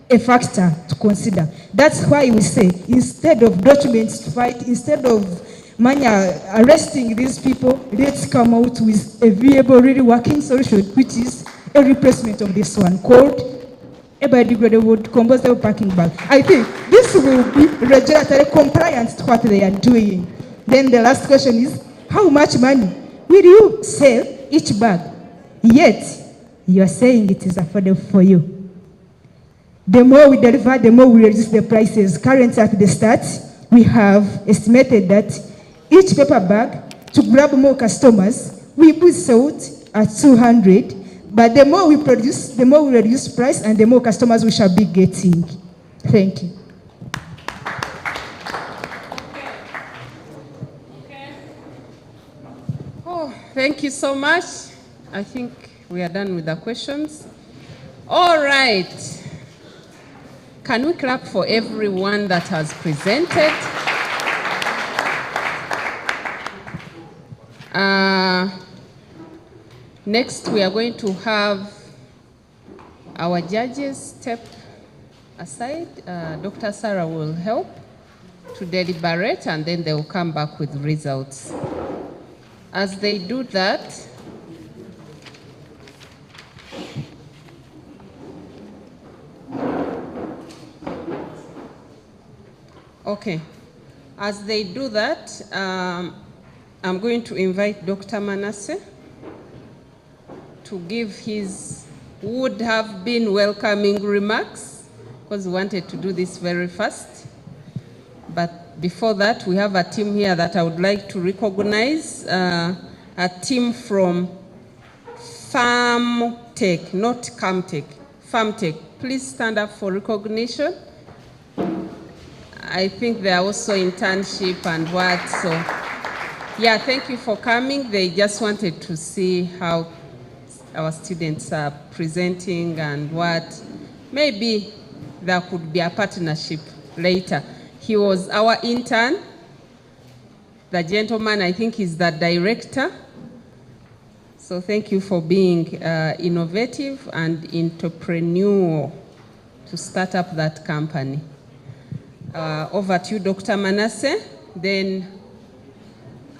a factor to consider. That's why we say, instead of documents to fight, instead of arresting these people, let's come out with a viable, really working solution, which is a replacement of this one called a biodegradable, compostable packing bag. I think this will be regulatory compliant to what they are doing. Then the last question is, how much money will you sell each bag? Yet, you are saying it is affordable for you. The more we deliver, the more we reduce the prices. Currently at the start, we have estimated that each paper bag, to grab more customers, we put sold at 200, but the more we produce, the more we reduce price, and the more customers we shall be getting. Thank you. Oh, thank you so much. I think we are done with the questions. All right. Can we clap for everyone that has presented? Next, we are going to have our judges step aside. Dr. Sarah will help to deliberate, and then they will come back with results. As they do that, Okay. As they do that, I'm going to invite Dr. Manasseh to give his would have been welcoming remarks, because we wanted to do this very fast. But before that, we have a team here that I would like to recognize, a team from Farm Tech, not Camtech, Farm Tech. Please stand up for recognition. I think they are also internship and what, so yeah, thank you for coming. They just wanted to see how our students are presenting and what. Maybe there could be a partnership later. He was our intern. The gentleman, I think, is the director. So thank you for being innovative and entrepreneurial to start up that company. Over to you, Dr. Manasseh. Then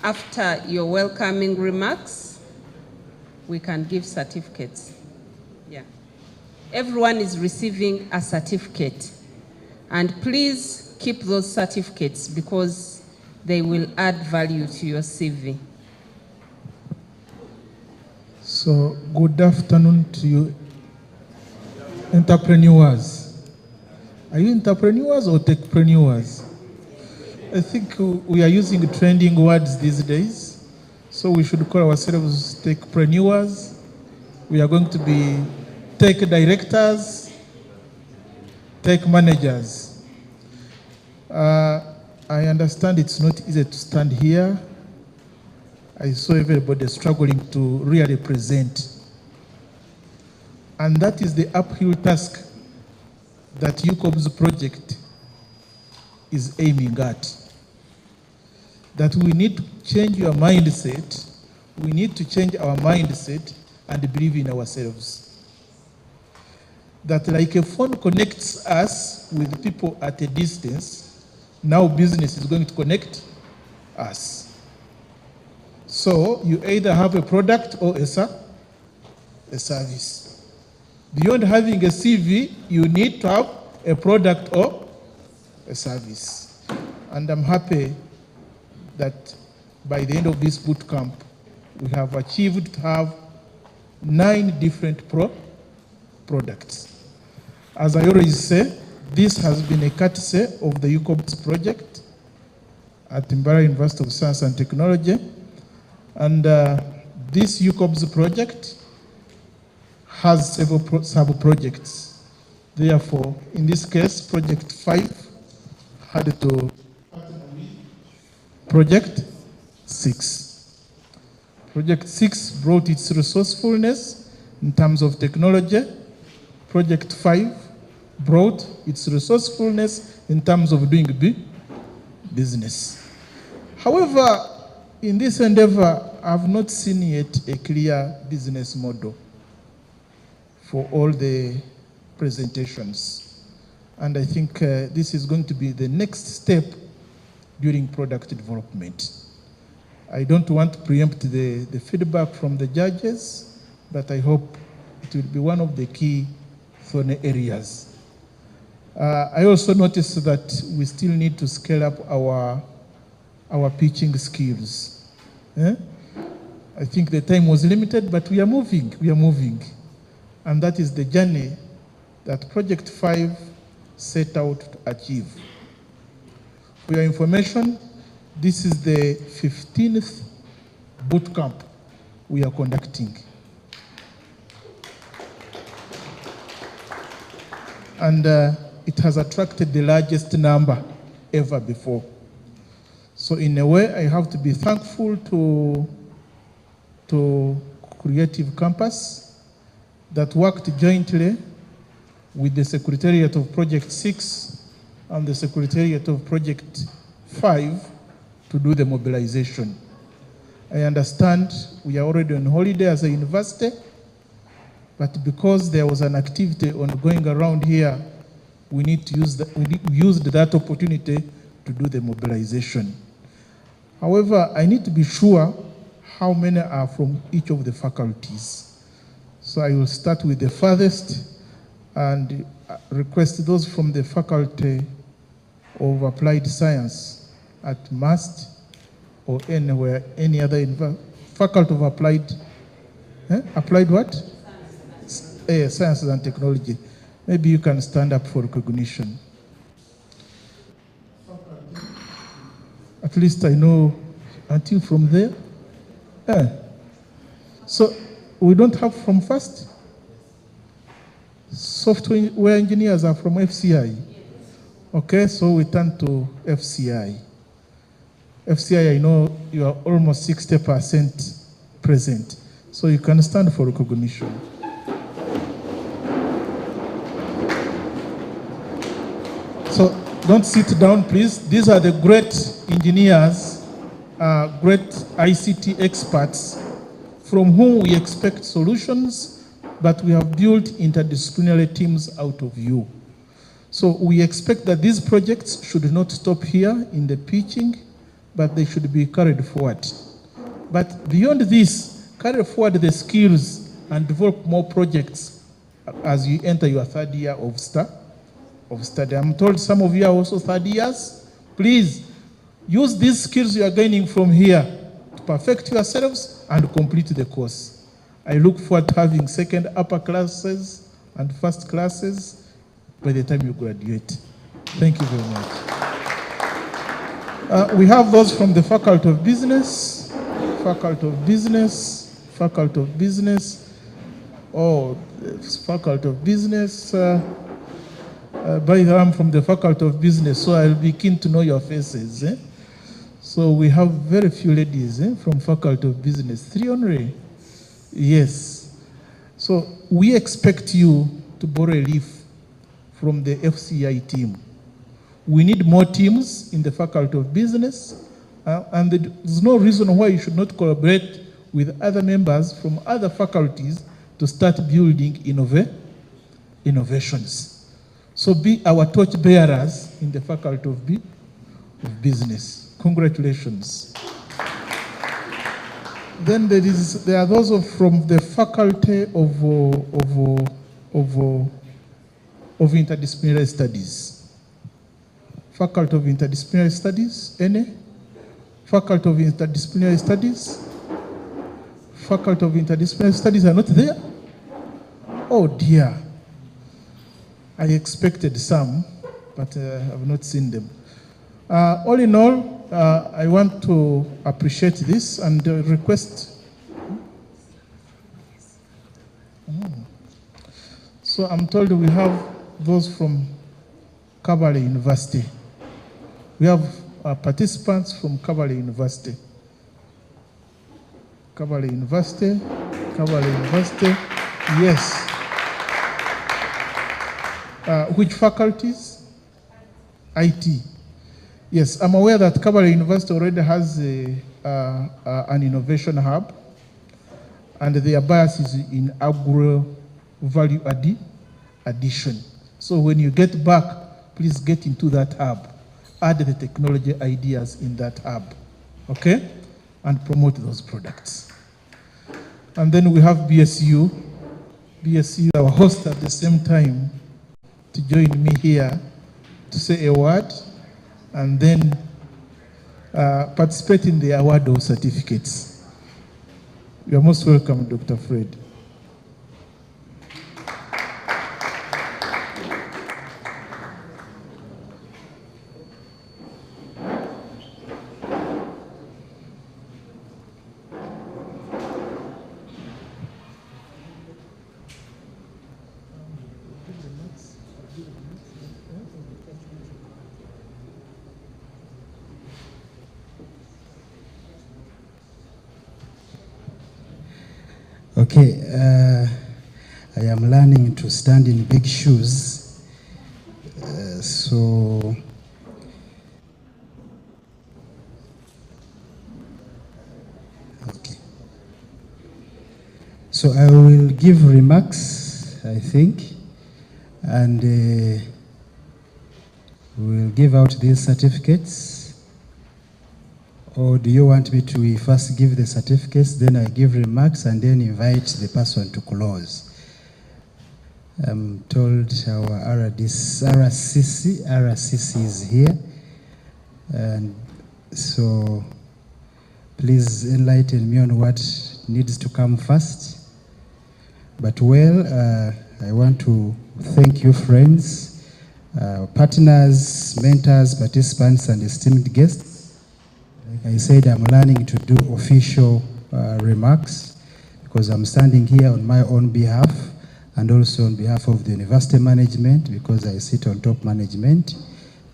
after your welcoming remarks, we can give certificates. Yeah. Everyone is receiving a certificate. And please keep those certificates because they will add value to your CV. So, good afternoon to you, entrepreneurs. Are you entrepreneurs or techpreneurs? I think we are using trending words these days, so we should call ourselves techpreneurs. We are going to be tech directors, tech managers. I understand it's not easy to stand here. I saw everybody struggling to really present. And that is the uphill task that UCoBS project is aiming at. That we need to change your mindset. We need to change our mindset and believe in ourselves. That like a phone connects us with people at a distance, now business is going to connect us. So you either have a product or a service. Beyond having a CV, you need to have a product or a service. And I'm happy that by the end of this bootcamp, we have achieved to have 9 different products. As I always say, this has been a courtesy of the UCoBS project at Mbarara University of Science and Technology. And this UCoBS project has several sub-projects. Therefore, in this case, project 5 had to project 6. Project 6 brought its resourcefulness in terms of technology. Project 5 brought its resourcefulness in terms of doing business. However, in this endeavor, I've not seen yet a clear business model for all the presentations. And I think this is going to be the next step during product development. I don't want to preempt the feedback from the judges, but I hope it will be one of the key thorny areas. I also noticed that we still need to scale up our pitching skills. I think the time was limited, but we are moving. And that is the journey that Project 5 set out to achieve. For your information, this is the 15th bootcamp we are conducting. And it has attracted the largest number ever before. So in a way, I have to be thankful to Creative Campus that worked jointly with the Secretariat of Project 6 and the Secretariat of Project 5 to do the mobilization. I understand we are already on holiday as a university, but because there was an activity ongoing around here, we need to use we used that opportunity to do the mobilization. However, I need to be sure how many are from each of the faculties. So I will start with the farthest and request those from the faculty of applied science at MAST or anywhere, any other faculty of applied, applied what? Sciences and technology. Maybe you can stand up for recognition. At least I know until from there. So we don't have from first? Software engineers are from FCI. Okay, so we turn to FCI. FCI, I know you are almost 60% present. So you can stand for recognition. So don't sit down, please. These are the great engineers, great ICT experts from whom we expect solutions, but we have built interdisciplinary teams out of you. So we expect that these projects should not stop here in the pitching, but they should be carried forward. But beyond this, carry forward the skills and develop more projects as you enter your third year of study. I'm told some of you are also third years. Please use these skills you are gaining from here to perfect yourselves and complete the course. I look forward to having second upper classes and first classes by the time you graduate. Thank you very much. We have those from the Faculty of Business, Faculty of Business, Faculty of Business. Oh, Faculty of Business. By the way, I'm from the Faculty of Business, so I'll be keen to know your faces. So we have very few ladies from Faculty of Business. 3 only? Yes. So we expect you to borrow a leaf from the FCI team. We need more teams in the Faculty of Business, and there's no reason why you should not collaborate with other members from other faculties to start building innovations. So be our torch bearers in the Faculty of Business. Congratulations. Then there are those from the Faculty of Interdisciplinary Studies. Faculty of Interdisciplinary Studies, any? Faculty of Interdisciplinary Studies? Faculty of Interdisciplinary Studies are not there? Oh dear. I expected some, but I have not seen them. All in all, I want to appreciate this and request. So I'm told we have those from Kabale University. We have participants from Kabale University. Kabale University, Kabale University, yes. Which faculties? IT. Yes, I'm aware that Kabale University already has an innovation hub, and their bias is in agro value addition. So when you get back, please get into that hub. Add the technology ideas in that hub, okay? And promote those products. And then we have BSU. BSU, our host at the same time, to join me here to say a word and then participate in the award of certificates. You are most welcome, Dr. Fred. Okay, I am learning to stand in big shoes, so okay. So I will give remarks, I think, and we'll give out these certificates. Or do you want me to first give the certificates, then I give remarks, and then invite the person to close? I'm told our RCC is here. And so please enlighten me on what needs to come first. But well, I want to thank you, friends, partners, mentors, participants, and esteemed guests. Like I said, I'm learning to do official remarks because I'm standing here on my own behalf and also on behalf of the university management because I sit on top management,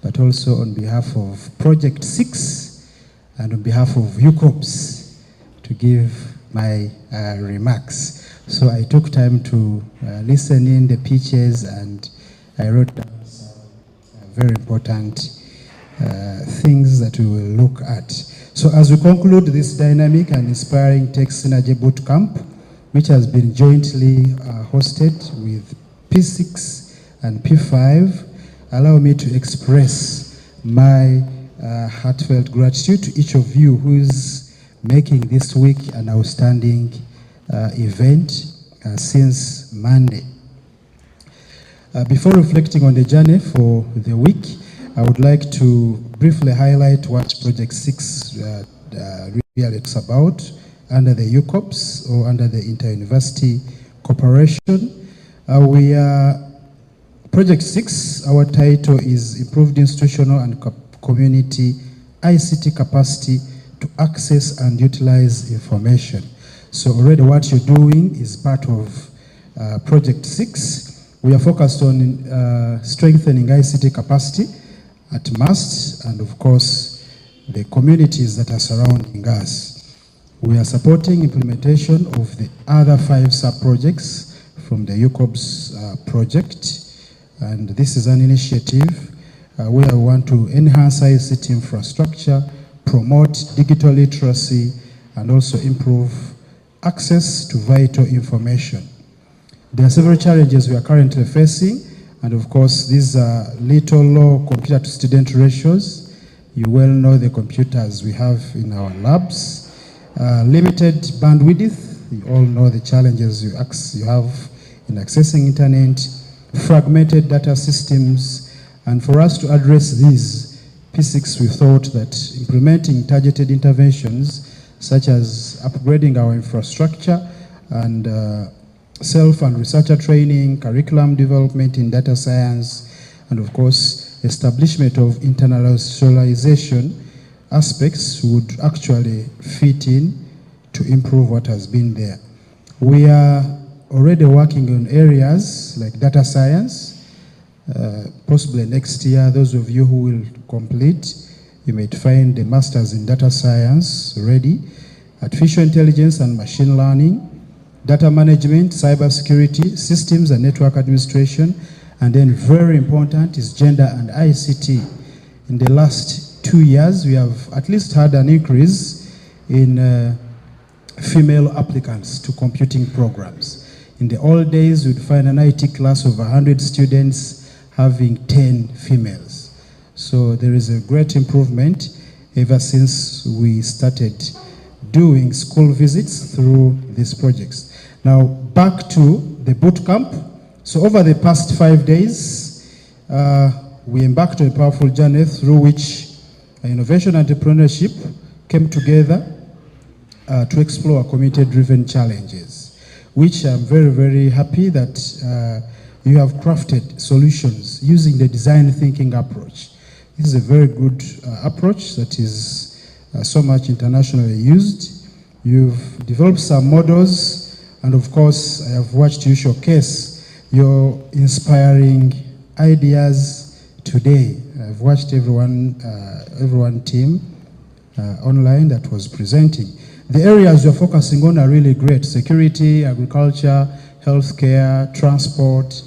but also on behalf of Project 6 and on behalf of UCoBS to give my remarks. So I took time to listen in the pitches and I wrote down some very important things that we will look at. So as we conclude this dynamic and inspiring Tech Synergy Bootcamp, which has been jointly hosted with P6 and P5, allow me to express my heartfelt gratitude to each of you who is making this week an outstanding event since Monday. Before reflecting on the journey for the week, I would like to briefly highlight what Project 6 really is about under the UCoBS or under the Inter-University Cooperation. We are Project 6, our title is Improved Institutional and Community ICT Capacity to Access and Utilize Information. So already what you're doing is part of Project 6. We are focused on strengthening ICT capacity at MUST and of course the communities that are surrounding us. We are supporting implementation of the other 5 sub-projects from the UCoBS project. And this is an initiative where we want to enhance ICT infrastructure, promote digital literacy, and also improve access to vital information. There are several challenges we are currently facing, and of course these are little low computer to student ratios. You well know the computers we have in our labs. Limited bandwidth, you all know the challenges you have in accessing internet, fragmented data systems, and for us to address these, P6 we thought that implementing targeted interventions such as upgrading our infrastructure and self and researcher training, curriculum development in data science, and of course establishment of internationalization aspects would actually fit in to improve what has been there. We are already working on areas like data science. Possibly next year, those of you who will complete, you might find a master's in data science ready, artificial intelligence and machine learning, data management, cybersecurity, systems and network administration, and then very important is gender and ICT. In the last 2 years, we have at least had an increase in female applicants to computing programs. In the old days, you'd find an IT class of 100 students having 10 females. So there is a great improvement ever since we started doing school visits through these projects. Now, back to the bootcamp. So over the past 5 days, we embarked on a powerful journey through which innovation and entrepreneurship came together to explore community-driven challenges, which I'm very, very happy that you have crafted solutions using the design thinking approach. This is a very good approach that is so much internationally used. You've developed some models, and of course, I have watched you showcase your inspiring ideas today. I've watched everyone team online that was presenting. The areas you're focusing on are really great: security, agriculture, healthcare, transport,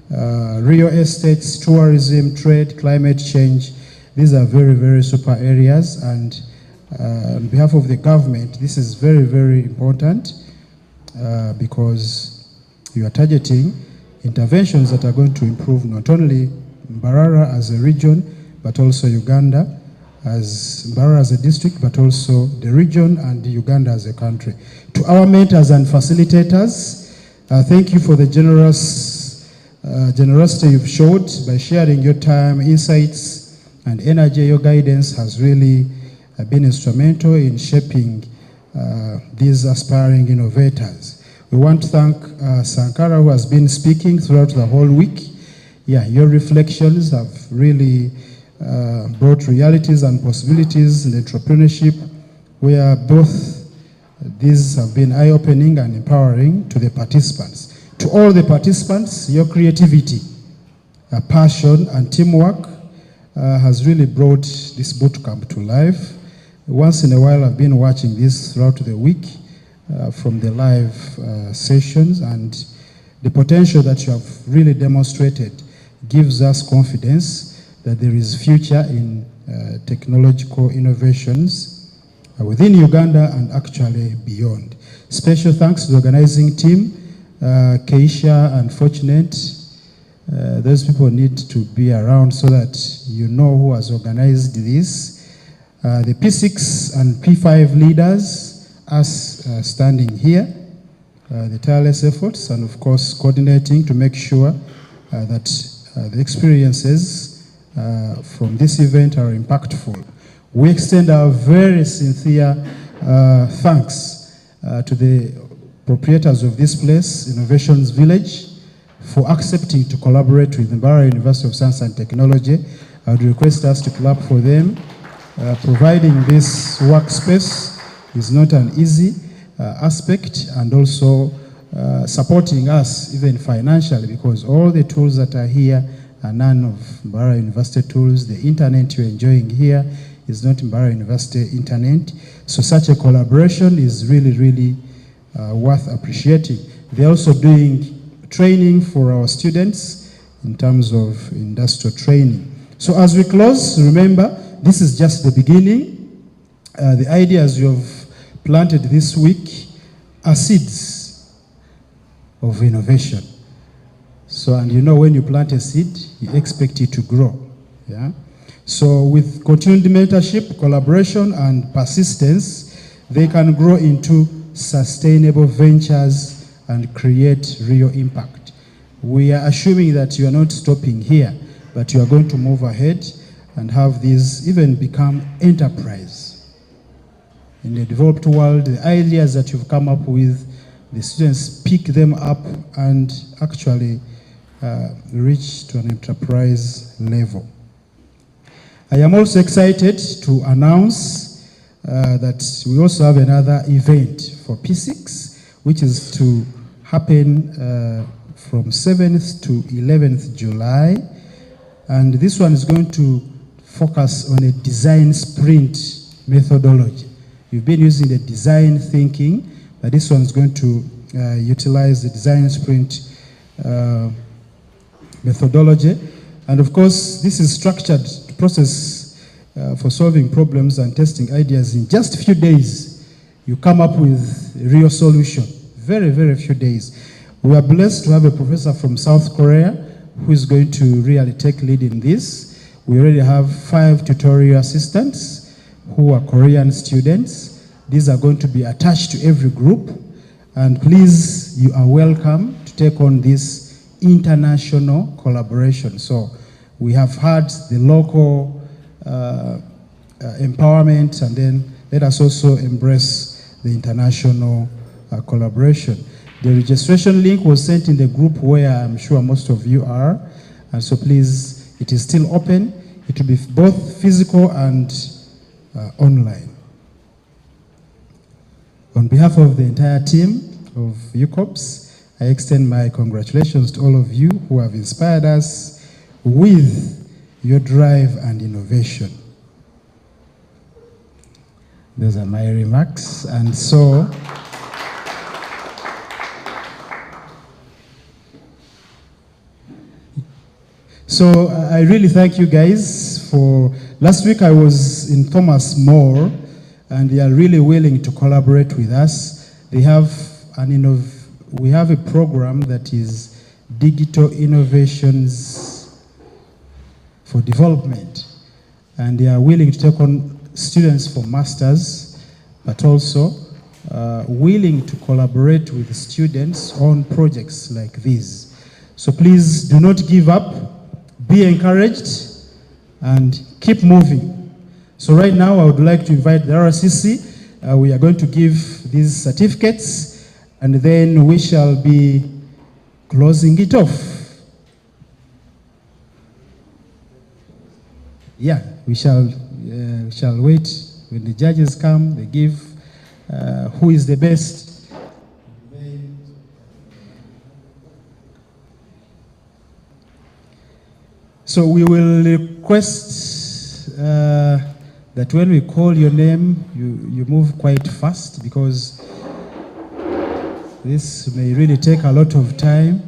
real estates, tourism, trade, climate change. These are very, very super areas, and on behalf of the government, this is very, very important because you are targeting interventions that are going to improve not only Mbarara as a region, but also Uganda as Mbarara as a district, but also the region and Uganda as a country. To our mentors and facilitators, thank you for the generosity you've showed by sharing your time, insights, and energy, your guidance has really been instrumental in shaping these aspiring innovators. We want to thank Sankara, who has been speaking throughout the whole week. Yeah, your reflections have really brought realities and possibilities in entrepreneurship, where both these have been eye-opening and empowering to the participants. To all the participants, your creativity, passion, and teamwork has really brought this bootcamp to life. Once in a while, I've been watching this throughout the week from the live sessions, and the potential that you have really demonstrated gives us confidence that there is future in technological innovations within Uganda and actually beyond. Special thanks to the organizing team, Keisha and Fortunate. Those people need to be around so that you know who has organized this. The P6 and P5 leaders, us standing here, the tireless efforts, and of course coordinating to make sure that the experiences from this event are impactful. We extend our very sincere thanks to the proprietors of this place, Innovations Village, for accepting to collaborate with the Mbarara University of Science and Technology. I would request us to clap for them. Providing this workspace is not an easy aspect, and also supporting us even financially, because all the tools that are here are none of Mbarara University tools. The internet you're enjoying here is not Mbarara University internet. So such a collaboration is really, really worth appreciating. They're also doing training for our students in terms of industrial training. So as we close, remember, this is just the beginning. The ideas you have planted this week are seeds of innovation. So, and you know, when you plant a seed, you expect it to grow. Yeah. So with continued mentorship, collaboration, and persistence, they can grow into sustainable ventures and create real impact. We are assuming that you are not stopping here, but you are going to move ahead and have these even become enterprise. In the developed world, the ideas that you've come up with, the students pick them up and actually reach to an enterprise level. I am also excited to announce that we also have another event for P6, which is to happen from 7th to 11th July. And this one is going to focus on a design sprint methodology. You've been using the design thinking, but this one is going to utilize the design sprint methodology. And of course, this is structured process for solving problems and testing ideas. In just a few days, you come up with a real solution. Very, very few days. We are blessed to have a professor from South Korea who is going to really take lead in this. We already have 5 tutorial assistants who are Korean students. These are going to be attached to every group. And please, you are welcome to take on this international collaboration. So we have had the local empowerment, and then let us also embrace the international collaboration. The registration link was sent in the group where I'm sure most of you are. And so please, it is still open. It will be both physical and online. On behalf of the entire team of UCoBS, I extend my congratulations to all of you who have inspired us with your drive and innovation. Those are my remarks. And so, I really thank you guys for, last week I was in Thomas More, and they are really willing to collaborate with us. They have we have a program that is Digital Innovations for Development, and they are willing to take on students for masters, but also willing to collaborate with students on projects like these. So please do not give up. Be encouraged, and keep moving. So right now, I would like to invite the RCC. We are going to give these certificates, and then we shall be closing it off. Yeah, we shall wait when the judges come. They give who is the best. So we will request that when we call your name, you move quite fast, because this may really take a lot of time.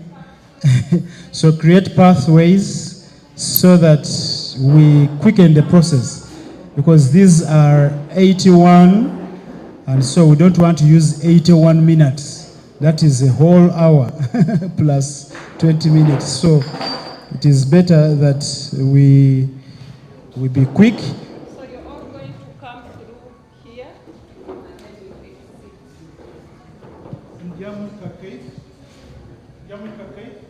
So create pathways so that we quicken the process, because these are 81, and so we don't want to use 81 minutes. That is a whole hour plus 20 minutes. So it is better that we be quick. So you're all going to come through here, and then you will see.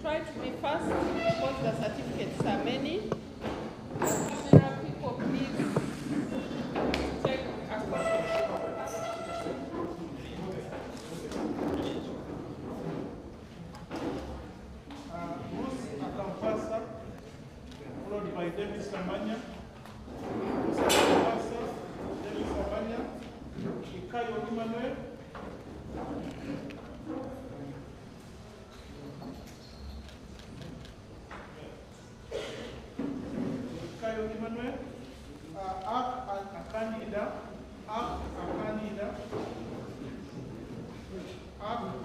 Try to be fast, because the certificates are many. Camera people, please check followed by Davis Samanya, Davis Samanya, Ikayo Emmanuel,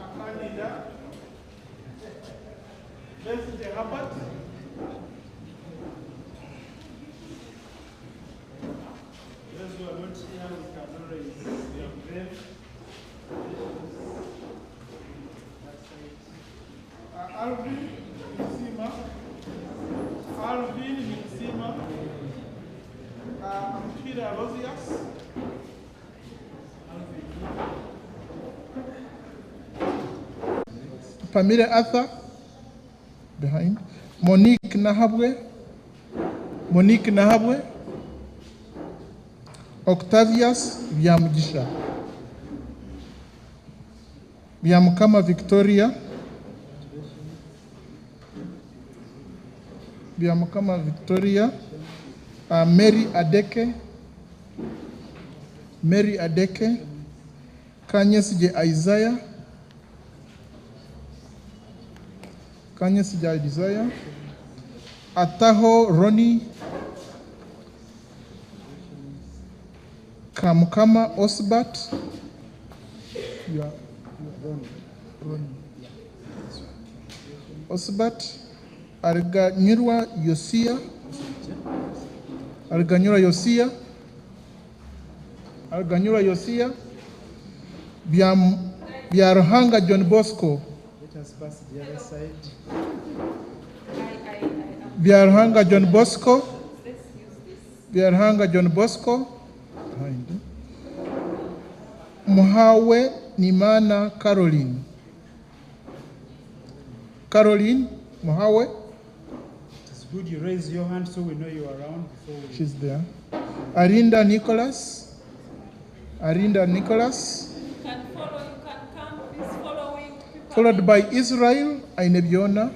Akanida, Besite Rabat, those who are not here, we can raise your grave. Alvin Minsima, Peter Rosias, Pamela Arthur, behind, Monique Nahabwe, Octavius Byamujisha, Byamukama Victoria, Mary Adeke, Kanyes J. Isaiah, Ataho Ronnie, Kamukama Osbat, Osbat, Arganyurwa Yosia, Biaruhanga John Bosco, let us pass the other side. Biaruhanga John Bosco, Muhawe Nimana Caroline Muhawe. It's good you raise your hand so we know you are around before we... She's there. Arinda Nicholas. Can follow, you can come, please following. Followed by Israel Ainebiona.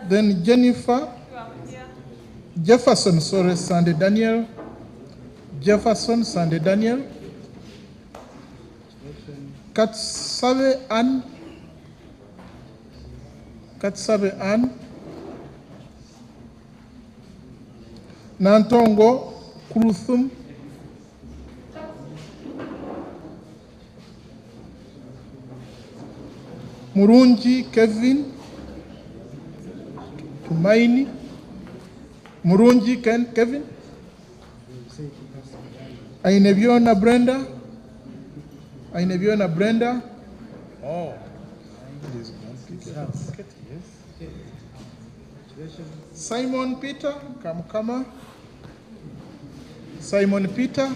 Then Jennifer. Jefferson Sandy Daniel. Katsabe Ann, Nantongo Kruthum, Murunji Kevin, Tumaini, Murunji Kevin, Ainebiona Brenda. Oh. Simon Peter, Kamkama. Simon Peter.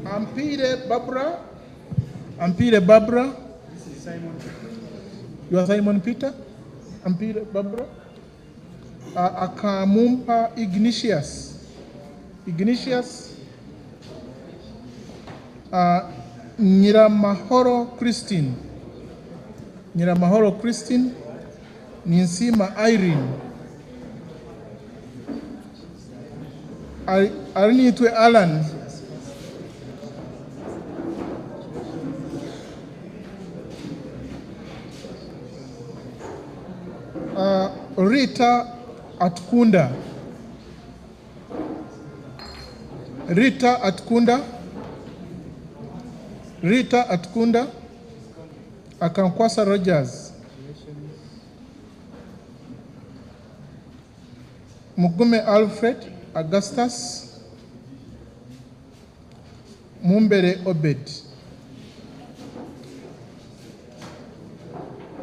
Ampire Barbara. You are Simon Peter? And Peter Barbara? Akamumpa Ignatius. Ignatius. Nyiramahoro Christine. Nyiramahoro Christine. Ninsima Irene. Arinitwe Alan. Rita Atkunda. Rita Atkunda. Rita Atkunda. Akankwasa Rogers. Mugume Alfred Augustus. Mumbere Obed.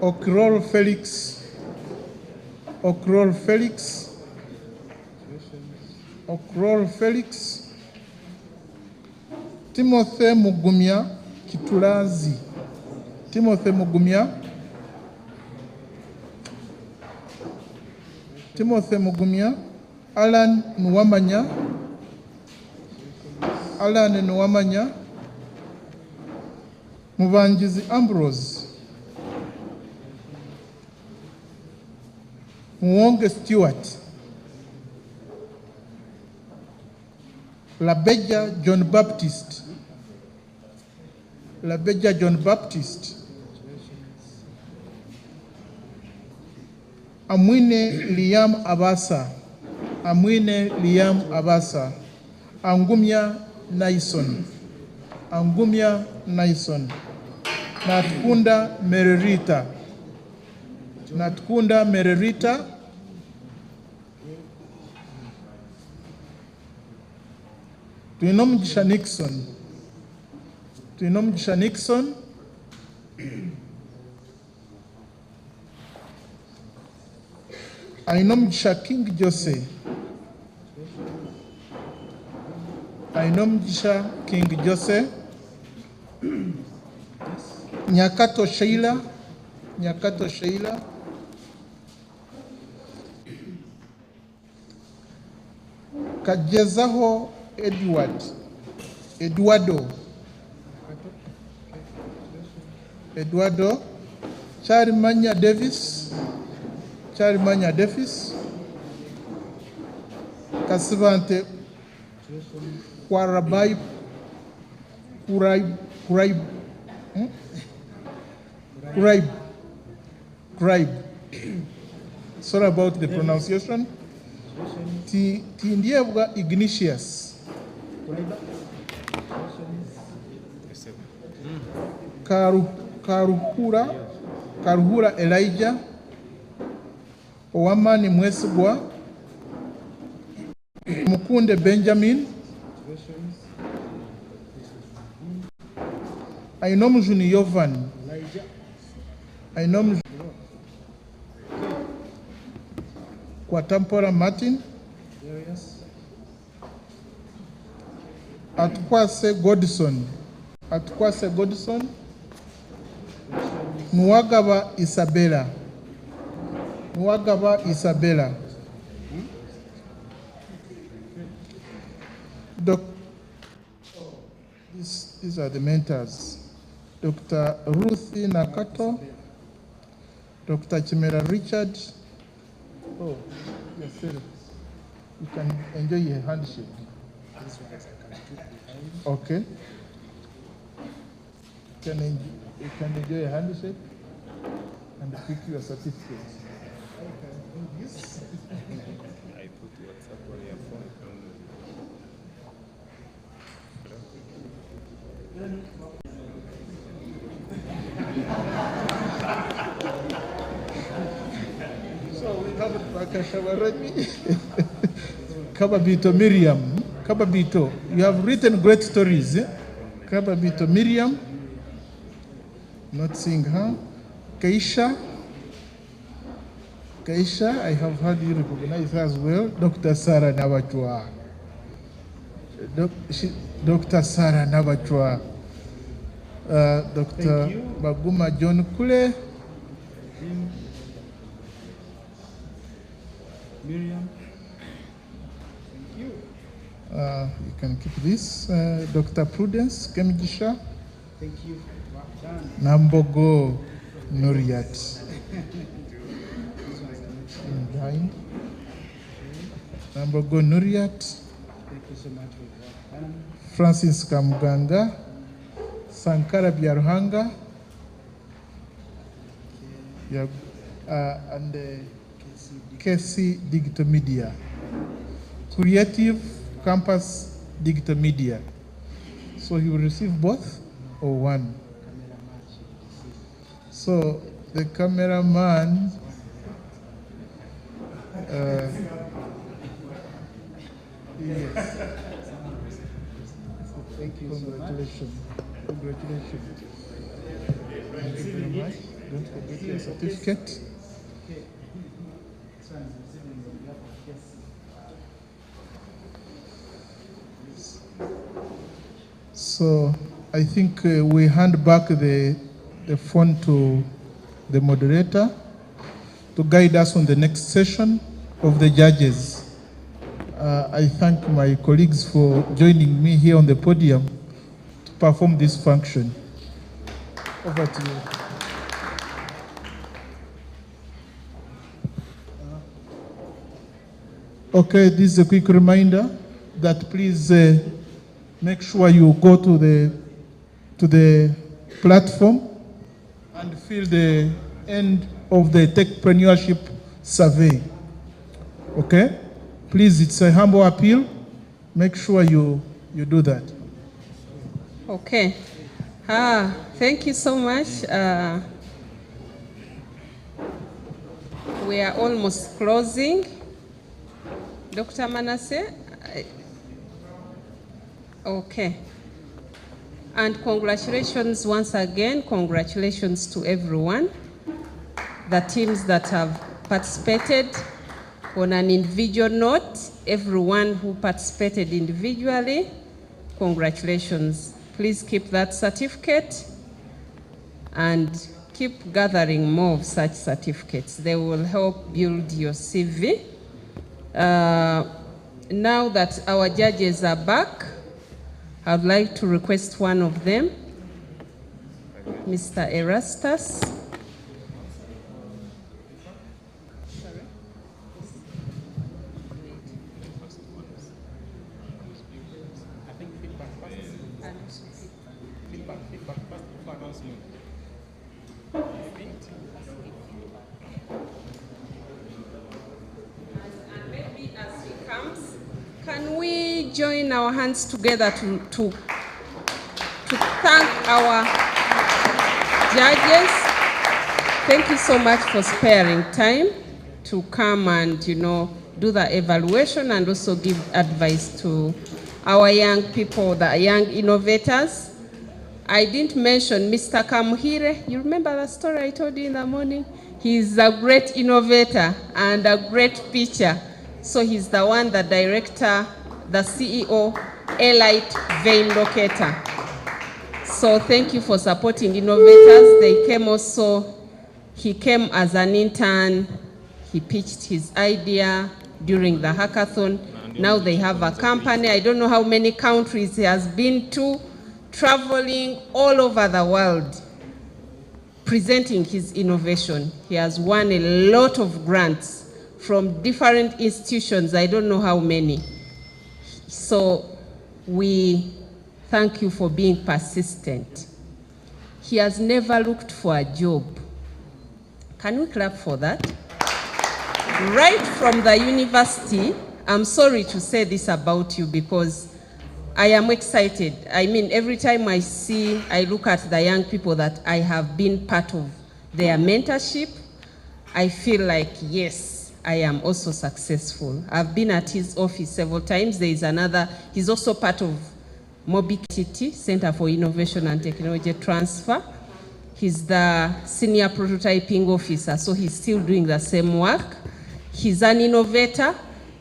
Okrol Felix. Okrol Felix. Okrol Felix. Timothy Mugumya Kitulazi. Timothy Mugumya. Timothy Mugumya. Alan Nwamanya. Alan Nwamanya. Mubanjizi Ambrose. Muwonge Stewart. Labeja John Baptist. Labeja John Baptist. Amwine Liam Abasa. Amwine Liam Abasa. Angumya Naison. Angumya Naison. Natkunda Mererita. Natkunda Mererita. Tuinomjisha Nixon. Tuinomjisha Nixon. Ainomjisha King Jose. Ainomjisha King Jose. Nyakato Sheila. Nyakato Sheila. Kajezaho Edward. Eduardo. Eduardo. Charimanya Davis. Charimanya Davis. Kasivante Kwarabai Kuraib. Sorry about the pronunciation. Tindiebwa Ignatius. Karuhura Elijah. Owamani Mwesigwa. Mukunde Benjamin. Ainomjuni Yovan. Ainomjuni Kwatampora Martin. Atkwase Godson. Atkwase Godson. Nwagaba Isabella. Nwagaba Isabella. These are the mentors. Dr. Ruthie Nakato. Dr. Chimera Richard. Oh, yes, sir. You can enjoy your handshake. Okay. You can enjoy a handshake and pick your certificate. I put WhatsApp on your phone. So we have Bakashawarami. Kababito Miriam. Kababito, you have written great stories. Eh? Kababito Miriam. Not seeing her. Keisha. Keisha, I have heard you recognize her as well. Dr. Sarah Nabachwa. Dr. Sarah Nabachwa. Dr. Baguma John Kule. Miriam. You can keep this. Dr. Prudence Kemijisha. Thank you. Nambogo Nuriat. Behind. Nambogo Nuriat. Thank you so much for your work. Francis Kamuganga. Sankara Byaruhanga. And KC Digital Media. Creative Campus Digital Media. So he will receive both or one? So the cameraman, yes. Thank you Congratulations. Congratulations. Thank you very much. Don't forget your certificate. So I think we hand back the phone to the moderator to guide us on the next session of the judges. I thank my colleagues for joining me here on the podium to perform this function. Over to you. Okay, this is a quick reminder that please make sure you go to the platform and fill the end of the Tech-Preneurship survey. Okay? Please, it's a humble appeal. Make sure you do that. Okay. Thank you so much. We are almost closing. Dr. Manasseh? Okay. And congratulations once again. Congratulations to everyone. The teams that have participated. On an individual note, everyone who participated individually, congratulations. Please keep that certificate and keep gathering more of such certificates. They will help build your CV. Now that our judges are back, I'd like to request one of them, Mr. Erastus. Can we join our hands together to thank our judges? Thank you so much for sparing time to come and, do the evaluation and also give advice to our young people, the young innovators. I didn't mention Mr. Kamuhire. You remember the story I told you in the morning? He's a great innovator and a great pitcher. So he's the one, the director, the CEO, Elite Vein Locator. So thank you for supporting innovators. He came as an intern. He pitched his idea during the hackathon. Now they have a company. I don't know how many countries he has been to, traveling all over the world, presenting his innovation. He has won a lot of grants from different institutions, I don't know how many. So we thank you for being persistent. He has never looked for a job. Can we clap for that? Right from the university, I'm sorry to say this about you because I am excited. I mean, every time I look at the young people that I have been part of their mentorship, I feel like, yes, I am also successful. I've been at his office several times. There is another, he's also part of Mobicity, Center for Innovation and Technology Transfer. He's the senior prototyping officer, so he's still doing the same work. He's an innovator.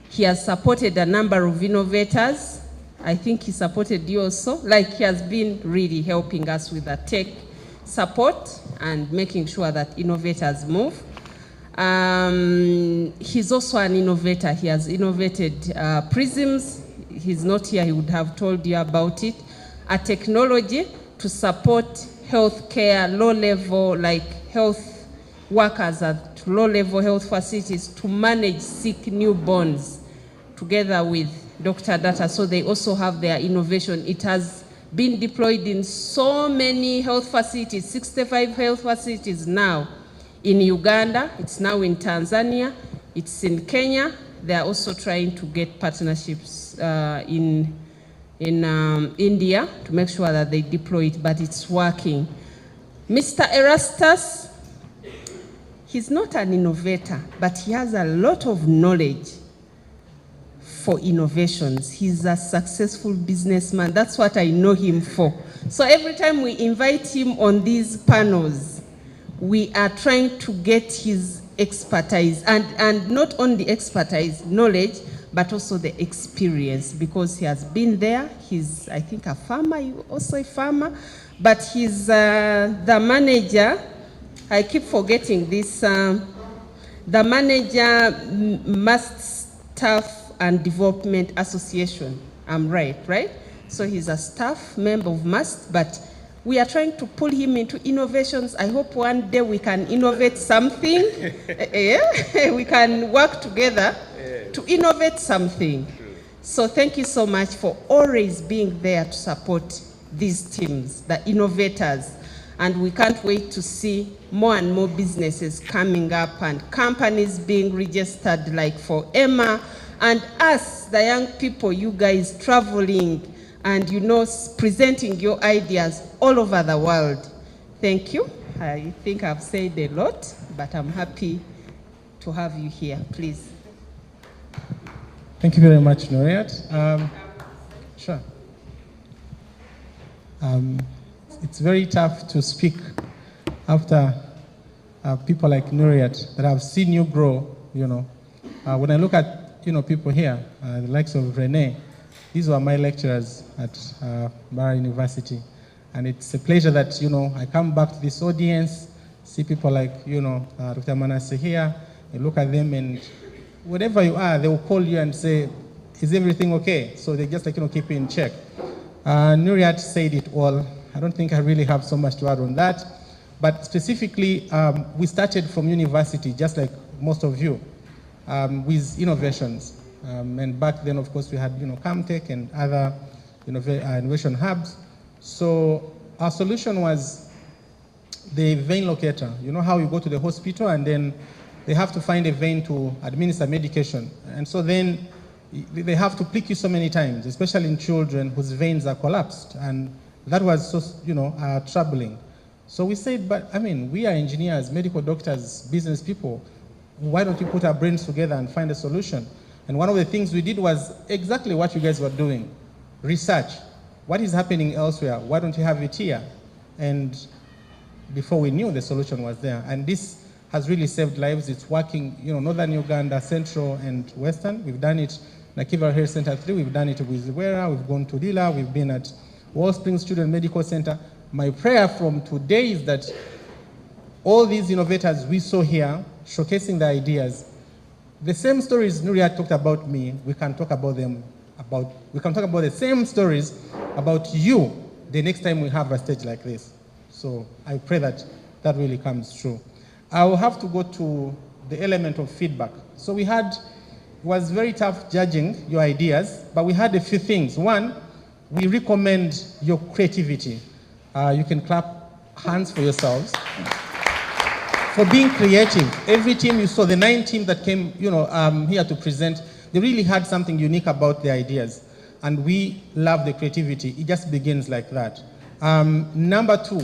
He has supported a number of innovators I think he supported you also. Like, he has been really helping us with the tech support and making sure that innovators move. He's also an innovator. He has innovated prisms. He's not here, he would have told you about it. A technology to support healthcare, low-level, like health workers at low-level health facilities to manage sick newborns together with Dr. Data. So they also have their innovation. It has been deployed in so many health facilities, 65 health facilities now in Uganda. It's now in Tanzania. It's in Kenya. They are also trying to get partnerships in India to make sure that they deploy it, but it's working. Mr. Erastus, he's not an innovator, but he has a lot of knowledge for innovations. He's a successful businessman. That's what I know him for. So every time we invite him on these panels, we are trying to get his expertise, and not only expertise, knowledge, but also the experience, because he has been there. He's, I think, a farmer, you also a farmer, but he's the manager, I keep forgetting this, the manager, Must Staff and Development Association. I'm right? So he's a staff member of Must, but we are trying to pull him into innovations. I hope one day we can innovate something. We can work together to innovate something. So thank you so much for always being there to support these teams, the innovators. And we can't wait to see more and more businesses coming up and companies being registered, like for Emma, and us, the young people, you guys traveling and, you know, presenting your ideas all over the world. Thank you. I think I've said a lot, but I'm happy to have you here. Please. Thank you very much, Noriat. Sure. It's very tough to speak after people like Noriat that have seen you grow, you know. When I look at, you know, people here, the likes of Renee, these were my lecturers at Mara University. And it's a pleasure that, you know, I come back to this audience, see people like, you know, Dr. Manasseh here, I look at them, and whatever you are, they will call you and say, is everything okay? So they just, like, you know, keep you in check. Nuriat said it all. I don't think I really have so much to add on that. But specifically, we started from university, just like most of you, with innovations. And back then, of course, we had, you know, CamTech and other innovation hubs. So our solution was the vein locator. You know how you go to the hospital and then they have to find a vein to administer medication. And so then they have to prick you so many times, especially in children whose veins are collapsed. And that was so, you know, troubling. So we said, but I mean, we are engineers, medical doctors, business people. Why don't we put our brains together and find a solution? And one of the things we did was exactly what you guys were doing, research. What is happening elsewhere? Why don't you have it here? And before we knew, the solution was there. And this has really saved lives. It's working, you know, Northern Uganda, Central and Western. We've done it Nakiva Health Center 3, we've done it with Wera, we've gone to Lila, we've been at Wall Springs Children's Medical Center. My prayer from today is that all these innovators we saw here, showcasing the ideas, the same stories Nuria talked about me, we can talk about them, we can talk about the same stories about you the next time we have a stage like this. So I pray that that really comes true. I will have to go to the element of feedback. So we had, it was very tough judging your ideas, but we had a few things. One, we recommend your creativity. You can clap hands for yourselves for being creative. Every team you saw, the 9 teams that came, you know, here to present, they really had something unique about their ideas. And we love the creativity. It just begins like that. Number 2,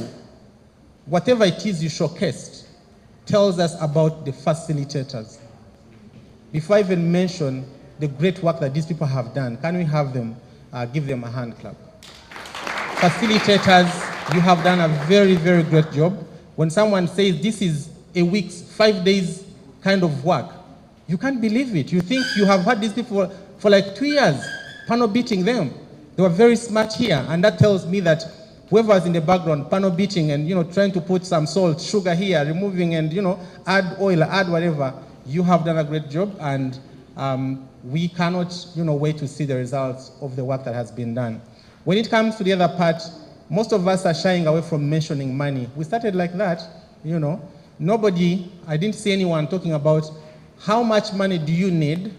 whatever it is you showcased tells us about the facilitators. Before I even mention the great work that these people have done, can we have them, give them a hand clap? Facilitators, you have done a very, very great job. When someone says this is a week's 5 days kind of work, you can't believe it. You think you have had these people for like 2 years, panel beating them. They were very smart here, and that tells me that whoever was in the background, panel beating and trying to put some salt, sugar here, removing and add oil, add whatever, you have done a great job, and we cannot wait to see the results of the work that has been done. When it comes to the other part, most of us are shying away from mentioning money. We started like that, Nobody, I didn't see anyone talking about how much money do you need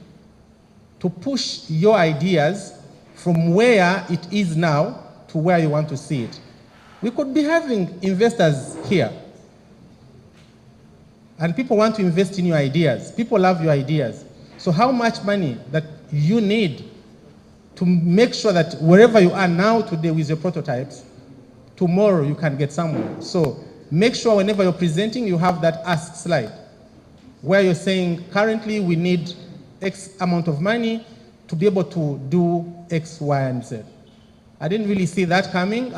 to push your ideas from where it is now to where you want to see it. We could be having investors here. And people want to invest in your ideas. People love your ideas. So how much money that you need to make sure that wherever you are now today with your prototypes, tomorrow you can get somewhere. So make sure whenever you're presenting, you have that ask slide where you're saying, currently we need X amount of money to be able to do X, Y, and Z. I didn't really see that coming,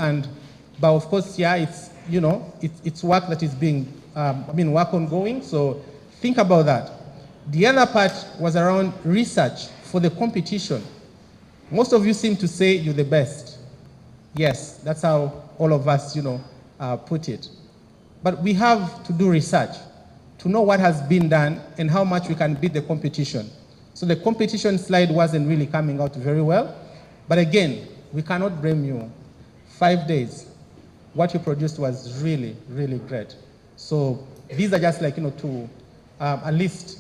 but of course, yeah, it's, it's work that is being, work ongoing, so think about that. The other part was around research for the competition. Most of you seem to say you're the best. Yes, that's how all of us, put it. But we have to do research to know what has been done and how much we can beat the competition. So the competition slide wasn't really coming out very well. But again, we cannot blame you. 5 days, what you produced was really, really great. So these are just like, to at least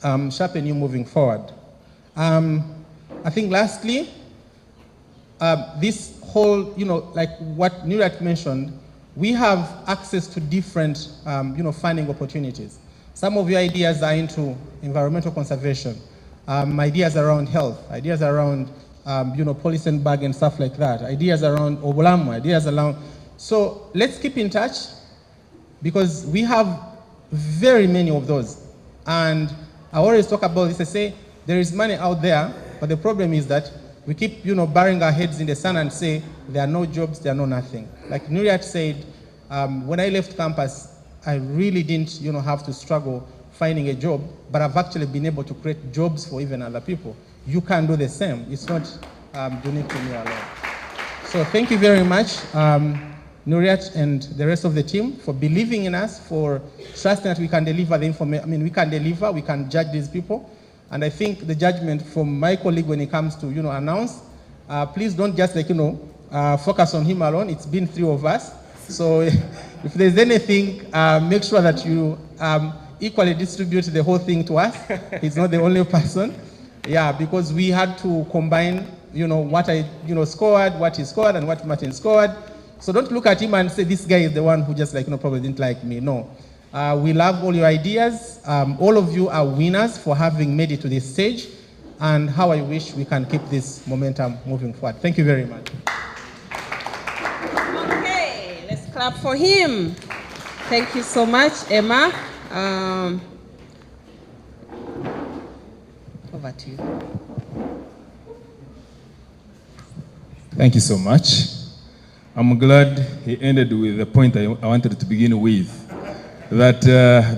sharpen you moving forward. I think lastly, this whole, like what Nurat mentioned, we have access to different, funding opportunities. Some of your ideas are into environmental conservation, ideas around health, ideas around, police and bag and stuff like that, ideas around obulamu, ideas around. So let's keep in touch because we have very many of those. And I always talk about this, I say, there is money out there, but the problem is that we keep, burying our heads in the sand and say, there are no jobs, there are no nothing. Like Nuriat said, when I left campus, I really didn't, have to struggle finding a job, but I've actually been able to create jobs for even other people. You can do the same. It's not unique to me alone. So thank you very much, Nuriat and the rest of the team for believing in us, for trusting that we can deliver the information. We can deliver, we can judge these people. And I think the judgment from my colleague when it comes to, announce, please don't just focus on him alone. It's been 3 of us. So if there's anything, make sure that you equally distribute the whole thing to us. He's not the only person. Yeah, because we had to combine, what I, scored, what he scored, and what Martin scored. So don't look at him and say, this guy is the one who just probably didn't like me. No. We love all your ideas. All of you are winners for having made it to this stage. And how I wish we can keep this momentum moving forward. Thank you very much. Okay, let's clap for him. Thank you so much, Emma. Over to you. Thank you so much. I'm glad he ended with the point I wanted to begin with. That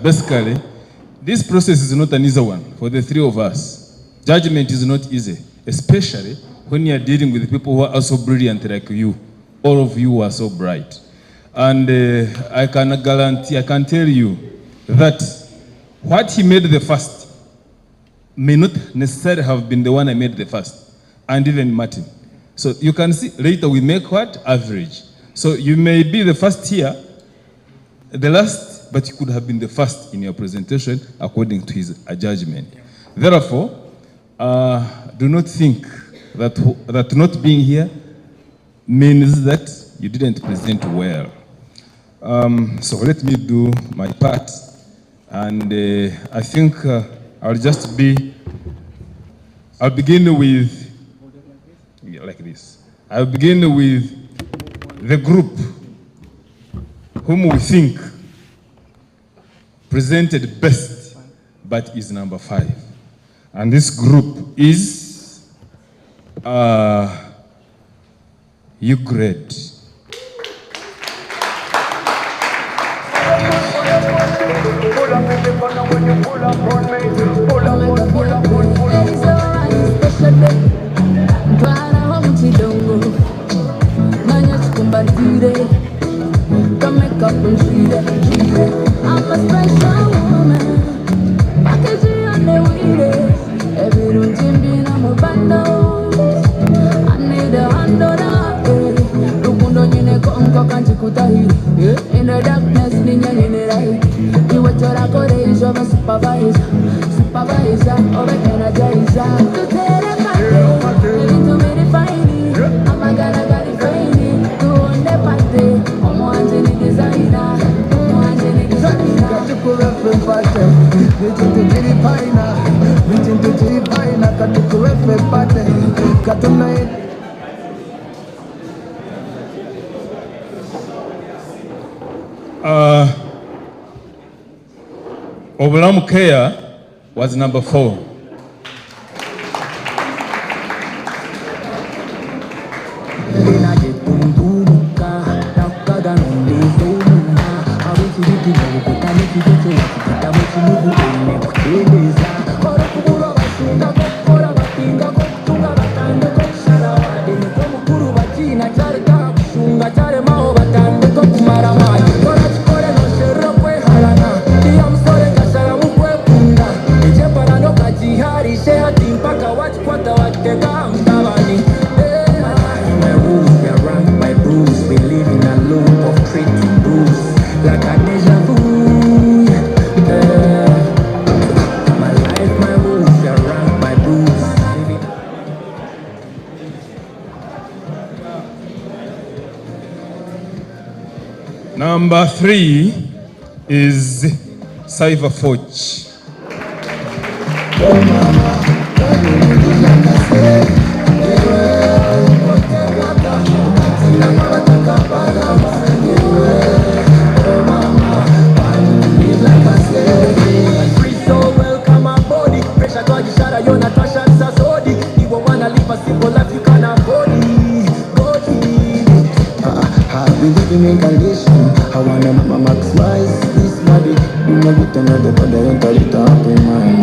basically, this process is not an easy one for the 3 of us. Judgment is not easy, especially when you are dealing with people who are also brilliant like you. All of you are so bright. And I can guarantee, I can tell you that what he made the first may not necessarily have been the one I made the first, and even Martin. So you can see later we make what? Average. So you may be the first here, the last, but you could have been the first in your presentation according to his judgment. Therefore, do not think that not being here means that you didn't present well. So let me do my part, and I think I'll begin with, like this. I'll begin with the group whom we think presented best, but is number 5. And this group is U grade. Obulamu Care was number 4. Number 3 is Cyber Forge. I wanna maximize this body. You know it another but I ain't got it up in mind.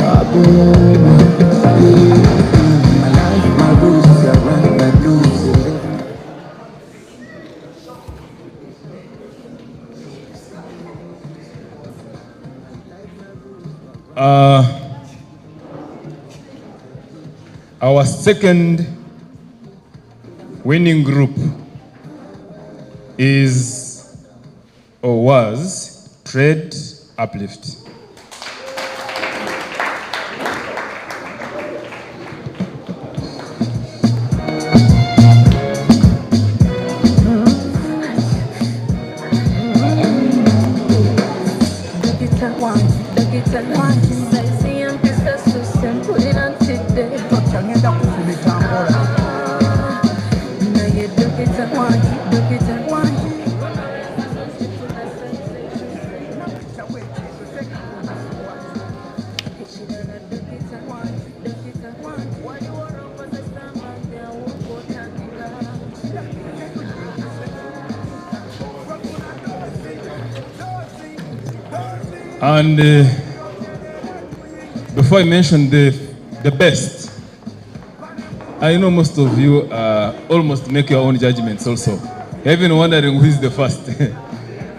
My life, my rules, I run my blues. Our second winning group is or was Trade Uplift. And before I mention the best, I know most of you almost make your own judgments also. You're even wondering who is the first.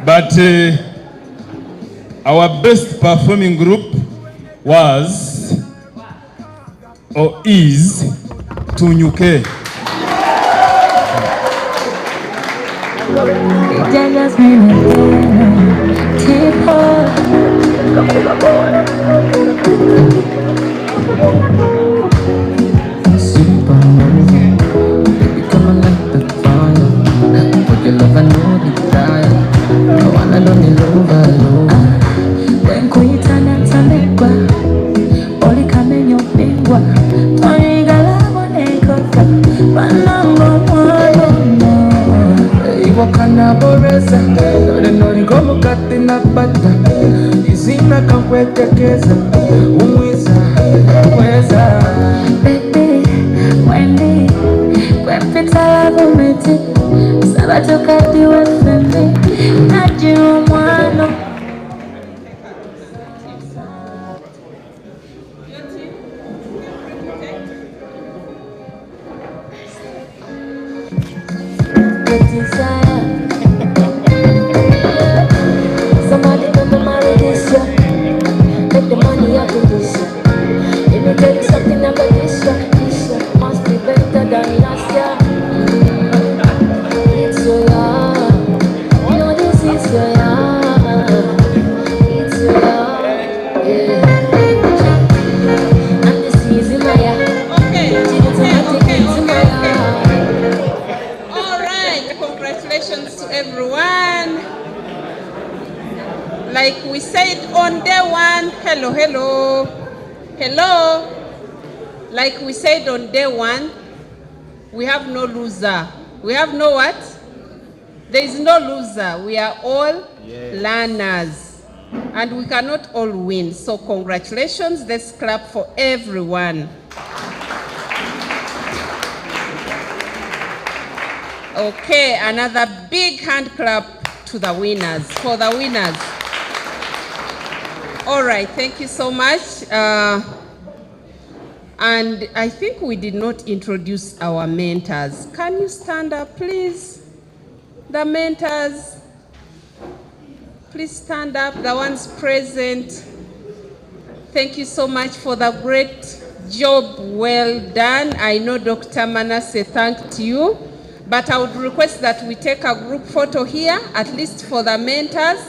But our best performing group was or is Tunyuke. Like we said on day 1, hello. like we said on day one, we have no loser. We have no what? There is no loser. We are all learners. And we cannot all win. So congratulations. Let's clap for everyone. Okay, another big hand clap to the winners, for the winners. All right, thank you so much. And I think we did not introduce our mentors. Can you stand up, please? The mentors, please stand up, the ones present. Thank you so much for the great job, well done. I know Dr. Manasseh thanked you, but I would request that we take a group photo here, at least for the mentors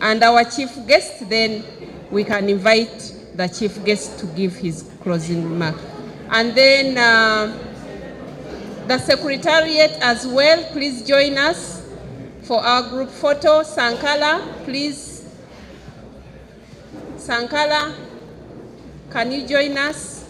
and our chief guest, then we can invite the chief guest to give his closing remark. And then the secretariat as well, please join us for our group photo. Sankala, please. Sankala, can you join us?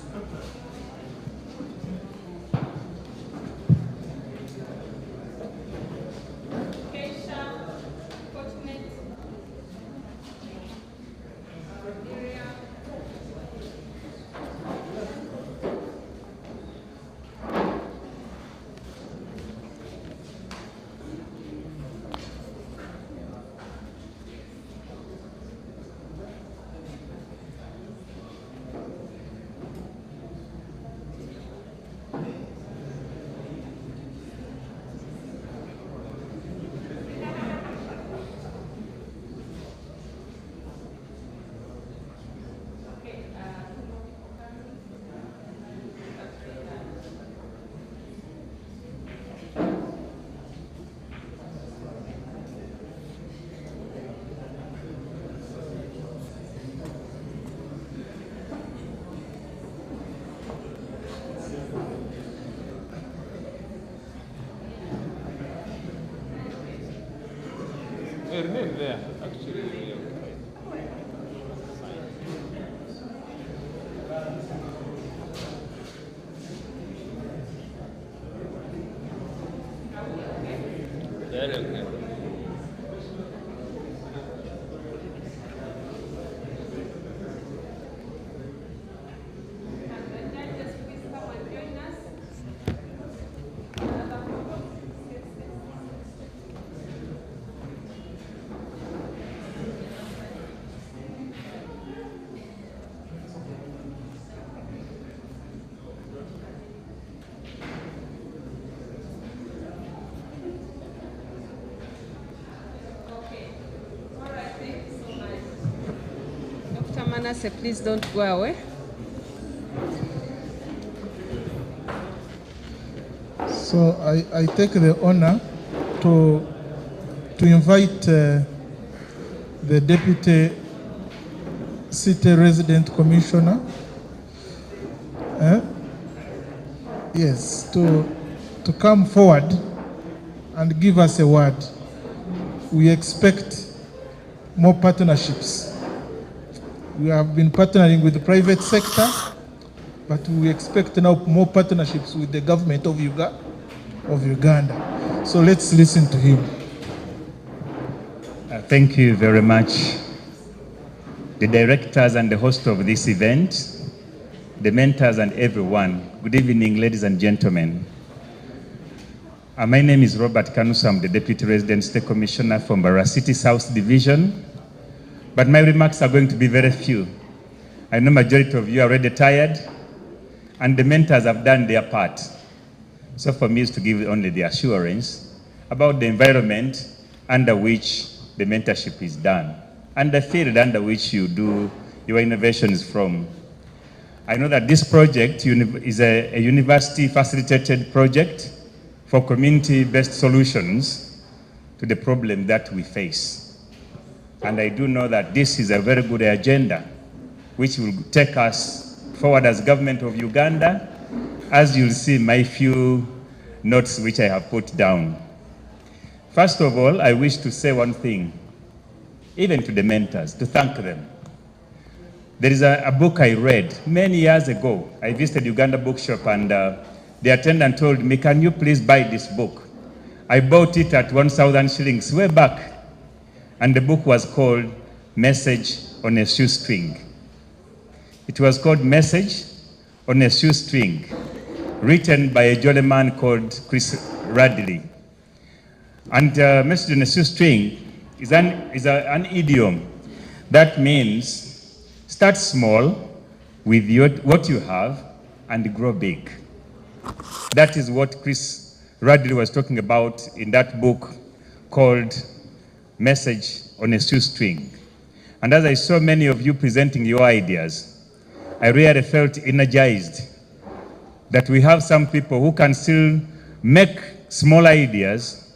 Remain there, actually. Manasseh, please don't go away. So I take the honor to invite the Deputy City Resident Commissioner, yes, to come forward and give us a word. We expect more partnerships. We have been partnering with the private sector, but we expect now more partnerships with the government of Uganda. So let's listen to him. Thank you very much. The directors and the host of this event, the mentors and everyone. Good evening, ladies and gentlemen. My name is Robert Kanusa. I'm the Deputy Resident State Commissioner from Barra City South Division. But my remarks are going to be very few. I know majority of you are already tired, and the mentors have done their part. So for me, is to give only the assurance about the environment under which the mentorship is done, and the field under which you do your innovations from. I know that this project is a university-facilitated project for community-based solutions to the problem that we face. And I do know that this is a very good agenda which will take us forward as government of Uganda, as you'll see my few notes which I have put down. First of all, I wish to say one thing, even to the mentors, to thank them. There is a book I read many years ago. I visited Uganda bookshop and the attendant told me, can you please buy this book? I bought it at 1,000 shillings way back. And the book was called Message on a Shoestring. It was called Message on a Shoestring, written by a jolly man called Chris Radley. And Message on a Shoestring is an idiom that means start small with what you have and grow big. That is what Chris Radley was talking about in that book called Message on a Shoestring. And as I saw many of you presenting your ideas, I really felt energized that we have some people who can still make small ideas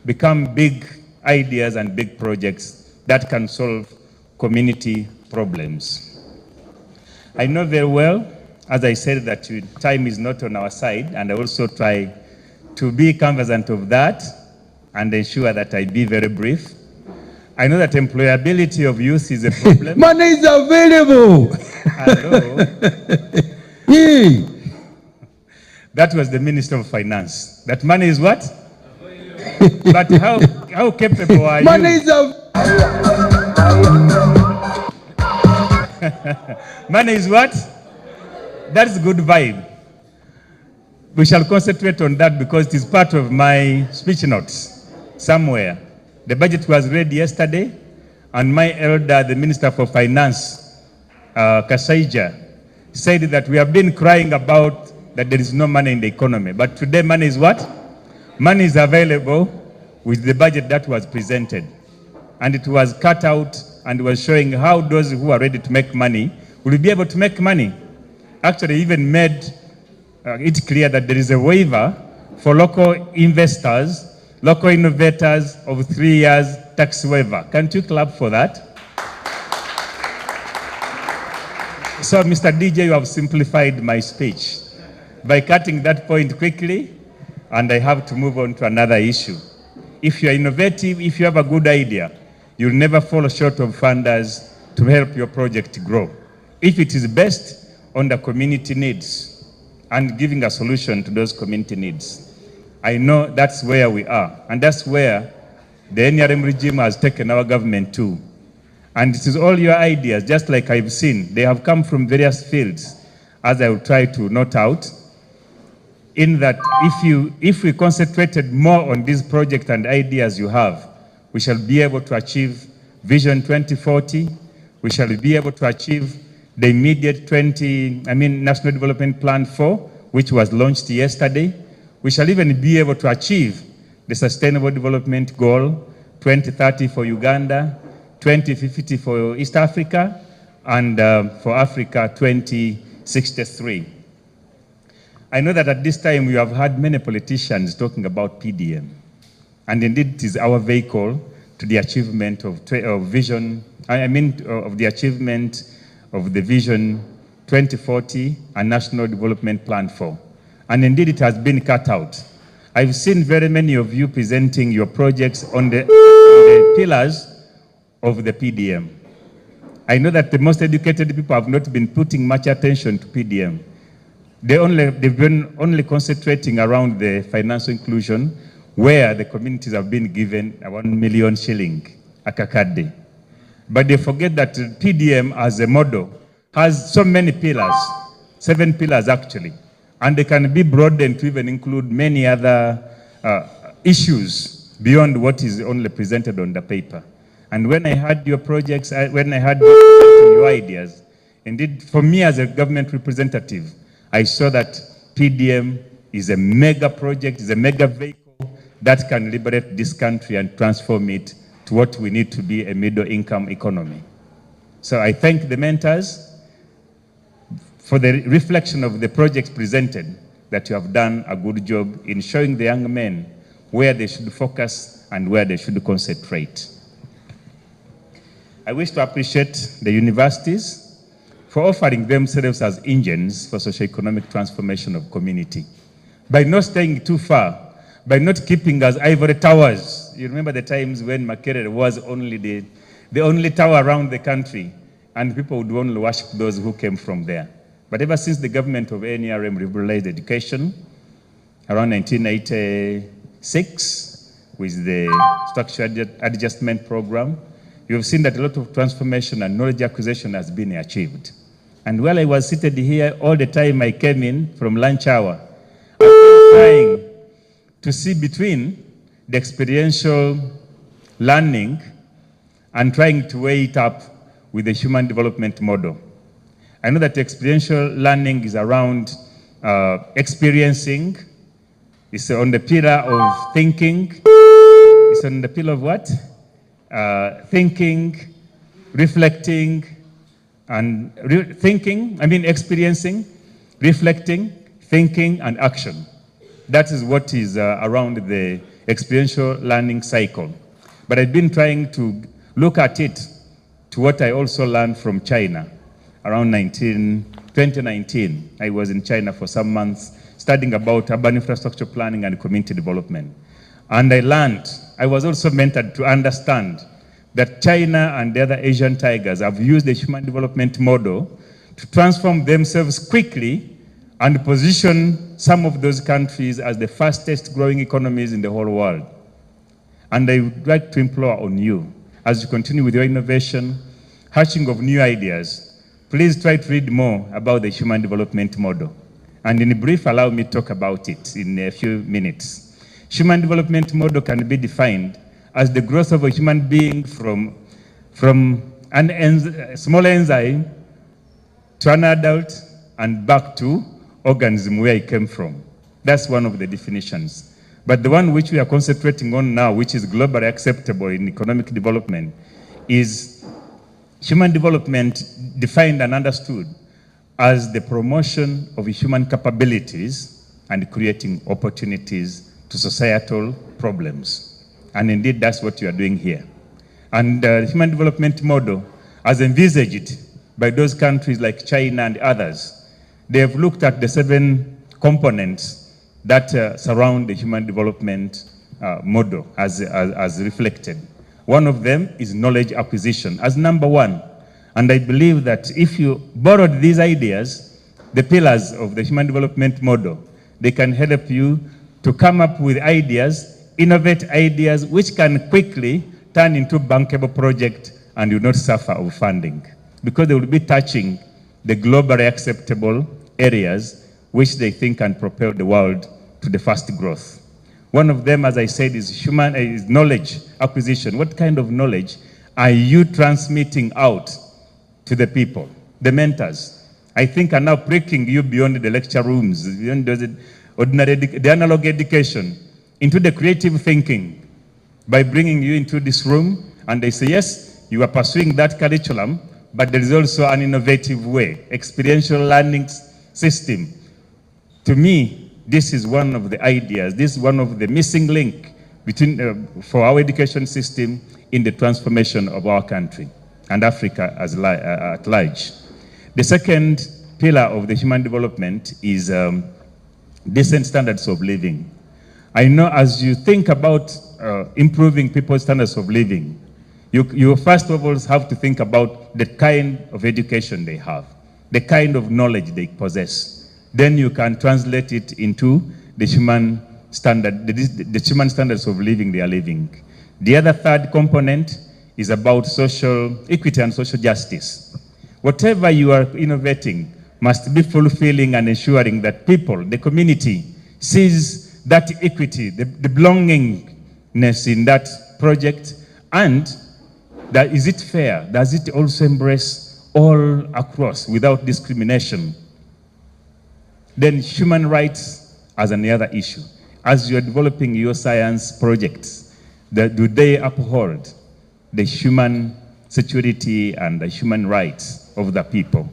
become big ideas and big projects that can solve community problems. I know very well, as I said, that time is not on our side, and I also try to be cognizant of that and ensure that I be very brief. I know that employability of youth is a problem. Money is available. Hello. That was the Minister of Finance. That money is what? But how capable are you? Money is Money is what? That's good vibe. We shall concentrate on that because it is part of my speech notes somewhere. The budget was read yesterday, and my elder, the Minister for Finance, Kasaija, said that we have been crying about that there is no money in the economy. But today money is what? Money is available with the budget that was presented. And it was cut out and was showing how those who are ready to make money will be able to make money. Actually even made it clear that there is a waiver for local investors, local innovators of 3 years tax waiver. Can't you clap for that? So, Mr. DJ, you have simplified my speech by cutting that point quickly, and I have to move on to another issue. If you are innovative, if you have a good idea, you'll never fall short of funders to help your project grow. If it is based on the community needs and giving a solution to those community needs. I know that's where we are, and that's where the NRM regime has taken our government to. And it is all your ideas, just like I've seen. They have come from various fields, as I will try to note out, in that if we concentrated more on these projects and ideas you have, we shall be able to achieve Vision 2040, we shall be able to achieve the immediate National Development Plan 4, which was launched yesterday. We shall even be able to achieve the Sustainable Development Goal 2030 for Uganda, 2050 for East Africa, and for Africa 2063. I know that at this time we have had many politicians talking about PDM, and indeed it is our vehicle to the achievement of vision. Of the achievement of the Vision 2040 and National Development Plan 4. And indeed it has been cut out. I've seen very many of you presenting your projects on the pillars of the PDM. I know that the most educated people have not been putting much attention to PDM. They've been only concentrating around the financial inclusion, where the communities have been given 1 million shilling, a kakade. But they forget that PDM as a model has so many pillars, 7 pillars actually, and they can be broadened to even include many other issues beyond what is only presented on the paper. And when I heard your projects, when I heard your ideas, indeed for me as a government representative, I saw that PDM is a mega project, is a mega vehicle that can liberate this country and transform it to what we need to be a middle-income economy. So I thank the mentors for the reflection of the projects presented, that you have done a good job in showing the young men where they should focus and where they should concentrate. I wish to appreciate the universities for offering themselves as engines for socio-economic transformation of community. By not staying too far, by not keeping us ivory towers. You remember the times when Makerere was only the only tower around the country, and people would only worship those who came from there. But ever since the government of NRM liberalized education, around 1986, with the structural adjustment program, you've seen that a lot of transformation and knowledge acquisition has been achieved. And while I was seated here, all the time I came in from lunch hour, I was trying to see between the experiential learning and trying to weigh it up with the human development model. I know that experiential learning is around experiencing. It's on the pillar of thinking. It's on the pillar of what? Thinking, reflecting, and experiencing, reflecting, thinking, and action. That is what is around the experiential learning cycle. But I've been trying to look at it to what I also learned from China around 2019. I was in China for some months studying about urban infrastructure planning and community development. And I was also mentored to understand that China and the other Asian tigers have used the human development model to transform themselves quickly and position some of those countries as the fastest growing economies in the whole world. And I would like to implore on you, as you continue with your innovation, hatching of new ideas, please try to read more about the human development model. And in brief, allow me to talk about it in a few minutes. Human development model can be defined as the growth of a human being from a small enzyme to an adult and back to organism where it came from. That's one of the definitions. But the one which we are concentrating on now, which is globally acceptable in economic development, is human development defined and understood as the promotion of human capabilities and creating opportunities to societal problems. And indeed, that's what you are doing here. And the human development model, as envisaged by those countries like China and others, they have looked at the 7 components that surround the human development model as reflected. One of them is knowledge acquisition as number 1. And I believe that if you borrowed these ideas, the pillars of the human development model, they can help you to come up with ideas, innovate ideas which can quickly turn into bankable project and will not suffer of funding, because they will be touching the globally acceptable areas which they think can propel the world to the fast growth. One of them, as I said, is knowledge acquisition. What kind of knowledge are you transmitting out to the people, the mentors? I think are now breaking you beyond the lecture rooms, beyond the analog education, into the creative thinking by bringing you into this room, and they say, yes, you are pursuing that curriculum, but there is also an innovative way, experiential learning system. To me, this is one of the ideas, this is one of the missing link between, for our education system in the transformation of our country and Africa at large. The second pillar of the human development is decent standards of living. I know as you think about improving people's standards of living, you first of all have to think about the kind of education they have, the kind of knowledge they possess. Then you can translate it into the human standards of living they are living. The other third component is about social equity and social justice. Whatever you are innovating must be fulfilling and ensuring that people, the community, sees that equity, the belongingness in that project, and that is it fair? Does it also embrace all across without discrimination? Then human rights as another issue. As you are developing your science projects, do they uphold the human security and the human rights of the people?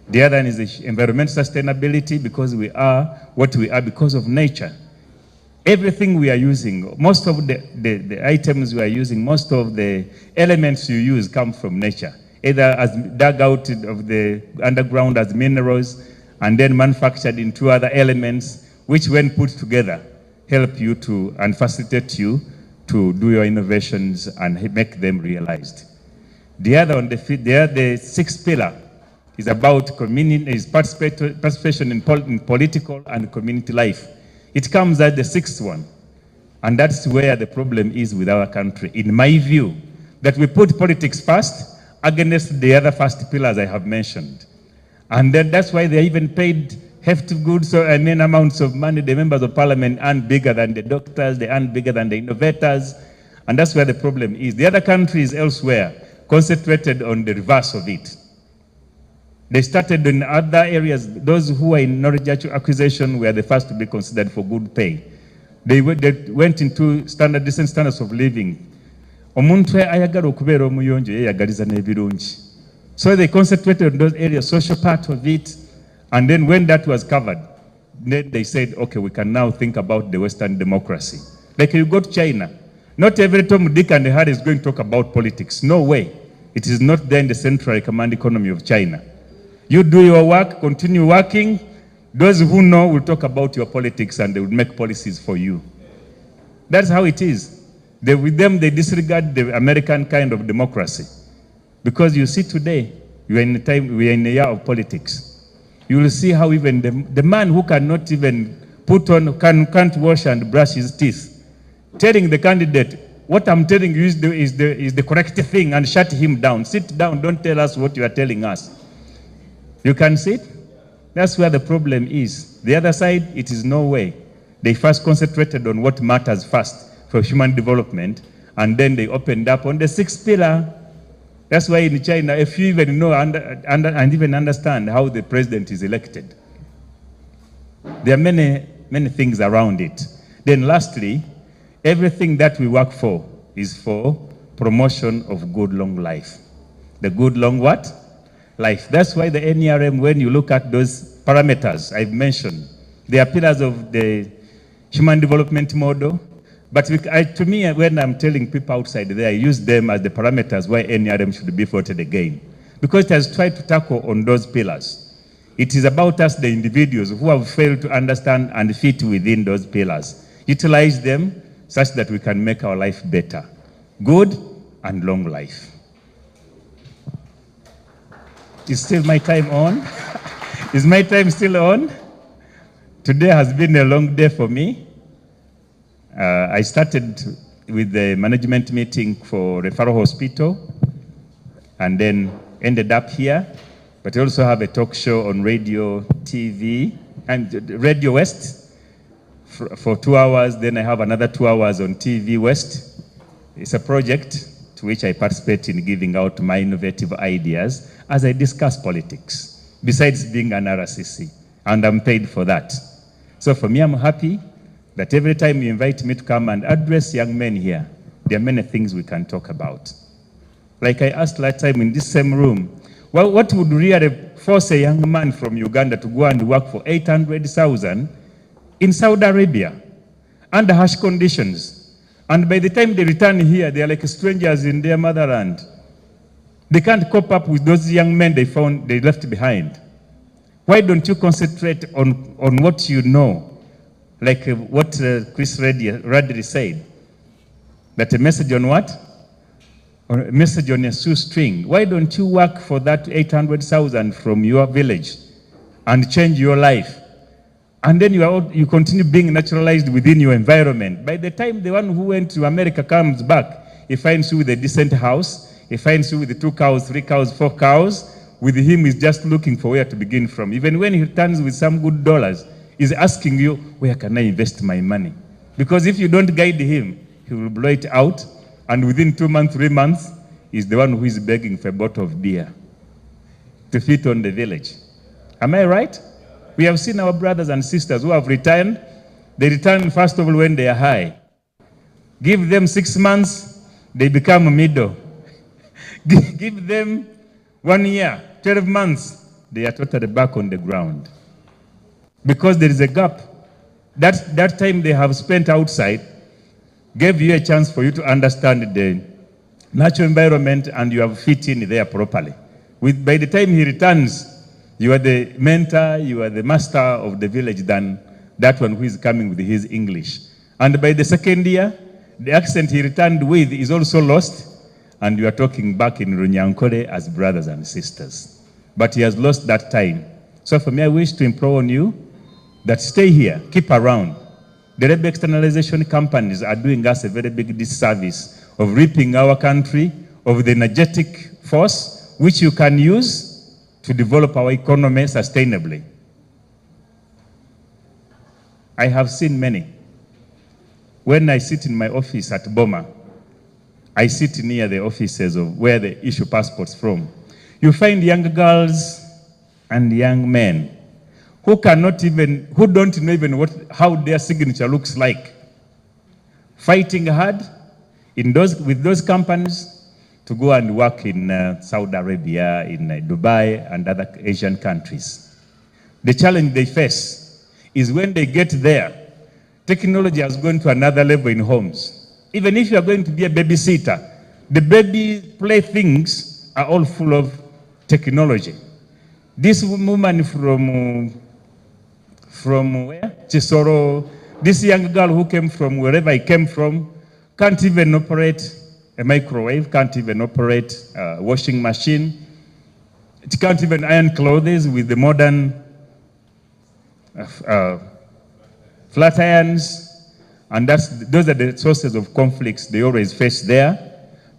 The other one is the environmental sustainability, because we are what we are because of nature. Everything we are using, most of the items we are using, most of the elements you use come from nature, either as dug out of the underground as minerals and then manufactured into other elements, which when put together help you to and facilitate you to do your innovations and make them realized. The other on the sixth pillar is about community, is participation in political and community life. It comes as the sixth one. And that's where the problem is with our country, in my view, that we put politics first against the other first pillars I have mentioned. And then that's why they even paid hefty goods, amounts of money. The members of parliament earn bigger than the doctors, they earn bigger than the innovators. And that's where the problem is. The other countries elsewhere concentrated on the reverse of it. They started in other areas. Those who are in knowledge acquisition were the first to be considered for good pay. They went into decent standards of living. So they concentrated on those areas, social part of it. And then when that was covered, then they said, okay, we can now think about the Western democracy. Like you go to China, not every Tom, Dick, and Harry is going to talk about politics. No way. It is not there in the central command economy of China. You do your work, continue working. Those who know will talk about your politics and they will make policies for you. That's how it is. With them, they disregard the American kind of democracy. Because you see today, we are in a year of politics. You will see how even the man who cannot even can't wash and brush his teeth, telling the candidate, what I'm telling you is the correct thing, and shut him down. Sit down, don't tell us what you are telling us. You can sit? That's where the problem is. The other side, it is no way. They first concentrated on what matters first for human development, and then they opened up on the sixth pillar. That's why in China, if you even know and even understand how the president is elected, there are many things around it. Then lastly, everything that we work for is for promotion of good long life. The good long what? Life. That's why the NERM, when you look at those parameters I've mentioned, they are pillars of the human development model. But to me, when I'm telling people outside there, I use them as the parameters why NERM should be voted again. Because it has tried to tackle on those pillars. It is about us, the individuals, who have failed to understand and fit within those pillars. Utilize them such that we can make our life better. Good and long life. Is still my time on? Is my time still on? Today has been a long day for me. I started with the management meeting for referral hospital and then ended up here, but I also have a talk show on radio, TV, and Radio West for 2 hours. Then I have another 2 hours on TV West. It's a project to which I participate in giving out my innovative ideas as I discuss politics, besides being an RCC, and I'm paid for that. So for me, I'm happy that every time you invite me to come and address young men here, there are many things we can talk about. Like I asked last time in this same room, well, what would really force a young man from Uganda to go and work for 800,000 in Saudi Arabia under harsh conditions? And by the time they return here, they are like strangers in their motherland. They can't cope up with those young men they left behind. Why don't you concentrate on what you know? Like what Chris Radley said, that a message on what? Or a message on a shoestring. Why don't you work for that 800,000 from your village and change your life? And then you continue being naturalized within your environment. By the time the one who went to America comes back, he finds you with a decent house, he finds you with 2 cows, 3 cows, 4 cows. With him, he's just looking for where to begin from. Even when he returns with some good dollars, he's asking you, where can I invest my money? Because if you don't guide him, he will blow it out, and within 2 months, 3 months, he's the one who is begging for a bottle of beer to feed on the village. Am I right? We have seen our brothers and sisters who have returned. They return first of all when they are high. Give them 6 months, they become middle. Give them 1 year, 12 months, they are totally back on the ground. Because there is a gap. That time they have spent outside gave you a chance for you to understand the natural environment and you have fit in there properly. By the time he returns, you are the mentor, you are the master of the village than that one who is coming with his English. And by the second year, the accent he returned with is also lost, and we are talking back in Runyankore as brothers and sisters. But he has lost that time. So for me, I wish to implore on you that stay here, keep around. The rebel externalization companies are doing us a very big disservice of ripping our country of the energetic force which you can use to develop our economy sustainably. I have seen many. When I sit in my office at Boma, I sit near the offices of where they issue passports from. You find young girls and young men who don't know even how their signature looks like, fighting hard with those companies to go and work in Saudi Arabia, in Dubai, and other Asian countries. The challenge they face is when they get there, technology has gone to another level in homes. Even if you are going to be a babysitter, the baby playthings are all full of technology. This woman from where? Chisoro, this young girl who came from wherever he came from, can't even operate a microwave, can't even operate a washing machine. It can't even iron clothes with the modern flat irons. And those are the sources of conflicts they always face there.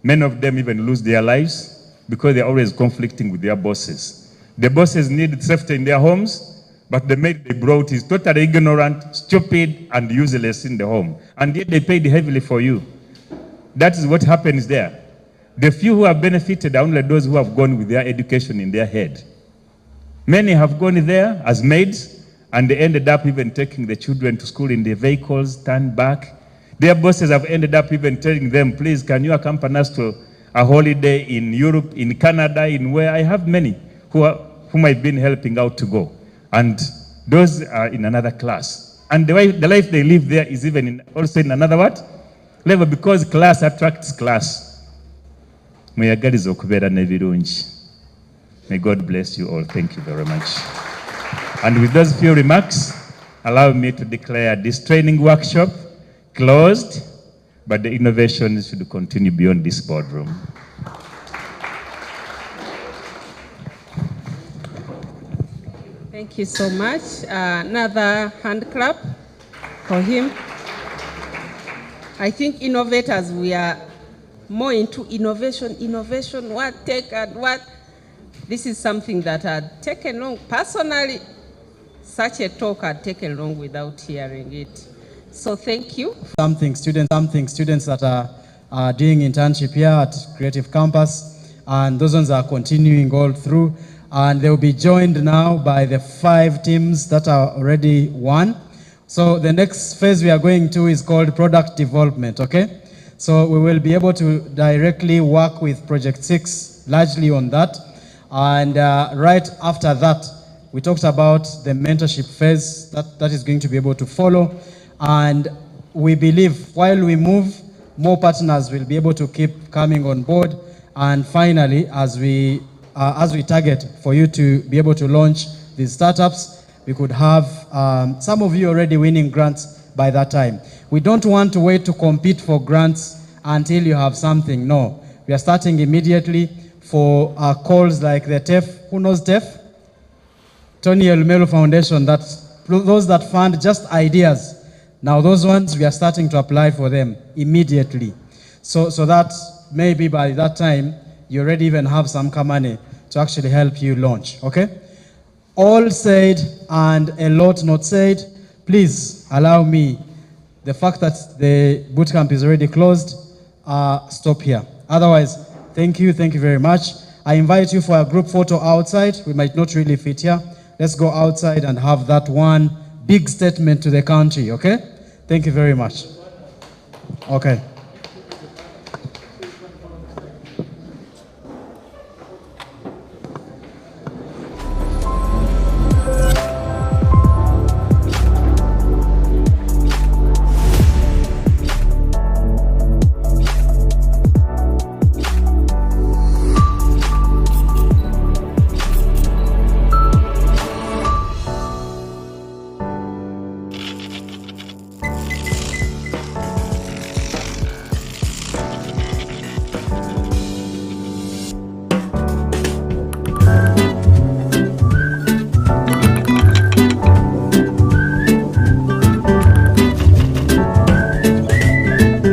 Many of them even lose their lives because they're always conflicting with their bosses. The bosses need safety in their homes, but the maid they brought is totally ignorant, stupid, and useless in the home. And yet they paid heavily for you. That is what happens there. The few who have benefited are only those who have gone with their education in their head. Many have gone there as maids, and they ended up even taking the children to school in their vehicles, turned back. Their bosses have ended up even telling them, please, can you accompany us to a holiday in Europe, in Canada, in where I have many whom I've been helping out to go. And those are in another class. And the life they live there is even also in another what? Level, because class attracts class. May God bless you all. Thank you very much. And with those few remarks, allow me to declare this training workshop closed, but the innovations should continue beyond this boardroom. Thank you so much. Another hand clap for him. I think innovators, we are more into innovation, what tech and what. This is something that had taken long. Personally, such a talk had taken long without hearing it. So thank you. Something students that are doing internship here at Creative Campus, and those ones are continuing all through, and they will be joined now by the 5 teams that are already won. So the next phase we are going to is called product development, okay? So we will be able to directly work with Project 6 largely on that. And right after that, we talked about the mentorship phase that is going to be able to follow. And we believe while we move, more partners will be able to keep coming on board. And finally, as we target for you to be able to launch these startups, we could have some of you already winning grants by that time. We don't want to wait to compete for grants until you have something. No, we are starting immediately for calls like the TEF. Who knows TEF? Tony Elmelo Foundation, those that fund just ideas. Now those ones, we are starting to apply for them immediately. So that maybe by that time, you already even have some money to actually help you launch, okay? All said and a lot not said, please allow me, the fact that the bootcamp is already closed, stop here. Otherwise, thank you very much. I invite you for a group photo outside. We might not really fit here. Let's go outside and have that one big statement to the country, okay? Thank you very much. Okay.